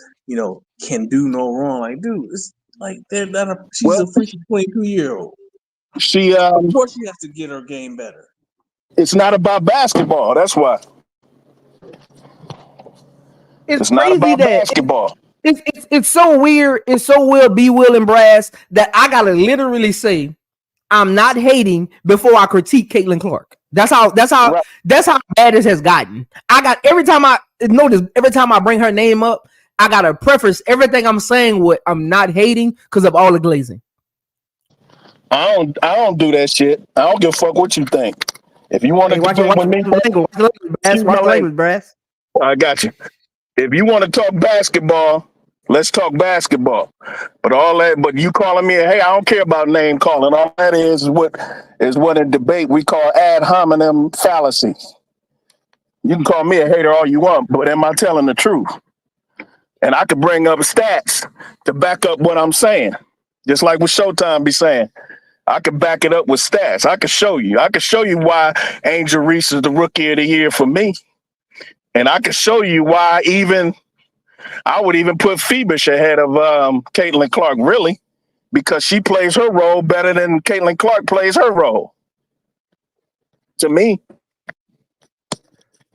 Speaker 3: can do no wrong. Like, dude, it's like she's a freaking 22-year-old. Of course she has to get her game better.
Speaker 2: It's not about basketball. That's why.
Speaker 1: It's
Speaker 2: not
Speaker 1: crazy
Speaker 2: about
Speaker 1: that
Speaker 2: basketball.
Speaker 1: It's so weird. It's so weird. Be Will and Brass that I gotta literally say I'm not hating before I critique Caitlin Clark. That's how bad this has gotten. Every time I bring her name up, I gotta preface everything I'm saying with I'm not hating because of all the glazing.
Speaker 2: I don't do that shit. I don't give a fuck what you think. If you want to
Speaker 1: watch the language, Brass.
Speaker 2: I got you. If you want to talk basketball, let's talk basketball. But you calling me hey, I don't care about name calling. All that is what in debate we call ad hominem fallacy. You can call me a hater all you want, but am I telling the truth? And I could bring up stats to back up what I'm saying. Just like what Showtime be saying. I could back it up with stats. I could show you. I could show you why Angel Reese is the rookie of the year for me. And I could show you why I would even put Phoebus ahead of Caitlin Clark, really, because she plays her role better than Caitlin Clark plays her role. To me.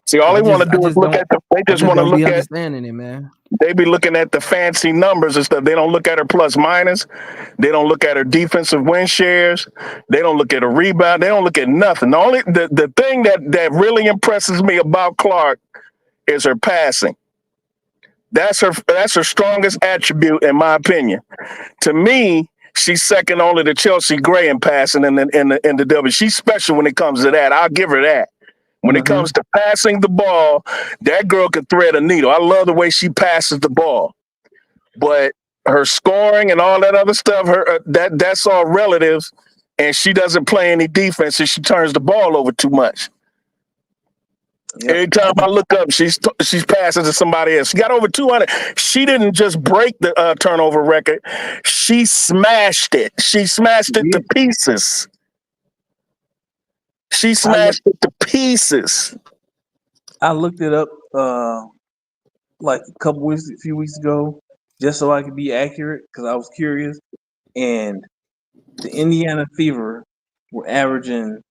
Speaker 2: See, all they want to do is look at they just want to look at
Speaker 1: understanding it, man.
Speaker 2: They be looking at the fancy numbers and stuff. They don't look at her plus minus. They don't look at her defensive win shares. They don't look at her rebound. They don't look at nothing. The thing that really impresses me about Clark is her passing. That's her strongest attribute, in my opinion. To me, she's second only to Chelsea Gray in passing in the W. She's special when it comes to that. I'll give her that. When it comes to passing the ball, that girl can thread a needle. I love the way she passes the ball. But her scoring and all that other stuff, that's all relative, and she doesn't play any defense and she turns the ball over too much. Yep. Every time I look up, she's passing to somebody else. She got over 200. She didn't just break the turnover record. She smashed it. She smashed it to pieces. She smashed it to pieces.
Speaker 3: I looked it up like a few weeks ago, just so I could be accurate because I was curious. And the Indiana Fever were averaging,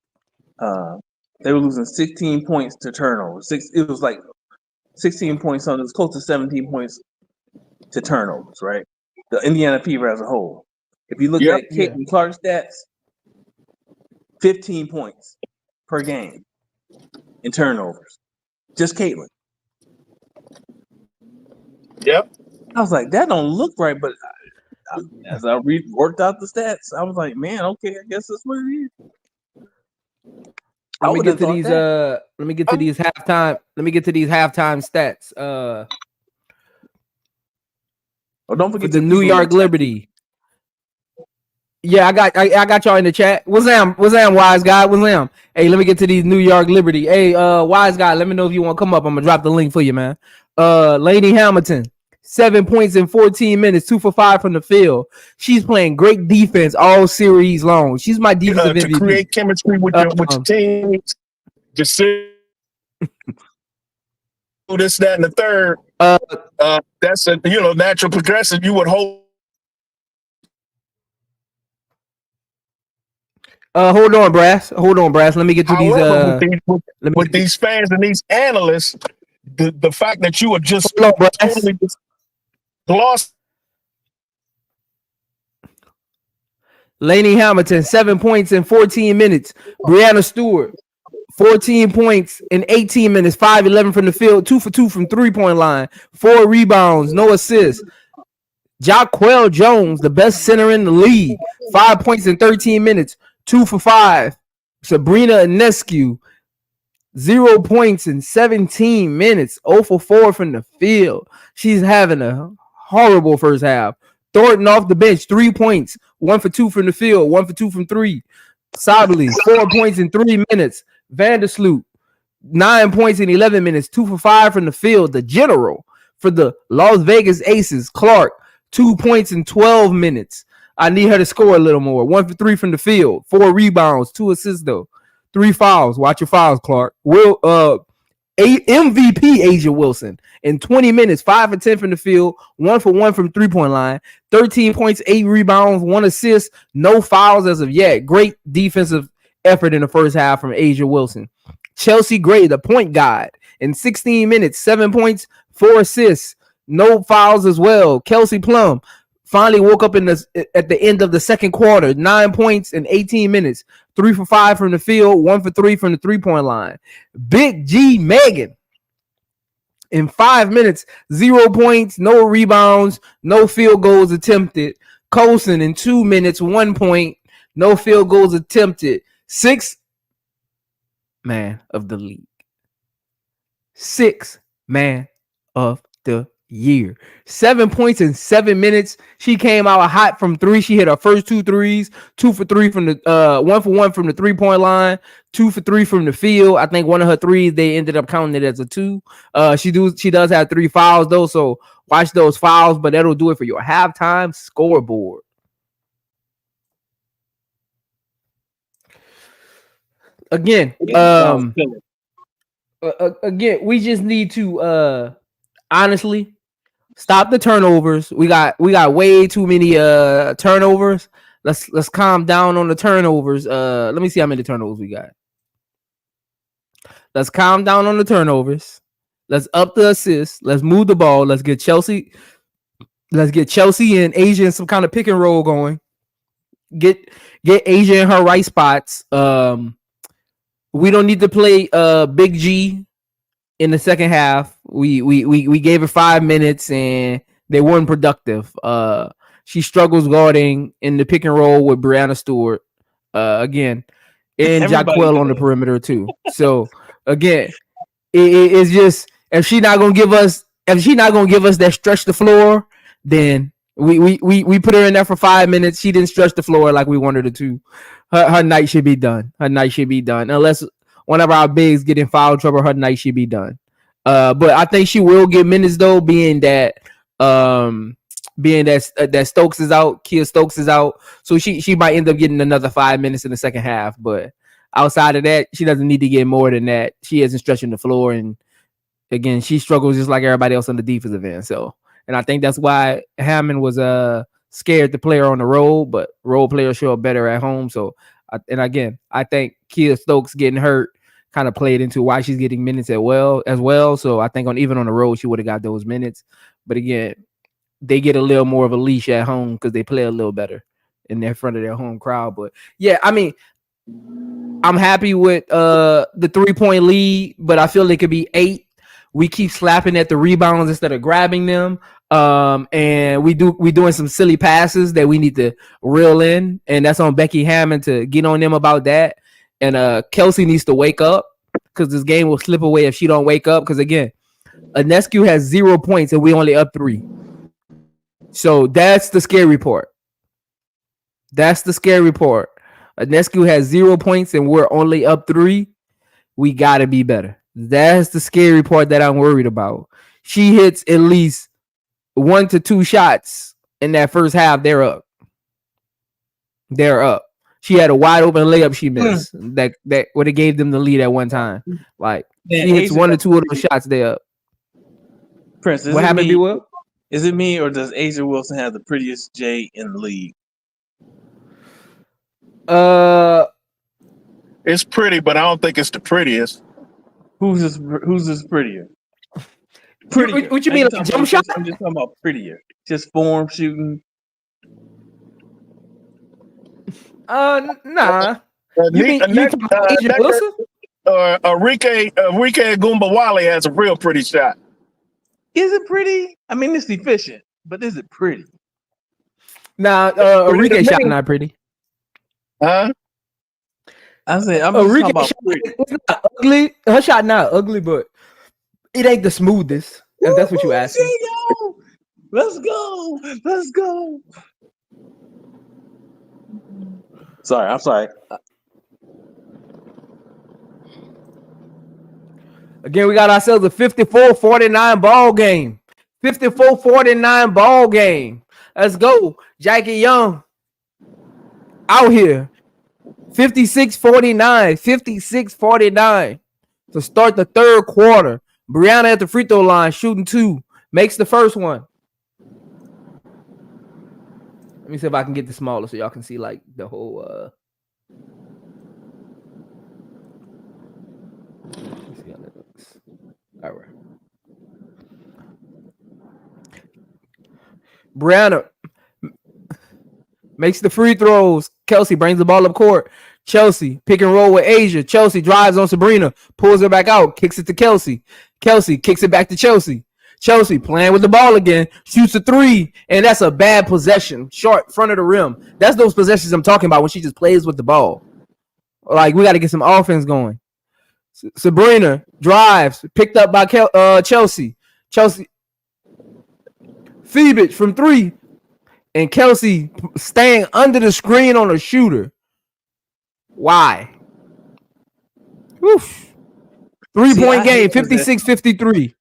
Speaker 3: they were losing 16 points to turnover. It was like 16 points on. It was close to 17 points to turnovers, right? The Indiana Fever as a whole. If you look at Caitlin Clark's stats, 15 points per game in turnovers. Just Caitlin.
Speaker 2: Yep.
Speaker 3: I was like, that don't look right, but as I worked out the stats, I was like, man, okay, I guess that's what it is.
Speaker 1: Let me get to these halftime stats.
Speaker 3: Don't forget
Speaker 1: the New York Liberty. Yeah, I got y'all in the chat. What's up, wise guy? What's up? Hey, let me get to these New York Liberty. Hey, wise guy, let me know if you want to come up. I'm gonna drop the link for you, man. Lady Hamilton, 7 points in 14 minutes, 2 for 5 from the field. She's playing great defense all series long. She's my defensive MVP.
Speaker 2: To create chemistry with your team, just sit. This, that, and the third. That's a natural progression. You would hope.
Speaker 1: Hold on, Brass. Let me get to
Speaker 2: these. These fans and these analysts, the fact that you are just totally lost.
Speaker 1: Lainey Hamilton, 7 points in 14 minutes. Brianna Stewart, 14 points in 18 minutes, 5-11 from the field, 2 for 2 from 3-point line, 4 rebounds, no assists. Jaquel Jones, the best center in the league, 5 points in 13 minutes, 2 for 5. Sabrina Ionescu, 0 points in 17 minutes. 0 for 4 from the field. She's having a horrible first half. Thornton off the bench, 3 points. 1 for 2 from the field. 1 for 2 from 3. Sobley, 4 points in 3 minutes. Vandersloot, 9 points in 11 minutes. 2 for 5 from the field. The general for the Las Vegas Aces, Clark, 2 points in 12 minutes. I need her to score a little more. 1 for 3 from the field. 4 rebounds, 2 assists though. 3 fouls. Watch your fouls, Clark. MVP Asia Wilson in 20 minutes, 5 for 10 from the field, 1 for 1 from 3-point line, 13 points, 8 rebounds, 1 assist, no fouls as of yet. Great defensive effort in the first half from Asia Wilson. Chelsea Gray, the point guard, in 16 minutes, 7 points, 4 assists, no fouls as well. Kelsey Plum finally woke up at the end of the second quarter, 9 points in 18 minutes, 3 for 5 from the field, 1 for 3 from the 3-point line. Big G Megan in 5 minutes, 0 points, no rebounds, no field goals attempted. Colson in 2 minutes, 1 point, no field goals attempted. 6th man of the league. 6th man of the year. 7 points in 7 minutes. She came out hot from 3. She hit her first 2 threes, 2 for 3 from the 1 for 1 from the 3-point line, 2 for 3 from the field. I think one of her threes they ended up counting it as a 2. She does have 3 fouls though, so watch those fouls, but that'll do it for your halftime scoreboard. Again, we just need to honestly stop the turnovers. We got way too many turnovers. Let's calm down on the turnovers. Let me see how many turnovers we got. Let's calm down on the turnovers. Let's up the assists. Let's move the ball. Let's get Chelsea and Asia in some kind of pick and roll going. Get Asia in her right spots. We don't need to play Big G in the second half. We gave her 5 minutes and they weren't productive. She struggles guarding in the pick and roll with Brianna Stewart again, and Jaquel on the perimeter too. So again, it's just if she's not gonna give us that stretch the floor, then we put her in there for 5 minutes. She didn't stretch the floor like we wanted her to. Her night should be done. Unless one of our bigs get in foul trouble, her night should be done. But I think she will get minutes though, being that Stokes is out, Kia Stokes is out, so she might end up getting another 5 minutes in the second half. But outside of that, she doesn't need to get more than that. She isn't stretching the floor, and again, she struggles just like everybody else on the defensive end. So, and I think that's why Hammond was scared to play her on the road, but role players show up better at home. So, and again, I think Kia Stokes getting hurt kind of played into why she's getting minutes as well. So I think even on the road, she would have got those minutes. But again, they get a little more of a leash at home because they play a little better in their front of their home crowd. But yeah, I mean, I'm happy with the 3-point lead, but I feel it could be 8. We keep slapping at the rebounds instead of grabbing them. And we doing some silly passes that we need to reel in, and that's on Becky Hammond to get on them about that. And Kelsey needs to wake up because this game will slip away if she don't wake up. Because again, Anescu has 0 points and we only up 3. So that's the scary part. Anescu has 0 points and we're only up 3. We gotta be better. That's the scary part that I'm worried about. She hits at least 1 to 2 shots in that first half. They're up. She had a wide open layup she missed that would have gave them the lead at one time. Like she hits 1 or 2 of those shots, they're up.
Speaker 3: Prince,
Speaker 1: what happened?
Speaker 3: Is it me or does Asia Wilson have the prettiest J in the league?
Speaker 2: It's pretty, but I don't think it's the prettiest.
Speaker 3: Who's this prettier?
Speaker 1: What you mean, like jump shot?
Speaker 3: I'm just talking about prettier. Just form shooting.
Speaker 1: Nah. You mean Asia Wilson?
Speaker 2: Enrique Gumbawale has a real pretty shot.
Speaker 3: Is it pretty? I mean, it's efficient, but is it pretty?
Speaker 1: Nah, Enrique shot not pretty.
Speaker 2: Huh?
Speaker 3: I said, I'm just talking about
Speaker 1: it's not ugly. Her shot not ugly, but it ain't the smoothest. If that's what you asking.
Speaker 3: Let's go. Let's go. Sorry, I'm sorry.
Speaker 1: Again, we got ourselves a 54-49 ball game. 54-49 ball game. Let's go. Jackie Young out here. 56-49. 56-49 to start the third quarter. Brianna at the free throw line shooting 2. Makes the first one. Let me see if I can get this smaller so y'all can see like the whole let me see how that looks. All right. Brianna makes the free throws. Kelsey brings the ball up court. Chelsea pick and roll with Asia. Chelsea drives on Sabrina, pulls her back out, kicks it to Kelsey. Kelsey kicks it back to Chelsea. Chelsea playing with the ball again, shoots a 3, and that's a bad possession. Short, front of the rim. That's those possessions I'm talking about when she just plays with the ball. Like, we got to get some offense going. Sabrina drives, picked up by Chelsea. Chelsea, Phoebus from 3, and Kelsey staying under the screen on a shooter. Why? Oof. 3-point game, 56-53.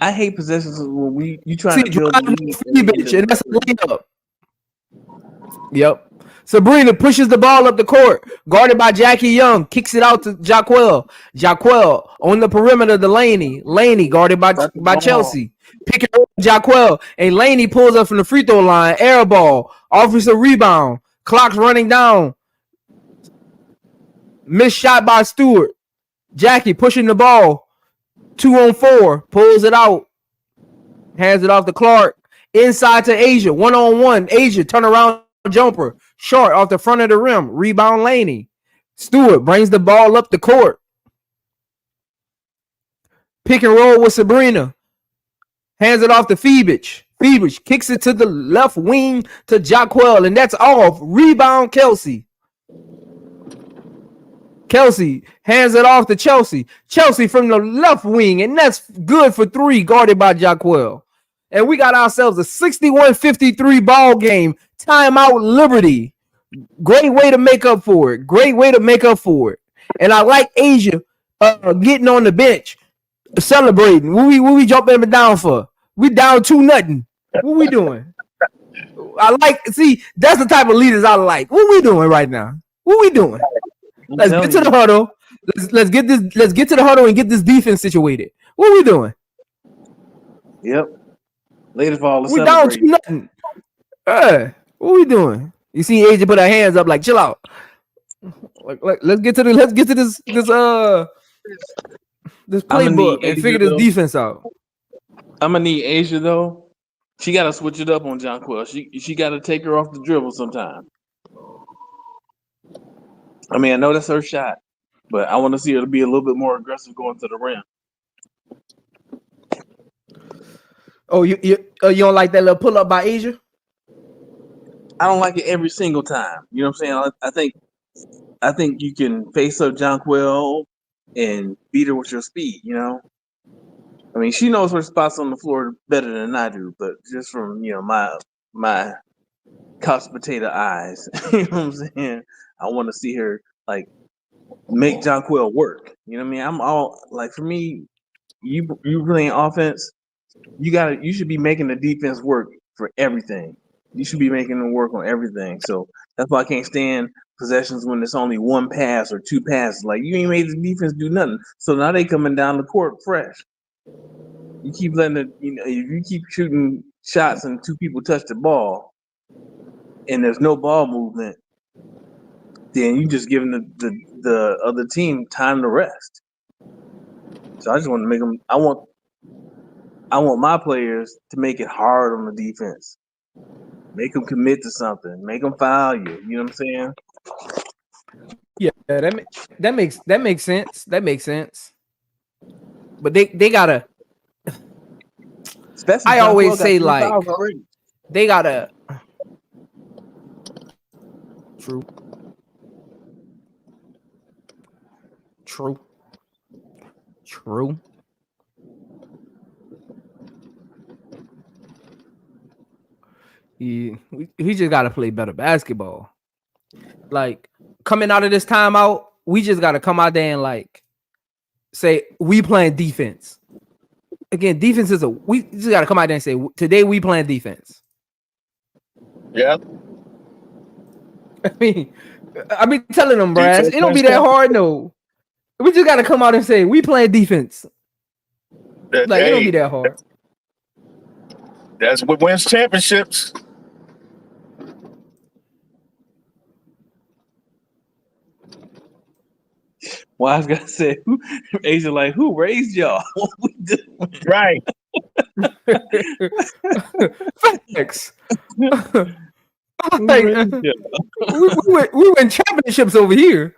Speaker 3: I hate possessions when you trying to build
Speaker 1: Phoebus, and that's a layup. Yep. Sabrina pushes the ball up the court, guarded by Jackie Young, kicks it out to Jaquel. Jaquel on the perimeter to Laney. Laney guarded by Chelsea. Pick it up, Jaquel, and Laney pulls up from the free throw line. Air ball, offensive rebound. Clock's running down. Missed shot by Stewart. Jackie pushing the ball. 2-on-4, pulls it out. Hands it off to Clark. Inside to Asia, 1-on-1. Asia turn around jumper. Short off the front of the rim. Rebound Laney. Stewart brings the ball up the court. Pick and roll with Sabrina. Hands it off to Phoebus. Phoebus kicks it to the left wing to Jaquel, and that's off. Rebound Kelsey. Kelsey hands it off to Chelsea. Chelsea from the left wing, and that's good for 3, guarded by Jaquel. And we got ourselves a 61-53 ball game. Timeout Liberty. Great way to make up for it. Great way to make up for it. And I like Asia getting on the bench, celebrating. What we jumping up and down for? We down 2-0. What we doing? See, that's the type of leaders I like. What we doing right now? What we doing? Let's get to the huddle. Let's get to the huddle and get this defense situated. What we doing?
Speaker 3: Yep. Latest ball.
Speaker 1: We down 2-0. What we doing? You see Asia put her hands up like, chill out. Like let's get to this playbook and figure this defense out.
Speaker 3: I'm gonna need Asia though. She got to switch it up on Jonquil. She got to take her off the dribble sometime. I mean, I know that's her shot, but I want to see her to be a little bit more aggressive going to the rim.
Speaker 1: Oh, you don't like that little pull up by Asia?
Speaker 3: I don't like it every single time. You know what I'm saying? I think you can face up Jonquil and beat her with your speed. You know, I mean, she knows her spots on the floor better than I do, but just from my couch potato eyes, you know what I'm saying? I want to see her like make Jonquil work. You know what I mean? I'm all like, for me, you playing offense, you should be making the defense work for everything. You should be making them work on everything. So that's why I can't stand possessions when it's only 1 pass or 2 passes. Like, you ain't made the defense do nothing. So now they coming down the court fresh. You keep letting it, if you keep shooting shots and 2 people touch the ball and there's no ball movement, then you just giving the other team time to rest. So I just want to make them. I want my players to make it hard on the defense. Make them commit to something. Make them foul you. You know what I'm saying?
Speaker 1: Yeah, that makes sense. That makes sense. But they gotta.
Speaker 3: Especially
Speaker 1: I always say like they gotta. True. True. He just got to play better basketball. Like, coming out of this timeout, we just got to come out there and like say we playing defense. Again, defense is we just got to come out there and say today we playing defense.
Speaker 2: Yeah.
Speaker 1: I mean telling them, Brad, it don't be that hard. No, we just got to come out and say we playing defense. It don't be that hard.
Speaker 2: That's what wins championships.
Speaker 3: Well, I was gonna say, Asia, like, who raised y'all? What we doing?
Speaker 2: Right.
Speaker 1: Facts. Like, we win championships over here.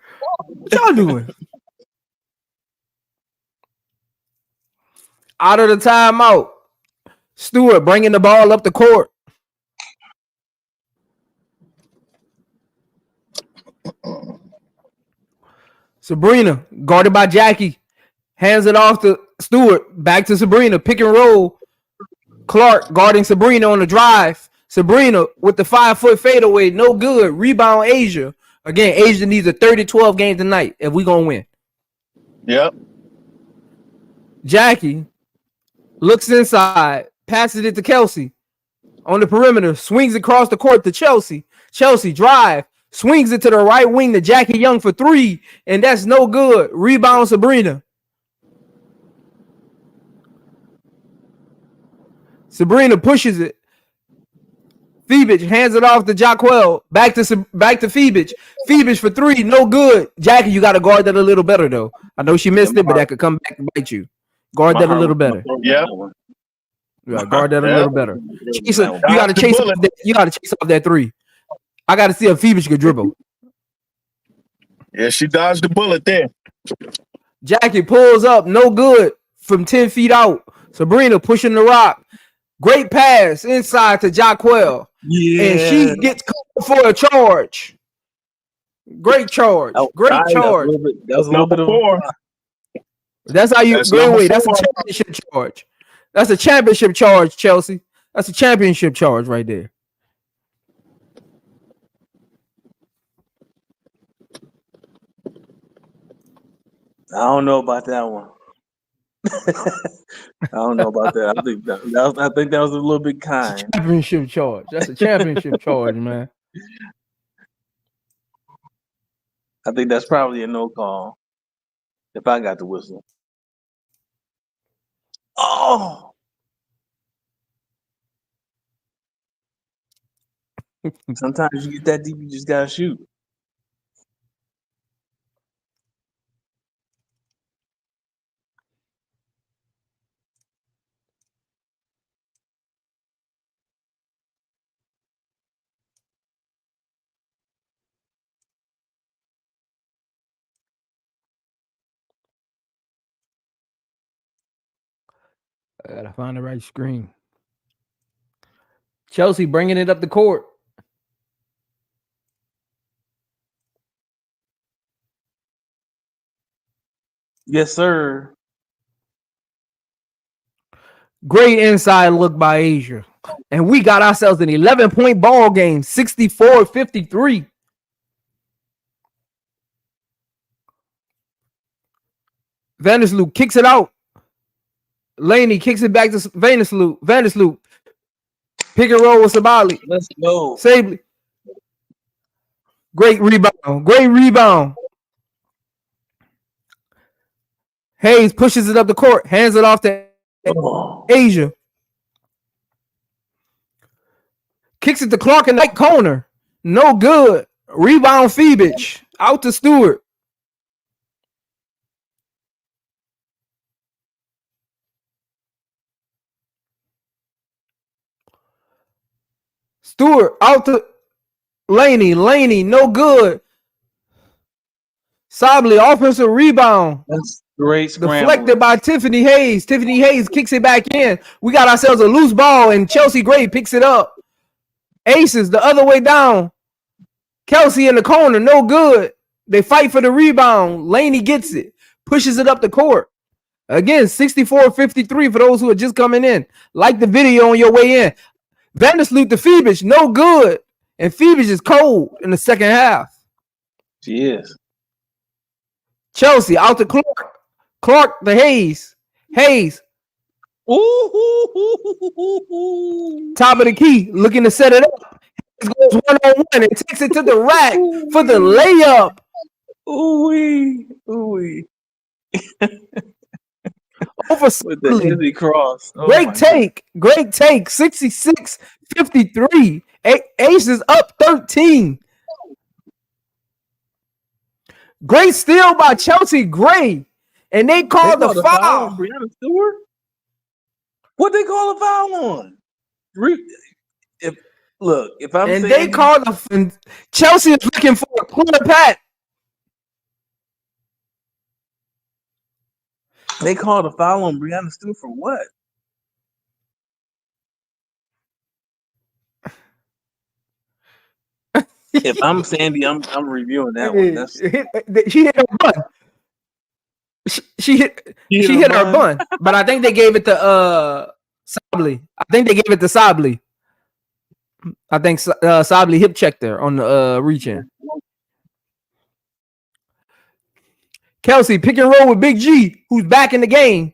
Speaker 1: What y'all doing? Out of the timeout, Stewart bringing the ball up the court. Sabrina, guarded by Jackie, hands it off to Stewart. Back to Sabrina, pick and roll. Clark guarding Sabrina on the drive. Sabrina with the 5-foot fadeaway, no good. Rebound Asia. Again, Asia needs a 30-12 game tonight if we gonna win.
Speaker 2: Yep.
Speaker 1: Jackie looks inside, passes it to Kelsey on the perimeter, swings across the court to Chelsea. Chelsea drive, swings it to the right wing to Jackie Young for 3, and that's no good. Rebound Sabrina. Sabrina pushes it. Phoebus hands it off to Jacquel. Back to Phoebus. Phoebus for 3, no good. Jackie, you got to guard that a little better, though. I know she missed it, but that could come back and bite you. Guard that a little better.
Speaker 2: Yeah.
Speaker 1: Yeah, guard that a little better. You got to chase off that 3. I got to see if Phoebus could dribble.
Speaker 2: Yeah, she dodged the bullet there.
Speaker 1: Jackie pulls up, no good from 10 feet out. Sabrina pushing the rock. Great pass inside to Jacquel.
Speaker 3: Yeah.
Speaker 1: And she gets caught for a charge. Great charge. Great charge.
Speaker 3: That was a little bit of
Speaker 2: 4.
Speaker 1: That's how you go away. That's a championship charge. That's a championship charge, Chelsea. That's a championship charge right there.
Speaker 3: I don't know about that one. I don't know about that. I think that was a little bit kind.
Speaker 1: Championship charge. That's a championship charge, man.
Speaker 3: I think that's probably a no call. If I got the whistle. Oh. Sometimes you get that deep, you just gotta shoot.
Speaker 1: I gotta find the right screen. Chelsea bringing it up the court.
Speaker 3: Yes, sir.
Speaker 1: Great inside look by Asia. And we got ourselves an 11-point ball game, 64-53. Vandersloot kicks it out. Laney kicks it back to Vandersloot. Vandersloot. Pick and roll with Sabali.
Speaker 3: Let's go.
Speaker 1: Sabley. Great rebound. Great rebound. Hayes pushes it up the court. Hands it off to Asia. Kicks it to Clark in the right corner. No good. Rebound Phoebus. Out to Stewart. Stewart out to Laney. Laney, no good. Sabley, offensive rebound.
Speaker 3: That's great scramble.
Speaker 1: Deflected by Tiffany Hayes. Tiffany Hayes kicks it back in. We got ourselves a loose ball, and Chelsea Gray picks it up. Aces the other way down. Kelsey in the corner, no good. They fight for the rebound. Laney gets it. pushes it up the court. Again, 64-53 for those who are just coming in. Like the video on your way in. Vandersloot to Phoebus, no good. And Phoebus is cold in the second half.
Speaker 3: She is.
Speaker 1: Chelsea out to Clark. Clark to Hayes. Hayes.
Speaker 3: Ooh.
Speaker 1: Top of the key, looking to set it up. Hayes goes 1-on-1 and takes it to the rack for the layup.
Speaker 3: Ooh.
Speaker 1: Over
Speaker 3: with the heavy cross.
Speaker 1: Oh, great take. 66-53. Ace is up 13. Great steal by Chelsea Gray. And they called the foul.
Speaker 3: Brianna Stewart? What they call a foul on? If I'm
Speaker 1: and
Speaker 3: saying
Speaker 1: they called the Chelsea is looking for a clear pat.
Speaker 3: They called a foul on Brianna Stewart for what? If I'm Sandy, I'm reviewing that one.
Speaker 1: She hit her bun. She hit her bun, but I think they gave it to Sably. I think Sably hip checked her on the reach in. Kelsey pick and roll with Big G, who's back in the game.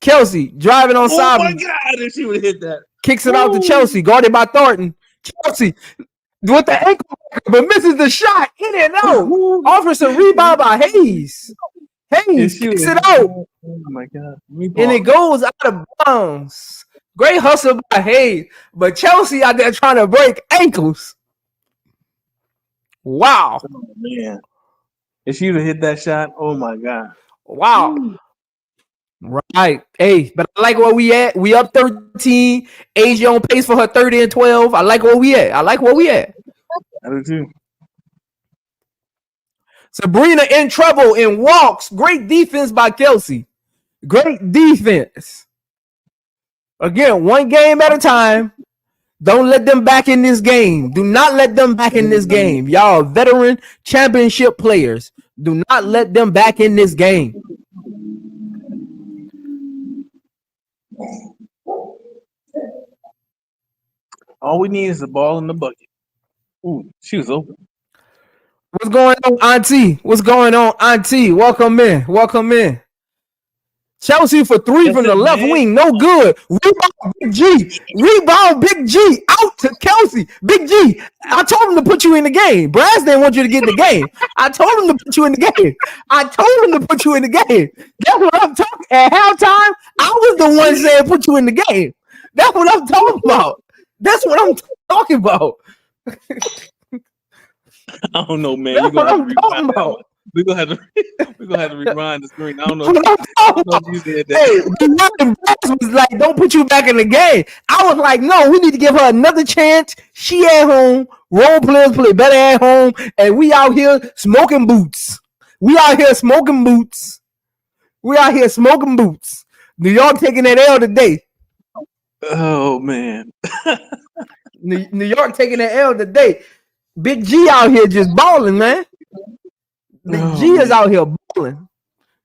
Speaker 1: Kelsey driving on Sably.
Speaker 3: Oh my God! If she would hit that,
Speaker 1: kicks it out to Chelsea, guarded by Thornton. Chelsea with the ankle, but misses the shot. In and out. Offers a rebound by Hayes. Hayes kicks it out.
Speaker 3: Oh my God!
Speaker 1: And it goes out of bounds. Great hustle by Hayes, but Chelsea out there trying to break ankles. Wow.
Speaker 3: Oh, man. If she would have hit that shot, oh my God.
Speaker 1: Wow. Right. Hey, but I like where we at. We up 13. Asia on pace for her 30 and 12. I like where we at.
Speaker 3: I do too.
Speaker 1: Sabrina in trouble and walks. Great defense by Kelsey. Great defense. Again, one game at a time. Don't let them back in this game. Do not let them back in this game. Y'all veteran championship players. Do not let them back in this game.
Speaker 3: All we need is the ball in the bucket. Ooh, she was open.
Speaker 1: What's going on, Auntie? Welcome in. Chelsea for 3 from the left wing. No good. Rebound Big G. Out to Kelsey. Big G. I told him to put you in the game. Brass didn't want you to get in the game. I told him to put you in the game. That's what I'm talking. At halftime, I was the one saying put you in the game. That's what I'm talking about.
Speaker 3: I don't know, man.
Speaker 1: That's what I'm talking about.
Speaker 3: We're gonna have to rewind the screen. I don't know.
Speaker 1: You said that. Hey, Brass was like, don't put you back in the game. I was like, no, we need to give her another chance. She at home. Role players play better at home. And we out here smoking boots. New York taking that L today.
Speaker 3: Oh, man.
Speaker 1: New York taking that L today. Big G out here just balling, man. Big G is out here balling.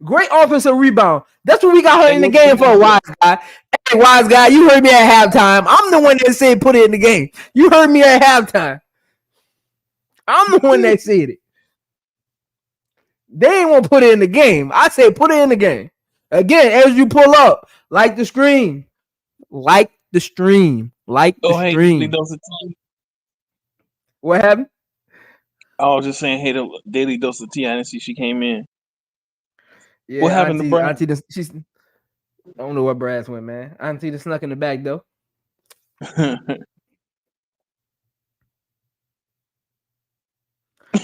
Speaker 1: Great offensive rebound. That's what we got her in the game for, Wise Guy. Hey, Wise Guy, you heard me at halftime. I'm the one that said put it in the game. You heard me at halftime. I'm the one that said it. They ain't want to put it in the game. I said put it in the game. Again, as you pull up, like the stream. Hey, what happened?
Speaker 3: I was just saying, hey, the daily dose of tea. I didn't see she came in.
Speaker 1: Yeah,
Speaker 3: what happened to Brass?
Speaker 1: I don't know where Brass went, man. Auntie just snuck in the back, though.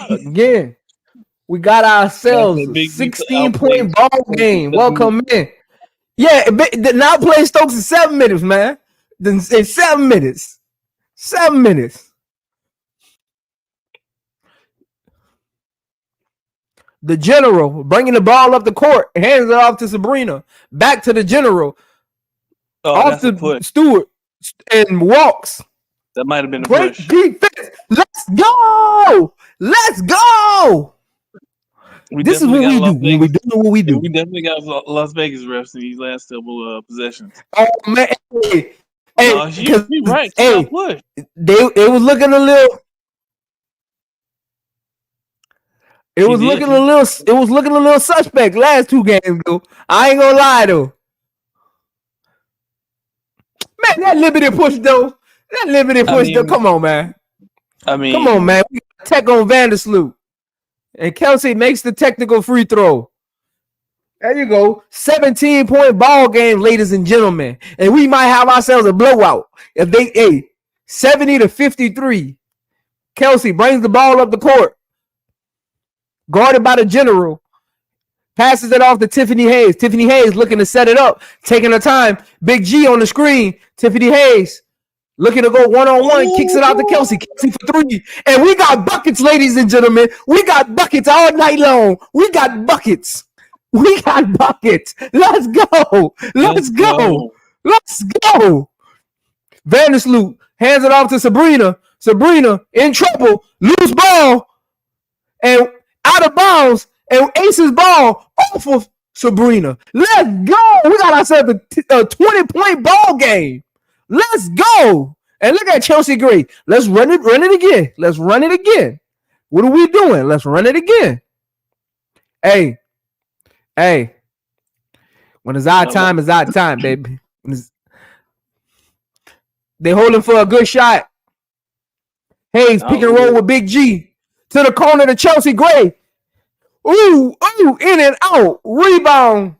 Speaker 1: Again, we got ourselves a 16-point ball game. Welcome in. Yeah, now playing Stokes in 7 minutes, man. In 7 minutes. 7 minutes. The general bringing the ball up the court, hands it off to Sabrina. Back to the general. Off to Stewart and walks.
Speaker 3: That might have been a
Speaker 1: great
Speaker 3: push.
Speaker 1: defense. Let's go. This is what we do when we do what we do.
Speaker 3: We definitely got Las Vegas refs in these last couple possessions.
Speaker 1: Oh man, hey,
Speaker 3: you're right.
Speaker 1: Hey, they was looking a little. It was looking a little suspect last 2 games though. I ain't gonna lie though. Man, that limited push though. Come on, man. Come on, man. We got tech on Vandersloot. And Kelsey makes the technical free throw. There you go. 17-point ball game, ladies and gentlemen. And we might have ourselves a blowout. If they 70-53. Kelsey brings the ball up the court. Guarded by the general. Passes it off to Tiffany Hayes. Tiffany Hayes looking to set it up. Taking her time. Big G on the screen. Tiffany Hayes looking to go one-on-one. Kicks it out to Kelsey. Kelsey for 3. And we got buckets, ladies and gentlemen. We got buckets all night long. We got buckets. Let's go. Vandersloot hands it off to Sabrina. Sabrina in trouble. Loose ball. And out of bounds. And Ace's ball off of Sabrina. Let's go. We got ourselves a 20-point ball game. Let's go. And look at Chelsea Gray. Let's run it again. What are we doing? Let's run it again. Hey. When it's our time, it's our time, baby. They holding for a good shot. Hayes pick and roll with Big G. To the corner to Chelsea Gray. Ooh, in and out. Rebound.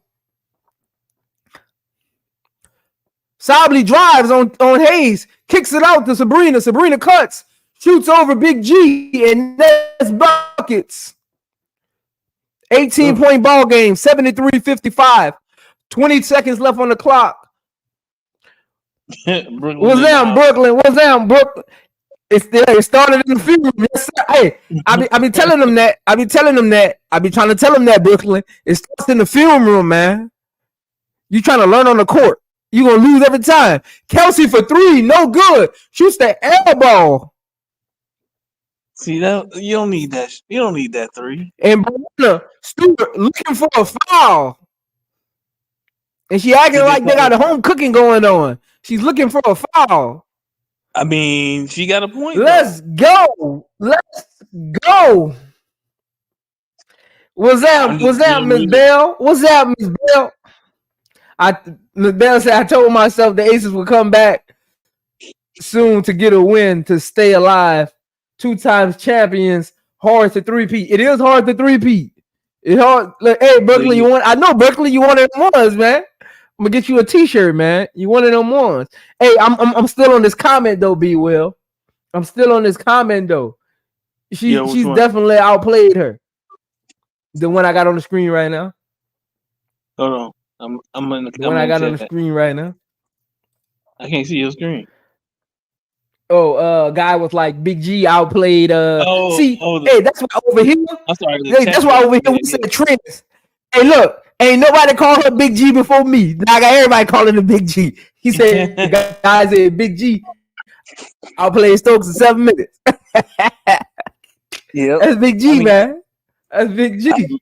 Speaker 1: Sabley drives on Hayes. Kicks it out to Sabrina. Sabrina cuts. Shoots over Big G. And that's buckets. 18-point ball game. 73-55. 20 seconds left on the clock. What's down, Brooklyn? It started in the field room. Yes, sir. Hey, I be telling them that. I be trying to tell them that, Brooklyn. It starts in the film room, man. You trying to learn on the court. You gonna lose every time. Kelsey for 3, no good. Shoots the air ball.
Speaker 3: See that you don't need that. You don't need that 3.
Speaker 1: And Bruna Stewart looking for a foul. And she acting like they got a home cooking going on. She's looking for a foul.
Speaker 3: I mean, she got a point.
Speaker 1: Let's go. What's that, Miss Bell? Miss Bell said, I told myself the Aces would come back soon to get a win, to stay alive. 2 times champions, hard to three-peat. It is hard to three-peat. It's hard. Look, hey, Berkeley, I know Berkeley, you one of them ones, man. I'm gonna get you a t-shirt, man. You one of them ones. Hey, I'm still on this comment though, B Will. I'm still on this comment though. She's definitely outplayed her. The one I got on the screen right now.
Speaker 3: Hold on. I'm in the
Speaker 1: one I got on the screen right now.
Speaker 3: I can't see your screen.
Speaker 1: Guy with like Big G outplayed. Hey, that's why over here.
Speaker 3: I'm sorry.
Speaker 1: That's why over here we said trends. Hey, look, ain't nobody called her Big G before me. Now I got everybody calling her Big G. He said, the guy said Big G. I'll play Stokes in 7 minutes.
Speaker 3: Yeah,
Speaker 1: that's Big G, man. That's Big G.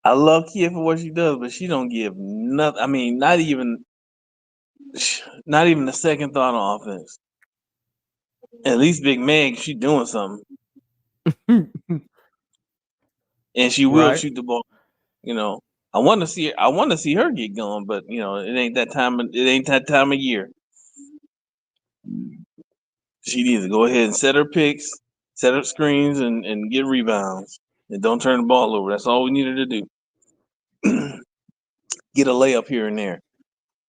Speaker 3: I love Kia for what she does, but she don't give nothing. I mean, not even a second thought on offense. At least Big Meg, she doing something, and she will shoot the ball. You know, I want to see her get going, but you know, it ain't that time of year. She needs to go ahead and set her picks, set up screens, and get rebounds, and don't turn the ball over. That's all we need her to do. Get a layup here and there,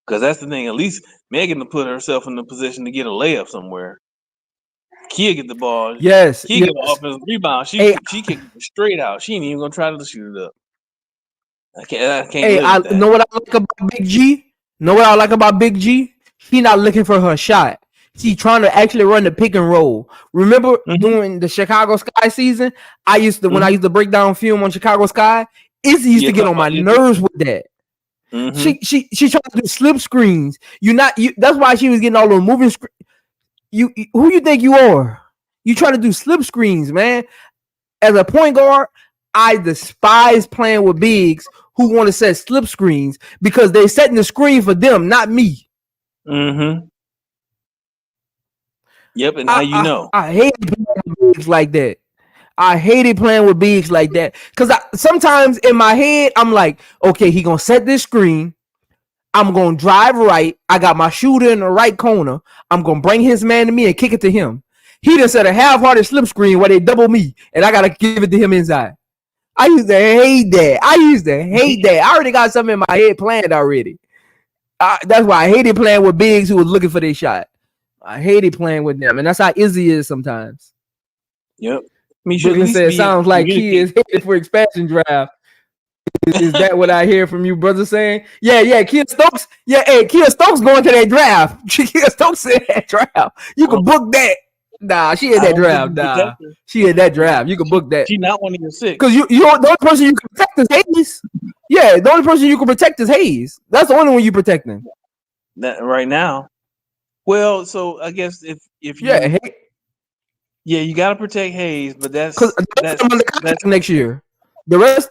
Speaker 3: because that's the thing. At least Megan to put herself in the position to get a layup somewhere. Kia get the ball.
Speaker 1: Yes.
Speaker 3: Kia get the offensive rebound. She kicked it straight out. She ain't even gonna try to shoot it up. I can't.
Speaker 1: Hey, know what I like about Big G? She not looking for her shot. She's trying to actually run the pick and roll. Remember during the Chicago Sky season, when I used to break down film on Chicago Sky, Izzy used to get on my nerves with that. She trying to do slip screens. That's why she was getting all those moving screens. Who you think you are? You trying to do slip screens, man. As a point guard, I despise playing with bigs who want to set slip screens because they're setting the screen for them, not me.
Speaker 3: Mm-hmm. Yep, and how you know?
Speaker 1: I hate playing with bigs like that. I hated playing with bigs like that because sometimes in my head I'm like, okay, he gonna set this screen. I'm gonna drive right. I got my shooter in the right corner. I'm gonna bring his man to me and kick it to him. He just set a half-hearted slip screen where they double me, and I gotta give it to him inside. I used to hate that. I already got something in my head planned already. That's why I hated playing with bigs who was looking for their shot. I hated playing with them, and that's how Izzy is sometimes.
Speaker 3: Yep.
Speaker 1: Brooklyn said, "Sounds like he is headed for expansion draft." Is that what I hear from you, brother? Saying, yeah, Kia Stokes, Kia Stokes going to that draft. Kia Stokes in that draft. You can book that. Nah, she in that draft. Nah, she in that draft. You can book that.
Speaker 3: She's not one of your six.
Speaker 1: Because you the only person you can protect is Hayes. Yeah, the only person you can protect is Hayes. That's the only one you protecting.
Speaker 3: That right now. Well, so I guess if you you got to protect Hayes, but that's
Speaker 1: next year. The rest.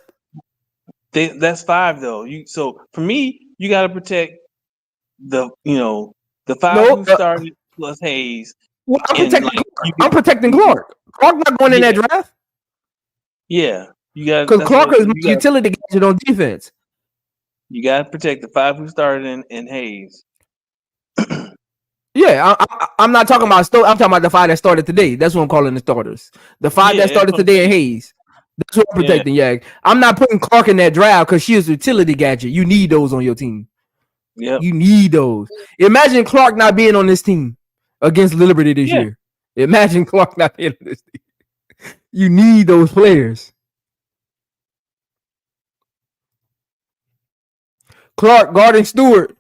Speaker 3: That's 5 though. So for me, you got to protect the 5 who started plus Hayes.
Speaker 1: Well, I'm protecting Clark. Clark not going in that draft.
Speaker 3: Yeah, you got
Speaker 1: because Clark is utility gadget on defense.
Speaker 3: You got to protect the 5 who started in Hayes.
Speaker 1: Yeah, I'm not talking about. I'm talking about the 5 that started today. That's what I'm calling the starters. The 5 that started today in Hayes. That's what I'm protecting. Yeah, I'm not putting Clark in that draft because she is a utility gadget. You need those on your team.
Speaker 3: Yeah,
Speaker 1: you need those. Imagine Clark not being on this team against Liberty this year. Imagine Clark not being on this team. You need those players. Clark guarding Stewart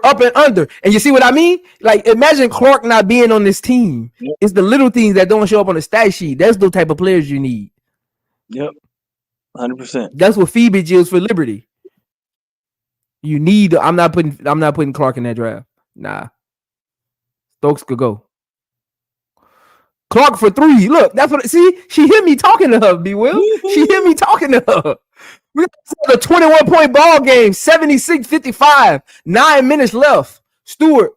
Speaker 1: up and under. And you see what I mean? Like, imagine Clark not being on this team. Yep. It's the little things that don't show up on the stat sheet. That's the type of players you need.
Speaker 3: Yep. 100%.
Speaker 1: That's what Phoebe is for Liberty. You need. I'm not putting Clark in that draft. Nah. Stokes could go. Clark for 3. Look, that's what. See, she hear me talking to her, B. Will. She hear me talking to her. We got a 21-point ball game, 76-55. 9 minutes left. Stewart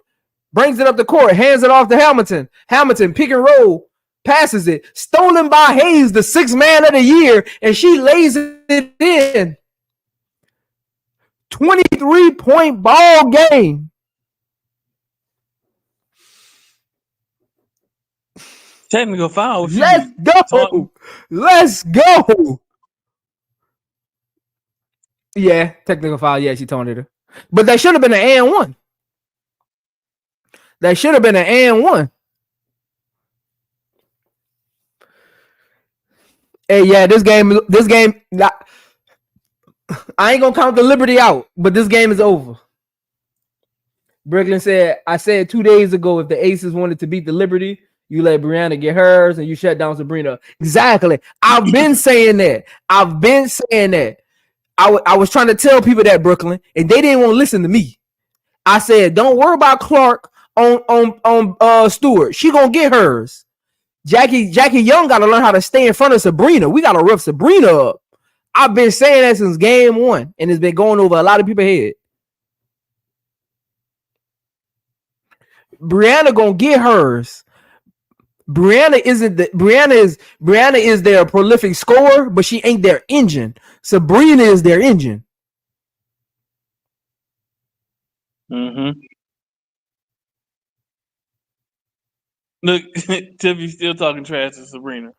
Speaker 1: brings it up the court, hands it off to Hamilton. Hamilton pick and roll, passes it, stolen by Hayes, the 6th man of the year, and she lays it in. 23-point ball game.
Speaker 3: Technical foul.
Speaker 1: Let's go. Let's go. Yeah, technical foul. Yeah, she taunted her. But that should have been an and 1. That should have been an and 1. Hey, yeah, this game, I ain't gonna count the Liberty out, but this game is over. Brooklyn said, I said 2 days ago, if the Aces wanted to beat the Liberty, you let Brianna get hers and you shut down Sabrina. Exactly. I've been saying that. I was trying to tell people that, Brooklyn, and they didn't want to listen to me. I said, don't worry about Clark on Stewart. She gonna get hers. Jackie Young got to learn how to stay in front of Sabrina. We got to rough Sabrina up. I've been saying that since game 1, and it's been going over a lot of people's head. Brianna gonna get hers. Brianna is their prolific scorer, but she ain't their engine. Sabrina is their engine.
Speaker 3: Mm-hmm. Look, Tiffy still talking trash to Sabrina.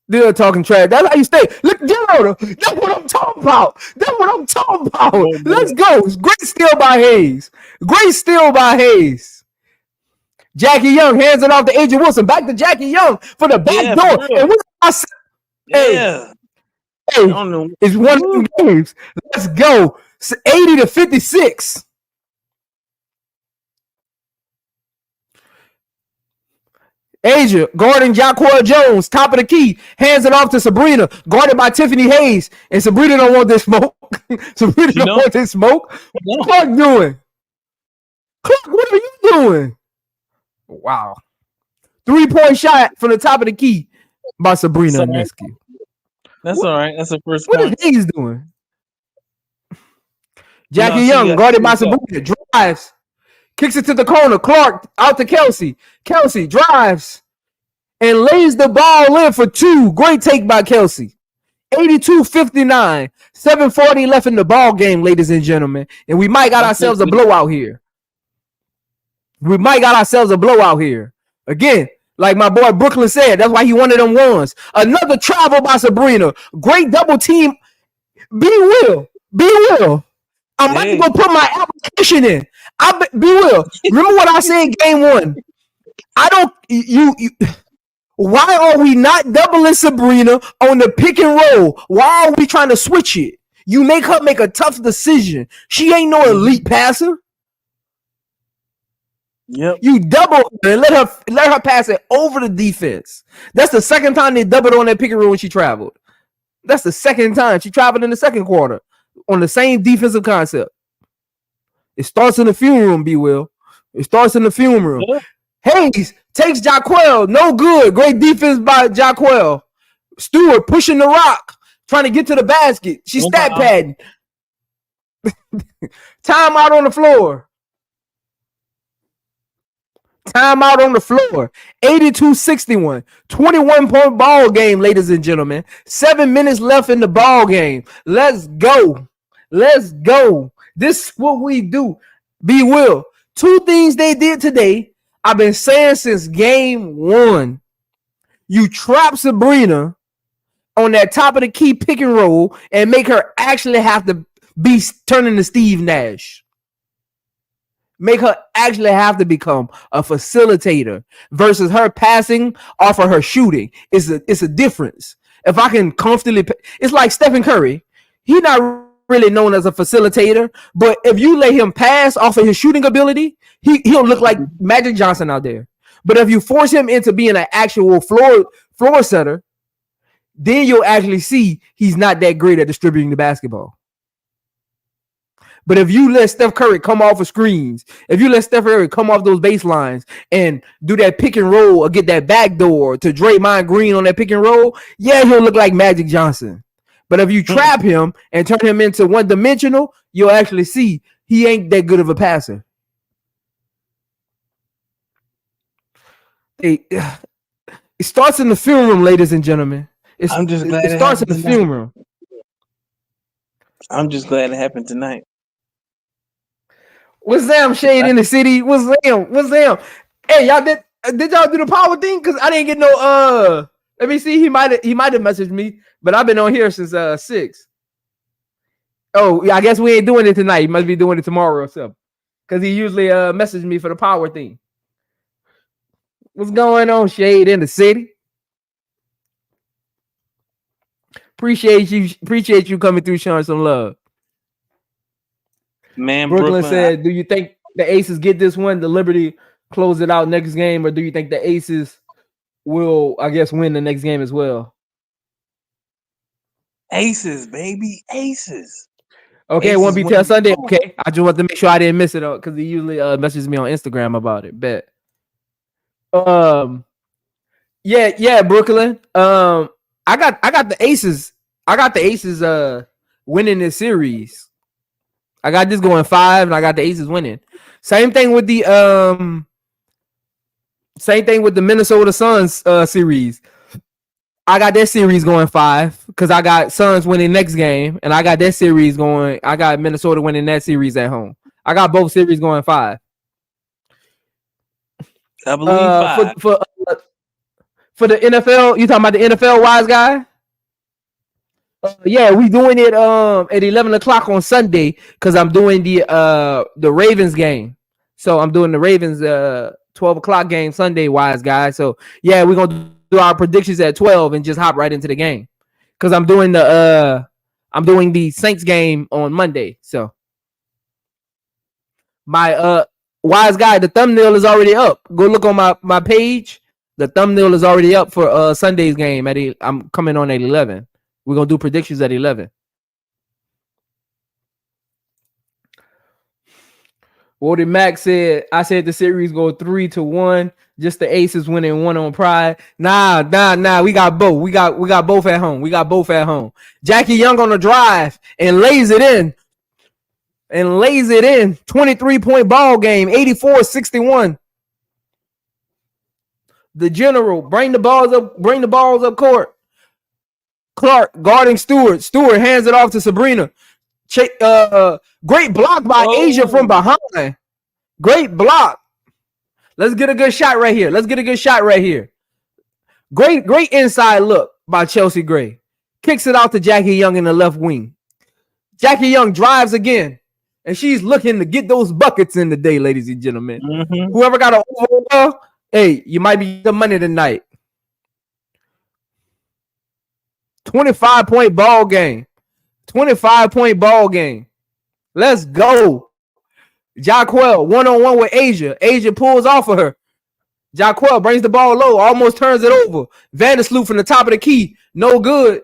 Speaker 1: Still talking trash. That's how you stay. Look, that's what I'm talking about. Let's go. Great steal by Hayes. Jackie Young hands it off to Adrian Wilson. Back to Jackie Young for the back door. And it's one of them games. Let's go. 80-56. Asia guarding Jaquan Jones, top of the key, hands it off to Sabrina, guarded by Tiffany Hayes, and Sabrina don't want this smoke. Want this smoke. What Clark doing? Clark, what are you doing? Wow. 3-point shot from the top of the key by Sabrina Nesky.
Speaker 3: That's all right. That's the first
Speaker 1: What
Speaker 3: point.
Speaker 1: is Hayes doing? Jackie Young guarded by Sabrina, drives, kicks it to the corner. Clark out to Kelsey. Kelsey drives and lays the ball in for two. Great take by Kelsey. 82-59. 7:40 left in the ball game, ladies and gentlemen. And we might got ourselves a blowout here. Again, like my boy Brooklyn said, that's why he wanted them ones. Another travel by Sabrina. Great double team. Be Will. I'm about to go put my application in. Be Will. Remember what I said in game one? Why are we not doubling Sabrina on the pick and roll? Why are we trying to switch it? You make her make a tough decision. She ain't no elite passer.
Speaker 3: Yep.
Speaker 1: You double and let her pass it over the defense. That's the second time they doubled on that pick and roll when she traveled. That's the second time she traveled in the second quarter on the same defensive concept. It starts in the film room, B. Will. It starts in the film room. Yeah. Hayes takes Jaquel. No good. Great defense by Jaquel. Stewart pushing the rock, trying to get to the basket. She's stat padding. Timeout on the floor. 82-61. 21-point ball game, ladies and gentlemen. 7 minutes left in the ball game. Let's go. This is what we do. B. Will. Two things they did today. I've been saying since game one. You trap Sabrina on that top of the key pick and roll and make her actually have to be turning to Steve Nash. Make her actually have to become a facilitator versus her passing off of her shooting. It's a difference. If I can comfortably, it's like Stephen Curry. He's not really known as a facilitator, but if you let him pass off of his shooting ability, he'll look like Magic Johnson out there. But if you force him into being an actual floor setter, then you'll actually see he's not that great at distributing the basketball. But if you let Steph Curry come off of screens, if you let Steph Curry come off those baselines and do that pick and roll or get that backdoor to Draymond Green on that pick and roll, yeah, he'll look like Magic Johnson. But if you trap him and turn him into one-dimensional, you'll actually see he ain't that good of a passer. It starts in the film room, ladies and gentlemen. It starts in the film room.
Speaker 3: I'm just glad it happened tonight.
Speaker 1: What's them shade in the city? What's them? Hey, y'all did y'all do the power thing? Because I didn't get no let me see. He might have messaged me, but I've been on here since 6. Oh, yeah, I guess we ain't doing it tonight. He must be doing it tomorrow or something. Because he usually messaged me for the power thing. What's going on, shade in the city? Appreciate you coming through, showing some love.
Speaker 3: Man,
Speaker 1: Brooklyn said, do you think the Aces get this one, the Liberty close it out next game, or do you think the Aces will, I guess, win the next game as well?
Speaker 3: Aces, baby. Aces.
Speaker 1: Okay, it won't be till Sunday. Okay. I just want to make sure I didn't miss it because he usually messages me on Instagram about it. Bet. Yeah, Brooklyn. I got the Aces. I got the Aces winning this series. I got this going 5, and I got the Aces winning. Same thing with the Minnesota Suns series. I got that series going 5 because I got Suns winning next game, and I got that series going. I got Minnesota winning that series at home. I got both series going 5.
Speaker 3: I believe 5.
Speaker 1: For the NFL, you talking about the NFL wise guy? Yeah, we doing it at 11 o'clock on Sunday because I'm doing the Ravens game. So I'm doing the Ravens 12 o'clock game Sunday, wise guys. So yeah, we're gonna do our predictions at 12 and just hop right into the game because I'm doing the Saints game on Monday. So my wise guy, the thumbnail is already up. Go look on my page. The thumbnail is already up for Sunday's game. I'm coming on at 11. We're going to do predictions at 11. Woody Mac said, I said the series go 3-1. Just the Aces winning one on Pride. Nah. We got both. We got both at home. Jackie Young on the drive and lays it in. 23-point ball game. 84-61. The General bring the balls up court. Clark guarding Stewart. Stewart hands it off to Sabrina. Great block by Asia from behind. Great block. Let's get a good shot right here. Great inside look by Chelsea Gray. Kicks it out to Jackie Young in the left wing. Jackie Young drives again. And she's looking to get those buckets in today, ladies and gentlemen. Mm-hmm. Whoever got an overall, hey, you might be the money tonight. 25-point ball game. Let's go. Jaquel, one-on-one with Asia. Asia pulls off of her. Jaquel brings the ball low, almost turns it over. Vandersloot from the top of the key. No good.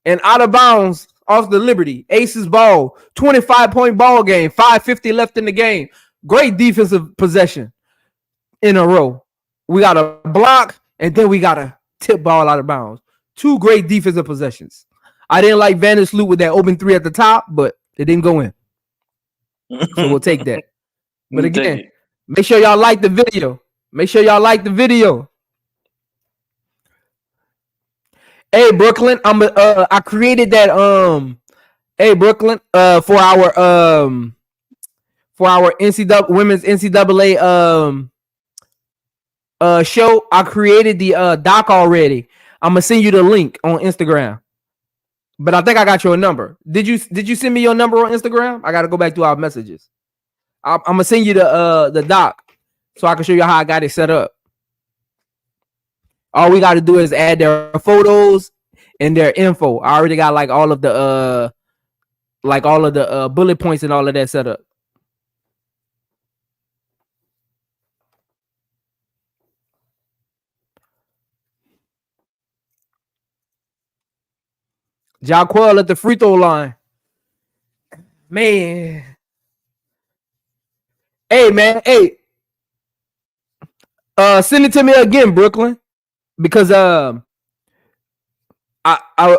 Speaker 1: And out of bounds off the Liberty. Aces ball. 25-point ball game. 5:50 left in the game. Great defensive possession in a row. We got a block, and then we got a tip ball out of bounds. 2 great defensive possessions. I didn't like Vandersloot with that open 3 at the top, but it didn't go in. So we'll take that. But again, make sure y'all like the video. Hey Brooklyn, I created that hey Brooklyn for our NCAA women's NCAA show. I created the doc already. I'm gonna send you the link on Instagram. But I think I got your number. Did you send me your number on Instagram? I got to go back to our messages. I'm gonna send you the doc so I can show you how I got it set up. All we got to do is add their photos and their info. I already got like all of the bullet points and all of that set up. Jaquel at the free throw line. Man. Hey, man. Hey. Send it to me again, Brooklyn. Because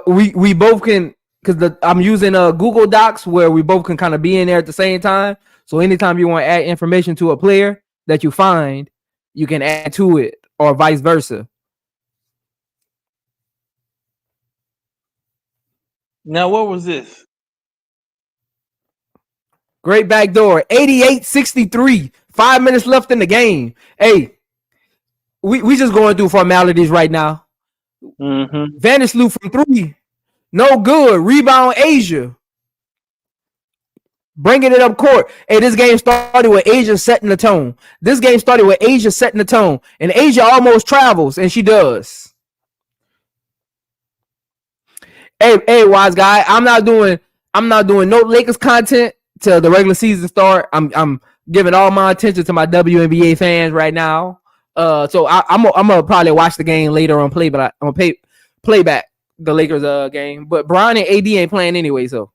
Speaker 1: we both can, because I'm using Google Docs where we both can kind of be in there at the same time. So anytime you want to add information to a player that you find, you can add to it, or vice versa.
Speaker 3: Now, what was this?
Speaker 1: Great backdoor. 88-63. 5 minutes left in the game. Hey, we just going through formalities right now. Mm-hmm. Vandersloot from 3. No good. Rebound Asia. Bringing it up court. Hey, this game started with Asia setting the tone. And Asia almost travels, and she does. Hey, wise guy. I'm not doing no Lakers content till the regular season start. I'm giving all my attention to my WNBA fans right now. So I'm gonna probably watch the game later on play, but I'm gonna play back the Lakers game. But Brian and AD ain't playing anyway, so.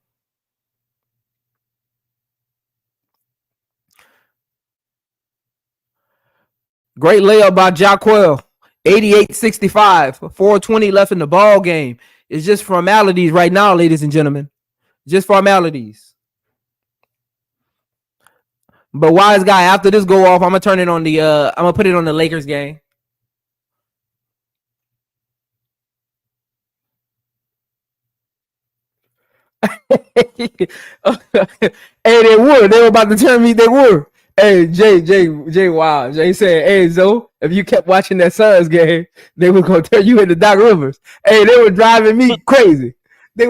Speaker 1: Great layup by Jaquel. 88-65. 4:20 left in the ball game. It's just formalities right now, ladies and gentlemen. Just formalities. But wise guy, after this go off, I'm gonna turn it on the I'm gonna put it on the Lakers game. Hey, they were about to tell me they were. Hey, Jay, wow. Jay said, hey, Zoe, if you kept watching that Suns game, they were going to turn you into Doc Rivers. Hey, they were driving me crazy. I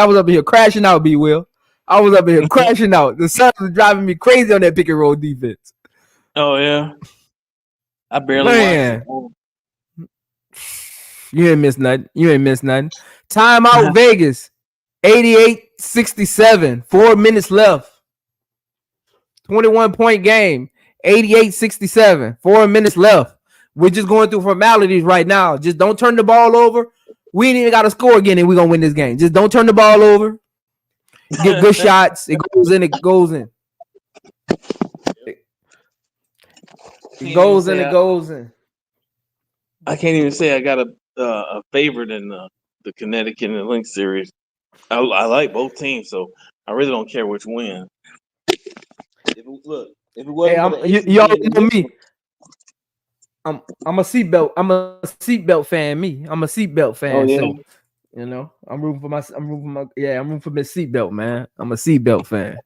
Speaker 1: was up here crashing out, B. Will. I was up here crashing out. The Suns were driving me crazy on that pick and roll defense.
Speaker 3: Oh, yeah. I barely watched it.
Speaker 1: You ain't missed nothing. Timeout Vegas. 88-67. 4 minutes left. 21-point game. 88-67. 4 minutes left. We're just going through formalities right now. Just don't turn the ball over. We ain't even got to score again and we're going to win this game. Just don't turn the ball over. Get good shots. It goes in. It goes and it goes in.
Speaker 3: I can't even say I got a favorite in the Connecticut and the Lynx series. I like both teams, so I really don't care which win. If it wasn't
Speaker 1: y'all know me. I'm a seatbelt. I'm a seatbelt fan. I'm a seatbelt fan.
Speaker 3: Oh, yeah.
Speaker 1: So you know, I'm rooting for my seatbelt, man. I'm a seatbelt fan.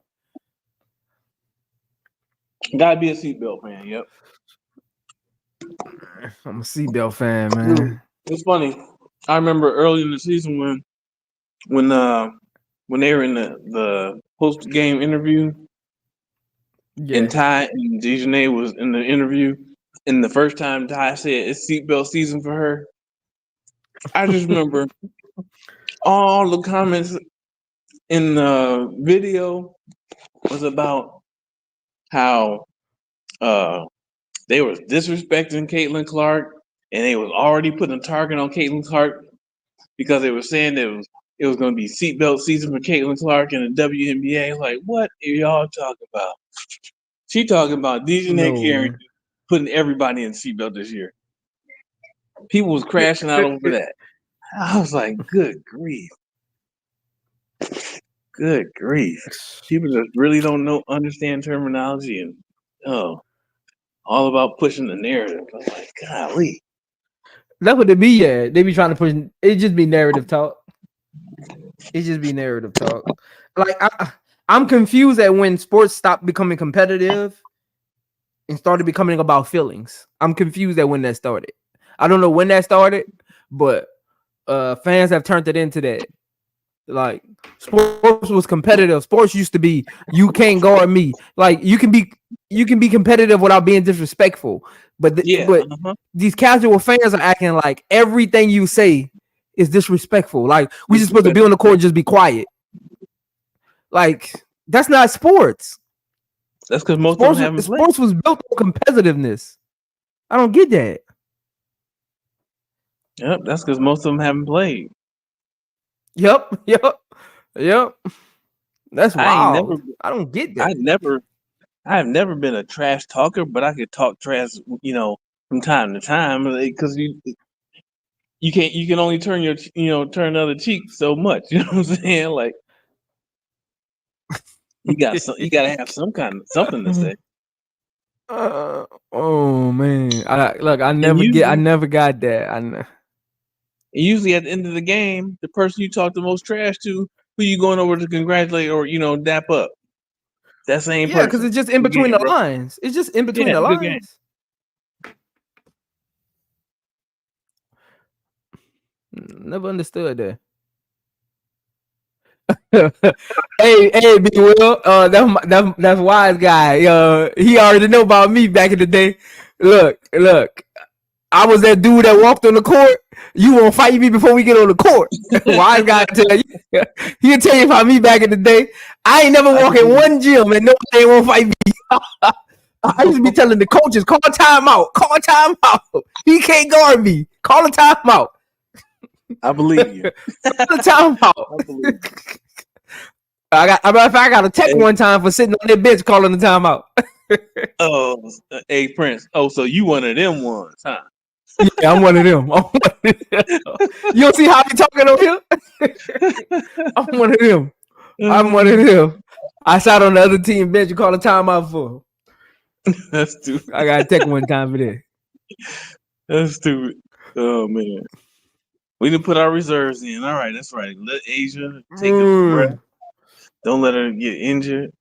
Speaker 3: Gotta be a seatbelt fan. Yep.
Speaker 1: I'm a seatbelt fan, man.
Speaker 3: It's funny. I remember early in the season when they were in the post game interview, and Ty and Dejanay was in the interview, and the first time Ty said it's seatbelt season for her, I just remember all the comments in the video was about how they were disrespecting Caitlin Clark, and they was already putting a target on Caitlin Clark because they were saying that it was going to be seatbelt season for Caitlin Clark in the WNBA. Like, what are y'all talking about? She talking about Dejanay Carey putting everybody in seatbelt this year. People was crashing out over that. I was like, good grief. Good grief. People just really don't understand terminology and all about pushing the narrative. I'm like, golly.
Speaker 1: That's what they be, yeah. They be trying to push it, just be narrative talk. It just be narrative talk. Like I'm confused at when sports stopped becoming competitive and started becoming about feelings. I'm confused at when that started. I don't know when that started, but fans have turned it into that. Like sports was competitive. Sports used to be you can't guard me. Like you can be competitive without being disrespectful. But these casual fans are acting like everything you say is disrespectful. Like we just supposed to be on the court and just be quiet. Like that's not sports.
Speaker 3: That's because most of them haven't played.
Speaker 1: Sports was built on competitiveness. I don't get that.
Speaker 3: Yep, that's because most of them haven't played.
Speaker 1: Yep. That's wild. I don't get that.
Speaker 3: I've never been a trash talker, but I could talk trash, from time to time, because you can only turn turn the other cheek so much. You know what I'm saying? Like you gotta have something to say.
Speaker 1: Oh man! I never got that.
Speaker 3: Usually at the end of the game, the person you talk the most trash to, who you going over to congratulate or dap up? That same person.
Speaker 1: Yeah, because it's just in between the lines. It's just in between the lines. Never understood that. hey, Big Will. That's wise guy. He already know about me back in the day. Look. I was that dude that walked on the court. You won't fight me before we get on the court. Wise guy tell you. He'll tell you about me back in the day. I ain't never walk in one gym and nobody won't fight me. I used to be telling the coaches, call timeout. Call timeout. He can't guard me. Call a timeout.
Speaker 3: I believe you.
Speaker 1: Call a timeout. I believe you. I got a tech one time for sitting on that bench calling the timeout.
Speaker 3: Hey Prince. Oh, so you one of them ones, huh?
Speaker 1: Yeah, I'm one of them. You don't see how he talking over here? I'm one of them. I sat on the other team bench. You call a timeout for.
Speaker 3: That's stupid.
Speaker 1: I got to take one time for that.
Speaker 3: That's stupid. Oh man. We didn't put our reserves in. All right, that's right. Let Asia take a breath. Don't let her get injured.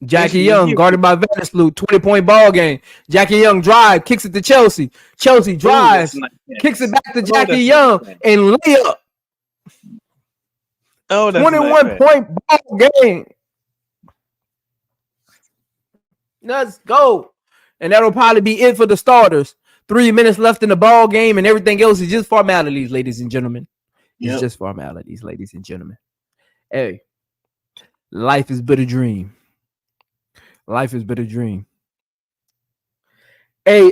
Speaker 1: Jackie Young guarded by Vandersloot, 20-point ball game. Jackie Young drive, kicks it to Chelsea. Chelsea drives, kicks it back to Jackie Young, and layup. 21-point ball game. Let's go. And that'll probably be it for the starters. 3 minutes left in the ball game, and everything else is just formalities, ladies and gentlemen. It's just formalities, ladies and gentlemen. Hey, life is but a dream. Life is but a dream. Hey,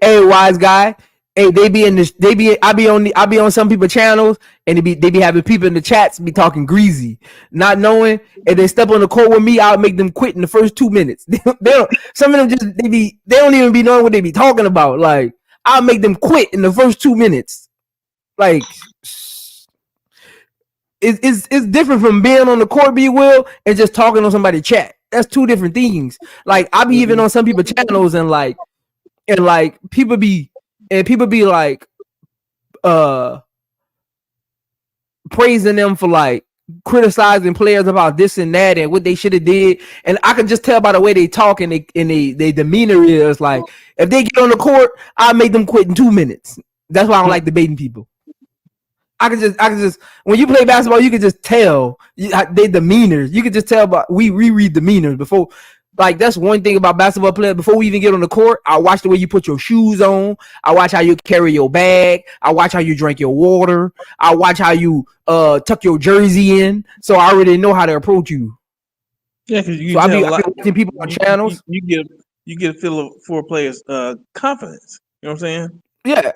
Speaker 1: wise guy. Hey, I be on some people's channels, and they be having people in the chats be talking greasy, not knowing if they step on the court with me, I'll make them quit in the first 2 minutes. They don't, some of them they don't even be knowing what they be talking about. Like, I'll make them quit in the first 2 minutes. Like, it's different from being on the court, be will, and just talking on somebody's chat. That's two different things. Like, I be even on some people's channels, and people be like praising them for like criticizing players about this and that and what they should have did, and I can just tell by the way they talk and they demeanor is like, if they get on the court, I'll make them quit in 2 minutes. That's why I don't like debating people. I can just when you play basketball, you can just tell they demeanors. You can just tell by we read demeanors before. Like, that's one thing about basketball players. Before we even get on the court, I watch the way you put your shoes on. I watch how you carry your bag. I watch how you drink your water. I watch how you tuck your jersey in. So I already know how to approach you.
Speaker 3: Yeah, because you
Speaker 1: I be watching people on channels.
Speaker 3: You get a feel for players' confidence. You know what I'm saying?
Speaker 1: Yeah.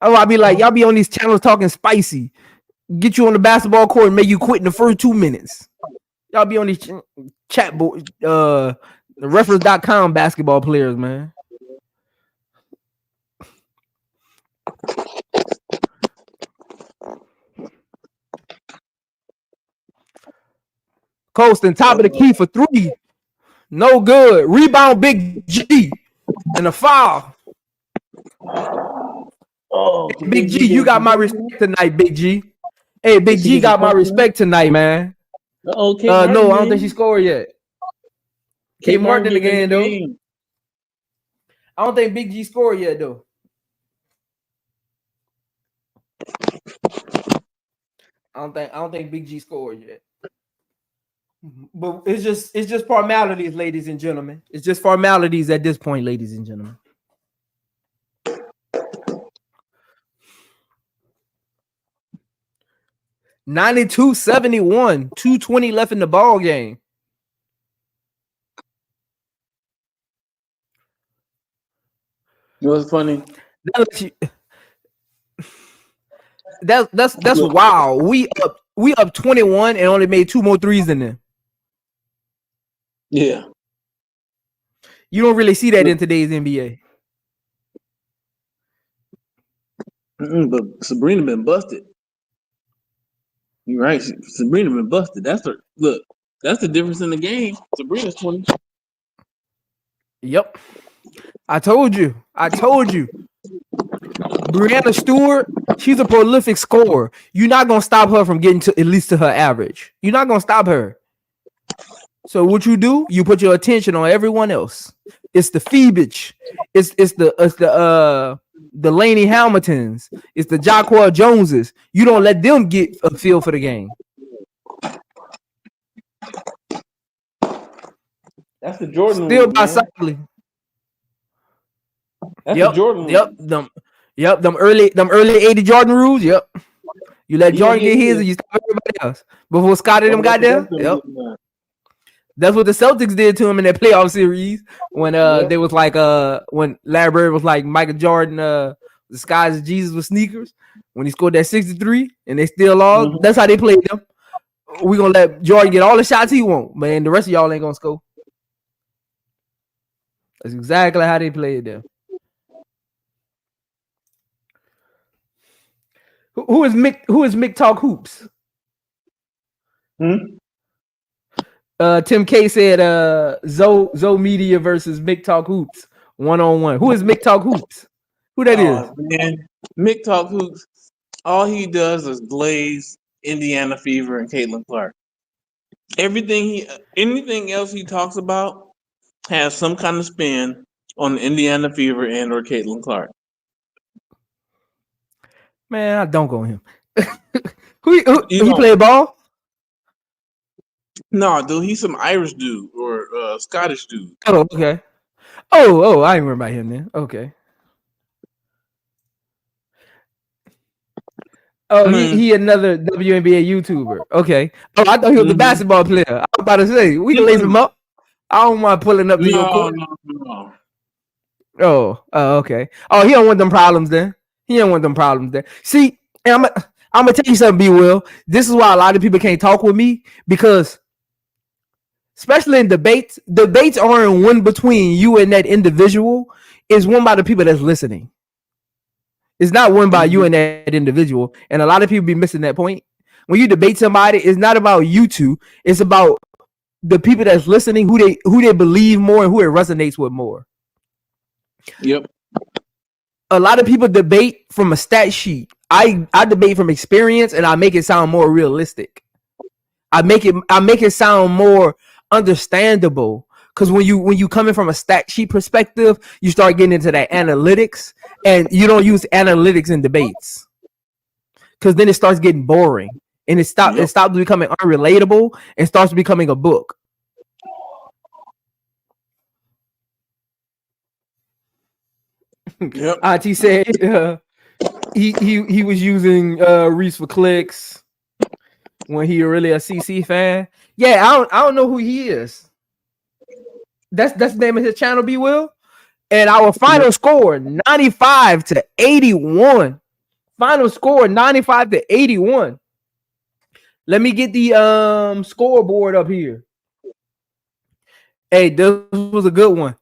Speaker 1: Oh, I be like, y'all be on these channels talking spicy. Get you on the basketball court and make you quit in the first 2 minutes. Y'all be on these chat board, the reference.com basketball players, man. Colston, top of the key for 3. No good. Rebound, Big G. And a foul. Oh, hey, Big G, you got my respect tonight, Big G. Hey, Big G got my respect tonight, man. No, I don't think she scored yet. Kate Martin in the game, though. I don't think Big G scored yet, though. I don't think Big G scored yet. But it's just formalities, ladies and gentlemen. It's just formalities at this point, ladies and gentlemen. $92-71, 2:20 left in the ball game.
Speaker 4: It was funny.
Speaker 1: That's wow. We up 21 and only made 2 more threes in there.
Speaker 4: Yeah.
Speaker 1: You don't really see that in today's NBA.
Speaker 4: But Sabrina been busted. You're right. Sabrina been busted. That's the difference in the game. Sabrina's 20.
Speaker 1: Yep. I told you. Brianna Stewart, she's a prolific scorer. You're not gonna stop her from getting to at least to her average. You're not gonna stop her. So what you do? You put your attention on everyone else. It's the Phoebich. It's the Laney Hamiltons. It's the Jacquard Joneses. You don't let them get a feel for the game.
Speaker 4: That's the Jordan.
Speaker 1: Still by Cycling.
Speaker 4: That's the Jordan.
Speaker 1: Yep. Them early 80 Jordan rules. Yep. You let Jordan get his and you stop everybody else. Before Scotty them got there. Yep. That's what the Celtics did to him in that playoff series when they was like when Larry Bird was like Michael Jordan the skies of Jesus with sneakers when he scored that 63 and they still lost. Mm-hmm. That's how they played them. We're gonna let Jordan get all the shots he want, man. The rest of y'all ain't gonna score. That's exactly how they played them. Who is Mick Talk Hoops? Tim K said Zoe Media versus Mick Talk Hoops 1-on-1. Who is Mick Talk Hoops? Who that is?
Speaker 4: Man. Mick Talk Hoops, all he does is glaze Indiana Fever and Caitlin Clark. Anything else he talks about has some kind of spin on Indiana Fever and or Caitlin Clark.
Speaker 1: Man, I don't go him. He play ball?
Speaker 4: No, dude, he's some Irish dude or Scottish dude.
Speaker 1: Oh, okay. Oh, I remember about him then. Okay. Oh, he another WNBA YouTuber. Okay. Oh, I thought he was a basketball player. I was about to say, we can lace him up. I don't mind pulling up to your court.
Speaker 4: No.
Speaker 1: Oh, okay. Oh, he don't want them problems then. He don't want them problems there. See, and I'm gonna tell you something, B. Will. This is why a lot of people can't talk with me, because especially in debates aren't one between you and that individual. It's won by the people that's listening. It's not won by you and that individual. And a lot of people be missing that point. When you debate somebody, it's not about you two. It's about the people that's listening, who they believe more and who it resonates with more.
Speaker 4: Yep.
Speaker 1: A lot of people debate from a stat sheet. I debate from experience, and I make it sound more realistic. I make it sound more understandable, because when you coming from a stat sheet perspective, you start getting into that analytics, and you don't use analytics in debates, because then it starts getting boring, and it stops becoming unrelatable and starts becoming a book.
Speaker 4: Yep.
Speaker 1: IT said he was using Reese for clicks when he really a CC fan. Yeah, I don't know who he is. That's the name of his channel, B. Will. And our final score 95-81. Final score 95-81. Let me get the scoreboard up here. Hey, this was a good one.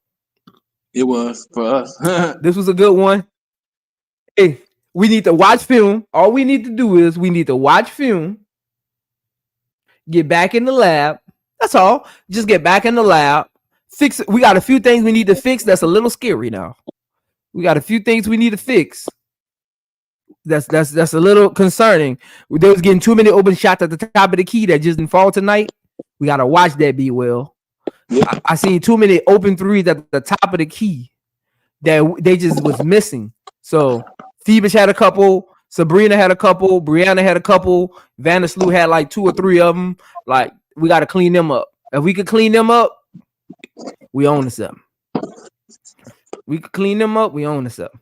Speaker 4: It was for us.
Speaker 1: This was a good one. Hey, we need to watch film. All we need to do is we need to watch film. Get back in the lab. That's all. Just get back in the lab. Fix it. We got a few things we need to fix. That's a little scary now. We got a few things we need to fix. That's a little concerning. They was getting too many open shots at the top of the key that just didn't fall tonight. We gotta watch that, B. Will. Yeah. I seen too many open threes at the top of the key that they just was missing. So Phoebus had a couple, Sabrina had a couple, Brianna had a couple, Vandersloot had like 2 or 3 of them. Like, we got to clean them up. If we could clean them up, we own the something. We could clean them up, we own the something.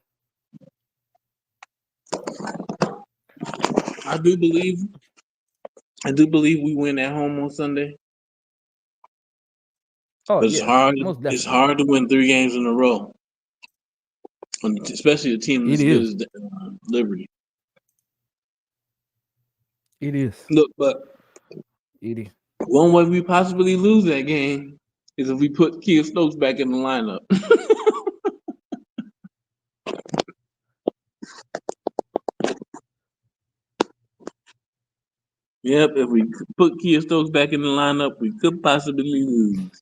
Speaker 4: I do believe we win at home on Sunday.
Speaker 1: Oh,
Speaker 4: it's hard. It's hard to win 3 games in a row, especially a team as good as Liberty.
Speaker 1: It is.
Speaker 4: Look, but
Speaker 1: it is.
Speaker 4: One way we possibly lose that game is if we put Kia Stokes back in the lineup. Yep, if we put Kia Stokes back in the lineup, we could possibly lose.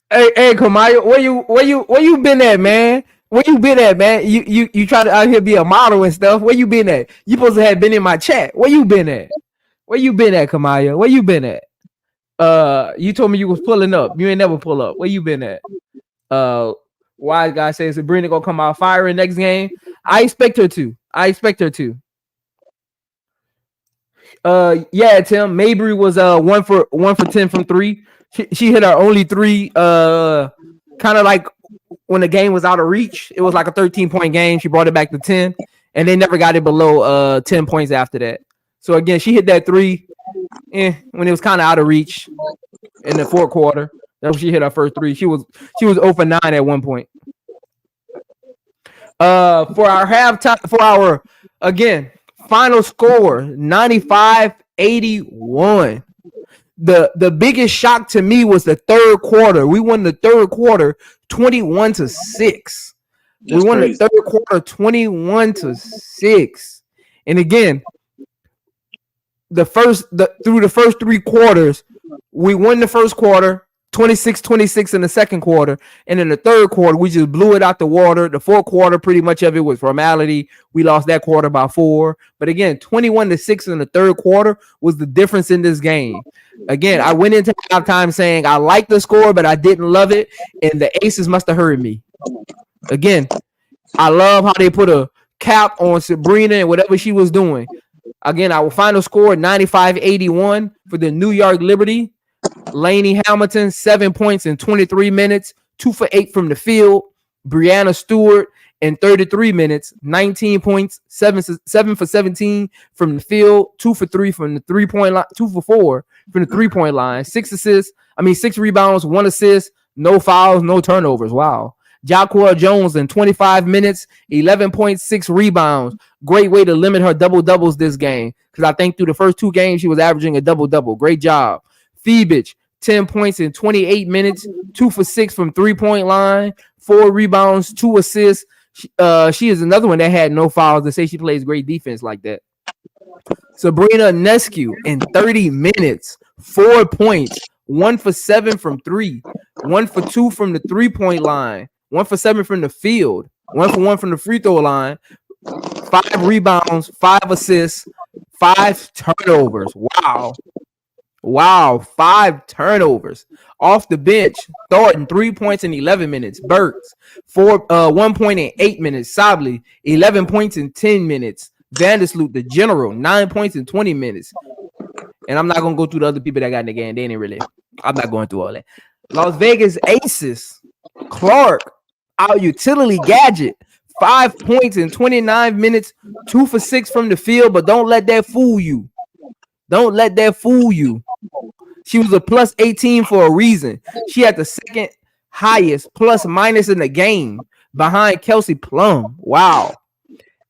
Speaker 1: Hey, Kamaya, where you been at, man? Where you been at, man? You try to out here be a model and stuff. Where you been at? You supposed to have been in my chat. Where you been at? Where you been at, Kamaya? Where you been at? You told me you was pulling up. You ain't never pull up. Where you been at? Wise guy says Sabrina gonna come out firing next game. I expect her to. Yeah, Tim. Mabry was 1 for 10 from 3. She hit her only 3. Kind of like when the game was out of reach. It was like a 13-point game. She brought it back to 10, and they never got it below 10 points after that. So again, she hit that 3 when it was kind of out of reach in the 4th quarter. That's when she hit her first 3. She was 0 for 9 at one point. For our halftime, for our again final score 95-81. The biggest shock to me was the 3rd quarter. We won the 3rd quarter 21-6. We won the 3rd quarter 21-6. And again, through the first 3 quarters, we won the first quarter 26-26 in the 2nd quarter, and in the 3rd quarter we just blew it out the water. The 4th quarter, pretty much of it was formality. We lost that quarter by 4, but again, 21-6 in the 3rd quarter was the difference in this game. Again, I went into halftime saying I liked the score, but I didn't love it, and the Aces must have heard me. Again, I love how they put a cap on Sabrina and whatever she was doing. Again, our final score 95-81 for the New York Liberty. Lainey Hamilton, 7 points in 23 minutes, 2 for 8 from the field. Brianna Stewart in 33 minutes, 19 points, 7 for 17 from the field, 2 for 3 from the 3-point line, 2 for 4 from the 3-point line, 6 rebounds, 1 assist, no fouls, no turnovers. Wow. Jaquel Jones in 25 minutes, 11.6 rebounds. Great way to limit her double-doubles this game, because I think through the first 2 games she was averaging a double-double. Great job. Phoebich, 10 points in 28 minutes, 2 for 6 from three-point line, 4 rebounds, 2 assists. She is another one that had no fouls to say she plays great defense like that. Sabrina Nescu in 30 minutes, 4 points, 1 for 7 from 3, 1 for 2 from the three-point line, 1 for 7 from the field, 1 for 1 from the free throw line, 5 rebounds, 5 assists, 5 turnovers. Wow, 5 turnovers. Off the bench, Thornton, 3 points in 11 minutes. Burks, 1 point in 8 minutes. Sabley, 11 points in 10 minutes. Vandersloot, the general, 9 points in 20 minutes. And I'm not going to go through the other people that got in the game. They didn't really. I'm not going through all that. Las Vegas Aces, Clark, our utility gadget, 5 points in 29 minutes, 2 for 6 from the field, but don't let that fool you. Don't let that fool you. She was a plus 18 for a reason. She had the second highest plus minus in the game behind Kelsey Plum. Wow.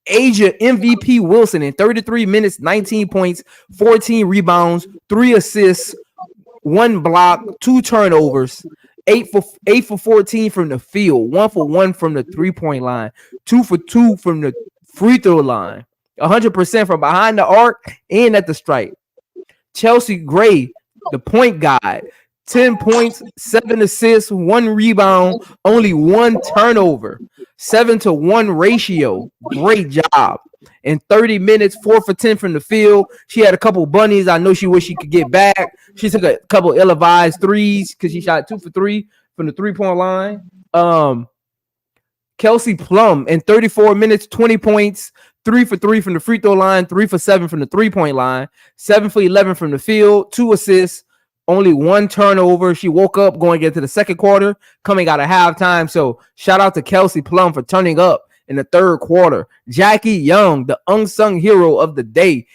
Speaker 1: Asia MVP Wilson in 33 minutes, 19 points, 14 rebounds, 3 assists, 1 block, 2 turnovers, 8 for 14 from the field, 1 for 1 from the three-point line, 2 for 2 from the free throw line, 100% from behind the arc and at the stripe. Chelsea Gray, the point guard, 10 points, 7 assists, 1 rebound, only 1 turnover, 7-to-1 ratio. Great job. In 30 minutes, 4 for 10 from the field. She had a couple bunnies. I know she wished she could get back. She took a couple ill-advised threes because she shot 2 for 3 from the three-point line. Kelsey Plum in 34 minutes, 20 points, 3 for 3 from the free throw line, 3 for 7 from the three-point line, 7 for 11 from the field, 2 assists, only 1 turnover. She woke up going into the second quarter, coming out of halftime. So shout out to Kelsey Plum for turning up in the third quarter. Jackie Young, the unsung hero of the day,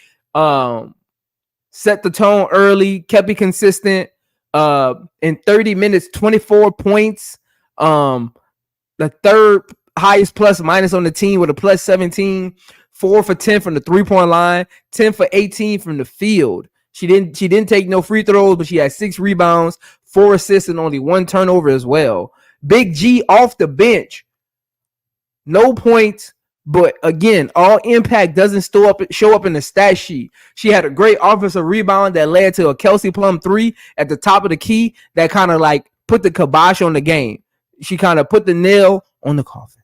Speaker 1: set the tone early, kept it consistent. In 30 minutes, 24 points. The third highest plus minus on the team with a plus 17, 4 for 10 from the three-point line, 10 for 18 from the field. She didn't take no free throws, but she had 6 rebounds, 4 assists, and only 1 turnover as well. Big G off the bench, no points, but again, all impact doesn't show up in the stat sheet. She had a great offensive rebound that led to a Kelsey Plum 3 at the top of the key that kind of like put the kibosh on the game. She kind of put the nail on the coffin.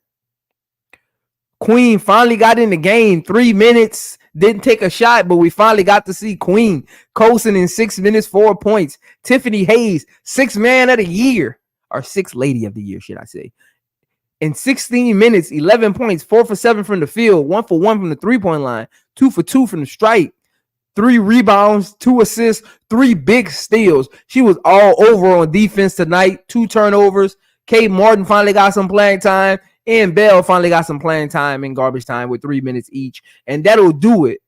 Speaker 1: Queen finally got in the game. 3 minutes. Didn't take a shot, but we finally got to see Queen. Colson in 6 minutes, 4 points. Tiffany Hayes, 6th man of the year. Or 6th lady of the year, should I say. In 16 minutes, 11 points, 4 for 7 from the field, 1 for 1 from the three-point line, 2 for 2 from the stripe, 3 rebounds, 2 assists, 3 big steals. She was all over on defense tonight. 2 turnovers. Kate Martin finally got some playing time, and Bell finally got some playing time in garbage time with 3 minutes each. And that'll do it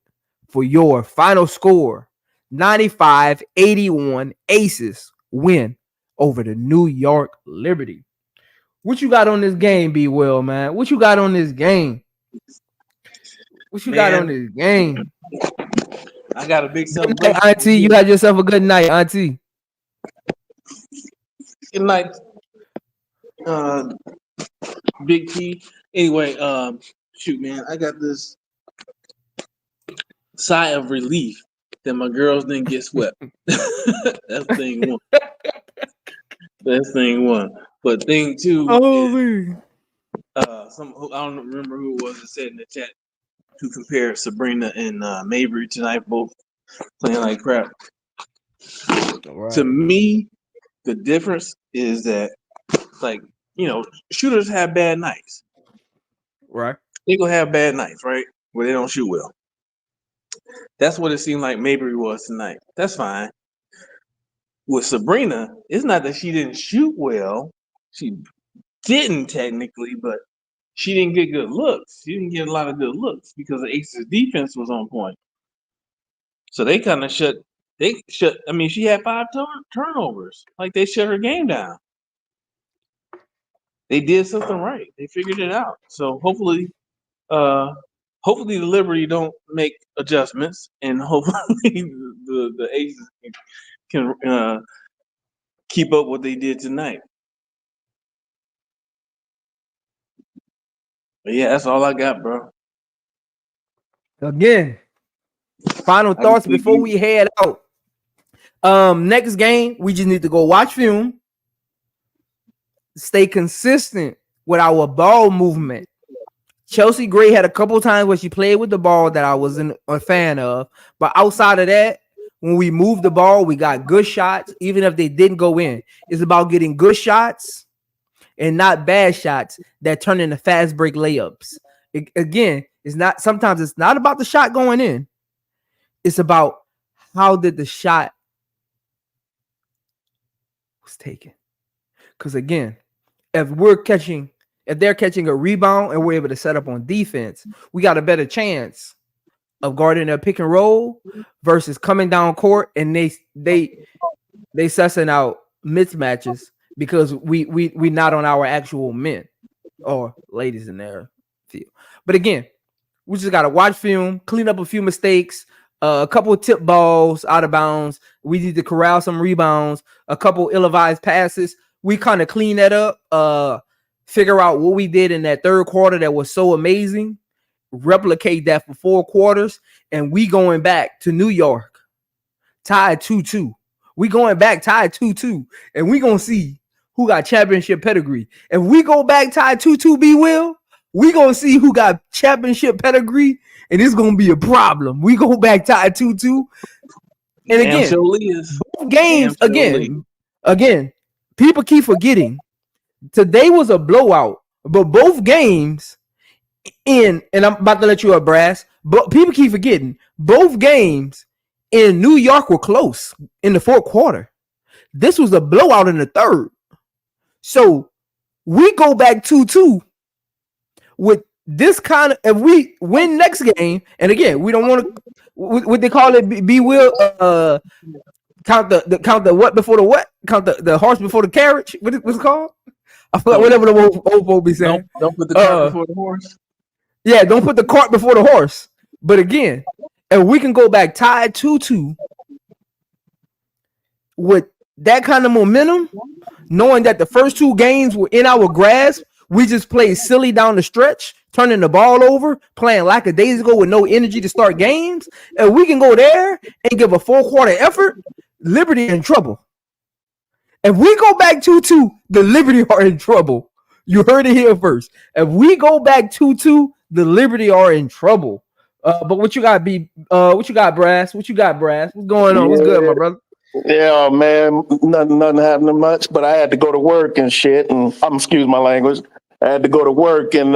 Speaker 1: for your final score. 95-81 Aces win over the New York Liberty. What you got on this game, B. Will, man? What you got on this game? What you got on this game?
Speaker 3: I got a big
Speaker 1: celebration. Night, Auntie, you had yourself a good night, Auntie.
Speaker 4: Good night. Big T. Anyway, shoot, man, I got this sigh of relief that my girls didn't get swept. That's thing one. That's thing one. But thing two, I don't remember who it was that said in the chat to compare Sabrina and Mabry tonight, both playing like crap. Right. To me, the difference is that, like, you know, shooters have bad nights.
Speaker 1: Right.
Speaker 4: They gonna have bad nights, right? Where they don't shoot well. That's what it seemed like Mabry was tonight. That's fine. With Sabrina, it's not that she didn't shoot well. She didn't technically, but she didn't get good looks. She didn't get a lot of good looks because the Aces defense was on point. So they kind of shut. I mean, she had 5 turnovers. Like, they shut her game down. they did something right. They figured it out. So hopefully the Liberty don't make adjustments, and hopefully the Aces can keep up what they did tonight. But yeah, that's all I got, bro.
Speaker 1: Again, final thoughts before we head out. Next game, we just need to go watch film, stay consistent with our ball movement. Chelsea Gray had a couple times where she played with the ball that I wasn't a fan of, but outside of that, when we moved the ball, we got good shots, even if they didn't go in. It's about getting good shots and not bad shots that turn into fast break layups. Sometimes it's not about the shot going in. It's about how did the shot was taken. Because again, if they're catching a rebound and we're able to set up on defense, we got a better chance of guarding their pick and roll versus coming down court and they sussing out mismatches because we not on our actual men or ladies in their field. But again, we just got to watch film, clean up a few mistakes, a couple of tip balls out of bounds. We need to corral some rebounds, a couple ill-advised passes. We kind of clean that up, figure out what we did in that third quarter that was so amazing, replicate that for 4 quarters, and we going back to New York, tied 2-2. We going back tied 2-2, and we going to see who got championship pedigree. If we go back tied 2-2, B-Will, we going to see who got championship pedigree, and it's going to be a problem. We go back tied 2-2. And again, both games, again, people keep forgetting today was a blowout, but both games and I'm about to let you up, Brass, but people keep forgetting both games in New York were close in the fourth quarter. This was a blowout in the third. So we go back 2-2 with this kind of, if we win next game, and again, we don't want to, what they call it, B-Will, count the what before the what? Count the horse before the carriage? What's it called? I forgot whatever the old folks be saying.
Speaker 4: Don't put the cart before the horse.
Speaker 1: Yeah, don't put the cart before the horse. But again, if we can go back tied 2-2 with that kind of momentum, knowing that the first 2 games were in our grasp, we just played silly down the stretch, turning the ball over, playing lackadaisical with no energy to start games, and we can go there and give a 4-quarter effort, Liberty in trouble. If we go back 2-2, the Liberty are in trouble. You heard it here first. If we go back 2-2, the Liberty are in trouble. But what you got, what you got, Brass? What you got, Brass? What's going on? What's good, my brother?
Speaker 2: Yeah, man, nothing happening much, but I had to go to work and shit, and excuse my language. I had to go to work, and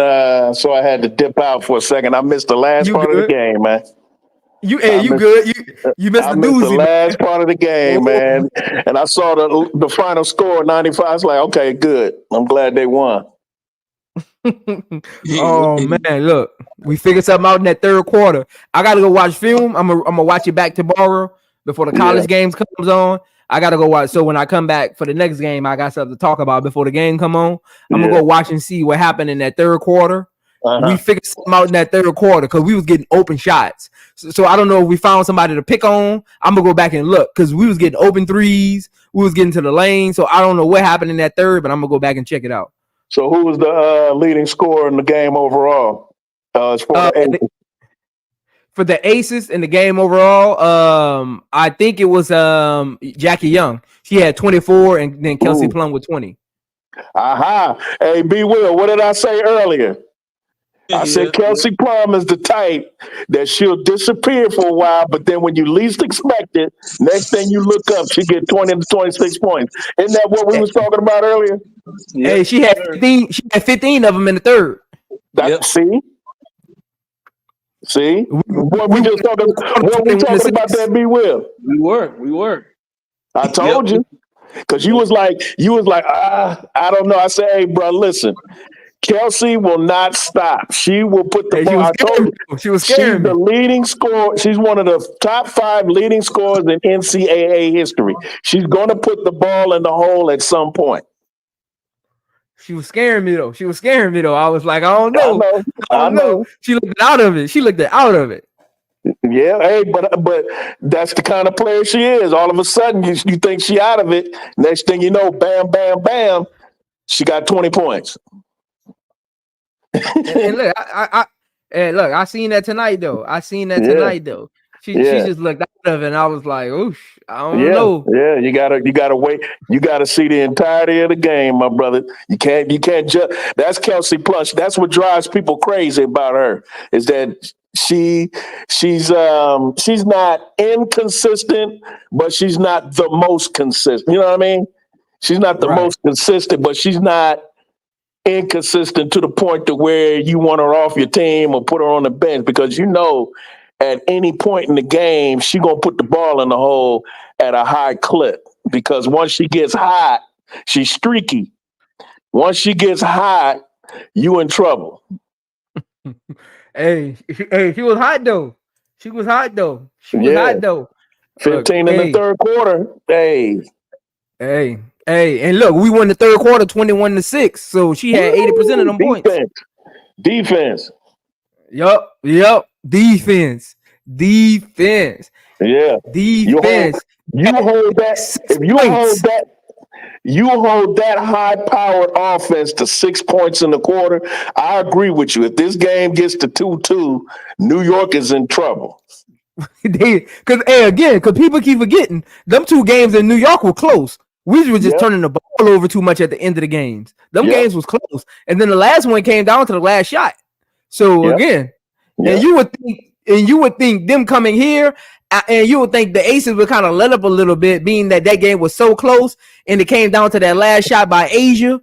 Speaker 2: so I had to dip out for a second. I missed the last part of the game, man. You
Speaker 1: missed the doozy,
Speaker 2: the last part of the game, man. And I saw the final score, 95. I was like, okay, good. I'm glad they won.
Speaker 1: Oh man, look, we figured something out in that third quarter. I gotta go watch film. I'm gonna watch it back tomorrow before the college games comes on. I gotta go watch. So when I come back for the next game, I got something to talk about before the game come on. I'm gonna go watch and see what happened in that third quarter. We figured something out in that third quarter because we was getting open shots. So I don't know if we found somebody to pick on. I'm gonna go back and look because we was getting open threes. We was getting to the lane. So I don't know what happened in that third, but I'm gonna go back and check it out.
Speaker 2: So who was the leading scorer in the game overall?
Speaker 1: For the Aces in the game overall, I think it was Jackie Young. She had 24, and then Kelsey Plum with 20.
Speaker 2: Hey, B. Will, what did I say earlier? I said Kelsey Plum is the type that she'll disappear for a while, but then when you least expect it, next thing you look up, she get 20 to 26 points. Isn't that what we was talking about earlier?
Speaker 1: Hey, she had 15. She had 15 of them in the third.
Speaker 2: See, what we just talking about that, B. Will.
Speaker 4: We were.
Speaker 2: I told you, because you was like, I don't know. I said, hey, bro, listen. Kelsey will not stop. She will put the ball. I told you,
Speaker 1: she was scared.
Speaker 2: She's the leading scorer. She's one of the top 5 leading scorers in NCAA history. She's going to put the ball in the hole at some point.
Speaker 1: She was scaring me though. I was like, I don't know.
Speaker 2: I know.
Speaker 1: She looked out of it.
Speaker 2: Yeah, hey, but that's the kind of player she is. All of a sudden, you think she out of it. Next thing you know, bam, bam, bam, she got 20 points.
Speaker 1: and look, I seen that tonight though. She just looked out of it, and I was like, "Oosh, I don't know."
Speaker 2: Yeah, you gotta wait. You gotta see the entirety of the game, my brother. You can't just. That's Kelsey Plush. That's what drives people crazy about her. Is that she's not inconsistent, but she's not the most consistent. You know what I mean? She's not the most consistent, but she's not inconsistent to the point to where you want her off your team or put her on the bench, because you know at any point in the game she gonna put the ball in the hole at a high clip, because once she gets hot, she's streaky. Once she gets hot, you in trouble.
Speaker 1: Hey, she was hot though.
Speaker 2: 15 in the third quarter.
Speaker 1: Hey, and look, we won the third quarter 21-6. So she had 80% of them points.
Speaker 2: Defense.
Speaker 1: Yup. Defense.
Speaker 2: Yeah.
Speaker 1: Defense.
Speaker 2: You hold that. If you hold that high-powered offense to 6 points in the quarter, I agree with you. If this game gets to 2-2, New York is in trouble.
Speaker 1: Because people keep forgetting them two games in New York were close. We were just turning the ball over too much at the end of the games. Them games was close, and then the last one came down to the last shot. So and you would think them coming here, and you would think the Aces would kind of let up a little bit, being that game was so close, and it came down to that last shot by Asia.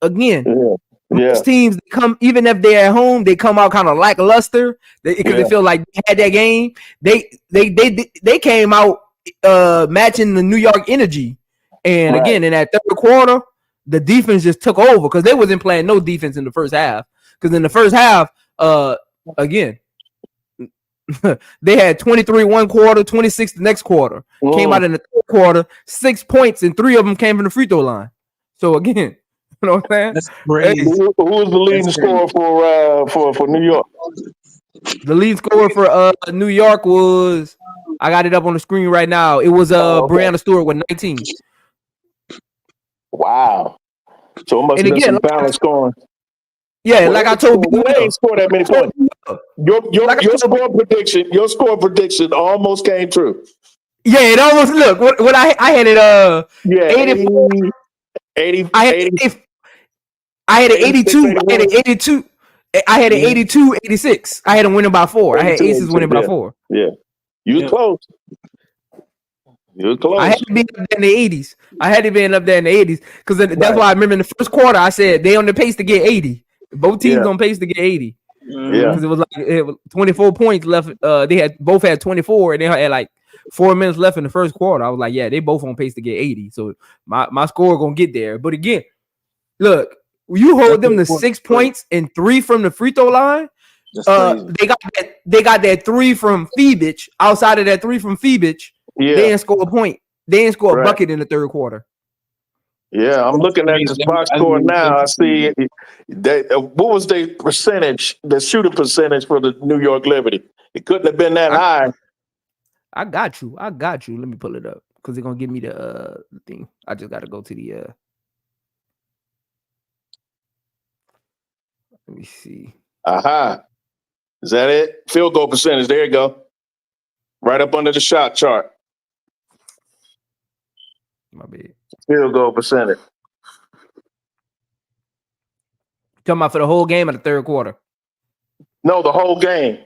Speaker 1: Again, most teams come, even if they're at home, they come out kind of lackluster because they feel like they had that game. They came out matching the New York energy. And again, in that third quarter, the defense just took over because they wasn't playing no defense in the first half. Because in the first half, again, they had 23 one quarter, 26 the next quarter. Whoa. Came out in the third quarter, 6 points, and 3 of them came from the free throw line. So again, you know what I'm saying?
Speaker 3: That's crazy.
Speaker 2: Who was the leading scorer for New York?
Speaker 1: The lead scorer for New York was, I got it up on the screen right now. It was Brianna Stewart with 19.
Speaker 2: Wow. So it must have been some balance scoring.
Speaker 1: Yeah, like I told you,
Speaker 2: they ain't scored that many points. Your score prediction almost came true.
Speaker 1: Yeah, it almost what I had it 84.
Speaker 2: 80.
Speaker 1: I had an 82. I had an 82. I had an 82, 86. I had them winning by 4. I had Aces winning by 4.
Speaker 2: Yeah. You was close.
Speaker 1: I had to be up there in the 80s. Because that's why I remember in the first quarter I said they on the pace to get 80. Both teams on pace to get 80.
Speaker 2: Yeah.
Speaker 1: Because it was 24 points left. They both had 24, and they had like 4 minutes left in the first quarter. I was like, yeah, they both on pace to get 80. So my score gonna get there. But again, look, you hold them to 6 points and 3 from the free throw line. They got that 3 from Phoebich. Outside of that 3 from Phoebich, they didn't score a point. They didn't score a bucket in the third quarter.
Speaker 2: Yeah, I'm looking at the box score now. I see what was the percentage, the shooting percentage for the New York Liberty? It couldn't have been that high.
Speaker 1: I got you. Let me pull it up because they're gonna give me the thing. I just got to go to the. Let me see.
Speaker 2: Aha. Is that it? Field goal percentage. There you go. Right up under the shot chart.
Speaker 1: My bad.
Speaker 2: Field goal percentage.
Speaker 1: Talking about for the whole game or the third quarter?
Speaker 2: No, the whole game.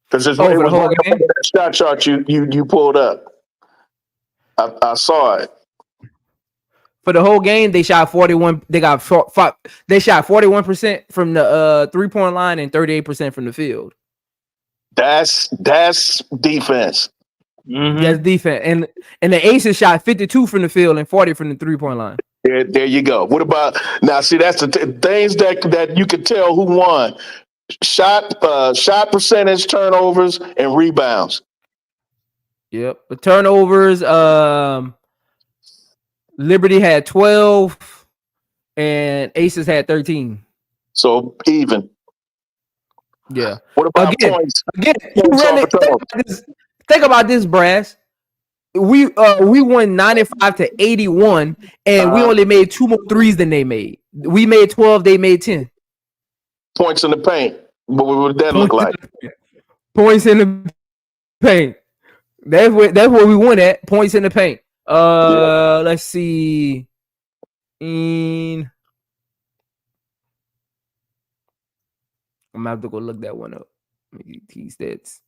Speaker 2: Because it was
Speaker 1: the whole game?
Speaker 2: That shot chart you pulled up. I saw it.
Speaker 1: For the whole game, they shot 41. They shot 41% from the 3-point line and 38% from the field.
Speaker 2: That's defense.
Speaker 1: Mm-hmm. That's defense. And the Aces shot 52 from the field and 40 from the 3-point line.
Speaker 2: There you go. What about now? See, that's the things that you can tell who won: shot percentage, turnovers, and rebounds.
Speaker 1: Yep, the turnovers. Liberty had 12, and Aces had 13.
Speaker 2: So even.
Speaker 1: Yeah.
Speaker 2: What about points?
Speaker 1: Again, think about this, Brass. We won 95-81, and we only made 2 more threes than they made. We made 12, they made 10.
Speaker 2: Points in the paint. What would that look like?
Speaker 1: Points in the paint. That's where we won at. Points in the paint. Let's see. I'm gonna have to go look that one up. T stats.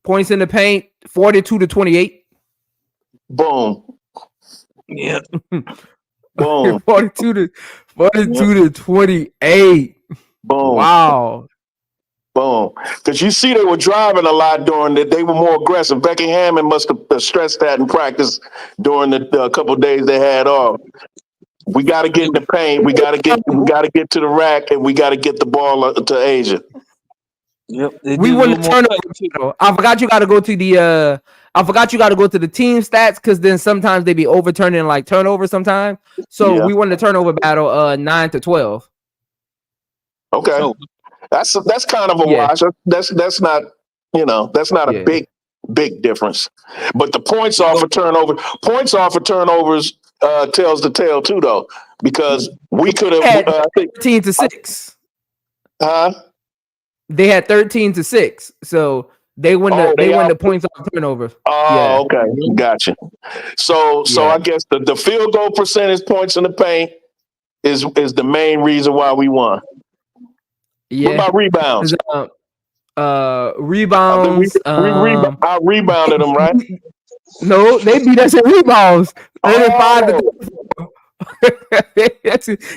Speaker 1: Points in the paint, 42-28.
Speaker 2: Boom.
Speaker 3: Yeah.
Speaker 2: Boom.
Speaker 1: 42-28.
Speaker 2: Boom.
Speaker 1: Wow.
Speaker 2: Boom. Because you see they were driving a lot during that. They were more aggressive. Becky Hammond must have stressed that in practice during the couple of days they had off. We got to get in the paint. We got to get to the rack, and we got to get the ball to Asia.
Speaker 3: Yep.
Speaker 1: We won the turnover. I forgot you got to go to the. I forgot you got to go to the team stats because then sometimes they be overturning like turnovers sometimes. So we won the turnover battle 9-12.
Speaker 2: Okay, so, that's kind of a wash. That's not that's not a big difference. But the points off of turnovers tells the tale too though, because we could have
Speaker 1: 13-6.
Speaker 2: Huh?
Speaker 1: They had 13-6, so they win the points off turnover.
Speaker 2: Oh, okay, gotcha. So I guess the field goal percentage, points in the paint is the main reason why we won.
Speaker 1: Yeah.
Speaker 2: What about rebounds?
Speaker 1: Rebounds.
Speaker 2: I rebounded them, right?
Speaker 1: No, they beat us in rebounds.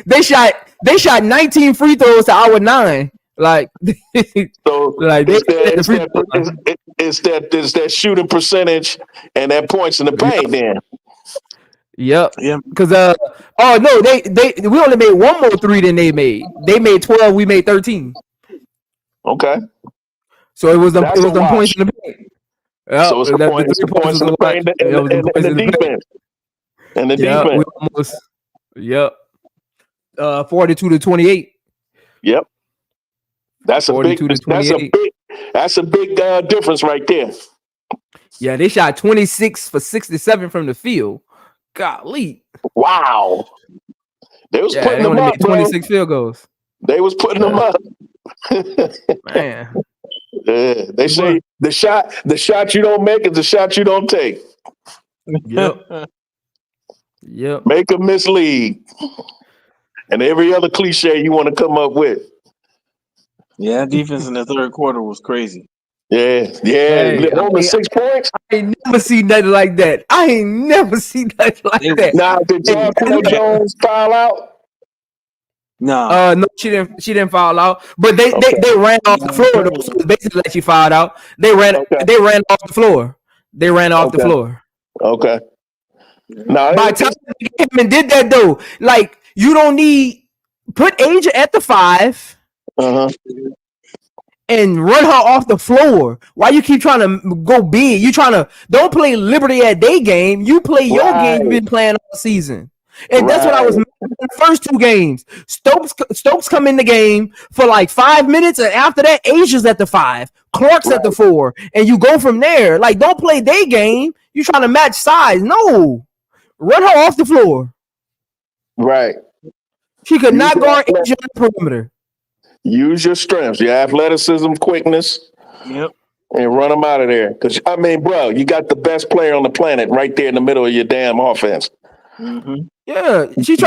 Speaker 1: They shot 19 free throws to our 9. Like
Speaker 2: so, like it's that shooting percentage and that points in the paint. Then.
Speaker 1: Yep. Yeah. Because we only made 1 more 3 than they made. They made 12. We made 13.
Speaker 2: Okay.
Speaker 1: So it was the points in the paint. Yep.
Speaker 2: So it's the points in the paint and the defense. And the defense.
Speaker 1: Yep. 42-28.
Speaker 2: Yep. That's a big difference right there.
Speaker 1: Yeah, they shot 26 for 67 from the field. Golly.
Speaker 2: Wow. They was putting them up,
Speaker 1: 26 field goals.
Speaker 2: They was putting them up.
Speaker 1: Man.
Speaker 2: They say the shot you don't make is the shot you don't take.
Speaker 1: Yep. Yep.
Speaker 2: Make them mislead. And every other cliche you want to come up with.
Speaker 3: Yeah, defense in the third quarter was crazy.
Speaker 2: Yeah. Over 6 points.
Speaker 1: I ain't never seen nothing like that.
Speaker 2: Now, did John Jones foul out?
Speaker 3: No.
Speaker 1: No, she didn't foul out. But they ran off the floor. So basically, like she fouled out. They ran off the floor. The floor.
Speaker 2: Okay.
Speaker 1: Now, by the time they came and did that though, like you don't put Asia at the 5. And run her off the floor. Why you keep trying to go big? Don't play Liberty at their game. You play your game you've been playing all season. And that's what I was making in the first 2 games. Stokes come in the game for like 5 minutes, and after that, Asia's at the 5, Clark's at the 4, and you go from there. Like, don't play their game. You trying to match size. No. Run her off the floor.
Speaker 2: Right.
Speaker 1: She could not guard Asia on the perimeter.
Speaker 2: Use your strengths, your athleticism, quickness.
Speaker 3: Yep.
Speaker 2: And run them out of there. Because, I mean, bro, you got the best player on the planet right there in the middle of your damn offense.
Speaker 3: Mm-hmm.
Speaker 1: Yeah, she was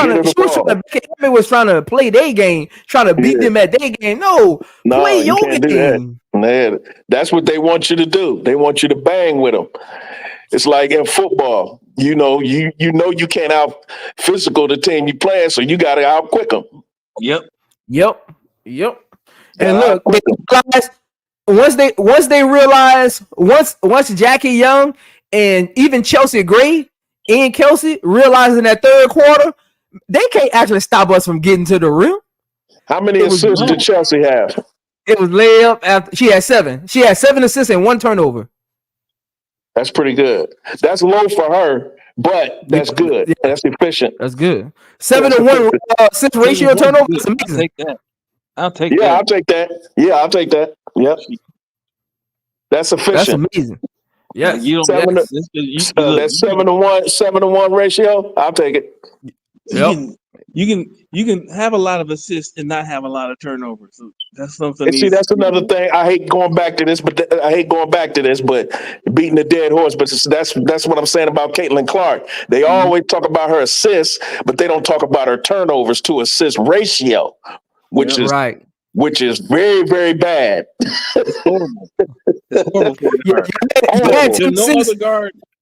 Speaker 1: trying to play their game, trying to beat them at their game. No, play your game.
Speaker 2: That's what they want you to do. They want you to bang with them. It's like in football. You know you can't out physical the team you playing, so you got to out quick them.
Speaker 3: Yep.
Speaker 1: And look, they realized once Jackie Young and even Chelsea Gray and Kelsey realized in that third quarter, they can't actually stop us from getting to the rim.
Speaker 2: How many assists did Chelsea have?
Speaker 1: It was layup after she had 7. She had 7 assists and 1 turnover.
Speaker 2: That's pretty good. That's low for her, But that's good. Yeah. That's efficient.
Speaker 1: That's good. 7-1 assist ratio turnover is amazing.
Speaker 3: I'll take that.
Speaker 2: Yeah, I'll take that. Yeah, I'll take that. Yep. That's efficient.
Speaker 1: That's amazing. Yeah,
Speaker 2: that's 7-to-1 ratio. I'll take it.
Speaker 4: You can have a lot of assists and not have a lot of turnovers. So that's something.
Speaker 2: And see, that's another thing. I hate going back to this, but beating the dead horse. But that's what I'm saying about Caitlin Clark. They always talk about her assists, but they don't talk about her turnovers to assist ratio, which is very, very bad.
Speaker 4: It's horrible.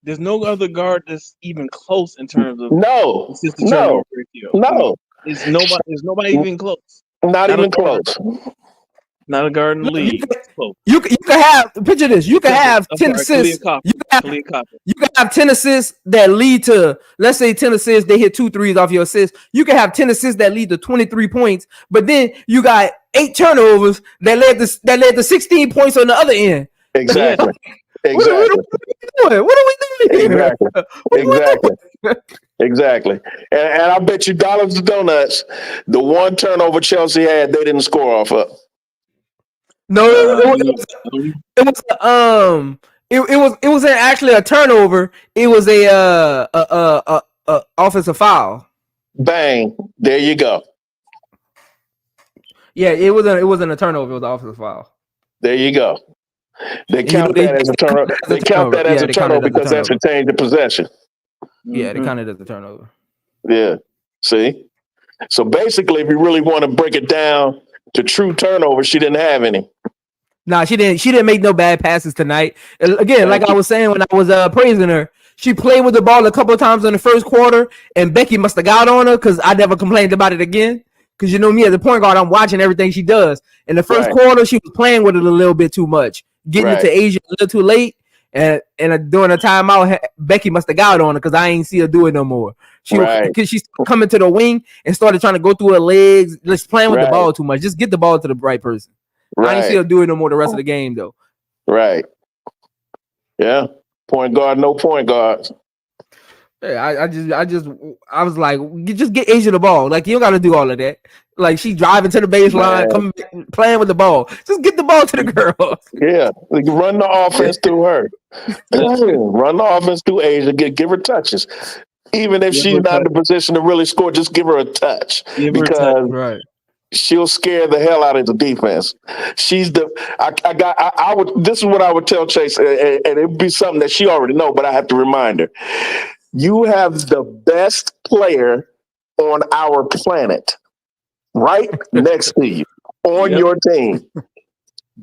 Speaker 4: There's no other guard that's even close in terms of assist to turnover ratio.
Speaker 2: No.
Speaker 4: There's nobody even close.
Speaker 2: Not even close.
Speaker 4: Not a guard in the league.
Speaker 1: You can have, picture this. You can have 10 assists. You can have 10 assists that lead to, let's say 10 assists, they hit 2 threes off your assist. You can have 10 assists that lead to 23 points, but then you got 8 turnovers that led to 16 points on the other end.
Speaker 2: Exactly.
Speaker 1: What are we doing here?
Speaker 2: Exactly. And I bet you dollars to donuts, the one turnover Chelsea had, they didn't score off of.
Speaker 1: No, it wasn't actually a turnover. It was a offensive foul.
Speaker 2: Bang! There you go.
Speaker 1: Yeah, it wasn't a turnover. It was an offensive foul.
Speaker 2: There you go. They count that as a turnover. They count that as a turnover because that's retained the possession.
Speaker 1: Yeah, they counted as a turnover.
Speaker 2: Yeah. See? So basically, if you really want to break it down to true turnover, she didn't have any.
Speaker 1: Nah, she didn't make no bad passes tonight. Again, like I was saying when I was praising her, she played with the ball a couple of times in the first quarter, and Becky must have got on her because I never complained about it again. Because you know me as a point guard, I'm watching everything she does. In the first quarter, she was playing with it a little bit too much, getting it to Asia a little too late. And during a timeout, Becky must have got on her because I ain't see her do it no more. Because she's coming to the wing and started trying to go through her legs, just playing with the ball too much. Just get the ball to the right person. I ain't see her do it no more the rest of the game though. Right.
Speaker 2: Yeah. Point guard, no point guards.
Speaker 1: Yeah, I was like, just get Asia the ball. Like, you don't got to do all of that. Like, she driving to the baseline, coming back, playing with the ball. Just get the ball to the girl.
Speaker 2: Yeah, run the offense through her. Run the offense through Asia. Give her touches. Even if she's not in the position to really score, just give her a touch. Because she'll scare the hell out of the defense. She's the. I would. This is what I would tell Chase, and it'd be something that she already know, but I have to remind her. You have the best player on our planet right next to you on your team.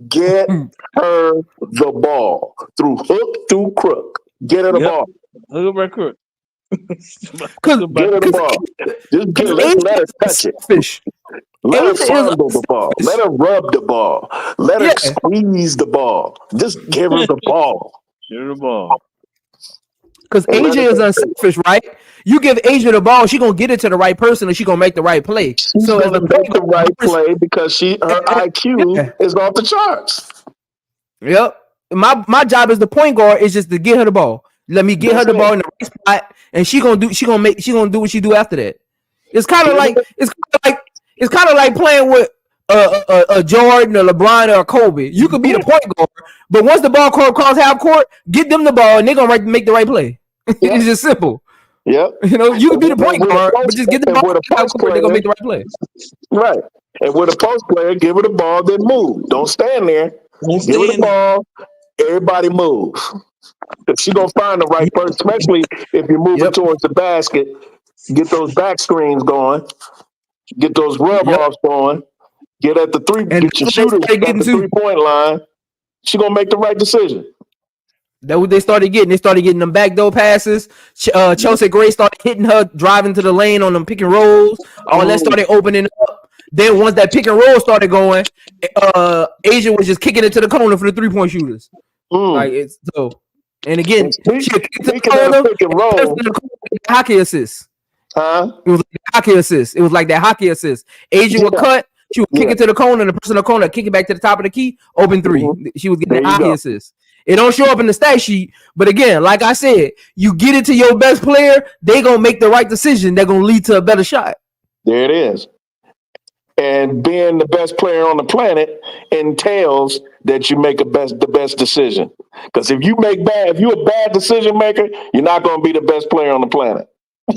Speaker 2: Get her the ball through hook, through crook. Get her the ball.
Speaker 4: Hook by crook.
Speaker 2: Get her the ball. Just let her touch it. Let her fondle the ball. Let her rub the ball. Let her squeeze the ball. Just give her the ball.
Speaker 4: Give her the ball.
Speaker 1: Because Asia is unselfish, right? You give Asia the ball, she gonna get it to the right person, and she gonna make the right play.
Speaker 2: She's gonna make the right play because her IQ is off the charts.
Speaker 1: Yep. My job as the point guard is just to get her the ball. Let me get her the ball in the right spot, and she gonna do what she do after that. It's kind of like playing with a Jordan or LeBron or Kobe. You could be the point guard, but once the ball cross half court, get them the ball, and they're gonna make the right play. It's just simple.
Speaker 2: Yep.
Speaker 1: You know, you can be the point guard, but just get the ball half court, they're gonna make the right play.
Speaker 2: Right. And with a post player, give her the ball, then move. Don't stand there. Give her the ball. Everybody move. If she's gonna find the right person, especially if you're moving towards the basket, get those back screens going, get those rub offs going. Get at the get your shooter at the 3-point line. She gonna make the right decision.
Speaker 1: That's what they started getting. They started getting them backdoor passes. Chelsea Gray started hitting her, driving to the lane on them pick and rolls. All that started opening up. Then once that pick and roll started going, Asia was just kicking it to the corner for the 3-point shooters. Like it's so. And again, she kicked to the corner. Pick and roll. Hockey assist. It was like hockey assist. It was like that hockey assist. Asia would cut. She would kick it to the corner, and the person in the corner kick it back to the top of the key, open 3. She was getting the hockey assist. It don't show up in the stat sheet. But again, like I said, you get it to your best player, they gonna make the right decision. They're gonna lead to a better shot.
Speaker 2: There it is. And being the best player on the planet entails that you make the best decision. Because if you're a bad decision maker, you're not going to be the best player on the planet.
Speaker 1: No,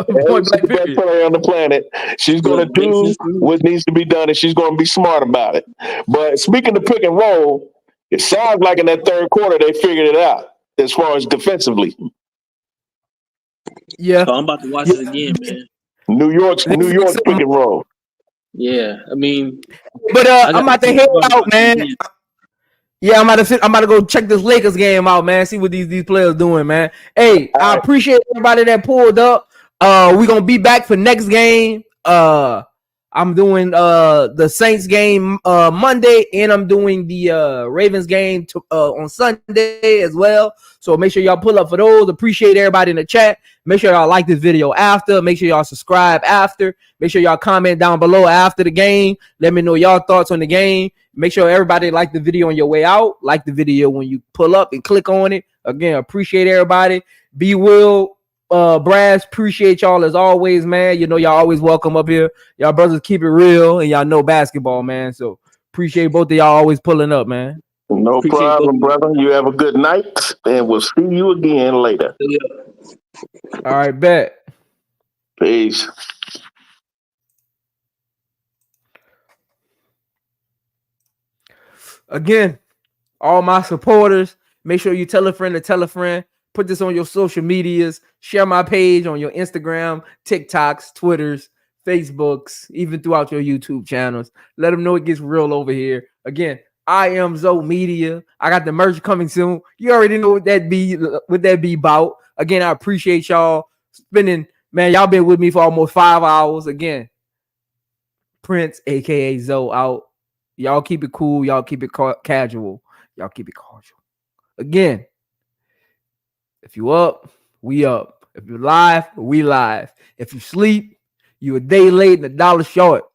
Speaker 2: the best player on the planet. She's going to do what needs to be done, and she's going to be smart about it. But speaking of pick and roll, it sounds like in that third quarter they figured it out as far as defensively.
Speaker 1: Yeah,
Speaker 4: so I'm about to watch it again, man.
Speaker 2: New York's pick and roll.
Speaker 4: Yeah, I mean,
Speaker 1: but I'm about to head out, man. Yeah, I'm about to go check this Lakers game out, man. See what these players doing, man. Hey, I appreciate everybody that pulled up. We're gonna be back for next game. I'm doing the Saints game Monday, and I'm doing the Ravens game on Sunday as well. So make sure y'all pull up for those. Appreciate everybody in the chat. Make sure y'all like this video after. Make sure y'all subscribe after. Make sure y'all comment down below after the game. Let me know y'all thoughts on the game. Make sure everybody like the video on your way out. Like the video when you pull up and click on it. Again, appreciate everybody. Be Will. Brass, appreciate y'all as always, man. You know y'all always welcome up here. Y'all brothers keep it real, and y'all know basketball, man. So appreciate both of y'all always pulling up, man.
Speaker 2: No appreciate problem, brother. You have a good night, and we'll see you again later.
Speaker 1: All right, bet.
Speaker 2: Peace.
Speaker 1: Again, all my supporters, make sure you tell a friend to tell a friend. Put this on your social medias. Share my page on your Instagram, TikToks, Twitters, Facebooks, even throughout your YouTube channels. Let them know it gets real over here. Again, I am Zoe Media. I got the merch coming soon. You already know what that be about. Again, I appreciate y'all spending, man, y'all been with me for almost 5 hours. Again, Prince, aka Zoe, out. Y'all keep it cool. Y'all keep it casual. Y'all keep it cordial. Again, if you up, we up. If you live, we live. If you sleep, you a day late and $1 short.